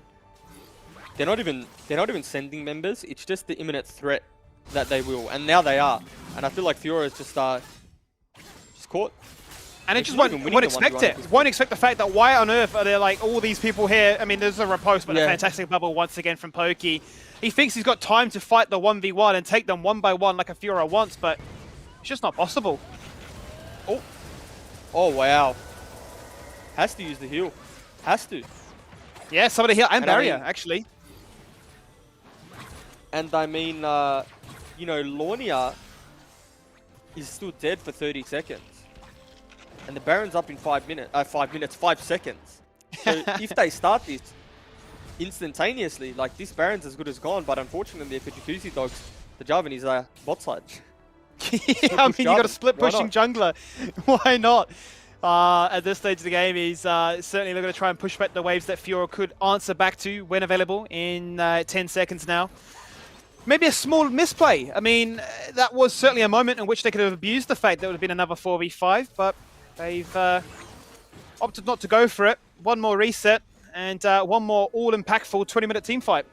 they're not even sending members. It's just the imminent threat that they will, and now they are. And I feel like Fiora is just caught. And it just won't expect it. Won't expect the fact that why on earth are there like all these people here? I mean, there's a riposte, but a fantastic bubble once again from Pokey. He thinks he's got time to fight the 1v1 and take them one by one like a Fiora wants, but it's just not possible. Oh wow. Has to use the heal. Has to. Yeah, somebody heal and barrier, actually. And I mean, you know, Lornia is still dead for 30 seconds. And the Baron's up in 5 seconds. So if they start this instantaneously, like, this Baron's as good as gone, but unfortunately for Jacuzzi Dogs, the Jarvan is bot side. Yeah, I mean, you got a split pushing jungler. Why not? At this stage of the game, he's certainly looking to try and push back the waves that Fiora could answer back to when available in 10 seconds now. Maybe a small misplay. I mean, that was certainly a moment in which they could have abused the fact that it would have been another 4v5, but they've opted not to go for it. One more reset and one more all-impactful 20-minute team fight.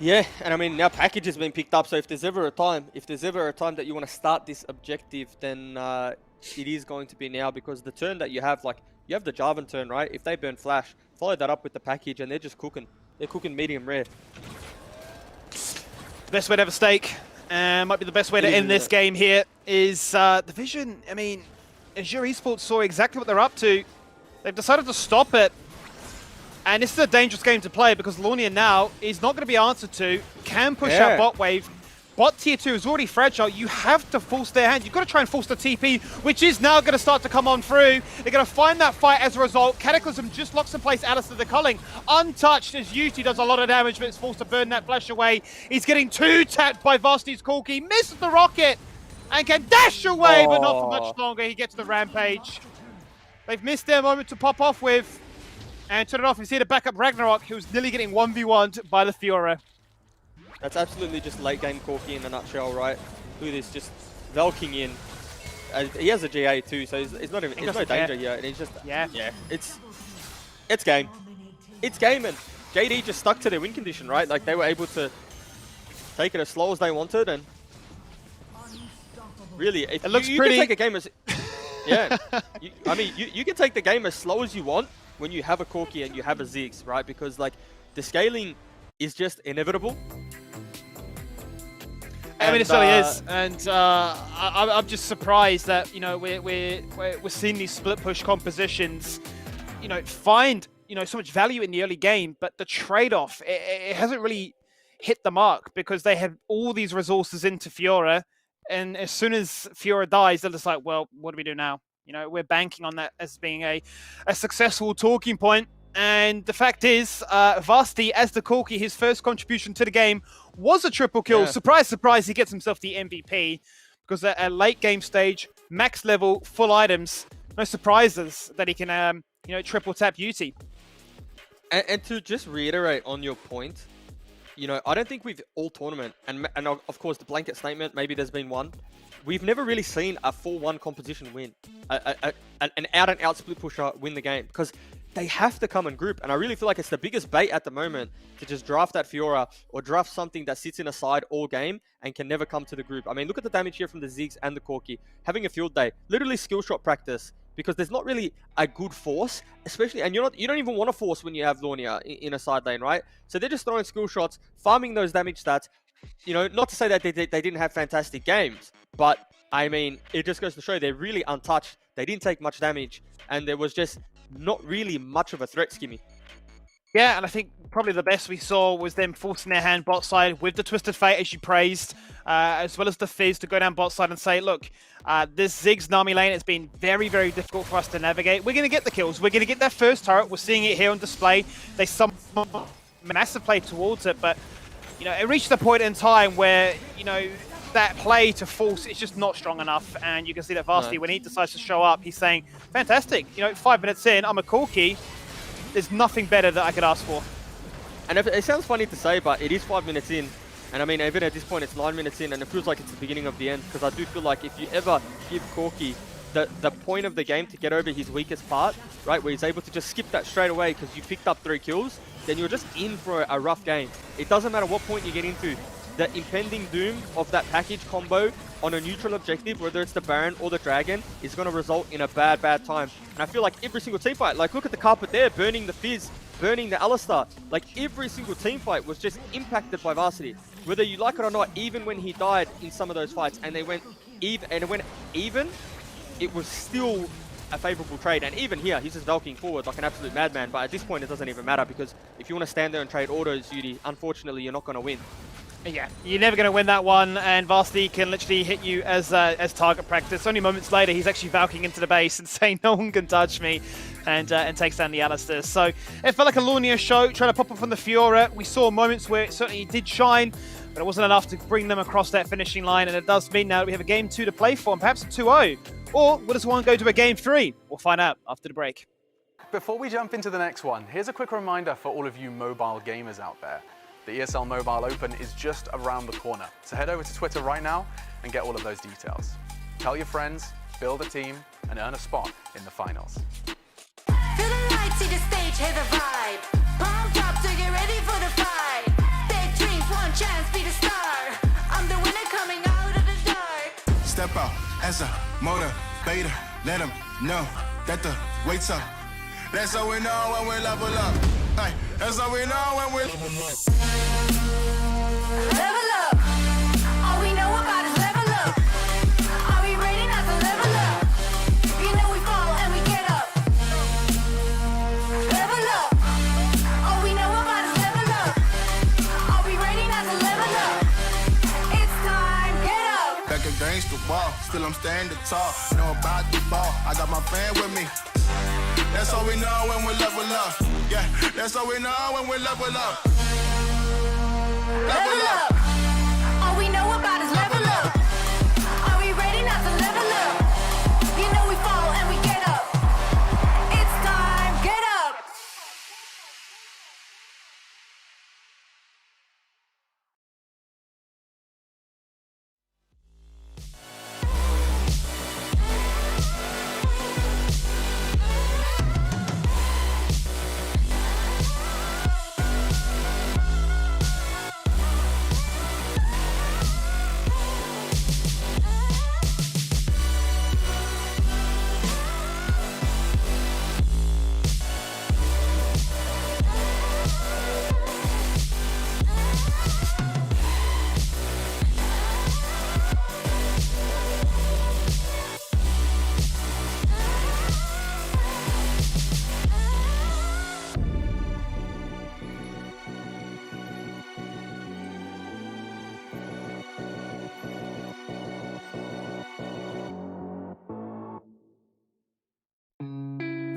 Yeah, and I mean, now package has been picked up, so if there's ever a time that you want to start this objective, then it is going to be now, because the turn that you have, like, you have the Jarvan turn, right? If they burn flash, follow that up with the package, and they're just cooking. They're cooking medium rare. Best way to have a stake, might be the best way to end this game here, is the vision. I mean, Azure Esports saw exactly what they're up to. They've decided to stop it. And this is a dangerous game to play because Lornia now is not going to be answered to, can push out bot wave. Bot tier 2 is already fragile. You have to force their hand. You've got to try and force the TP, which is now going to start to come on through. They're going to find that fight as a result. Cataclysm just locks in place Alistair the Culling. Untouched as Yuti does a lot of damage, but it's forced to burn that flash away. He's getting two-tapped by Vasti's Corky. Misses the rocket and can dash away, but not for much longer. He gets the rampage. They've missed their moment to pop off with. And turn it off. He's here to back up Ragnarok, who's nearly getting 1v1'd by the Fiora. That's absolutely just late game Corky in a nutshell, right? Look at this, just Valking in. He has a GA too, so it's not even, it's no danger here. And he's just, it's game. It's game, and JD just stuck to their win condition, right? Like, they were able to take it as slow as they wanted, and really, if it looks you pretty. can take a game as, Yeah. You can take the game as slow as you want when you have a Corki and you have a Ziggs, right? Because like the scaling is just inevitable. I mean, it certainly is, and I'm just surprised that we're seeing these split push compositions, find so much value in the early game, but the trade-off it hasn't really hit the mark because they have all these resources into Fiora, and as soon as Fiora dies, they're just like, well, what do we do now? We're banking on that as being a successful talking point. And the fact is, Varsity, as the Corki, his first contribution to the game was a triple kill. Yeah. Surprise, surprise, he gets himself the MVP because at a late game stage, max level, full items, no surprises that he can, triple tap Yuti. And to just reiterate on your point, I don't think we've all tournament, and of course the blanket statement, maybe there's been one. We've never really seen a 4-1 composition win, an out-and-out split pusher win the game, because they have to come in group, and I really feel like it's the biggest bait at the moment to just draft that Fiora or draft something that sits in a side all game and can never come to the group. I mean, look at the damage here from the Ziggs and the Corki. Having a field day, literally skill shot practice, because there's not really a good force, especially, and you don't even want to force when you have Lornia in a side lane, right? So they're just throwing skill shots, farming those damage stats. Not to say that they didn't have fantastic games, but I mean, it just goes to show they're really untouched. They didn't take much damage, and there was just not really much of a threat, Skimmy. Yeah, and I think probably the best we saw was them forcing their hand bot side with the Twisted Fate, as you praised, as well as the Fizz to go down bot side and say, look, this Ziggs Nami lane has been very, very difficult for us to navigate. We're going to get the kills. We're going to get that first turret. We're seeing it here on display. They some massive play towards it, but it reached a point in time where, that play to force is just not strong enough, and you can see that Varsity, when he decides to show up, he's saying, fantastic, 5 minutes in, I'm a Corki, there's nothing better that I could ask for. And it sounds funny to say, but it is 5 minutes in, and I mean, even at this point, it's 9 minutes in, and it feels like it's the beginning of the end, because I do feel like if you ever give Corki the point of the game to get over his weakest part, right, where he's able to just skip that straight away because you picked up 3 kills, then you're just in for a rough game. It doesn't matter what point you get into. The impending doom of that package combo on a neutral objective, whether it's the Baron or the Dragon, is going to result in a bad time. And I feel like every single team fight, like look at the carpet there, burning the Fizz, burning the Alistar, like every single team fight was just impacted by Varsity. Whether you like it or not, even when he died in some of those fights and they went even, it was still a favorable trade. And even here, he's just Valkying forward like an absolute madman. But at this point, it doesn't even matter, because if you want to stand there and trade autos, Yudi, unfortunately, you're not going to win. Yeah, you're never going to win that one, and Varsity can literally hit you as target practice. Only moments later, he's actually Valkying into the base and saying, no one can touch me, and takes down the Alistar. So it felt like a Lornia show, trying to pop up from the Fiora. We saw moments where it certainly did shine, but it wasn't enough to bring them across that finishing line, and it does mean now that we have a Game 2 to play for, and perhaps a 2-0. Or will this one go to a Game 3? We'll find out after the break. Before we jump into the next one, here's a quick reminder for all of you mobile gamers out there. The ESL Mobile Open is just around the corner, so head over to Twitter right now and get all of those details. Tell your friends, build a team, and earn a spot in the finals. Feel the lights, see the stage, hear the vibe. Pumped up to get ready for the fight. Big dreams, one chance, be the star. I'm the winner coming out of the dark. Step out as a motivator. Let them know that the weight's up. That's how we know when we level up. Hey, that's how we know when we level up. Level up. All we know about is level up. Are we ready not to level up? You know we fall and we get up. Level up. All we know about is level up. Are we ready not to level up? It's time, get up. Back against the wall, still I'm standing tall. Know about the ball, I got my fan with me. That's how we know when we level up. Yeah, that's how we know when we level up. Level up. All we know about is level up. Are we ready not to level up? You know we fall and we get up. It's time, get up.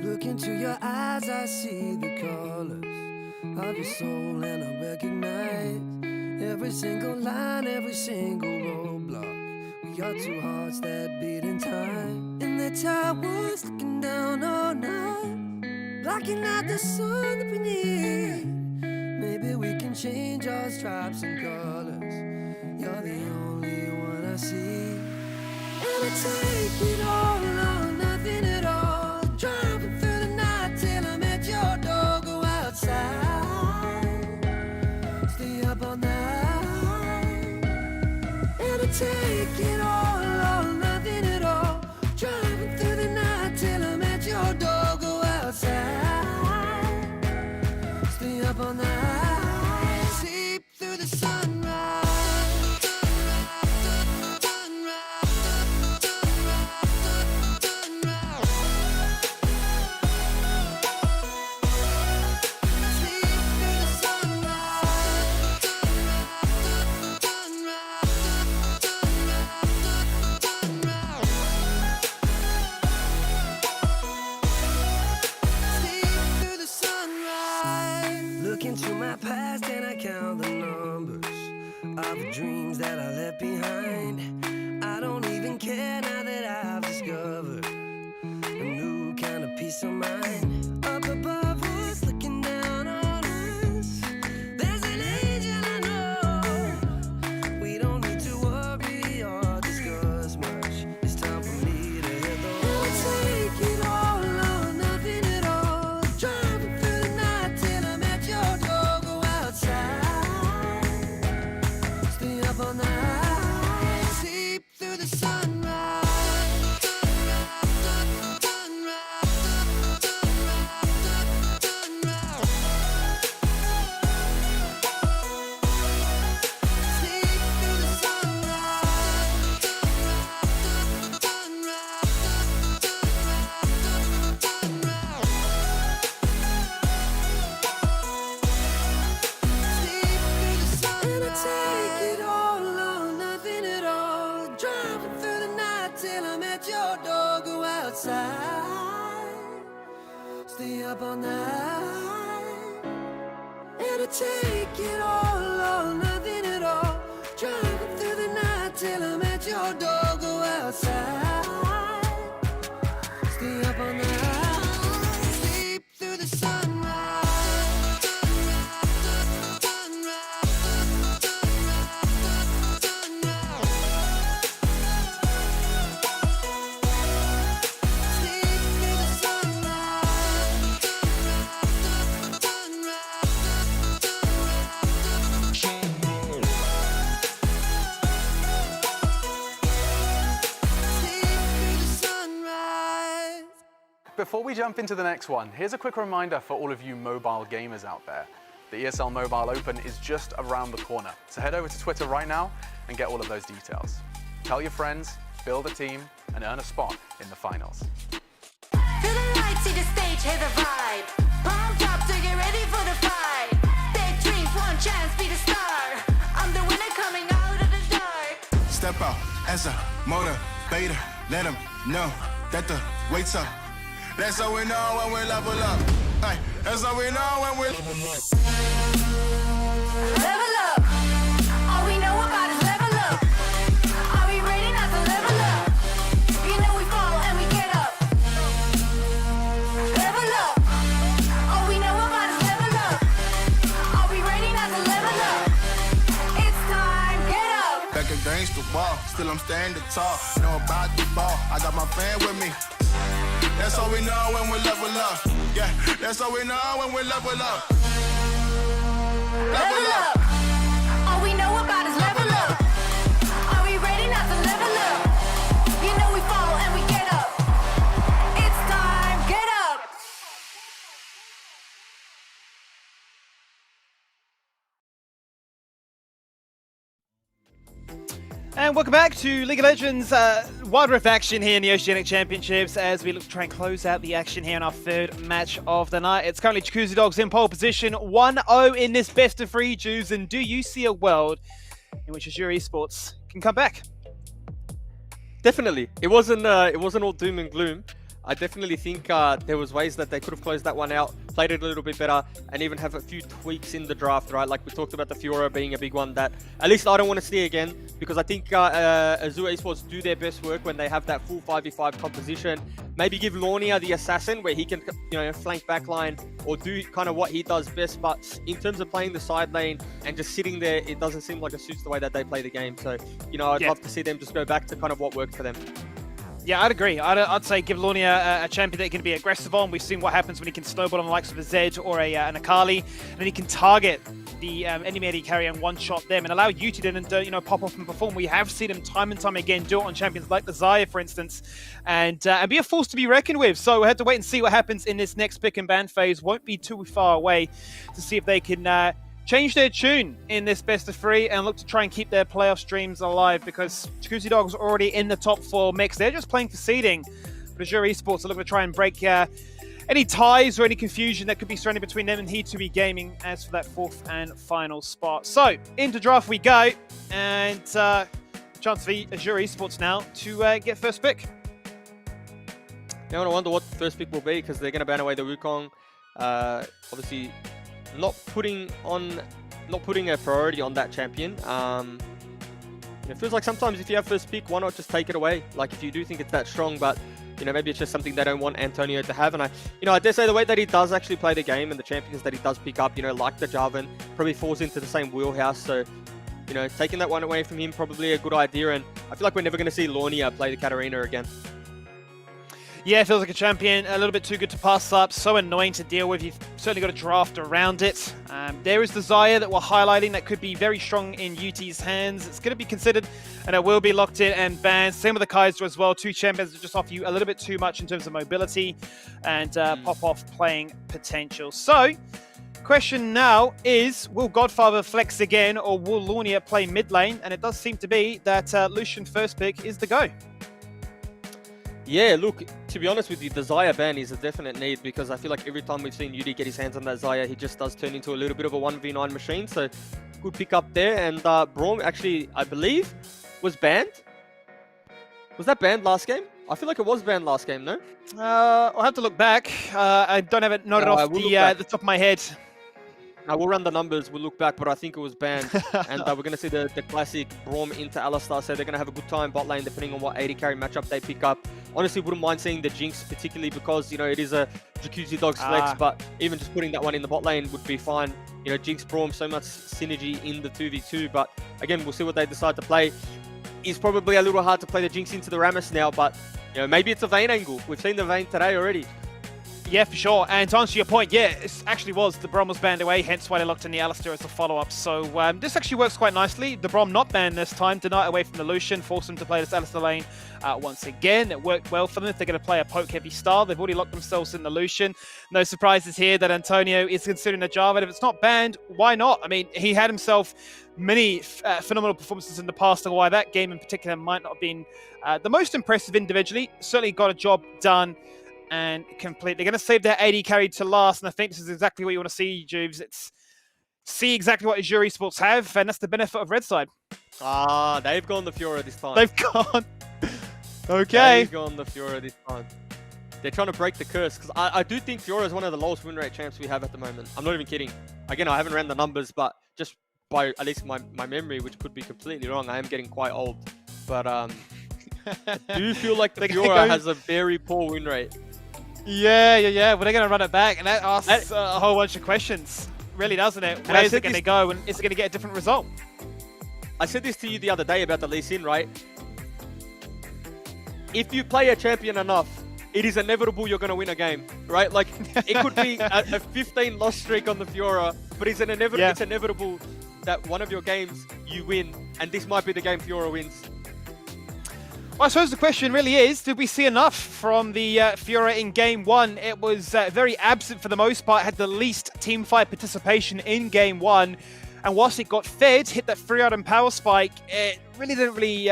Look into your eyes, I see the colors of your soul, and I recognize every single line, every single roadblock. We are two hearts that beat in time. And the towers looking down all night, blocking out the sun that we need. Maybe we can change our stripes and colors. You're the only one I see. And I take it all or nothing at all. Driving through the night till I'm at your door. Go outside, stay up all night. And I take it all or nothing at all. Driving through the night till I'm at your door. Go outside, stay up all night. Sleep through the sunrise. Into my past and I count the numbers of the dreams that I left behind. I don't even care now that I've discovered a new kind of peace of mind. Up above us, looking down on us, there's an angel I know. We don't need to worry or discuss much. It's time for me to hit the road. I'll take it all or nothing at all. Driving through the night till I'm at your door. Go outside, stay up all night. Sleep through the sunrise. Take it all or nothing at all. Driving through the night till I'm at your door. Go outside, stay up all night. And I take it all or nothing at all. Driving through the night till I'm at your door. Go outside, stay up all night. Sleep through the sunrise. Before we jump into the next one, here's a quick reminder for all of you mobile gamers out there. The ESL Mobile Open is just around the corner, so head over to Twitter right now and get all of those details. Tell your friends, build a team, and earn a spot in the finals. Feel the lights, see the stage, hear the vibe. Pumped up to get ready for the fight. Big dreams, one chance, be the star. I'm the winner coming out of the dark. Step out as a motivator. Let them know that the weight's up. That's how we know when we level up. Hey, that's how we know when we level up. Level up. All we know about is level up. Are we ready not to level up? You know we fall and we get up. Level up. All we know about is level up. Are we ready not to level up? It's time, get up. Back against the wall, still I'm standing tall. Know about the ball, I got my fan with me. That's how we know when we level up. Yeah, that's how we know when we level up. Level up. All we know about is level up. Are we ready not to level up? You know we fall and we get up. It's time, get up. And welcome back to League of Legends Wild Rift action here in the Oceanic Championships as we look to try and close out the action here in our third match of the night. It's currently Jacuzzi Dogs in pole position, 1-0 in this best of 3, Jews. And do you see a world in which Azure Esports can come back? Definitely. It wasn't all doom and gloom. I definitely think there was ways that they could have closed that one out, played it a little bit better, and even have a few tweaks in the draft, right? Like we talked about the Fiora being a big one that at least I don't want to see again, because I think Azure Esports do their best work when they have that full 5v5 composition. Maybe give Lornia the assassin where he can, flank backline or do kind of what he does best. But in terms of playing the side lane and just sitting there, it doesn't seem like it suits the way that they play the game. So, I'd love to see them just go back to kind of what worked for them. Yeah, I'd agree. I'd say give Lornia a champion that he can be aggressive on. We've seen what happens when he can snowball on the likes of a Zed or an Akali, and then he can target the enemy AD carry and one-shot them and allow you to then pop off and perform. We have seen him time and time again do it on champions like the Xayah, for instance, and be a force to be reckoned with. So we have to wait and see what happens in this next pick and ban phase. Won't be too far away to see if they can change their tune in this best of 3 and look to try and keep their playoff dreams alive, because Jacuzzi Dogs are already in the top 4 mix. They're just playing for seeding, but Azure Esports are looking to try and break any ties or any confusion that could be surrounding between them and He2B Gaming as for that 4th and final spot. So into draft we go, and chance for Azure Esports now to get first pick. Now I wonder what the first pick will be, because they're going to ban away the Wukong. Obviously, not putting a priority on that champion. It feels like sometimes if you have first pick, why not just take it away? Like if you do think it's that strong, but maybe it's just something they don't want Antonio to have. And I dare say the way that he does actually play the game and the champions that he does pick up, like the Jarvan, probably falls into the same wheelhouse. So, taking that one away from him, probably a good idea. And I feel like we're never going to see Lornia play the Katarina again. Yeah, it feels like a champion, a little bit too good to pass up, so annoying to deal with. You've certainly got to draft around it. There is the Xayah that we're highlighting that could be very strong in UT's hands. It's going to be considered, and it will be locked in and banned. Same with the Kaiser as well. 2 champions that just offer you a little bit too much in terms of mobility and pop-off playing potential. So, question now is, will Godfather flex again, or will Lornia play mid lane? And it does seem to be that Lucian first pick is the go. Yeah, look, to be honest with you, the Xayah ban is a definite need, because I feel like every time we've seen UD get his hands on that Xayah, he just does turn into a little bit of a 1v9 machine. So, good pick up there. And Braum actually, I believe, was banned. Was that banned last game? I feel like it was banned last game, no? I'll have to look back. I don't have it noted off the top of my head. We'll run the numbers, we'll look back, but I think it was banned. And we're going to see the classic Braum into Alistar, so they're going to have a good time bot lane depending on what AD carry matchup they pick up. Honestly, wouldn't mind seeing the Jinx, particularly because, it is a Jacuzzi Dogs flex, but even just putting that one in the bot lane would be fine. Jinx, Braum, so much synergy in the 2v2, but again, we'll see what they decide to play. It's probably a little hard to play the Jinx into the Rammus now, but maybe it's a Vayne angle. We've seen the Vayne today already. Yeah, for sure. And to answer your point, yeah, it actually was. The Braum was banned away, hence why they locked in the Alistar as a follow-up. So this actually works quite nicely. The Braum not banned this time, deny away from the Lucian, force them to play this Alistar lane once again. It worked well for them if they're going to play a poke-heavy style. They've already locked themselves in the Lucian. No surprises here that Antonio is considering a Jarvan. If it's not banned, why not? I mean, he had himself many phenomenal performances in the past, and why that game in particular might not have been the most impressive individually. Certainly got a job done and complete. They're going to save their AD carry to last, and I think this is exactly what you want to see, Jubes. It's see exactly what Azure Esports have, and that's the benefit of Red Side. They've gone the Fiora this time. They've gone. Okay. They've gone the Fiora this time. They're trying to break the curse, because I do think Fiora is one of the lowest win rate champs we have at the moment. I'm not even kidding. Again, I haven't ran the numbers, but just by at least my memory, which could be completely wrong, I am getting quite old. But I do feel like the Fiora has a very poor win rate. Yeah. Well, they're going to run it back, and that asks a whole bunch of questions. Really, doesn't it? Where's it going to go, and is it going to get a different result? I said this to you the other day about the Lee Sin, right? If you play a champion enough, it is inevitable you're going to win a game, right? Like, it could be a 15 loss streak on the Fiora, but it's inevitable that one of your games you win, and this might be the game Fiora wins. Well, I suppose the question really is, did we see enough from the Fiora in Game 1? It was very absent for the most part, had the least teamfight participation in Game 1. And whilst it got fed, hit that 3-item power spike, it really didn't really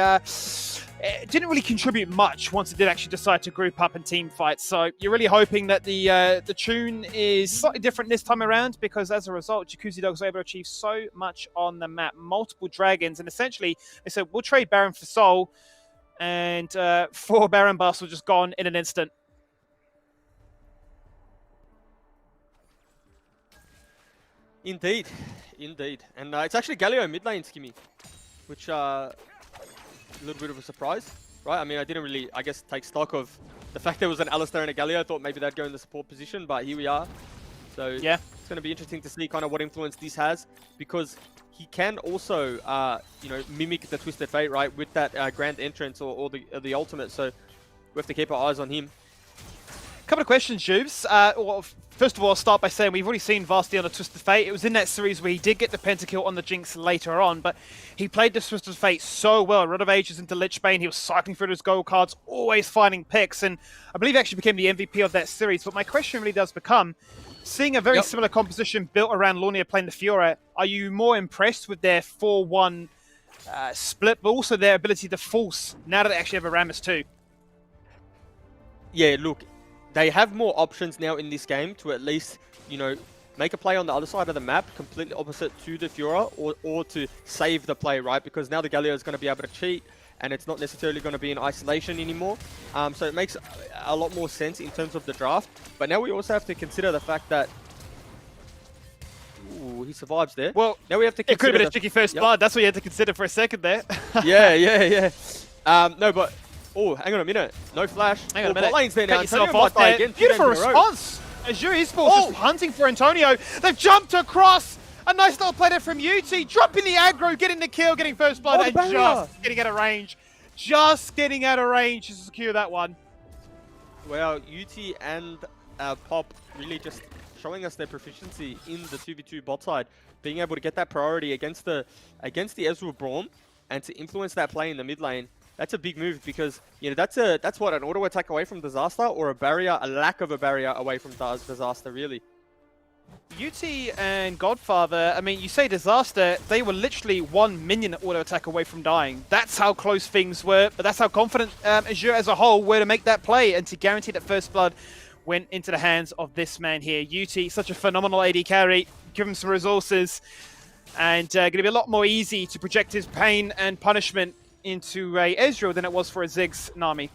contribute much once it did actually decide to group up and team fight. So you're really hoping that the tune is slightly different this time around, because as a result, Jacuzzi Dogs were able to achieve so much on the map. Multiple dragons, and essentially they said, we'll trade Baron for Soul. And 4 Baron buffs were just gone in an instant. Indeed, indeed. And it's actually Galio mid lane, Skimmy, which a little bit of a surprise, right? I mean, I didn't really, I guess, take stock of the fact there was an Alistair and a Galio. I thought maybe they'd go in the support position, but here we are. So yeah, it's going to be interesting to see kind of what influence this has, because he can also, you know, mimic the Twisted Fate, right, with that grand entrance or the ultimate. So we have to keep our eyes on him. Couple of questions, Jubes. Well, first of all, I'll start by saying we've already seen Vasti on a Twisted Fate. It was in that series where he did get the pentakill on the Jinx later on, but he played the Twisted Fate so well. A lot of ages into Lichbane, he was cycling through his gold cards, always finding picks, and I believe he actually became the MVP of that series. But my question really does become, seeing a very similar composition built around Lornia playing the Fiora, are you more impressed with their 4-1 split, but also their ability to force now that they actually have a Rammus too? Yeah, look, they have more options now in this game to at least, you know, make a play on the other side of the map, completely opposite to the Fiora, or to save the play, right? Because now the Galio is going to be able to cheat, and it's not necessarily going to be in isolation anymore. So it makes a lot more sense in terms of the draft. But now we also have to consider the fact that... Ooh, he survives there. Well, now we have to consider it could have been a tricky first blood. That's what you had to consider for a second there. yeah. No, but... Oh, hang on a minute. No flash. Hang on a minute. Bot lane's there now. Get yourself Antonio off might die there. again. Beautiful response. Azure Esports just hunting for Antonio. They've jumped across. A nice little play there from UT. Dropping the aggro, getting the kill, getting first blood, and just getting out of range. Just getting out of range to secure that one. Well, UT and Pop really just showing us their proficiency in the 2v2 bot side. Being able to get that priority against the Ezreal Braum and to influence that play in the mid lane. That's a big move, because, you know, that's what, an auto attack away from disaster, or a lack of a barrier away from disaster, really. UT and Godfather, I mean, you say disaster, they were literally 1 minion auto attack away from dying. That's how close things were, but that's how confident Azure as a whole were to make that play and to guarantee that first blood went into the hands of this man here. UT, such a phenomenal AD carry, give him some resources, and going to be a lot more easy to project his pain and punishment into a Ezreal than it was for a Ziggs Nami.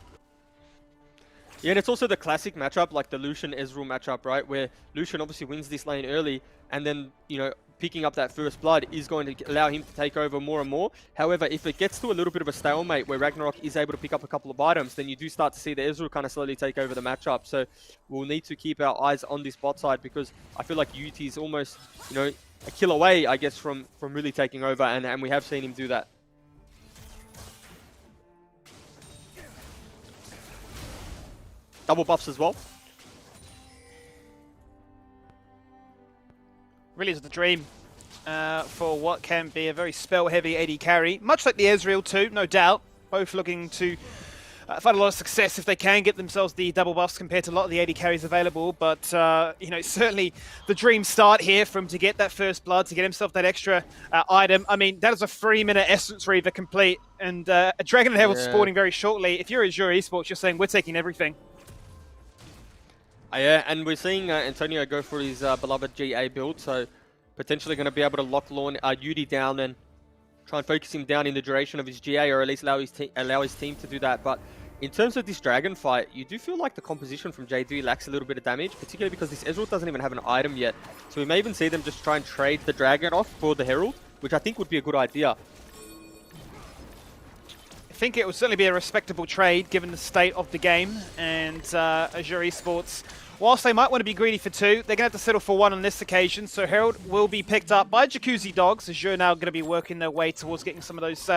Yeah, and it's also the classic matchup, like the Lucian-Ezreal matchup, right? Where Lucian obviously wins this lane early, and then, you know, picking up that first blood is going to allow him to take over more and more. However, if it gets to a little bit of a stalemate where Ragnarok is able to pick up a couple of items, then you do start to see the Ezreal kind of slowly take over the matchup. So we'll need to keep our eyes on this bot side, because I feel like UT is almost, you know, a kill away, I guess, from really taking over, and we have seen him do that. Double buffs as well. Really is the dream for what can be a very spell-heavy AD carry. Much like the Ezreal too, no doubt. Both looking to find a lot of success if they can get themselves the double buffs compared to a lot of the AD carries available. But, you know, certainly the dream start here for him to get that first blood, to get himself that extra item. I mean, that is a 3-minute Essence Reaver complete, and a Dragon and Herald spawning very shortly. If you're Azure Esports, you're saying, we're taking everything. Yeah, and we're seeing Antonio go for his beloved GA build, so potentially going to be able to lock UD down and try and focus him down in the duration of his GA, or at least allow his team to do that. But in terms of this Dragon fight, you do feel like the composition from J3 lacks a little bit of damage, particularly because this Ezreal doesn't even have an item yet. So we may even see them just try and trade the Dragon off for the Herald, which I think would be a good idea. I think it would certainly be a respectable trade given the state of the game, and Azure Esports, whilst they might want to be greedy for 2, they're going to have to settle for 1 on this occasion. So Herald will be picked up by Jacuzzi Dogs. Azure now going to be working their way towards getting some of those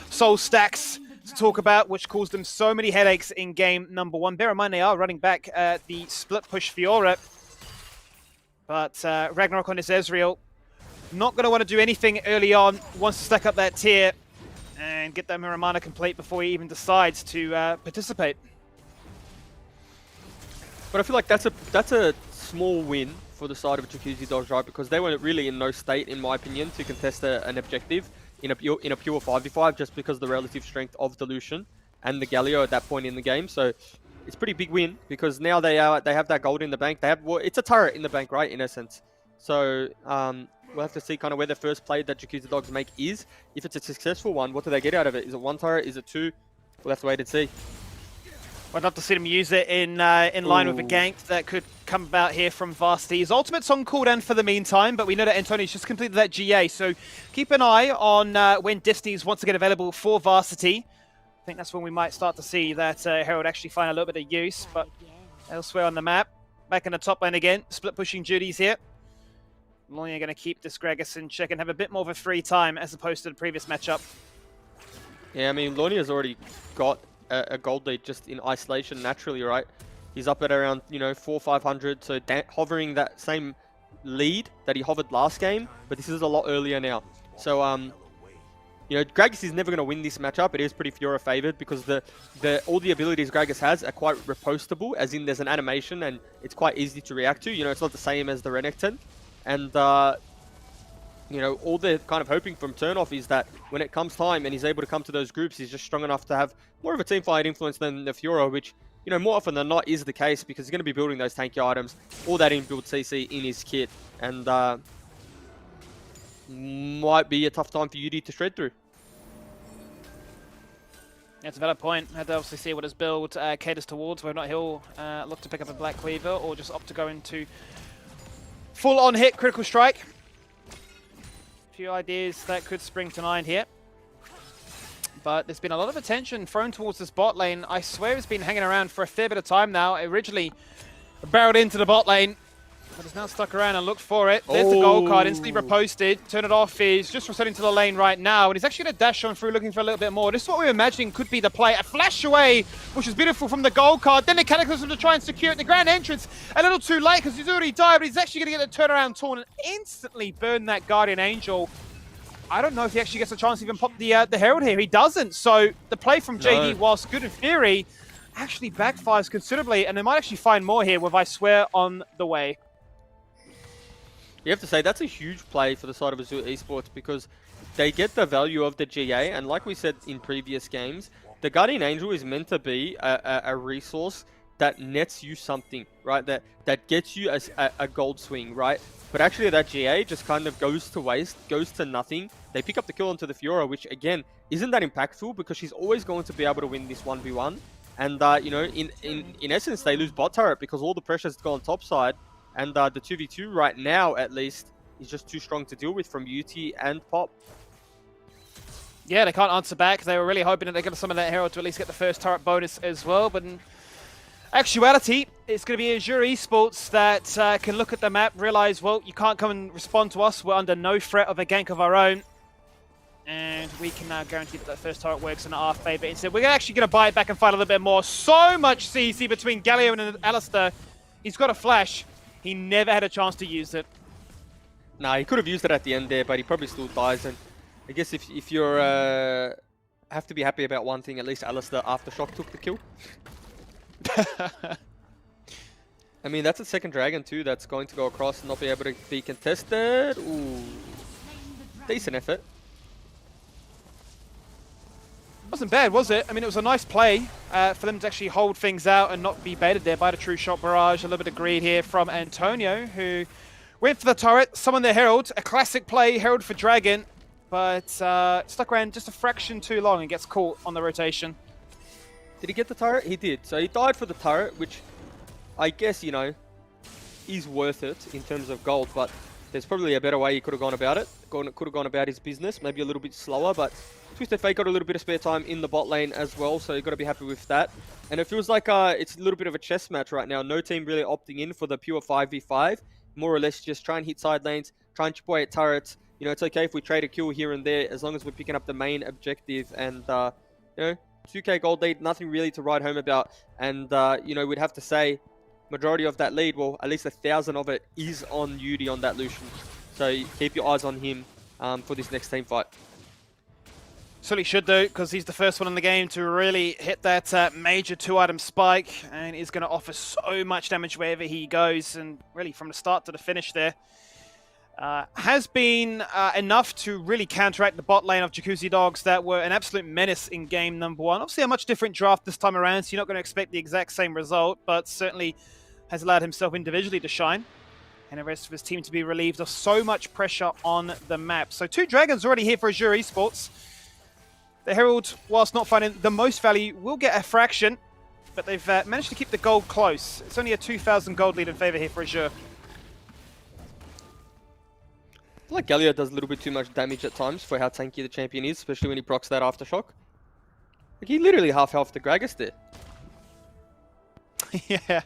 soul stacks to talk about, which caused them so many headaches in game number 1. Bear in mind, they are running back the split push Fiora. But Ragnarok on his Ezreal, not going to want to do anything early on, wants to stack up that tier and get that Miramana complete before he even decides to participate. But I feel like that's a small win for the side of Jacuzzi Dogs, right? Because they were really in no state, in my opinion, to contest an objective in a pure 5v5, just because of the relative strength of the Lucian and the Galio at that point in the game. So it's a pretty big win, because now they have that gold in the bank. It's a turret in the bank, right? In essence. So we'll have to see kind of where the first play that Jacuzzi Dogs make is. If it's a successful one, what do they get out of it? Is it 1 turret? Is it 2? We'll have to wait and see. I'd love to see them use it in line with a gank that could come about here from Varsity. His ultimate's on cooldown for the meantime, but we know that Antonio's just completed that GA, so keep an eye on when Disney's once again available for Varsity. I think that's when we might start to see that Herald actually find a little bit of use, but elsewhere on the map, back in the top lane again, split pushing duties here. Lonia going to keep this Gragas in check and have a bit more of a free time as opposed to the previous matchup. Yeah, I mean, Lonia's already got a gold lead just in isolation naturally, right? He's up at around, 400-500, so hovering that same lead that he hovered last game, but this is a lot earlier now. So, Gragas is never going to win this matchup. It is pretty Fiora favored because all the abilities Gragas has are quite repostable, as in there's an animation and it's quite easy to react to. It's not the same as the Renekton. And, all they're kind of hoping from turnoff is that when it comes time and he's able to come to those groups, he's just strong enough to have more of a teamfight influence than the Fiora, which, more often than not is the case because he's going to be building those tanky items, all that inbuilt CC in his kit. And might be a tough time for UD to shred through. That's a valid point. Had to obviously see what his build caters towards, whether or not he'll look to pick up a Black Cleaver or just opt to go into full-on hit critical strike. A few ideas that could spring to mind here. But there's been a lot of attention thrown towards this bot lane. I swear it's been hanging around for a fair bit of time now. It originally barreled into the bot lane, but it's now stuck around and looked for it. There's the gold card, instantly reposted. Turn it off, he's just returning to the lane right now, and he's actually going to dash on through looking for a little bit more. This is what we were imagining could be the play. A flash away, which is beautiful from the gold card. Then the Cataclysm to try and secure it. The grand entrance, a little too late because he's already died, but he's actually going to get the turnaround torn and instantly burn that Guardian Angel. I don't know if he actually gets a chance to even pop the Herald here. He doesn't. So the play from JD, whilst good in theory, actually backfires considerably. And they might actually find more here with I Swear on the way. You have to say, that's a huge play for the side of Azure Esports because they get the value of the GA. And like we said in previous games, the Guardian Angel is meant to be a resource that nets you something, right? That gets you a gold swing, right? But actually that GA just kind of goes to waste, goes to nothing. They pick up the kill onto the Fiora, which again, isn't that impactful because she's always going to be able to win this 1v1. And, in essence, they lose bot turret because all the pressure's gone top side. And the 2v2 right now, at least, is just too strong to deal with from UT and Pop. Yeah, they can't answer back. They were really hoping that they get some of that Herald to at least get the first turret bonus as well. But in actuality, it's going to be Azure Esports that can look at the map, realize, well, you can't come and respond to us. We're under no threat of a gank of our own. And we can now guarantee that the first turret works in our favor. Instead, we're actually going to buy it back and fight a little bit more. So much CC between Galio and Alistair. He's got a flash. He never had a chance to use it. Nah, he could have used it at the end there, but he probably still dies. And I guess if you're have to be happy about one thing, at least Alistair Aftershock took the kill. I mean, that's a second dragon too that's going to go across and not be able to be contested. Ooh, decent effort. Wasn't bad, was it? I mean, it was a nice play for them to actually hold things out and not be baited there by the True Shot Barrage. A little bit of greed here from Antonio, who went for the turret, summoned the Herald. A classic play, Herald for Dragon, but stuck around just a fraction too long and gets caught on the rotation. Did he get the turret? He did. So he died for the turret, which I guess, is worth it in terms of gold, but there's probably a better way he could have gone about it. Could have gone about his business, maybe a little bit slower, but Twisted Fate got a little bit of spare time in the bot lane as well, so you've got to be happy with that. And it feels like it's a little bit of a chess match right now. No team really opting in for the pure 5v5. More or less just try and hit side lanes, try and chip away at turrets. It's okay if we trade a kill here and there, as long as we're picking up the main objective. And, 2k gold lead, nothing really to write home about. And, we'd have to say, majority of that lead, well, at least 1,000 of it is on UD on that Lucian. So keep your eyes on him for this next team fight. Certainly should do, because he's the first one in the game to really hit that major 2-item spike, and is going to offer so much damage wherever he goes, and really from the start to the finish there. Has been enough to really counteract the bot lane of Jacuzzi Dogs that were an absolute menace in game number 1. Obviously a much different draft this time around, so you're not going to expect the exact same result, but certainly has allowed himself individually to shine, and the rest of his team to be relieved of so much pressure on the map. So 2 Dragons already here for Azure Esports. The Herald, whilst not finding the most value, will get a fraction, but they've managed to keep the gold close. It's only a 2,000 gold lead in favor here for Azure. I feel like Galio does a little bit too much damage at times for how tanky the champion is, especially when he procs that aftershock. Like, he literally half-health the Gragas there. Yeah.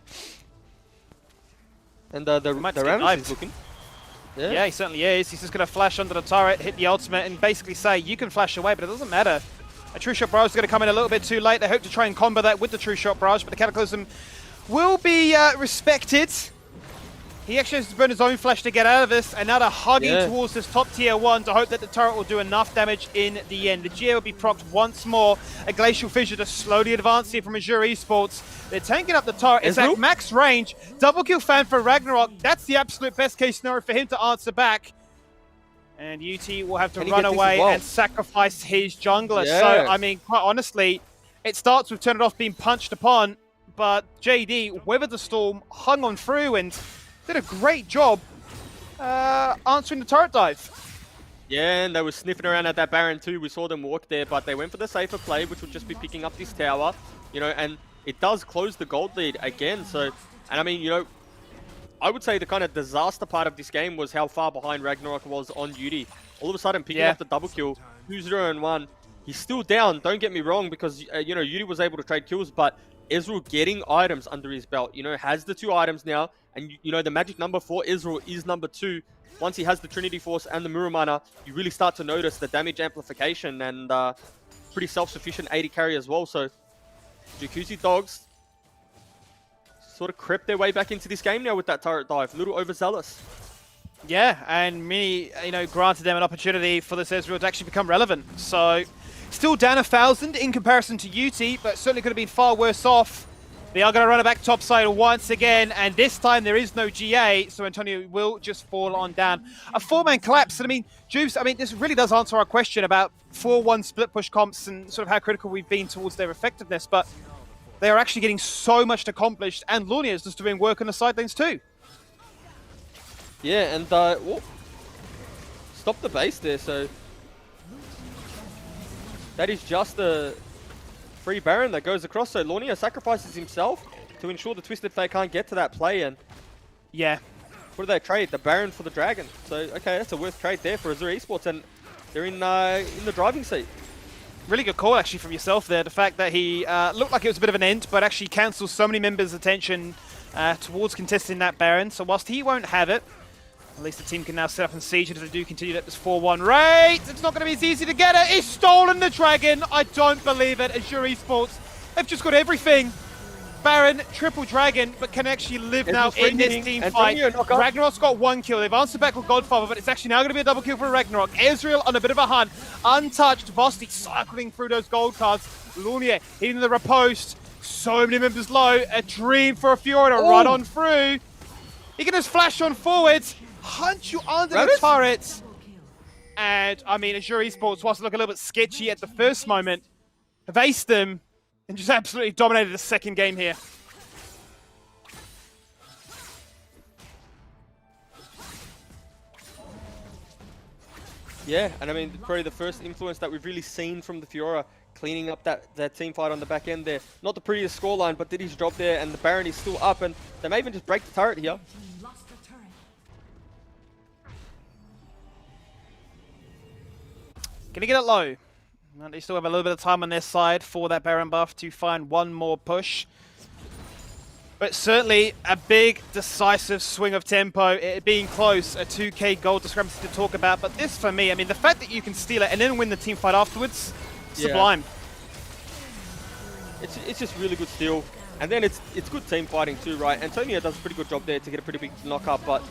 And the Rammus is looking. Yeah, he certainly is. He's just going to flash under the turret, hit the ultimate, and basically say, you can flash away, but it doesn't matter. A True Shot Barrage is going to come in a little bit too late. They hope to try and combo that with the True Shot Barrage, but the Cataclysm will be respected. He actually has to burn his own flash to get out of this, and now they're hugging towards this top tier 1 to hope that the turret will do enough damage in the end. The Geo will be procced once more. A Glacial Fissure to slowly advance here from Azure Esports. They're tanking up the turret. It's at max range. Double kill fan for Ragnarok. That's the absolute best case scenario for him to answer back. And UT will have to run away and sacrifice his jungler. So, I mean, quite honestly, it starts with Turn It Off being punched upon, but JD weathered the storm, hung on through, and did a great job answering the turret dive. Yeah, and they were sniffing around at that Baron too. We saw them walk there, but they went for the safer play, which would just be picking up this tower, you know, and it does close the gold lead again. So, and I mean, you know, I would say the kind of disaster part of this game was how far behind Ragnarok was on Yudi. All of a sudden, picking up the double kill, 2-0 and 1. He's still down, don't get me wrong, because, you know, Yudi was able to trade kills, but Israel getting items under his belt, you know, has the 2 items now. And, you know, the magic number for Israel is number 2. Once he has the Trinity Force and the Muramana, you really start to notice the damage amplification and pretty self-sufficient 80 carry as well. So, Jacuzzi Dogs sort of crept their way back into this game now with that turret dive. A little overzealous. Yeah, and Mini, you know, granted them an opportunity for this Ezreal to actually become relevant. So, still down 1,000 in comparison to UT, but certainly could have been far worse off. They are going to run it back topside once again, and this time there is no GA, so Antonio will just fall on down. A 4-man collapse, and I mean, Jubes, I mean, this really does answer our question about 4-1 split push comps and sort of how critical we've been towards their effectiveness, but they are actually getting so much accomplished, and Lunia is just doing work on the side lanes too. Yeah, and stop the base there, so that is just a free Baron that goes across. So Lornia sacrifices himself to ensure the Twisted Fate can't get to that play. And yeah, what do they trade? The Baron for the Dragon. So okay, that's a worth trade there for Azure Esports, and they're in the driving seat. Really good call actually from yourself there. The fact that he looked like it was a bit of an end, but actually cancels so many members' attention towards contesting that Baron. So whilst he won't have it, at least the team can now set up and siege it if they do continue at this 4-1 rate. It's not going to be as easy to get it. He's stolen the Dragon. I don't believe it. Azure Esports, they've just got everything. Baron, triple Dragon, but can actually live now in this team fight. Ragnarok's got 1 kill. They've answered back with Godfather, but it's actually now going to be a double kill for Ragnarok. Ezreal on a bit of a hunt. Untouched. Vosti cycling through those gold cards. Lunia hitting the riposte. So many members low. A dream for a Fiora to run on through. He can just flash on forwards. Hunt you under the turrets. And, I mean, Azure Esports, whilst look a little bit sketchy at the first moment, have aced them and just absolutely dominated the second game here. Yeah, and I mean, probably the first influence that we've really seen from the Fiora, cleaning up that team fight on the back end there. Not the prettiest scoreline, but did his job there, and the Baron is still up, and they may even just break the turret here. Gonna get it low. They still have a little bit of time on their side for that Baron buff to find one more push. But certainly a big, decisive swing of tempo. It being close, a 2k gold discrepancy to talk about. But this, for me, I mean, the fact that you can steal it and then win the team fight afterwards, sublime. It's just really good steal. And then it's good team fighting too, right? Antonio does a pretty good job there to get a pretty big knock-up. But,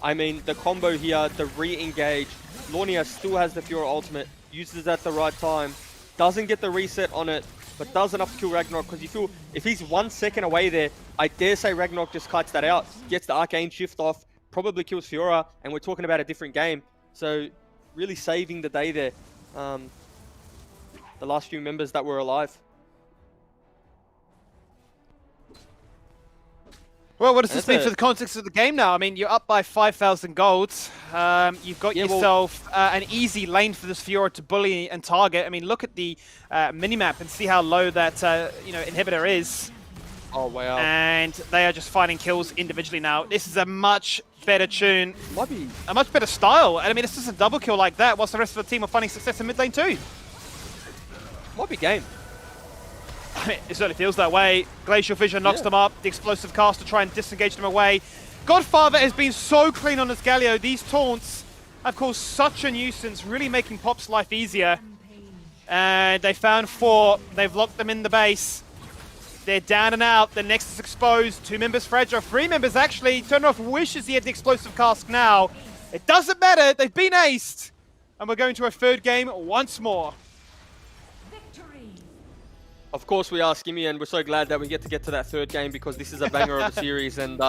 I mean, the combo here, the re-engage. Lornia still has the Fiora ultimate. Uses it at the right time, doesn't get the reset on it, but does enough to kill Ragnarok, because you feel if he's 1 second away there, I dare say Ragnarok just kites that out, gets the Arcane Shift off, probably kills Fiora, and we're talking about a different game. So really saving the day there, the last few members that were alive. Well, what does this mean for the context of the game now? I mean, you're up by 5,000 golds. You've got yourself an easy lane for this Fiora to bully and target. I mean, look at the minimap and see how low that inhibitor is. Oh, wow. And they are just finding kills individually now. This is a much better tune. Might be A much better style. And I mean, it's just a double kill like that, whilst the rest of the team are finding success in mid lane too. Might be game. I mean, it certainly feels that way. Glacial Vision knocks them up. The explosive cast to try and disengage them away. Godfather has been so clean on this Galio. These taunts have caused such a nuisance, really making Pop's life easier. And they found 4. They've locked them in the base. They're down and out. The Nexus exposed. 2 members fragile. 3 members actually. Turnoff wishes he had the explosive cask now. It doesn't matter. They've been aced. And we're going to a 3rd game once more. Of course we are, Skimmy, and we're so glad that we get to that 3rd game because this is a banger of a series. And,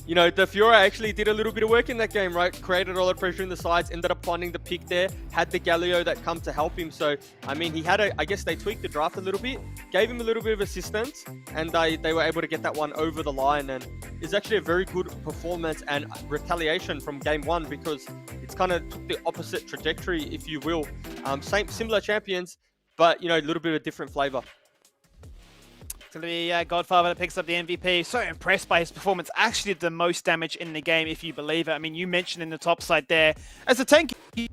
you know, the Fiora actually did a little bit of work in that game, right? Created all the pressure in the sides, ended up finding the pick there, had the Galio that come to help him. So, I mean, he had I guess they tweaked the draft a little bit, gave him a little bit of assistance, and they were able to get that one over the line. And it's actually a very good performance and retaliation from game 1 because it's kind of took the opposite trajectory, if you will. Similar champions, but, you know, a little bit of a different flavor. It's going to be Godfather that picks up the MVP. So impressed by his performance. Actually did the most damage in the game, if you believe it. I mean, you mentioned in the top side there. As a tank, he's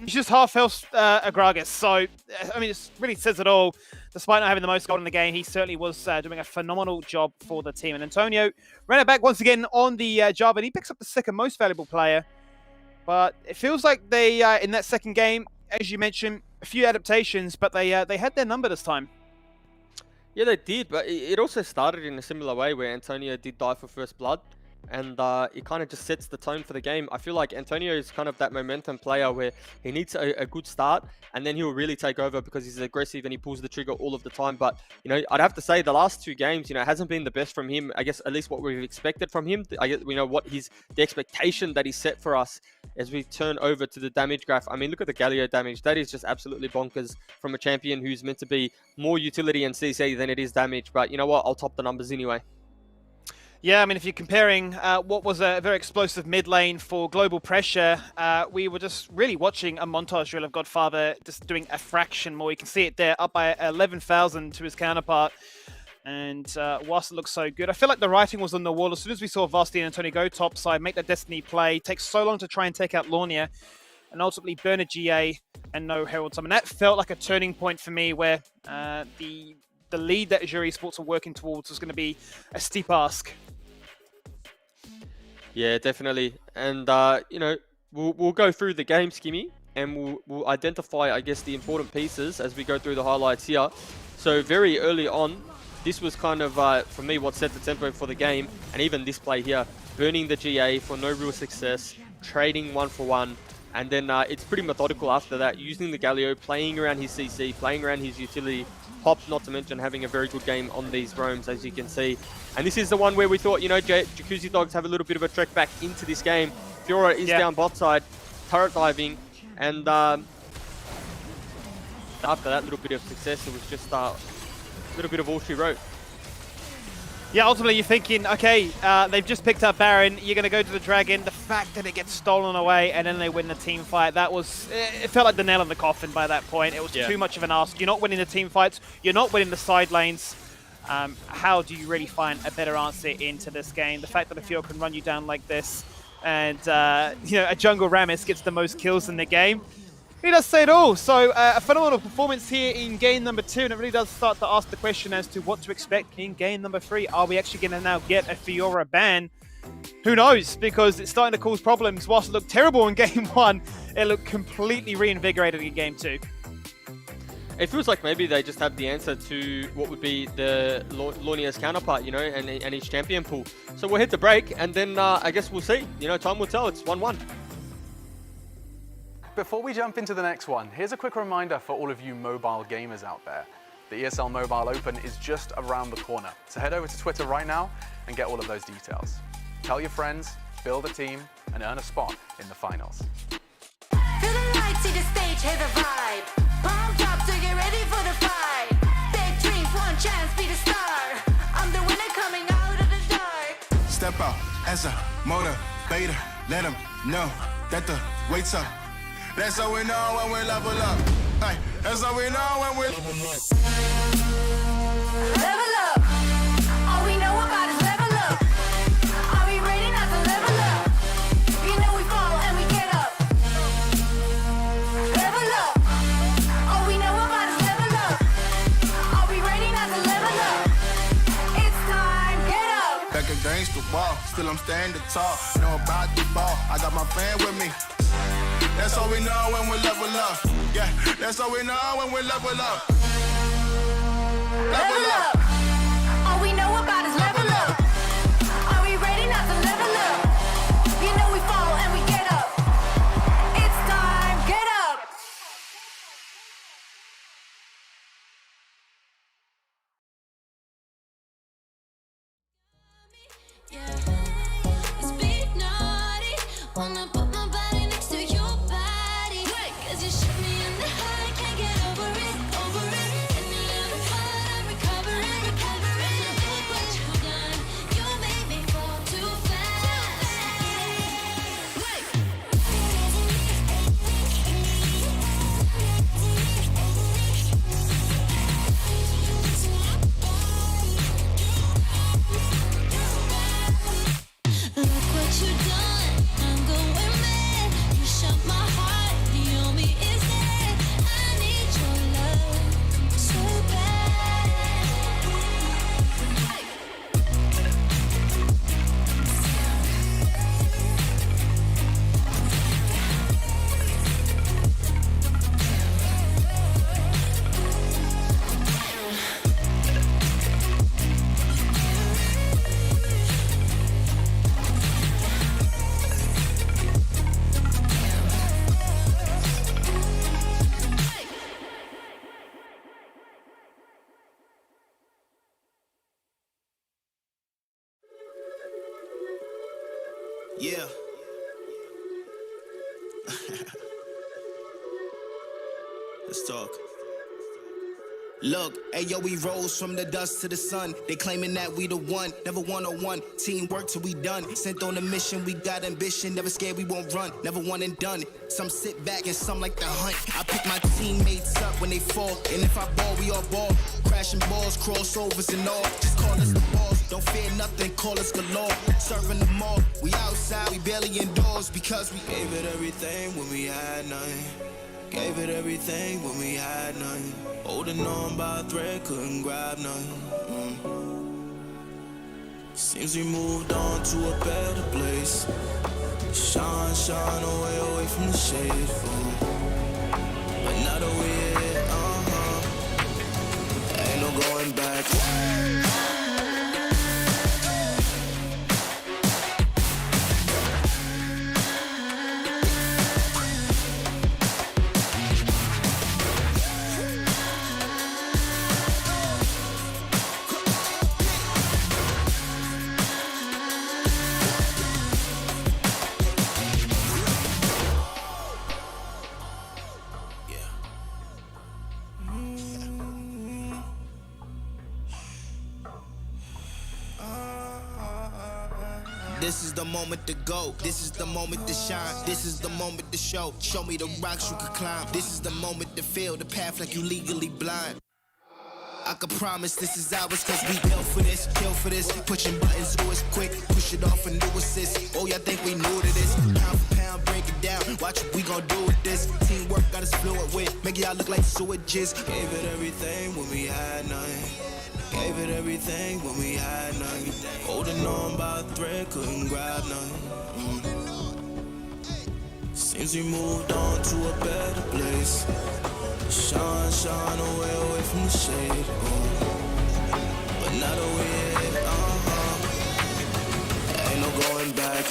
just half health Agragas. So, I mean, it really says it all. Despite not having the most gold in the game, he certainly was doing a phenomenal job for the team. And Antonio ran it back once again on the Java. And he picks up the 2nd most valuable player. But it feels like they, in that 2nd game, as you mentioned, a few adaptations, but they had their number this time. Yeah, they did, but it also started in a similar way where Antonio did die for first blood, and it kind of just sets the tone for the game. I feel like Antonio is kind of that momentum player where he needs a good start, and then he'll really take over because he's aggressive and he pulls the trigger all of the time. But, you know, I'd have to say the last 2 games, you know, hasn't been the best from him. I guess at least what we've expected from him. I guess, you know, the expectation that he set for us as we turn over to the damage graph. I mean, look at the Galio damage. That is just absolutely bonkers from a champion who's meant to be more utility and CC than it is damage. But you know what? I'll top the numbers anyway. Yeah, I mean, if you're comparing what was a very explosive mid lane for global pressure, we were just really watching a montage drill of Godfather just doing a fraction more. You can see it there, up by 11,000 to his counterpart. And whilst it looks so good, I feel like the writing was on the wall. As soon as we saw Vasti and Antonio go topside, make that Destiny play, takes so long to try and take out Lornia, and ultimately burn a GA and no Herald Summon. That felt like a turning point for me where the lead that Azure Esports are working towards was going to be a steep ask. Yeah, definitely. And, you know, we'll go through the game, Skimmy, and we'll identify, I guess, the important pieces as we go through the highlights here. So very early on, this was kind of, for me, what set the tempo for the game. And even this play here, burning the GA for no real success, trading 1-for-1. And then it's pretty methodical after that, using the Galio, playing around his CC, playing around his utility. Pop, not to mention, having a very good game on these roams, as you can see. And this is the one where we thought, you know, Jacuzzi Dogs have a little bit of a trek back into this game. Fiora is down bot side, turret diving, and after that little bit of success, it was just a little bit of all she wrote. Yeah, ultimately you're thinking, okay, they've just picked up Baron, you're going to go to the Dragon. The fact that it gets stolen away and then they win the team fight, that was, it felt like the nail in the coffin by that point. It was too much of an ask. You're not winning the team fights, you're not winning the side lanes. How do you really find a better answer into this game? The fact that a Fiora can run you down like this and, you know, a jungle Rammus gets the most kills in the game. He does say it all. So a phenomenal performance here in game number 2, and it really does start to ask the question as to what to expect in game number 3. Are we actually going to now get a Fiora ban? Who knows? Because it's starting to cause problems. Whilst it looked terrible in game 1, it looked completely reinvigorated in game 2. It feels like maybe they just have the answer to what would be the Lornia's counterpart, you know, and his champion pool. So we'll hit the break, and then I guess we'll see. You know, time will tell. It's 1-1. Before we jump into the next one, here's a quick reminder for all of you mobile gamers out there. The ESL Mobile Open is just around the corner, so head over to Twitter right now and get all of those details. Tell your friends, build a team, and earn a spot in the finals. Feel the lights, see the stage, hear the vibe. Palm drop to get ready for the fight. Big dreams, one chance, be the star. I'm the winner coming out of the dark. Step out as a motivator. Let them know that the wait's up. That's how we know when we level up. Hey, that's how we know when we level up. Level up. All we I'm standing tall. Know about the ball, I got my fan with me. That's all we know when we level up. Yeah, that's all we know when we level up. Level up. All we know about is level up. Are we ready not to level up? You know we fall and we get up. It's time, get up. Yeah, it's big naughty. Wanna put my body next to your body. 'Cause you shoot me in the heart, can't get over it, over it. Hit me in the heart, I'm recovering, recovering. Look what you done, you made me fall too fast. Look what you done, I'm going mad. You shot my heart, the only is that I need your love so bad. Yeah. Let's talk. Look, ayo, we rose from the dust to the sun. They claiming that we the one, never one-on-one. Teamwork till we done. Sent on a mission, we got ambition. Never scared, we won't run. Never one and done. Some sit back and some like the hunt. I pick my teammates up when they fall. And if I ball, we all ball. Crashing balls, crossovers and all. Just call us the balls. Don't fear nothing, call us galore. Serving them all. We outside, we barely indoors because we gave it everything when we had nothing. Gave it everything when we had nothing. Holding on by a thread, couldn't grab nothing. Seems we moved on to a better place. Shine, shine away from the shade. But now that we're here, ain't no going back. This is the moment to go. This is the moment to shine. This is the moment to show. Show me the rocks you can climb. This is the moment to feel the path like you legally blind. I can promise this is ours cause we built for this, kill for this. Pushing buttons, do it quick, push it off and do assist. Oh, y'all think we new to this? Pound for pound, break it down. Watch what we gon' do with this. Teamwork got us fluid with. Make y'all look like sewages. Gave it everything when we had nothing. Gave it everything when we had nothing. Holding on by a thread, couldn't grab nothing. Seems we moved on to a better place. Shine, shine away from the shade. But now that we're here, ain't no going back.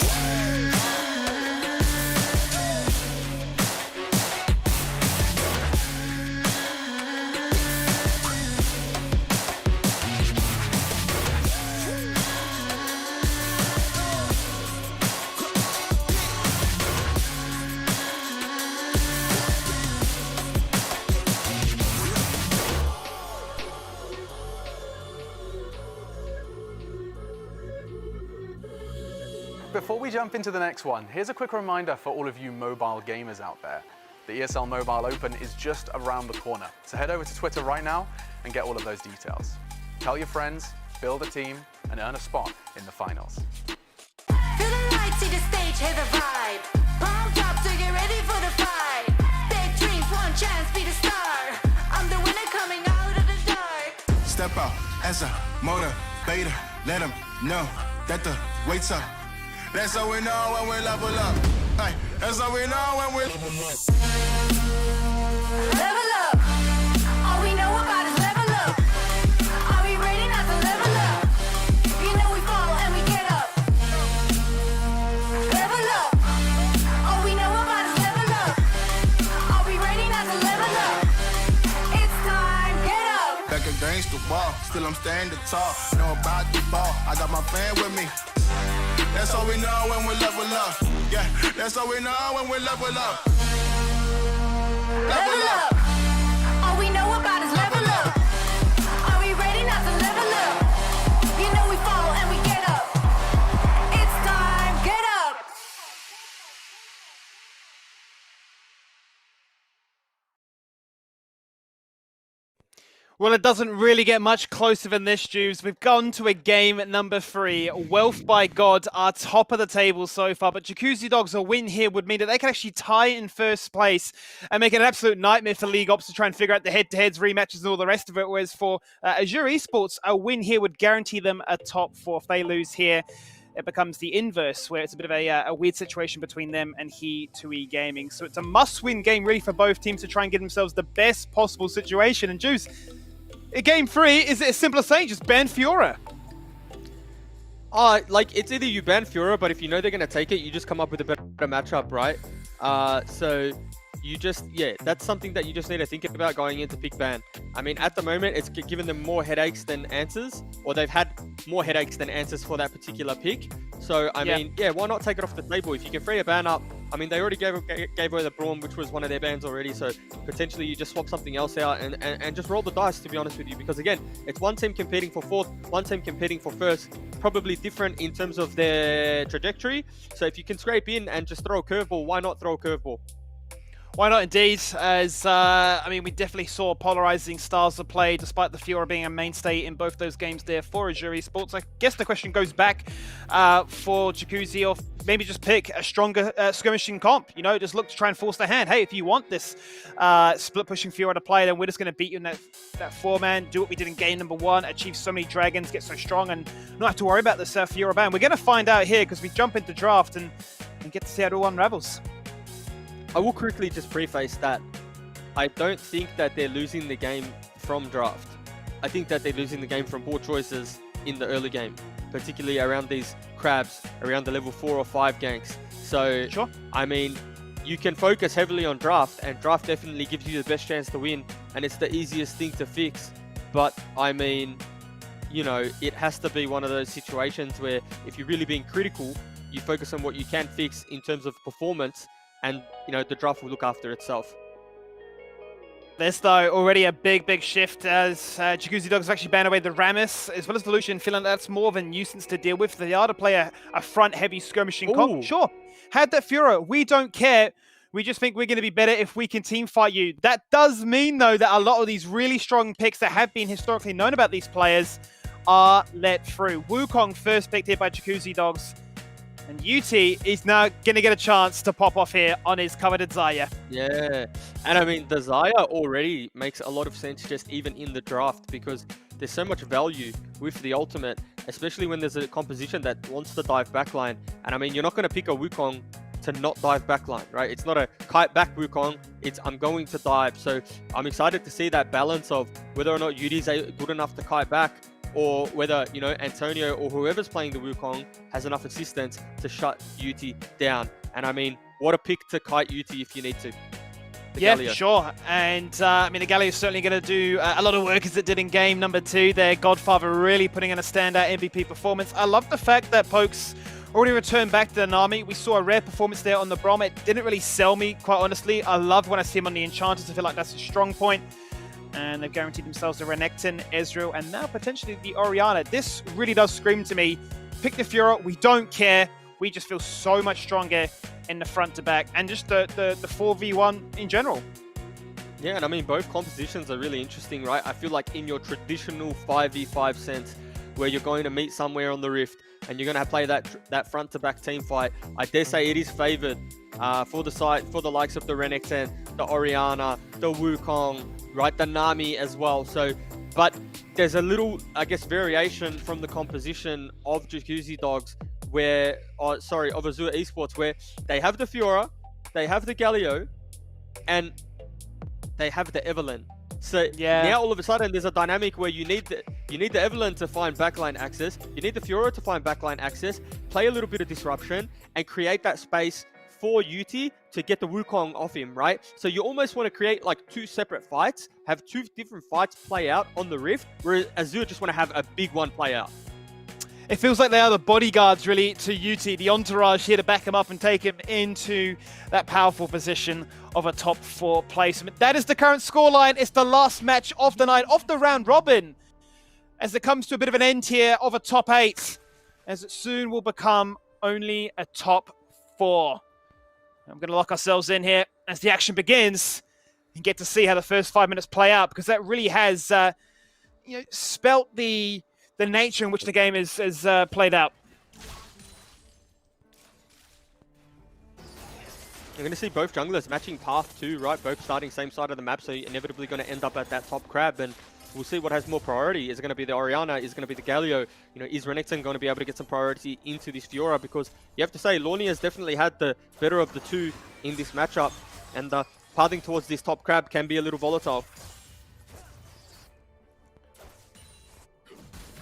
Before we jump into the next one, here's a quick reminder for all of you mobile gamers out there. The ESL Mobile Open is just around the corner, so head over to Twitter right now and get all of those details. Tell your friends, build a team, and earn a spot in the finals. Feel the lights, see the stage, hear the vibe. Pumped up to get ready for the fight. Big dreams, one chance, be the star. I'm the winner coming out of the dark. Step out as a motivator. Let them know that the wait's up. That's how we know when we level up. Hey, that's how we know when we level up. Level up. All we know about is level up. Are we ready not to level up? You know we fall and we get up. Level up. All we know about is level up. Are we ready not to level up? It's time, get up. Back against the wall, still I'm standing tall. Know about the ball, I got my fan with me. That's how we know when we level up. Yeah, that's how we know when we level up. Level up. All we know about is level up. Are we ready not to level up? You know we fall and we get up. It's time, get up. Well, it doesn't really get much closer than this, Juves. We've gone to a game at number 3. Wealth by God are top of the table so far, but Jacuzzi Dogs, a win here would mean that they can actually tie in first place and make it an absolute nightmare for League Ops to try and figure out the head-to-heads, rematches, and all the rest of it. Whereas for Azure Esports, a win here would guarantee them a top 4. If they lose here, it becomes the inverse, where it's a bit of a weird situation between them and He2E Gaming. So it's a must-win game, really, for both teams to try and get themselves the best possible situation. And Juice, Game 3, is it as simple as saying just ban Fiora? Like, it's either you ban Fiora, but if you know they're going to take it, you just come up with a better matchup, right? So you just, yeah, that's something that you just need to think about going into pick ban. I mean, at the moment, it's given them more headaches than answers, or they've had more headaches than answers for that particular pick. So, I mean, yeah, why not take it off the table? If you can free a ban up, I mean, they already gave away the Braum, which was one of their bans already, so potentially you just swap something else out and just roll the dice, to be honest with you, because again, it's one team competing for 4th, one team competing for 1st, probably different in terms of their trajectory. So if you can scrape in and just throw a curveball, why not throw a curveball? Why not indeed, as, I mean, we definitely saw polarizing styles of play, despite the Fiora being a mainstay in both those games there for Azure Esports. I guess the question goes back for Jacuzzi, or maybe just pick a stronger skirmishing comp, you know, just look to try and force the hand. Hey, if you want this split-pushing Fiora to play, then we're just going to beat you in that 4-man, do what we did in game number 1, achieve so many dragons, get so strong, and not have to worry about this Fiora ban. We're going to find out here, because we jump into draft and get to see how it all unravels. I will quickly just preface that I don't think that they're losing the game from draft. I think that they're losing the game from poor choices in the early game, particularly around these crabs, around the level 4 or 5 ganks. So, sure. I mean, you can focus heavily on draft, and draft definitely gives you the best chance to win, and it's the easiest thing to fix. But, I mean, you know, it has to be one of those situations where if you're really being critical, you focus on what you can fix in terms of performance, and, you know, the draft will look after itself. There's, though, already a big shift as Jacuzzi Dogs have actually banned away the Rammus, as well as the Lucian, feeling that's more of a nuisance to deal with. They are to play a front-heavy skirmishing comp. Sure, had that Fiora. We don't care. We just think we're going to be better if we can team fight you. That does mean, though, that a lot of these really strong picks that have been historically known about these players are let through. Wukong first picked here by Jacuzzi Dogs. And UT is now going to get a chance to pop off here on his coveted Zaya. Yeah, and I mean, the Zaya already makes a lot of sense just even in the draft, because there's so much value with the ultimate, especially when there's a composition that wants to dive backline. And I mean, you're not going to pick a Wukong to not dive backline, right? It's not a kite back Wukong, it's I'm going to dive. So I'm excited to see that balance of whether or not UT's good enough to kite back, or whether, you know, Antonio or whoever's playing the Wukong has enough assistance to shut UT down. And I mean, what a pick to kite UT if you need to. Yeah, for sure. And I mean, the Galio is certainly going to do a lot of work as it did in game number 2 there. Godfather really putting in a standout MVP performance. I love the fact that Pokes already returned back to the Nami. We saw a rare performance there on the Braum. It didn't really sell me, quite honestly. I love when I see him on the Enchanters. I feel like that's a strong point. And they've guaranteed themselves the Renekton, Ezreal, and now potentially the Orianna. This really does scream to me, pick the Fiora, we don't care. We just feel so much stronger in the front to back, and just the 4v1 in general. Yeah, and I mean, both compositions are really interesting, right? I feel like in your traditional 5v5 sense, where you're going to meet somewhere on the Rift, and you're going to play that front to back team fight, I dare say it is favored for the likes of the Renekton, the Orianna, the Wukong, right, the Nami as well. So, but there's a little, I guess, variation from the composition of Jacuzzi Dogs where, sorry, of Azure Esports, where they have the Fiora, they have the Galio, and they have the Evelyn. So now all of a sudden there's a dynamic where you need the Evelyn to find backline access, you need the Fiora to find backline access, play a little bit of disruption, and create that space for UT to get the Wukong off him, right? So you almost want to create like 2 separate fights, have 2 different fights play out on the Rift, whereas Azure just want to have a big one play out. It feels like they are the bodyguards, really, to UT, the entourage here to back him up and take him into that powerful position of a top 4 placement. That is the current scoreline. It's the last match of the night, of the round robin, as it comes to a bit of an end here of a top 8, as it soon will become only a top 4. I'm going to lock ourselves in here as the action begins and get to see how the first 5 minutes play out, because that really has spelt the nature in which the game is played out. You're going to see both junglers matching path too, right? Both starting same side of the map, so you're inevitably going to end up at that top crab, and we'll see what has more priority. Is it going to be the Orianna? Is it going to be the Galio? Is Renekton going to be able to get some priority into this Fiora? Because you have to say, Lorne has definitely had the better of the 2 in this matchup, and pathing towards this top crab can be a little volatile.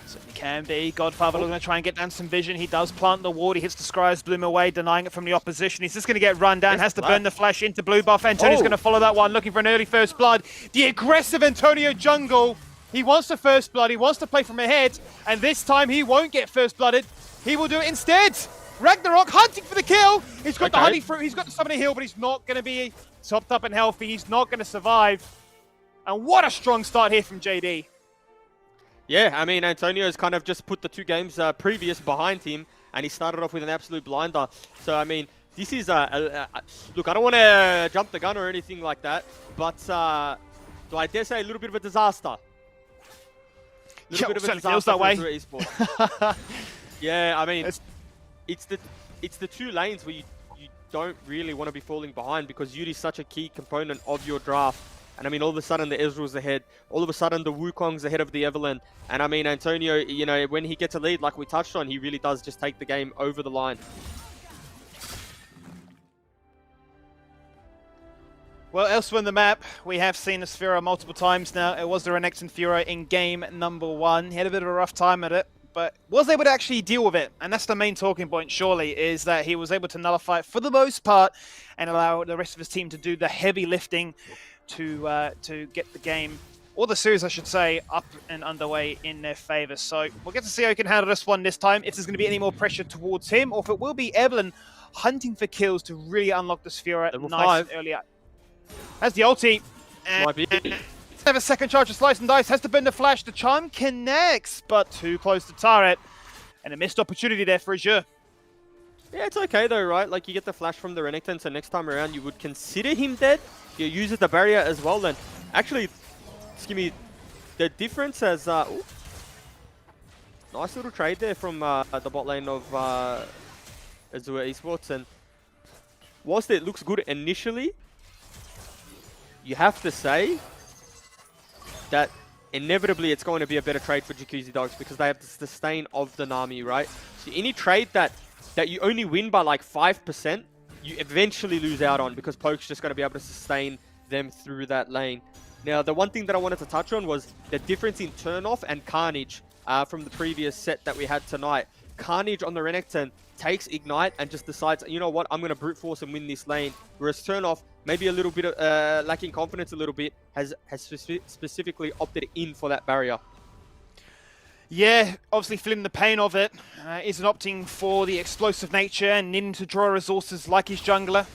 Certainly can be. Godfather looking to try and get down some vision. He does plant the ward. He hits the Scry's Bloom away, denying it from the opposition. He's just going to get run down. Has to burn the flash into blue buff. Antonio's going to follow that one, looking for an early first blood. The aggressive Antonio jungle. He wants the first blood. He wants to play from ahead. And this time he won't get first blooded. He will do it instead. Ragnarok hunting for the kill. He's got the honey fruit. He's got the summoner heal, but he's not going to be topped up and healthy. He's not going to survive. And what a strong start here from JD. Yeah, I mean, Antonio's kind of just put the 2 games previous behind him, and he started off with an absolute blinder. So, I mean, this is look, I don't want to jump the gun or anything like that, but do I dare say a little bit of a disaster? A little bit of a disaster feels that way. for Esports. Yeah, I mean, it's the 2 lanes where you don't really want to be falling behind, because Yuri is such a key component of your draft. And I mean, all of a sudden the Ezreal's ahead. All of a sudden the Wukong's ahead of the Evelyn. And I mean, Antonio, when he gets a lead, like we touched on, he really does just take the game over the line. Well, elsewhere in the map, we have seen the Sphera multiple times now. It was the Renekton Fiora in game number 1. He had a bit of a rough time at it, but was able to actually deal with it. And that's the main talking point, surely, is that he was able to nullify it for the most part and allow the rest of his team to do the heavy lifting to get the game, or the series I should say, up and underway in their favour. So we'll get to see how he can handle this one this time, if there's going to be any more pressure towards him, or if it will be Evelyn hunting for kills to really unlock the Sphera nice and early. Has the ulti. Might be. Have a second charge of Slice and Dice, has to bend the flash, the charm connects, but too close to turret, and a missed opportunity there for Azure. Yeah, it's okay though, right? Like, you get the flash from the Renekton, so next time around you would consider him dead. You use the barrier as well, then. Actually, excuse me, the difference as... nice little trade there from the bot lane of Azure Esports, and whilst it looks good initially, you have to say that inevitably it's going to be a better trade for Jacuzzi Dogs, because they have the sustain of the Nami, right? So any trade that you only win by like 5%, you eventually lose out on, because Poke's just going to be able to sustain them through that lane. Now, the one thing that I wanted to touch on was the difference in turn-off and Carnage from the previous set that we had tonight. Carnage on the Renekton takes Ignite and just decides, you know what, I'm going to brute force and win this lane. Whereas turn-off, maybe a little bit of, lacking confidence a little bit, has specifically opted in for that barrier. Yeah, obviously feeling the pain of it, isn't opting for the explosive nature and needing to draw resources like his jungler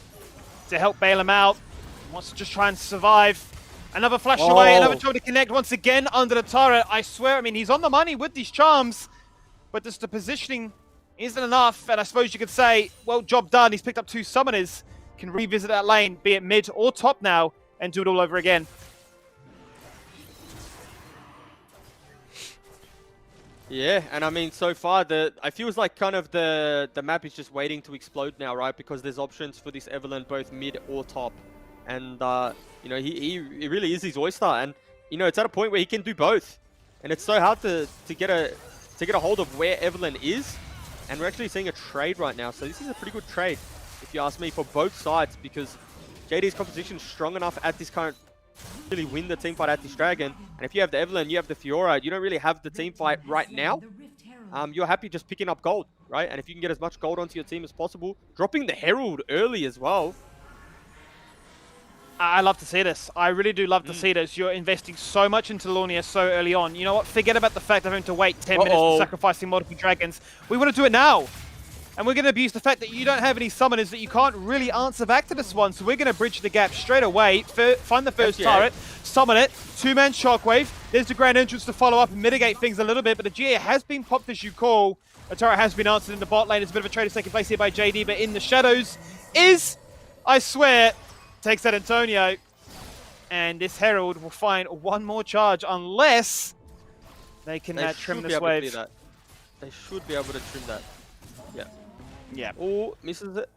to help bail him out. Wants to just try and survive. Another flash away, another trying to connect once again under the turret. I swear, I mean, he's on the money with these charms, but just the positioning isn't enough. And I suppose you could say, well, job done. He's picked up 2 summoners, can revisit that lane, be it mid or top now, and do it all over again. Yeah, and I mean, so far, I feels like kind of the map is just waiting to explode now, right? Because there's options for this Evelyn both mid or top. And, you know, he really is his oyster. And, you know, it's at a point where he can do both. And it's so hard to get a hold of where Evelyn is And we're actually seeing a trade right now. So this is a pretty good trade, if you ask me, for both sides, because JD's composition is strong enough at this current to really win the team fight at this Dragon. And if you have the Evelyn, you have the Fiora, you don't really have the team fight right now. You're happy just picking up gold, right? And if you can get as much gold onto your team as possible, dropping the Herald early as well. I love to see this. I really do love to see this. You're investing so much into Lornia so early on. You know what? Forget about the fact of having to wait 10 minutes for sacrificing multiple dragons. We want to do it now. And we're going to abuse the fact that you don't have any summoners that you can't really answer back to this one. So we're going to bridge the gap straight away. Find the first turret, summon it, two-man shockwave. There's the grand entrance to follow up and mitigate things a little bit. But the GA has been popped as you call. A turret has been answered in the bot lane. There's a bit of a trade taking place here by JD. But in the shadows is, I swear, takes that Antonio. And this Herald will find one more charge unless they can trim this wave. They should be able to trim that. Yeah. Yeah. Or misses it.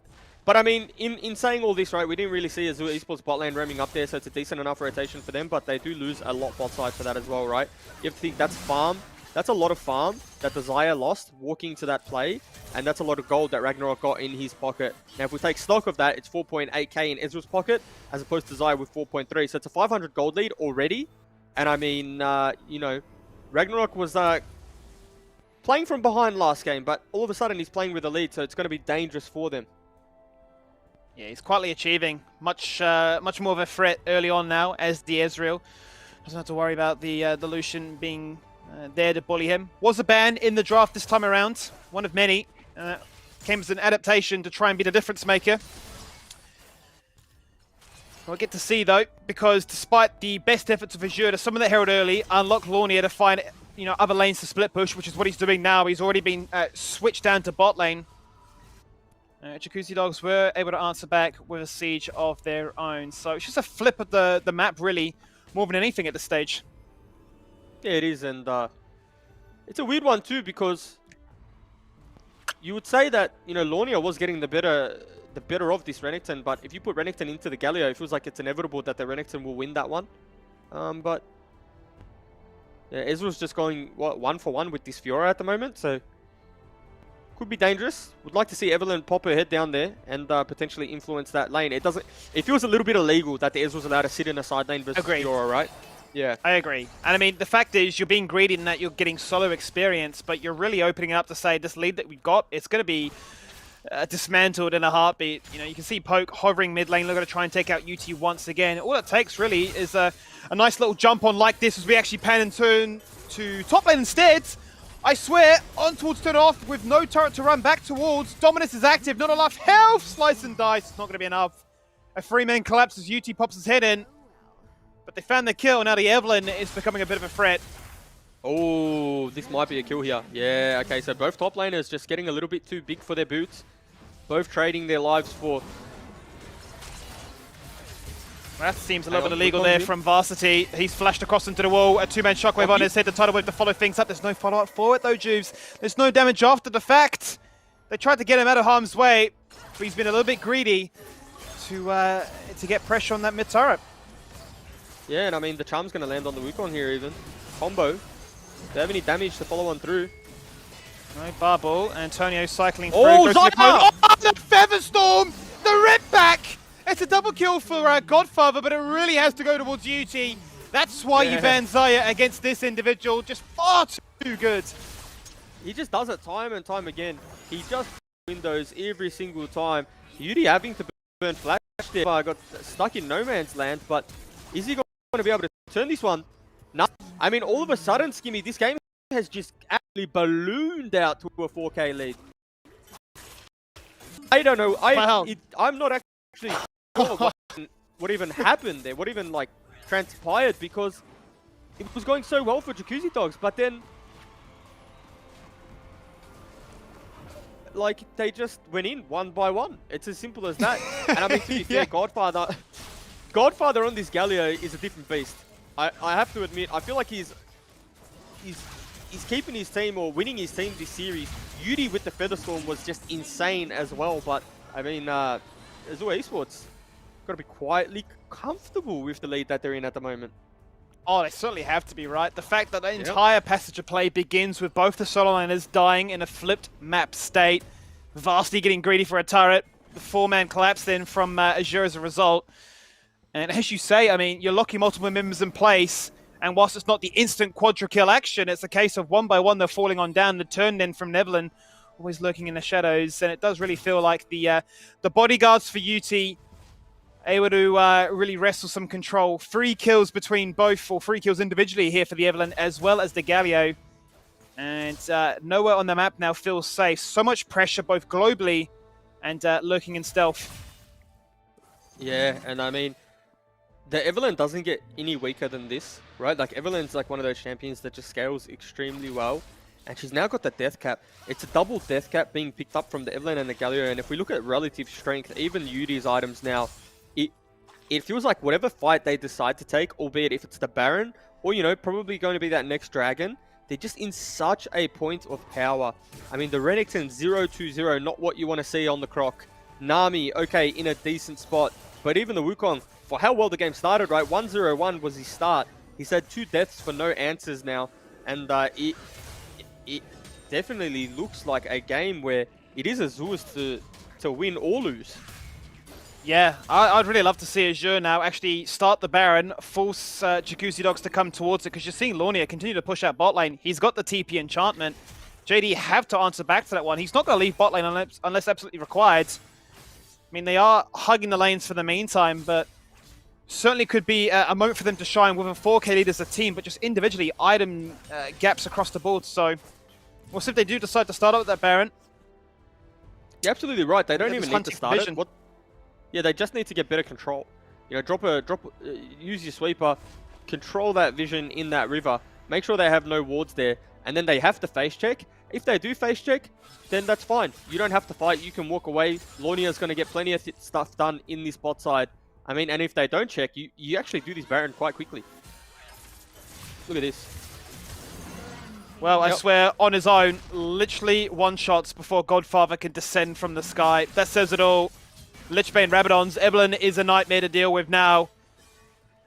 But I mean, in saying all this, right, we didn't really see Azure Esports bot lane roaming up there, so it's a decent enough rotation for them, but they do lose a lot bot side for that as well, right? You have to think that's farm. That's a lot of farm that Desire lost walking to that play, and that's a lot of gold that Ragnarok got in his pocket. Now, if we take stock of that, it's 4.8k in Ezreal's pocket, as opposed to Desire with 4.3, so it's a 500 gold lead already. And I mean, you know, Ragnarok was playing from behind last game, but all of a sudden he's playing with a lead, so it's going to be dangerous for them. Yeah, he's quietly achieving much more of a threat early on now as the Ezreal. Doesn't have to worry about the Lucian being there to bully him. Was a ban in the draft this time around, one of many. Came as an adaptation to try and be the difference maker. We'll get to see though, because despite the best efforts of Azure to summon the Herald early, unlock Lornia to find other lanes to split push, which is what he's doing now. He's already been switched down to bot lane. Jacuzzi Dogs were able to answer back with a siege of their own. So it's just a flip of the map, really, more than anything at this stage. Yeah, it is, and it's a weird one too, because you would say that Lornia was getting the better of this Renekton, but if you put Renekton into the Galio, it feels like it's inevitable that the Renekton will win that one. But yeah, Ezreal's just going 1-for-1 with this Fiora at the moment, so could be dangerous. Would like to see Evelyn pop her head down there and potentially influence that lane. It feels a little bit illegal that the Ezreal's allowed to sit in a side lane versus Fiora, right? Yeah. I agree. And I mean, the fact is you're being greedy in that you're getting solo experience, but you're really opening it up to say this lead that we've got, it's going to be dismantled in a heartbeat. You can see Poke hovering mid lane, looking to try and take out UT once again. All it takes really is a nice little jump on like this as we actually pan and turn to top lane instead. I swear, on towards turn off with no turret to run back towards. Dominus is active, not enough health. Slice and dice, it's not going to be enough. A 3-man collapses, UT pops his head in. But they found the kill, now the Evelyn is becoming a bit of a threat. Oh, this might be a kill here. Yeah, okay, so both top laners just getting a little bit too big for their boots. Both trading their lives for... That seems a little bit illegal there from Varsity. He's flashed across into the wall. A 2-man shockwave on his head. The tidal wave to follow things up. There's no follow-up for it though, Juves. There's no damage after the fact. They tried to get him out of harm's way, but he's been a little bit greedy to get pressure on that mid turret. Yeah, and I mean, the charm's going to land on the Wukong here even. Combo. Do they have any damage to follow on through? No bubble. Antonio cycling through. Oh, the Featherstorm! The rip back! It's a double kill for Godfather, but it really has to go towards UT. That's why you ban Zaya against this individual. Just far too good. He just does it time and time again. He just windows every single time. UT having to burn flash there. Got stuck in no man's land, but is he going to be able to turn this one? No. I mean, all of a sudden, Skimmy, this game has just actually ballooned out to a 4K lead. I don't know. I'm not actually sure what even happened there, what even like transpired, because it was going so well for Jacuzzi Dogs, but then like they just went in one by one. It's as simple as that. And I mean, to be fair, Godfather on this Galio is a different beast. I have to admit, I feel like he's keeping his team or winning his team this series. Yuri with the Featherstorm was just insane as well, but I mean, Azure Esports got to be quietly comfortable with the lead that they're in at the moment. Oh, they certainly have to be, right? The fact that the entire passage of play begins with both the solo laners dying in a flipped map state, Vastly getting greedy for a turret, the 4-man collapse then from Azure as a result. And as you say, I mean, you're locking multiple members in place, and whilst it's not the instant quadra kill action, it's a case of one by one they're falling on down. The turn then from Neverland, always lurking in the shadows, and it does really feel like the bodyguards for UT able to really wrestle some control. 3 kills between both, or 3 kills individually here for the Evelyn, as well as the Galio. And nowhere on the map now feels safe. So much pressure, both globally and lurking in stealth. Yeah, and I mean, the Evelyn doesn't get any weaker than this, right? Like, Evelyn's like one of those champions that just scales extremely well. And she's now got the death cap. It's a double death cap being picked up from the Evelyn and the Galio. And if we look at relative strength, even UD's items now, it feels like whatever fight they decide to take, albeit if it's the Baron, or, you know, probably going to be that next Dragon, they're just in such a point of power. I mean, the Renekton 0-2-0, not what you want to see on the Croc. Nami, okay, in a decent spot. But even the Wukong, for how well the game started, right? 1-0-1 was his start. He's had 2 deaths for no answers now. And it definitely looks like a game where it is Azure's to win or lose. Yeah, I'd really love to see Azure now actually start the Baron, force Jacuzzi Dogs to come towards it, because you're seeing Lornia continue to push out bot lane. He's got the TP enchantment. JD have to answer back to that one. He's not going to leave bot lane unless absolutely required. I mean, they are hugging the lanes for the meantime, but certainly could be a moment for them to shine with a 4K lead as a team, but just individually item gaps across the board. So we'll see if they do decide to start out with that Baron. You're absolutely right. They don't even need to start it. Yeah, they just need to get better control. You know, use your sweeper, control that vision in that river, make sure they have no wards there, and then they have to face check. If they do face check, then that's fine. You don't have to fight. You can walk away. Lornia's going to get plenty of stuff done in this bot side. I mean, and if they don't check, you actually do this Baron quite quickly. Look at this. Well, I swear, on his own, literally one-shots before Godfather can descend from the sky. That says it all. Lichbane Rabadons, Evelyn is a nightmare to deal with now.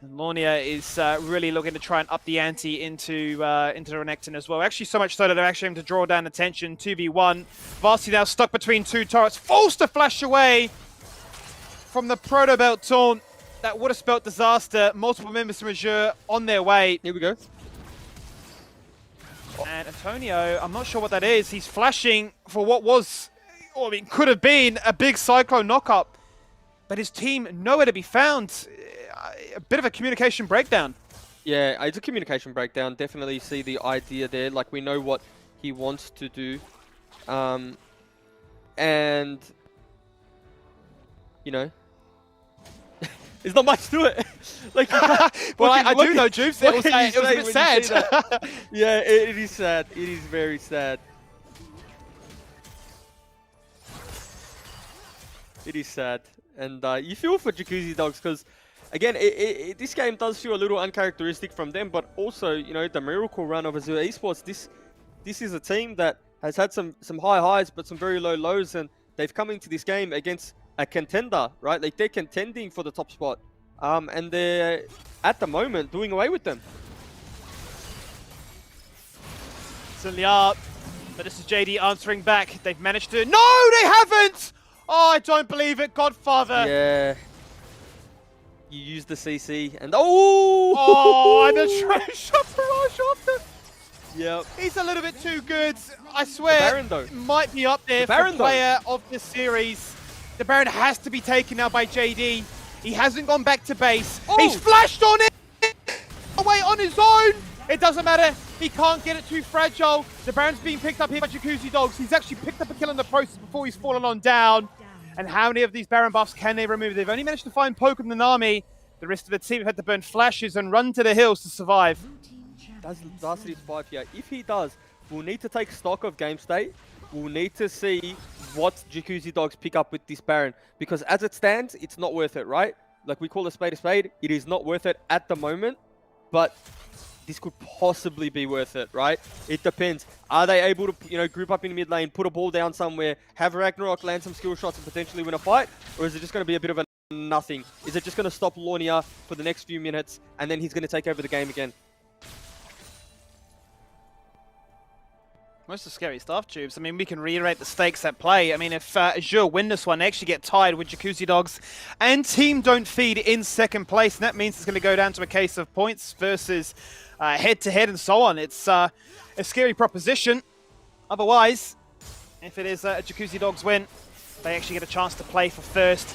And Lornia is really looking to try and up the ante into Renekton as well. Actually, so much so that they're actually having to draw down attention. 2v1. Vasti now stuck between 2 turrets, forced to flash away from the Proto Belt taunt. That would have spelt disaster. Multiple members from Azure on their way. Here we go. And Antonio, I'm not sure what that is. He's flashing for what was, I mean, could have been a big Cyclone knock-up. But his team nowhere to be found. A bit of a communication breakdown. Yeah, it's a communication breakdown. Definitely see the idea there. Like, we know what he wants to do. And, you know, there's not much to it. Like, well, I do know, Jubes. It was a bit sad. Yeah, it is sad. It is very sad. It is sad. And you feel for Jacuzzi Dogs because, again, this game does feel a little uncharacteristic from them, but also, you know, the miracle run of Azure Esports, this is a team that has had some high highs, but some very low lows, and they've come into this game against a contender, right? Like, they're contending for the top spot, and they're, at the moment, doing away with them. Certainly are, but this is JD answering back. They've managed to... No, they haven't! Oh, I don't believe it, Godfather. Yeah. You use the CC and oh! Oh, and a tray shot barrage off him. Yep. He's a little bit too good. I swear, Baron, though. Might be up there for player of the series. The Baron has to be taken now by JD. He hasn't gone back to base. Oh. He's flashed on it away on his own. It doesn't matter. He can't get it too fragile. The Baron's being picked up here by Jacuzzi Dogs. He's actually picked up a kill in the process before he's fallen on down. And how many of these Baron buffs can they remove? They've only managed to find Poke and the Nami. The rest of the team have had to burn flashes and run to the hills to survive. Does Darcy's 5 here? If he does, we'll need to take stock of game state. We'll need to see what Jacuzzi Dogs pick up with this Baron. Because as it stands, it's not worth it, right? Like, we call a spade a spade. It is not worth it at the moment. But this could possibly be worth it, right? It depends. Are they able to, you know, group up in mid lane, put a ball down somewhere, have Ragnarok land some skill shots and potentially win a fight? Or is it just going to be a bit of a nothing. Is it just going to stop Lornia for the next few minutes, and then he's going to take over the game again? Most of the scary stuff, Tubes. I mean, we can reiterate the stakes at play. I mean, if Azure win this one, they actually get tied with Jacuzzi Dogs and Team Don't Feed in second place. And that means it's going to go down to a case of points versus head-to-head and so on. It's a scary proposition. Otherwise, if it is a Jacuzzi Dogs win, they actually get a chance to play for first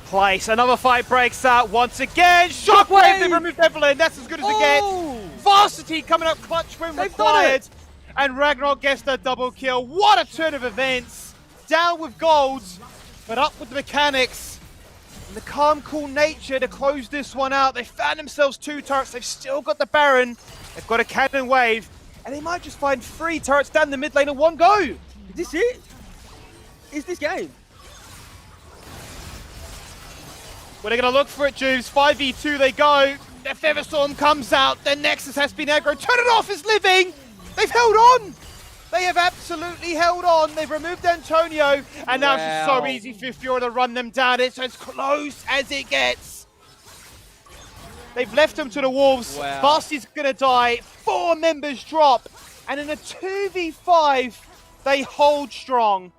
place. Another fight breaks out once again. Shockwave! They've removed Evelyn. That's as good as it gets. Varsity coming up clutch when required. And Ragnarok gets the double kill. What a turn of events. Down with golds, but up with the mechanics. And the calm, cool nature to close this one out. They found themselves 2 turrets. They've still got the Baron. They've got a cannon wave. And they might just find 3 turrets down the mid lane in one go. Is this it? Is this game? Well, they're going to look for it, Juves. 5v2 they go. The Featherstorm comes out. The Nexus has been aggro. Turn it off is living. They've held on! They have absolutely held on. They've removed Antonio, and now it's just so easy for Fiora to run them down. It's as close as it gets. They've left him to the Wolves. Varsity's going to die. 4 members drop. And in a 2v5, they hold strong.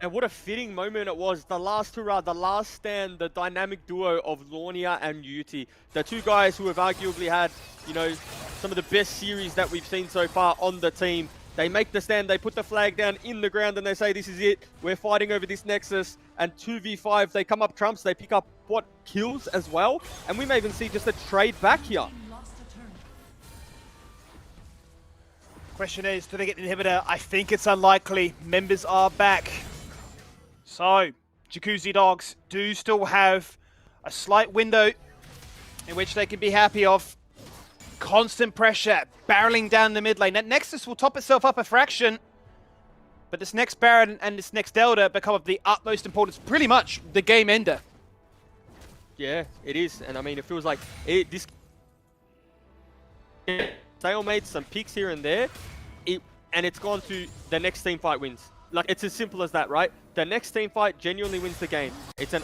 And what a fitting moment it was. The last hurrah, the last stand, the dynamic duo of Lornia and Yuti. The 2 guys who have arguably had, you know, some of the best series that we've seen so far on the team. They make the stand, they put the flag down in the ground and they say, this is it. We're fighting over this Nexus. And 2v5, they come up trumps. They pick up, what, kills as well? And we may even see just a trade back here. Question is, do they get the inhibitor? I think it's unlikely. Members are back. So, Jacuzzi Dogs do still have a slight window in which they can be happy of. Constant pressure, barreling down the mid lane. That Nexus will top itself up a fraction. But this next Baron and this next Delta become of the utmost importance. Pretty much the game ender. Yeah, it is. And I mean, it feels like this stalemate, some peaks here and there. And it's gone to the next team fight wins. Like, it's as simple as that, right? The next team fight genuinely wins the game. It's an...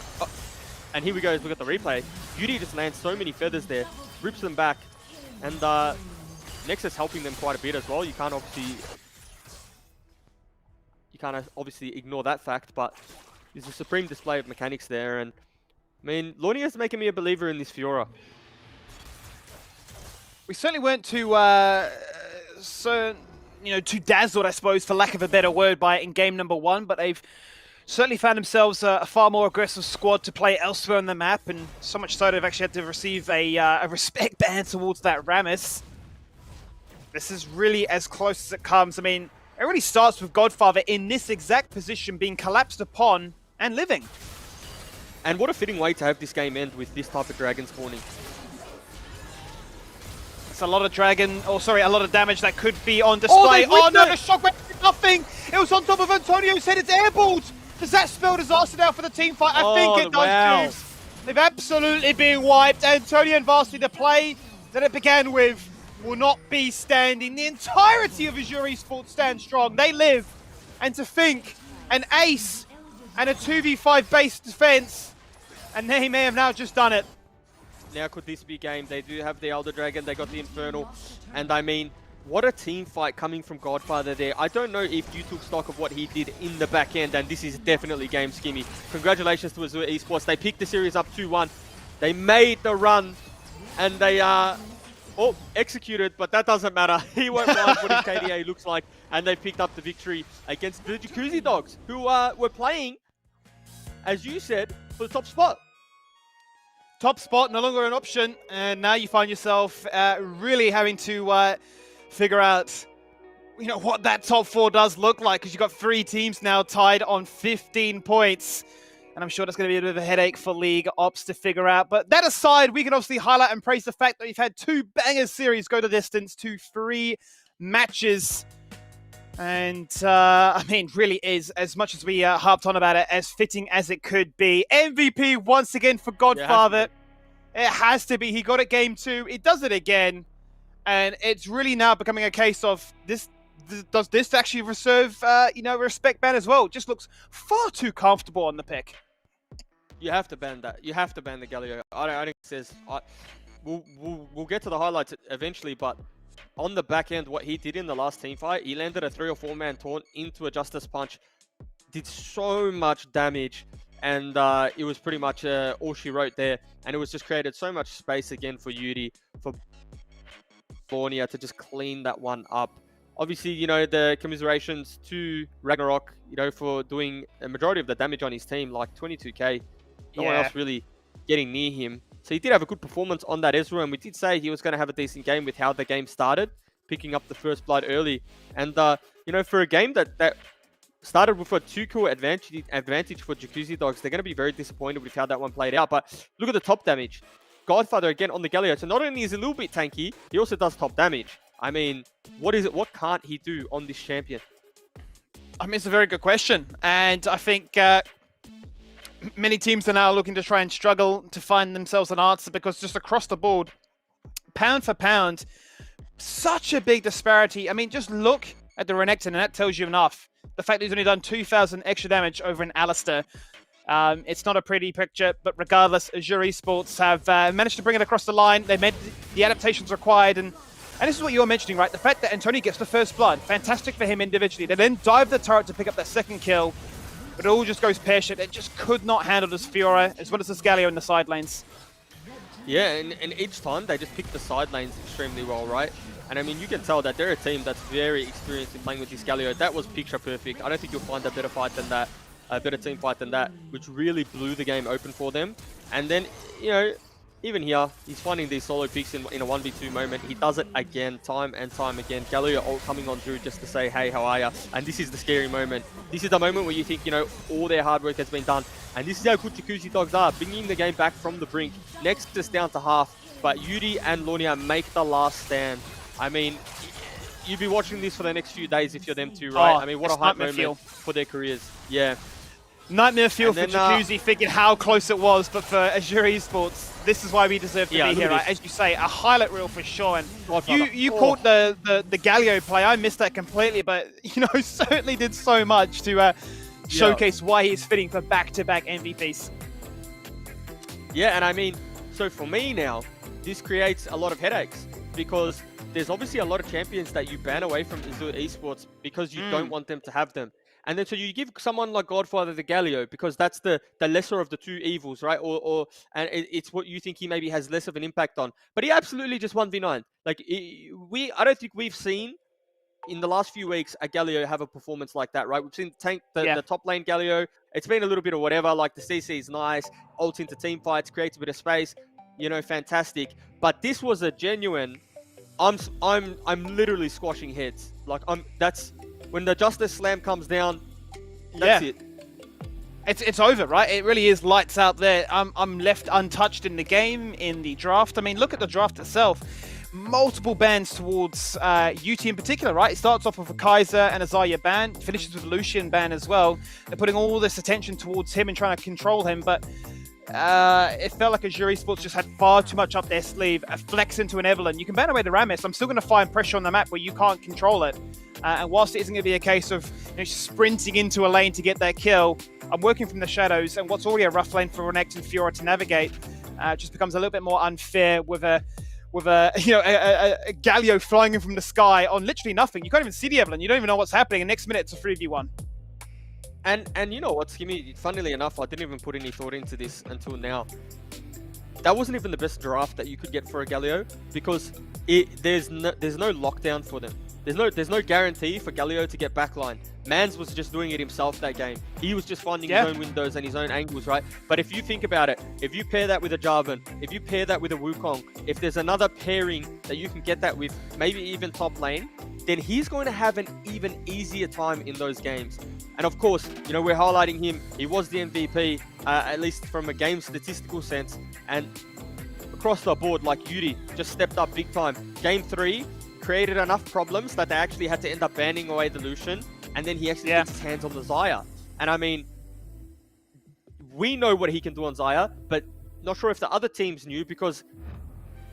and here we go, look at the replay. Beauty just lands so many feathers there. Rips them back. And Nexus helping them quite a bit as well. You can't obviously ignore that fact, but there's a supreme display of mechanics there. And I mean, Lornia's making me a believer in this Fiora. We certainly weren't too too dazzled, I suppose, for lack of a better word, by it in game number 1, but they've certainly found themselves a far more aggressive squad to play elsewhere on the map, and so much so they've actually had to receive a respect ban towards that Rammus. This is really as close as it comes. I mean, it really starts with Godfather in this exact position being collapsed upon and living. And what a fitting way to have this game end with this type of dragon spawning. It's a lot of a lot of damage that could be on display. Oh no, the shockwave did nothing! It was on top of Antonio's head, it's airballed! Does that spell disaster now for the team fight? I think it does, too. They've absolutely been wiped. Antonio and Varsity, the play that it began with, will not be standing. The entirety of Azure Esports stand strong. They live. And to think, an ace and a 2v5 base defense, and they may have now just done it. Now could this be game? They do have the Elder Dragon, they got the Infernal, and I mean, what a team fight coming from Godfather there. I don't know if you took stock of what he did in the back end, and this is definitely game skimmy. Congratulations to Azure Esports. They picked the series up 2-1. They made the run, and they executed, but that doesn't matter. He won't mind what his KDA looks like, and they picked up the victory against the Jacuzzi Dogs, who were playing, as you said, for the top spot. Top spot, no longer an option, and now you find yourself really having to figure out, what that top 4 does look like, because you've got 3 teams now tied on 15 points. And I'm sure that's going to be a bit of a headache for League Ops to figure out. But that aside, we can obviously highlight and praise the fact that we've had 2 banger series go the distance to 3 matches. And, I mean, really is, as much as we harped on about it, as fitting as it could be. MVP once again for Godfather. It has to be. He got it game 2. He does it again. And it's really now becoming a case of this. Does this actually reserve, respect ban as well? It just looks far too comfortable on the pick. You have to ban that. You have to ban the Galio. I think it says... We'll get to the highlights eventually, but on the back end, what he did in the last team fight, he landed a 3 or 4 man taunt into a Justice Punch, did so much damage, and it was pretty much all she wrote there, and it was just created so much space again for Yuri, for Oceania to just clean that one up. Obviously, you know, the commiserations to Ragnarok, you know, for doing a majority of the damage on his team, like 22k. No one else really getting near him. So he did have a good performance on that Ezreal, and we did say he was going to have a decent game with how the game started, picking up the first blood early. And, you know, for a game that started with a 2-kill advantage for Jacuzzi Dogs, they're going to be very disappointed with how that one played out. But look at the top damage. Godfather again on the Galio. So not only is he a little bit tanky, he also does top damage. I mean, what is it? What can't he do on this champion? I mean, it's a very good question. And I think many teams are now looking to try and struggle to find themselves an answer, because just across the board, pound for pound, such a big disparity. I mean, just look at the Renekton, and that tells you enough. The fact that he's only done 2,000 extra damage over an Alistair. It's not a pretty picture, but regardless, Azure Esports have managed to bring it across the line. They made the adaptations required, and this is what you were mentioning, right? The fact that Antonio gets the first blood, fantastic for him individually. They then dive the turret to pick up that second kill, but it all just goes pear-shaped. It just could not handle this Fiora, as well as this Galio in the side lanes. Yeah, and each time they just pick the side lanes extremely well, right? And I mean, you can tell that they're a team that's very experienced in playing with this Galio. That was picture perfect. I don't think you'll find a better fight than that, a better team fight than that, which really blew the game open for them. And then, you know, even here, he's finding these solo picks in a 1v2 moment. He does it again, time and time again. Galio all coming on through just to say, hey, how are ya? And this is the scary moment. This is the moment where you think, you know, all their hard work has been done. And this is how good Jacuzzi Dogs are, bringing the game back from the brink. Next is down to half, but Yuri and Lunia make the last stand. I mean, you'll be watching this for the next few days if you're them two, right? Oh, I mean, what a hype moment for their careers. Yeah. Nightmare fuel for Jacuzzi, figured how close it was, but for Azure Esports, this is why we deserve to be here, right? As you say, a highlight reel for sure. And you caught the Galio play. I missed that completely, but, you know, certainly did so much to showcase why he's fitting for back-to-back MVPs. Yeah, and I mean, so for me now, this creates a lot of headaches, because there's obviously a lot of champions that you ban away from Azure Esports because you don't want them to have them. And then so you give someone like Godfather the Galio because that's the lesser of the two evils, right? And it's what you think he maybe has less of an impact on. But he absolutely just 1v9. Like, I don't think we've seen in the last few weeks a Galio have a performance like that, right? We've seen Tank, the top lane Galio. It's been a little bit of whatever, like the CC is nice, ults into team fights, creates a bit of space, you know, fantastic. But this was a genuine, I'm literally squashing heads. Like, that's when the Justice Slam comes down, that's it. It's over, right? It really is lights out there. I'm left untouched in the game, in the draft. I mean, look at the draft itself. Multiple bans towards UT in particular, right? It starts off with a Kaiser and a Zarya ban, finishes with a Lucian ban as well. They're putting all this attention towards him and trying to control him, but it felt like Azure Esports just had far too much up their sleeve. A flex into an Evelyn. You can ban away the Rammus. I'm still going to find pressure on the map where you can't control it. And whilst it isn't going to be a case of sprinting into a lane to get that kill, I'm working from the shadows, and what's already a rough lane for Renekton and Fiora to navigate just becomes a little bit more unfair with a Galio flying in from the sky on literally nothing. You can't even see the Evelyn. You don't even know what's happening, and next minute it's a 3v1. And you know what, Skimmy, funnily enough, I didn't even put any thought into this until now. That wasn't even the best draft that you could get for a Galio, because there's no lockdown for them. There's no guarantee for Galio to get backline. Mans was just doing it himself that game. He was just finding his own windows and his own angles, right? But if you think about it, if you pair that with a Jarvan, if you pair that with a Wukong, if there's another pairing that you can get that with, maybe even top lane, then he's going to have an even easier time in those games. And of course, you know, we're highlighting him. He was the MVP, at least from a game statistical sense. And across the board, like Yuri, just stepped up big time. Game 3 created enough problems that they actually had to end up banning away the Lucian. And then he actually gets his hands on the Zarya. And I mean, we know what he can do on Zarya, but not sure if the other teams knew, because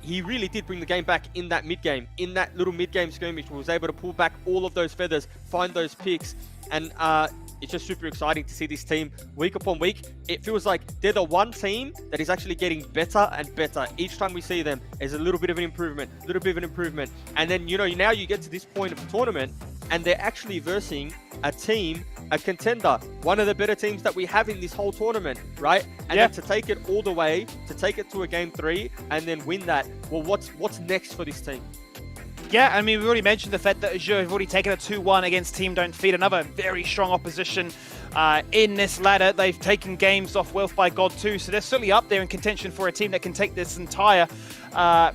he really did bring the game back in that mid-game, in that little mid-game skirmish, where he was able to pull back all of those feathers, find those picks, and it's just super exciting to see this team week upon week. It feels like they're the one team that is actually getting better and better. Each time we see them, there's a little bit of an improvement, And then, now you get to this point of the tournament, and they're actually versing a team, a contender, one of the better teams that we have in this whole tournament, right? And then to take it all the way, to take it to a game 3, and then win that. Well, what's next for this team? Yeah, I mean, we've already mentioned the fact that Azure have already taken a 2-1 against Team Don't Feed, another very strong opposition in this ladder. They've taken games off Wealth by God too, so they're certainly up there in contention for a team that can take this entire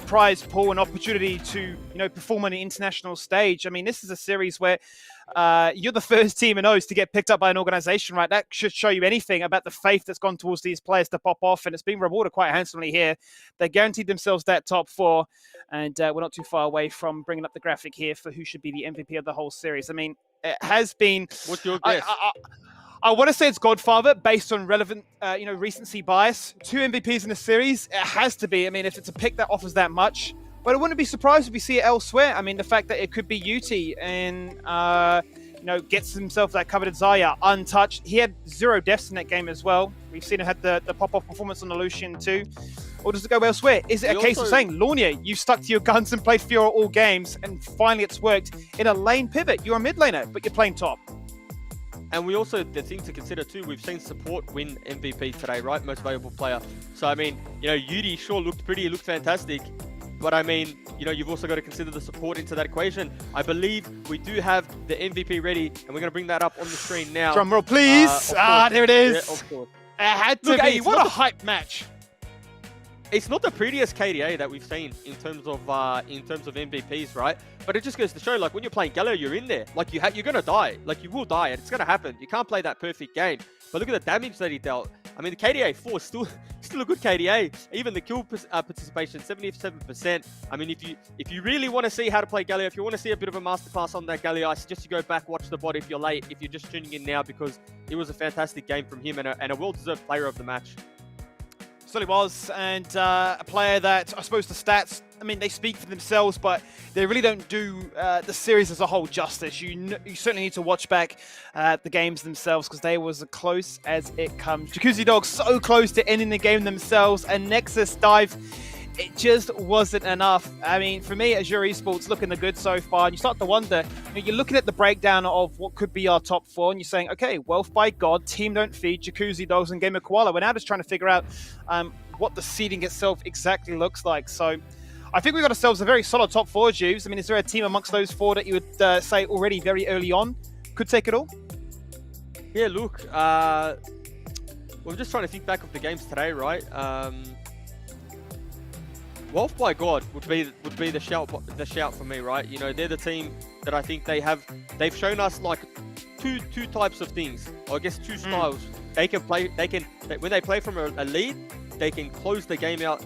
prize pool and opportunity to, perform on the international stage. I mean, this is a series where you're the first team in O's to get picked up by an organization, right? That should show you anything about the faith that's gone towards these players to pop off, and it's been rewarded quite handsomely here. They guaranteed themselves that top 4, and we're not too far away from bringing up the graphic here for who should be the MVP of the whole series. I mean, it has been... What's your guess? I want to say it's Godfather based on relevant, recency bias. 2 MVPs in the series, it has to be. I mean, if it's a pick that offers that much. But I wouldn't be surprised if we see it elsewhere. I mean, the fact that it could be UT and, gets himself that coveted Zaya untouched. He had 0 deaths in that game as well. We've seen him had the pop-off performance on the Lucian too. Or does it go elsewhere? Is it a case of saying, Lornia, you've stuck to your guns and played Fiora all games, and finally it's worked in a lane pivot? You're a mid laner, but you're playing top. And we also, the thing to consider too, we've seen support win MVP today, right? Most valuable player. So, I mean, Yudi sure looked pretty, he looked fantastic. But I mean, you've also got to consider the support into that equation. I believe we do have the MVP ready, and we're going to bring that up on the screen now. Drum roll, please. There it is. Yeah, of course. It had to be. What a hype match. It's not the prettiest KDA that we've seen in terms of MVPs, right? But it just goes to show, like, when you're playing Gallo, you're in there. Like, you're going to die. Like, you will die, and it's going to happen. You can't play that perfect game. But look at the damage that he dealt. I mean, the KDA 4 is still a good KDA. Even the kill participation, 77%. I mean, if you really want to see how to play Galio, if you want to see a bit of a masterclass on that Galio, I suggest you go back, watch the bot if you're late, if you're just tuning in now, because it was a fantastic game from him and a well-deserved player of the match. Certainly was, and a player that, I suppose the stats, I mean, they speak for themselves, but they really don't do the series as a whole justice. You certainly need to watch back the games themselves, because they was as close as it comes. Jacuzzi Dogs so close to ending the game themselves, and Nexus dive, it just wasn't enough. I mean, for me, Azure Esports looking the good so far, and you start to wonder, you're looking at the breakdown of what could be our top 4, and you're saying, okay, Wealth by God, Team Don't Feed, Jacuzzi Dogs, and Game of Koala. We're now just trying to figure out what the seeding itself exactly looks like. So I think we've got ourselves a very solid top 4, Juves. I mean, is there a team amongst those 4 that you would say already very early on could take it all? Yeah, look, we're just trying to think back of the games today, right? Wealth by God would be the shout for me, right? They're the team that I think they've shown us like two types of things, or I guess 2 styles. They can play, when they play from a lead, they can close the game out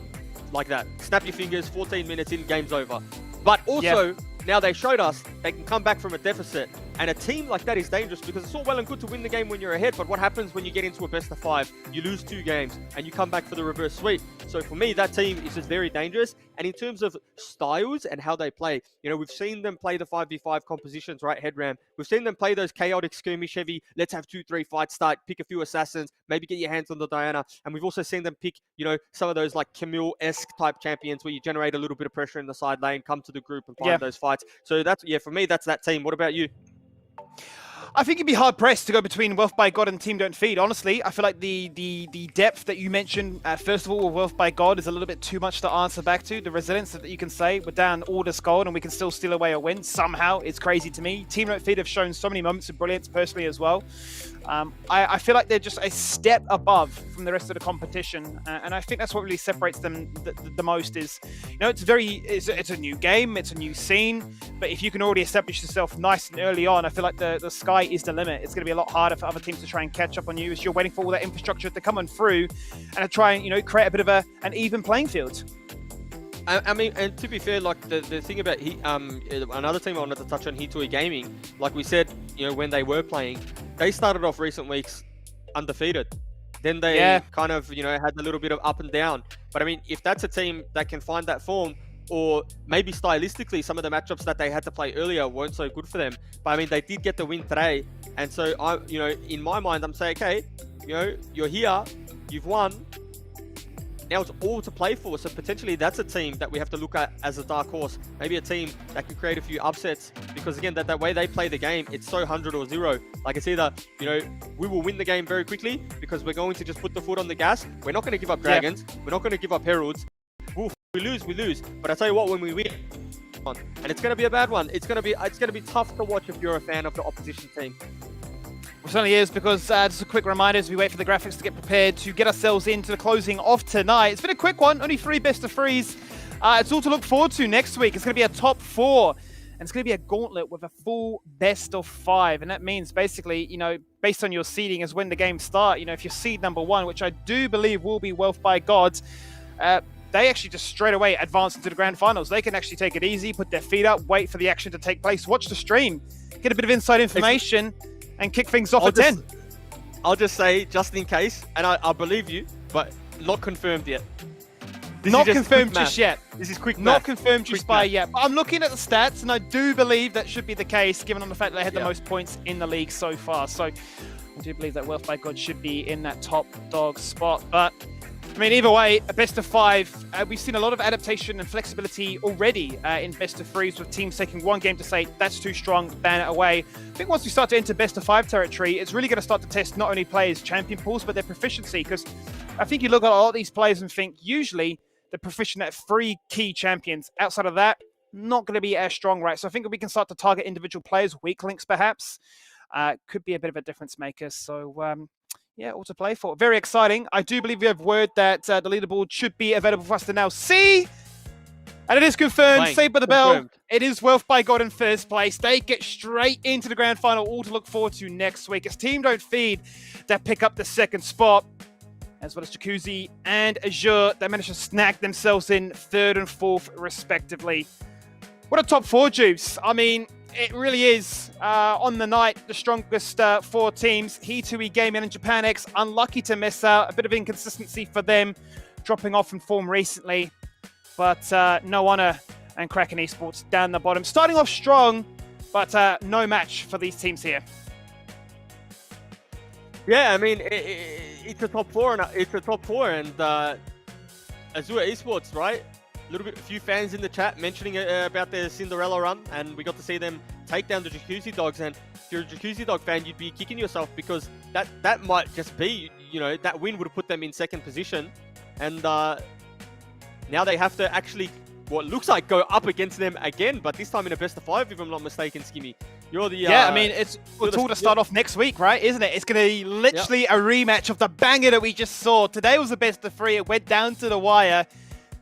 like that. Snap your fingers, 14 minutes in, game's over. But also, now they showed us they can come back from a deficit. And a team like that is dangerous, because it's all well and good to win the game when you're ahead, but what happens when you get into a best of 5? You lose 2 games and you come back for the reverse sweep. So for me, that team is just very dangerous. And in terms of styles and how they play, we've seen them play the 5v5 compositions, right? Headram. We've seen them play those chaotic skirmish heavy, let's have 2-3 fights start, pick a few assassins, maybe get your hands on the Diana. And we've also seen them pick, some of those like Camille-esque type champions where you generate a little bit of pressure in the side lane, come to the group and find those fights. So that's, for me, that's that team. What about you? I think it'd be hard-pressed to go between Wealth by God and Team Don't Feed, honestly. I feel like the depth that you mentioned, first of all, with Wealth by God is a little bit too much to answer back to. The resilience that you can say, we're down all this gold and we can still steal away a win somehow. It's crazy to me. Team Don't Feed have shown so many moments of brilliance personally as well. I feel like they're just a step above from the rest of the competition, and I think that's what really separates them the most. Is it's a new game, it's a new scene, but if you can already establish yourself nice and early on, I feel like the sky is the limit. It's going to be a lot harder for other teams to try and catch up on you as you're waiting for all that infrastructure to come on through and to try and create a bit of an even playing field. I mean, and to be fair, like the thing about another team I wanted to touch on, Hitoi Gaming, like we said, when they were playing, they started off recent weeks undefeated. Then they kind of, had a little bit of up and down. But I mean, if that's a team that can find that form, or maybe stylistically, some of the matchups that they had to play earlier weren't so good for them. But I mean, they did get the win today. And so in my mind, I'm saying, okay, you're here, you've won. Now it's all to play for. So potentially that's a team that we have to look at as a dark horse. Maybe a team that can create a few upsets, because again, that way they play the game, it's so 100 or 0. Like it's either, we will win the game very quickly because we're going to just put the foot on the gas. We're not going to give up dragons. We're not going to give up heralds. Oof, we lose. But I tell you what, when we win, and it's going to be a bad one. It's going to be tough to watch if you're a fan of the opposition team. It certainly is, because just a quick reminder as we wait for the graphics to get prepared to get ourselves into the closing of tonight. It's been a quick one, only 3 best of 3s. It's all to look forward to next week. It's going to be a top 4, and it's going to be a gauntlet with a full best of 5. And that means basically, based on your seeding as when the games start, if you're seed number 1, which I do believe will be Wealth by Gods, they actually just straight away advance into the grand finals. They can actually take it easy, put their feet up, wait for the action to take place, watch the stream, get a bit of inside information, and kick things off at 10. I'll just say, just in case, and I believe you, but not confirmed yet. Not confirmed just yet. This is quick math. Not confirmed just by yet. But I'm looking at the stats, and I do believe that should be the case, given on the fact that they had the most points in the league so far. So I do believe that Wealth by God should be in that top dog spot. But either way, a best of 5. We've seen a lot of adaptation and flexibility already in best of 3s, with teams taking one game to say, that's too strong, ban it away. I think once we start to enter best of 5 territory, it's really going to start to test not only players' champion pools, but their proficiency. Because I think you look at a lot of these players and think, usually, they're proficient at 3 key champions. Outside of that, not going to be as strong, right? So I think we can start to target individual players, weak links perhaps. Could be a bit of a difference maker. So, all to play for. Very exciting. I do believe we have word that the leaderboard should be available for us to now see. And it is confirmed. Saved by the bell. It is Wealth by God in first place. They get straight into the grand final, all to look forward to next week. As Team Don't Feed that pick up the second spot, as well as Jacuzzi and Azure that managed to snag themselves in 3rd and 4th respectively. What a top 4, Juice. It really is, on the night, the strongest 4 teams. He2E Gaming and JapanX, unlucky to miss out. A bit of inconsistency for them, dropping off in form recently. But No Honor and Kraken Esports down the bottom. Starting off strong, but no match for these teams here. Yeah, it's a top 4, and Azure Esports, right? A few fans in the chat mentioning about their Cinderella run, and we got to see them take down the Jacuzzi Dogs. And if you're a Jacuzzi Dog fan, you'd be kicking yourself, because that might just be, that win would have put them in 2nd position, and now they have to actually, what looks like, go up against them again, but this time in a best of 5, if I'm not mistaken, Skimmy. You're the it's all to start off next week, right? Isn't it? It's going to be literally a rematch of the banger that we just saw. Today was a best of 3. It went down to the wire.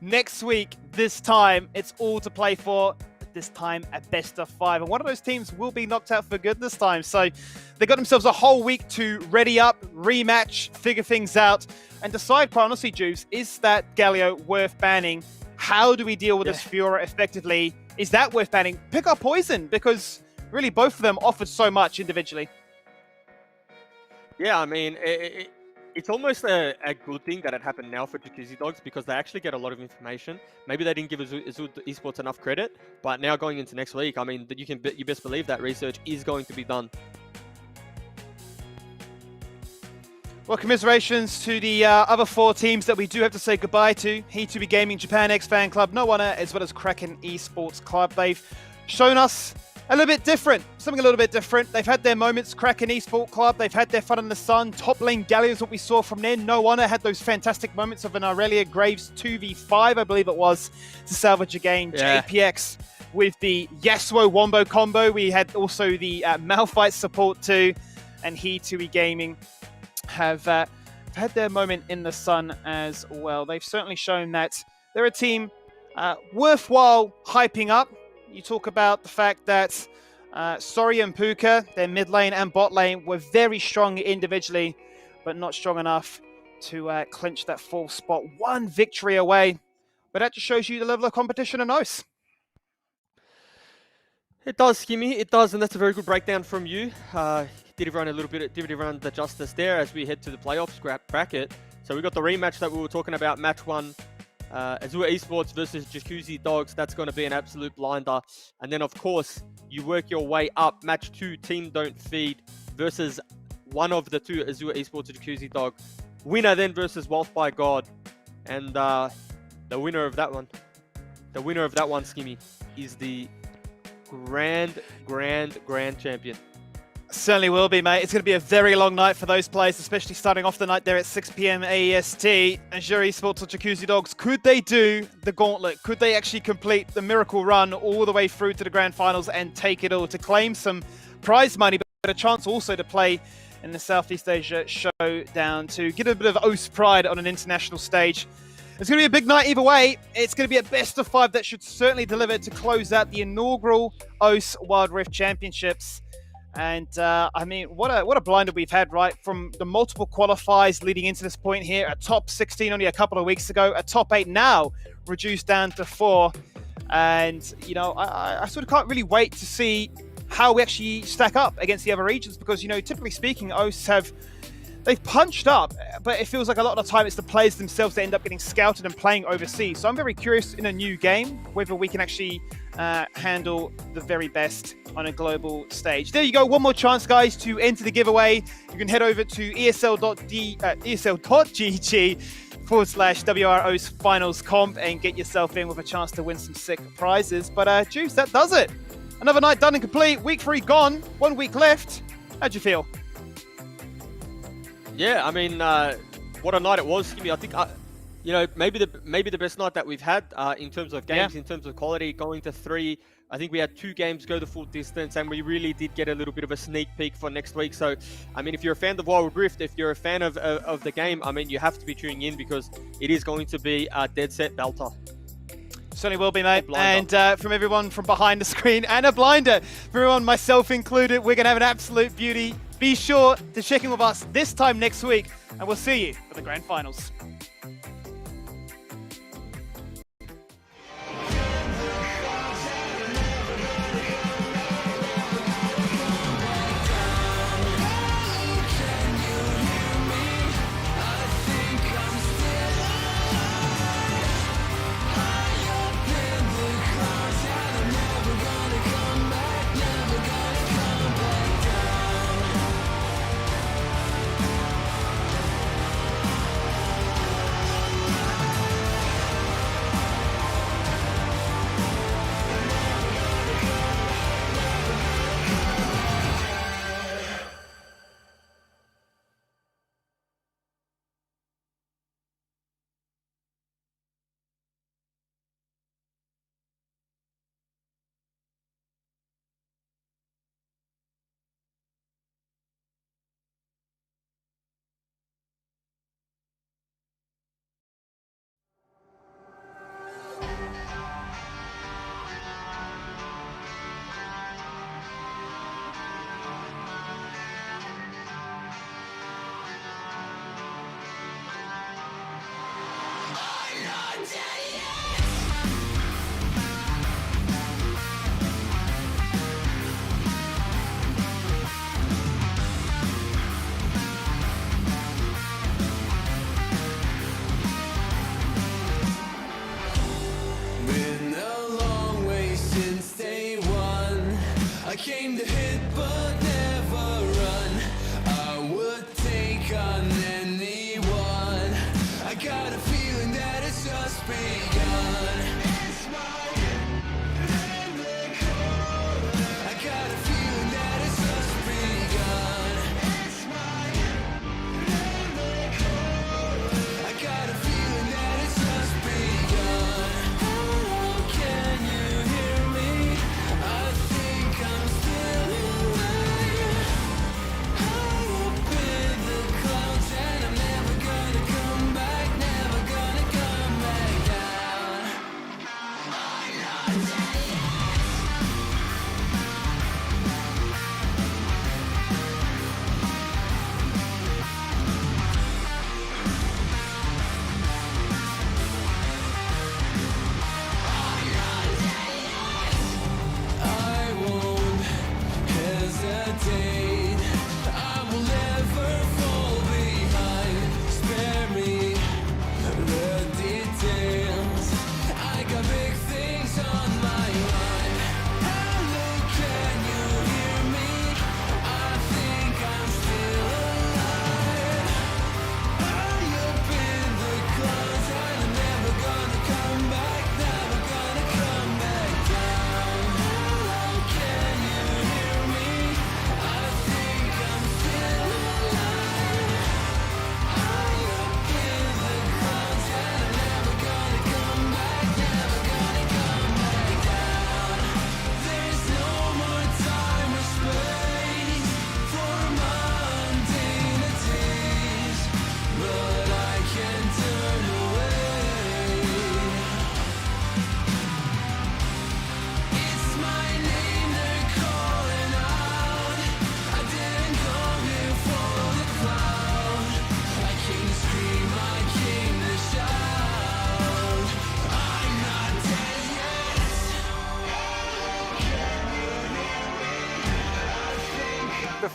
Next week, this time, it's all to play for. This time, a best of 5. And one of those teams will be knocked out for good this time. So they got themselves a whole week to ready up, rematch, figure things out, and decide, quite honestly, Juice, is that Galio worth banning? How do we deal with this Fiora effectively? Is that worth banning? Pick up Poison, because really both of them offered so much individually. Yeah, it's almost a good thing that it happened now for Jacuzzi Dogs, because they actually get a lot of information. Maybe they didn't give Azure Esports enough credit, but now going into next week, you best believe that research is going to be done. Well, commiserations to the other 4 teams that we do have to say goodbye to. He2E Gaming, JapanX FanClub, No Honor, as well as Kraken Esports Club. They've shown us something a little bit different. They've had their moments, Kraken Esports Club. They've had their fun in the sun. Top lane Galio is what we saw from there. No Honor had those fantastic moments of an Aurelia Graves 2v5, I believe it was, to salvage a game. Yeah. JPX with the Yasuo Wombo combo. We had also the Malphite support too. And He2E Gaming have had their moment in the sun as well. They've certainly shown that they're a team worthwhile hyping up. You talk about the fact that Sori and Puka, their mid lane and bot lane, were very strong individually, but not strong enough to clinch that 4th spot. 1 victory away, but that just shows you the level of competition in OS. It does, Skimmy. It does, and that's a very good breakdown from you. Did everyone the justice there as we head to the playoffs bracket. So we got the rematch that we were talking about, match 1. Azure Esports versus Jacuzzi Dogs. That's going to be an absolute blinder. And then, of course, you work your way up. Match 2, Team Don't Feed versus one of the two Azure Esports or Jacuzzi dog. Winner then versus Wealth by God. And the winner of that one, Skimmy, is the grand champion. Certainly will be, mate. It's going to be a very long night for those players, especially starting off the night there at 6 p.m. AEST. Azure Esports or Jacuzzi Dogs, could they do the gauntlet? Could they actually complete the miracle run all the way through to the grand finals and take it all to claim some prize money, but a chance also to play in the Southeast Asia Showdown to get a bit of OS pride on an international stage? It's going to be a big night either way. It's going to be a best of 5 that should certainly deliver to close out the inaugural OS Wild Rift Championships. And I mean, what a blinder we've had, right? From the multiple qualifiers leading into this point here, a top 16 only a couple of weeks ago, a top 8 now reduced down to 4. And, you know, I sort of can't really wait to see how we actually stack up against the other regions because, you know, typically speaking, OS they've punched up, but it feels like a lot of the time it's the players themselves that end up getting scouted and playing overseas. So I'm very curious in a new game whether we can actually handle the very best on a global stage. There you go. One more chance, guys, to enter the giveaway. You can head over to esl.gg/WRO's finals comp and get yourself in with a chance to win some sick prizes. But Juice, that does it. Another night done and complete. Week 3 gone. 1 week left. How'd you feel? Yeah, I mean, what a night it was. I think, you know, maybe the best night that we've had in terms of games, in terms of quality, going to 3. I think we had 2 games go the full distance, and we really did get a little bit of a sneak peek for next week. So, I mean, if you're a fan of Wild Rift, if you're a fan of the game, I mean, you have to be tuning in because it is going to be a dead set belter. Certainly will be, mate. And from everyone from behind the screen and a blinder, for everyone, myself included, we're going to have an absolute beauty. Be sure to check in with us this time next week, and we'll see you for the grand finals. Came to hit but never run. I would take on anyone. I got a feeling that it's just begun. It's my I got a feeling that it's just begun. It's my I got a feeling that it's just begun. Oh, can you hear me? I think I'm still alive. High up in the clouds, and I'm never gonna come back, never gonna come back down.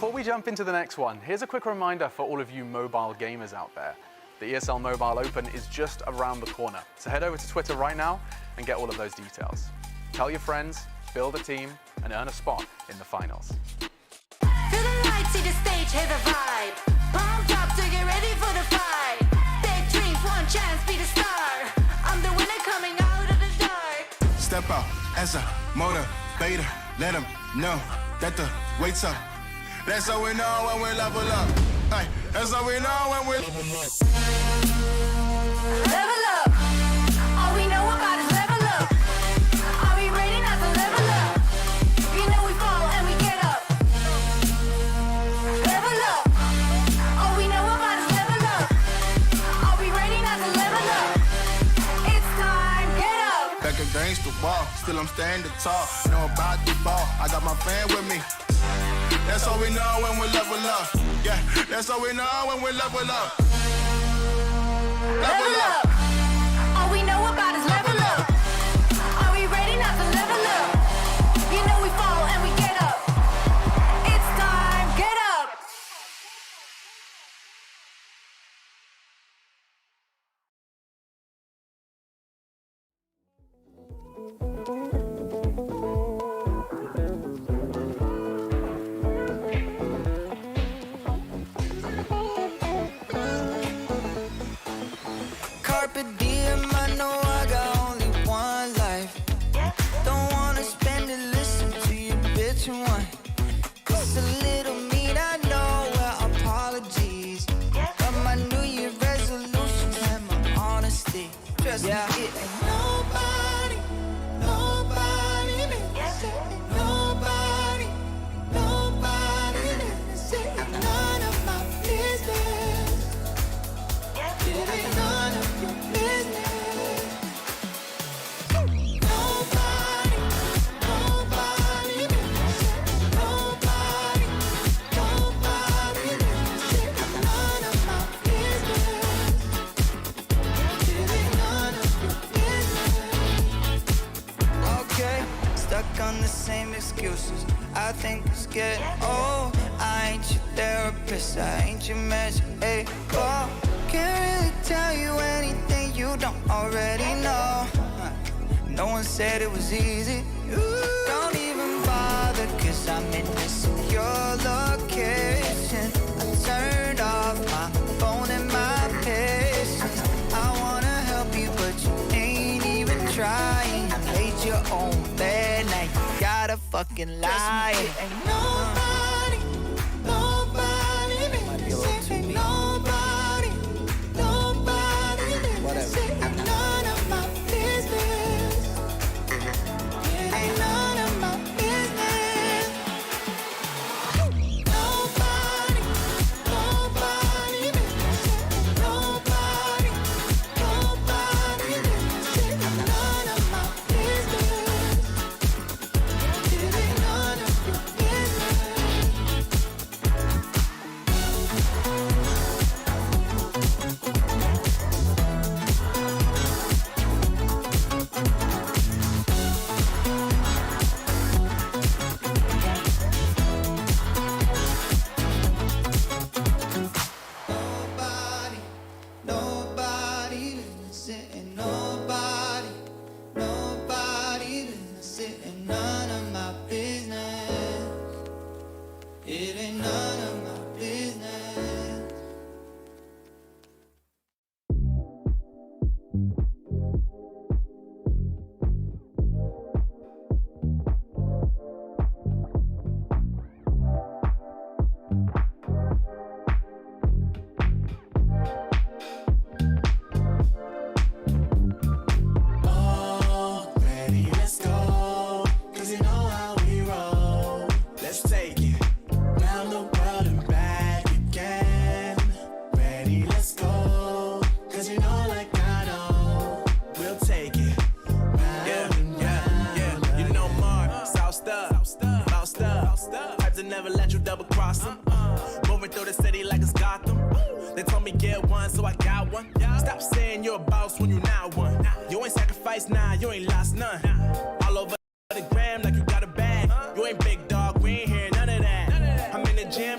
Before we jump into the next one, here's a quick reminder for all of you mobile gamers out there. The ESL Mobile Open is just around the corner, so head over to Twitter right now and get all of those details. Tell your friends, build a team, and earn a spot in the finals. Feel the light, see the stage, hear the vibe. Pumped up to get ready for the fight. Big dreams, one chance, be the star. I'm the winner coming out of the dark. Step out as a motivator. Let them know that the weight's up. That's how we know when we level up. Hey, that's how we know when we level up. Level up. All we know about is level up. Are we ready not to level up? You know we fall and we get up. Level up. All we know about is level up. Are we ready not to level up? It's time, get up. Back against the wall, still I'm standing tall. Know about the ball, I got my fan with me. That's how we know when we level up. Yeah, that's how we know when we level up. Level up. All we know about is level up. Are we ready not to level up? You know we fall and we get up. It's time, get up. Carpe diem, I know I got only one life. Don't wanna spend it, listen to your bitch and whine. It's a little mean, I know, well, apologies. But my New Year resolution and my honesty. Trust me, it ain't nobody, nobody lives. Nobody, nobody lives. It ain't none of my business. It ain't none of your business. Nobody, nobody lives. Nobody, nobody lives. It ain't none of my business. It ain't none of your business. Okay, stuck on the same excuses. I think it's getting old. I ain't your therapist, I ain't your measure. Hey, oh, can't really tell you anything you don't already know. No one said it was easy. Don't even bother, cause I'm in this secure location. I turned off my phone and my patience. I wanna help you, but you ain't even trying. You made your own bed, now you gotta fucking lie. Ain't nobody, nobody lives. Ain't nobody, nobody lives. It ain't none of my business. It ain't none of my business. Nobody, nobody lives. Nobody, nobody lives. It ain't none of my business. It ain't none of your Nobody, nobody lives. It ain't nobody, nobody lives. It ain't none of my business. It ain't none of my business. Ready, let's go. Cause you know how we roll. Let's take it round the world and back again. Ready, let's go. Cause you know, like I know, we'll take it round and round. You know Mark, South Stuff, South Stuff. Types that never let you double cross them. Moving through the city like it's Gotham. They told me get one, so I got one. Stop saying you're a boss when you not one. You ain't sacrificed, nah, you ain't lost none. All over the gram like you got a bag. You ain't big dog, we ain't hearing none of that. I'm in the gym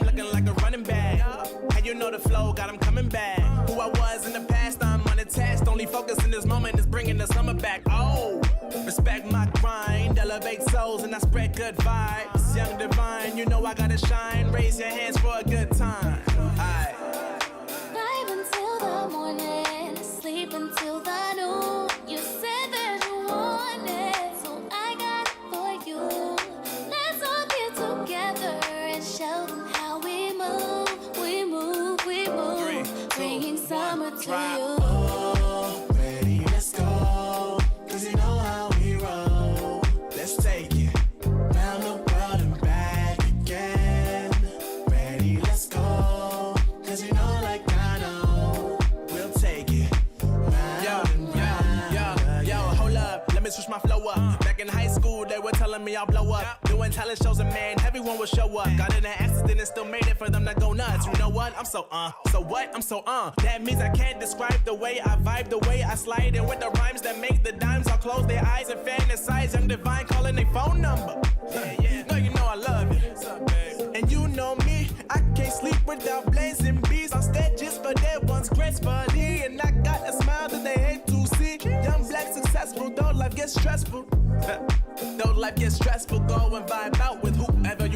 me focus in this moment is bringing the summer back. Oh, respect my grind, elevate souls and I spread good vibes. Young divine, you know I gotta shine. Raise your hands for a good time. Aye. Vibe until the morning, sleep until the noon. You said that you want it, so I got it for you. Let's all get together and show them how we move. We move, we move. 3, 2, Bringing 1, summer to drop. you. Oh, ready, let's go. Cause you know how we roll. Let's take it round the world and back again. Ready, let's go. Cause you know like I know. We'll take it round and round. Yo, hold up, let me switch my flow up. Back in high school, they were telling me I'll blow up. Doing talent shows and man, everyone would show up. Got in an accident and still made it for them to go nuts. You know what? I'm so so what? I'm so That means I can't describe the way I vibe, the way I slide in with the rhymes that make the dimes. I'll close their eyes and fantasize. Young divine calling their phone number. No, you know I love it. What's up, babe? And you know me, I can't sleep without blazing beats. On stages for their ones gracefully. And I got a smile that they hate to see. Young black successful, though life gets stressful. Though life gets stressful, go and vibe out with whoever you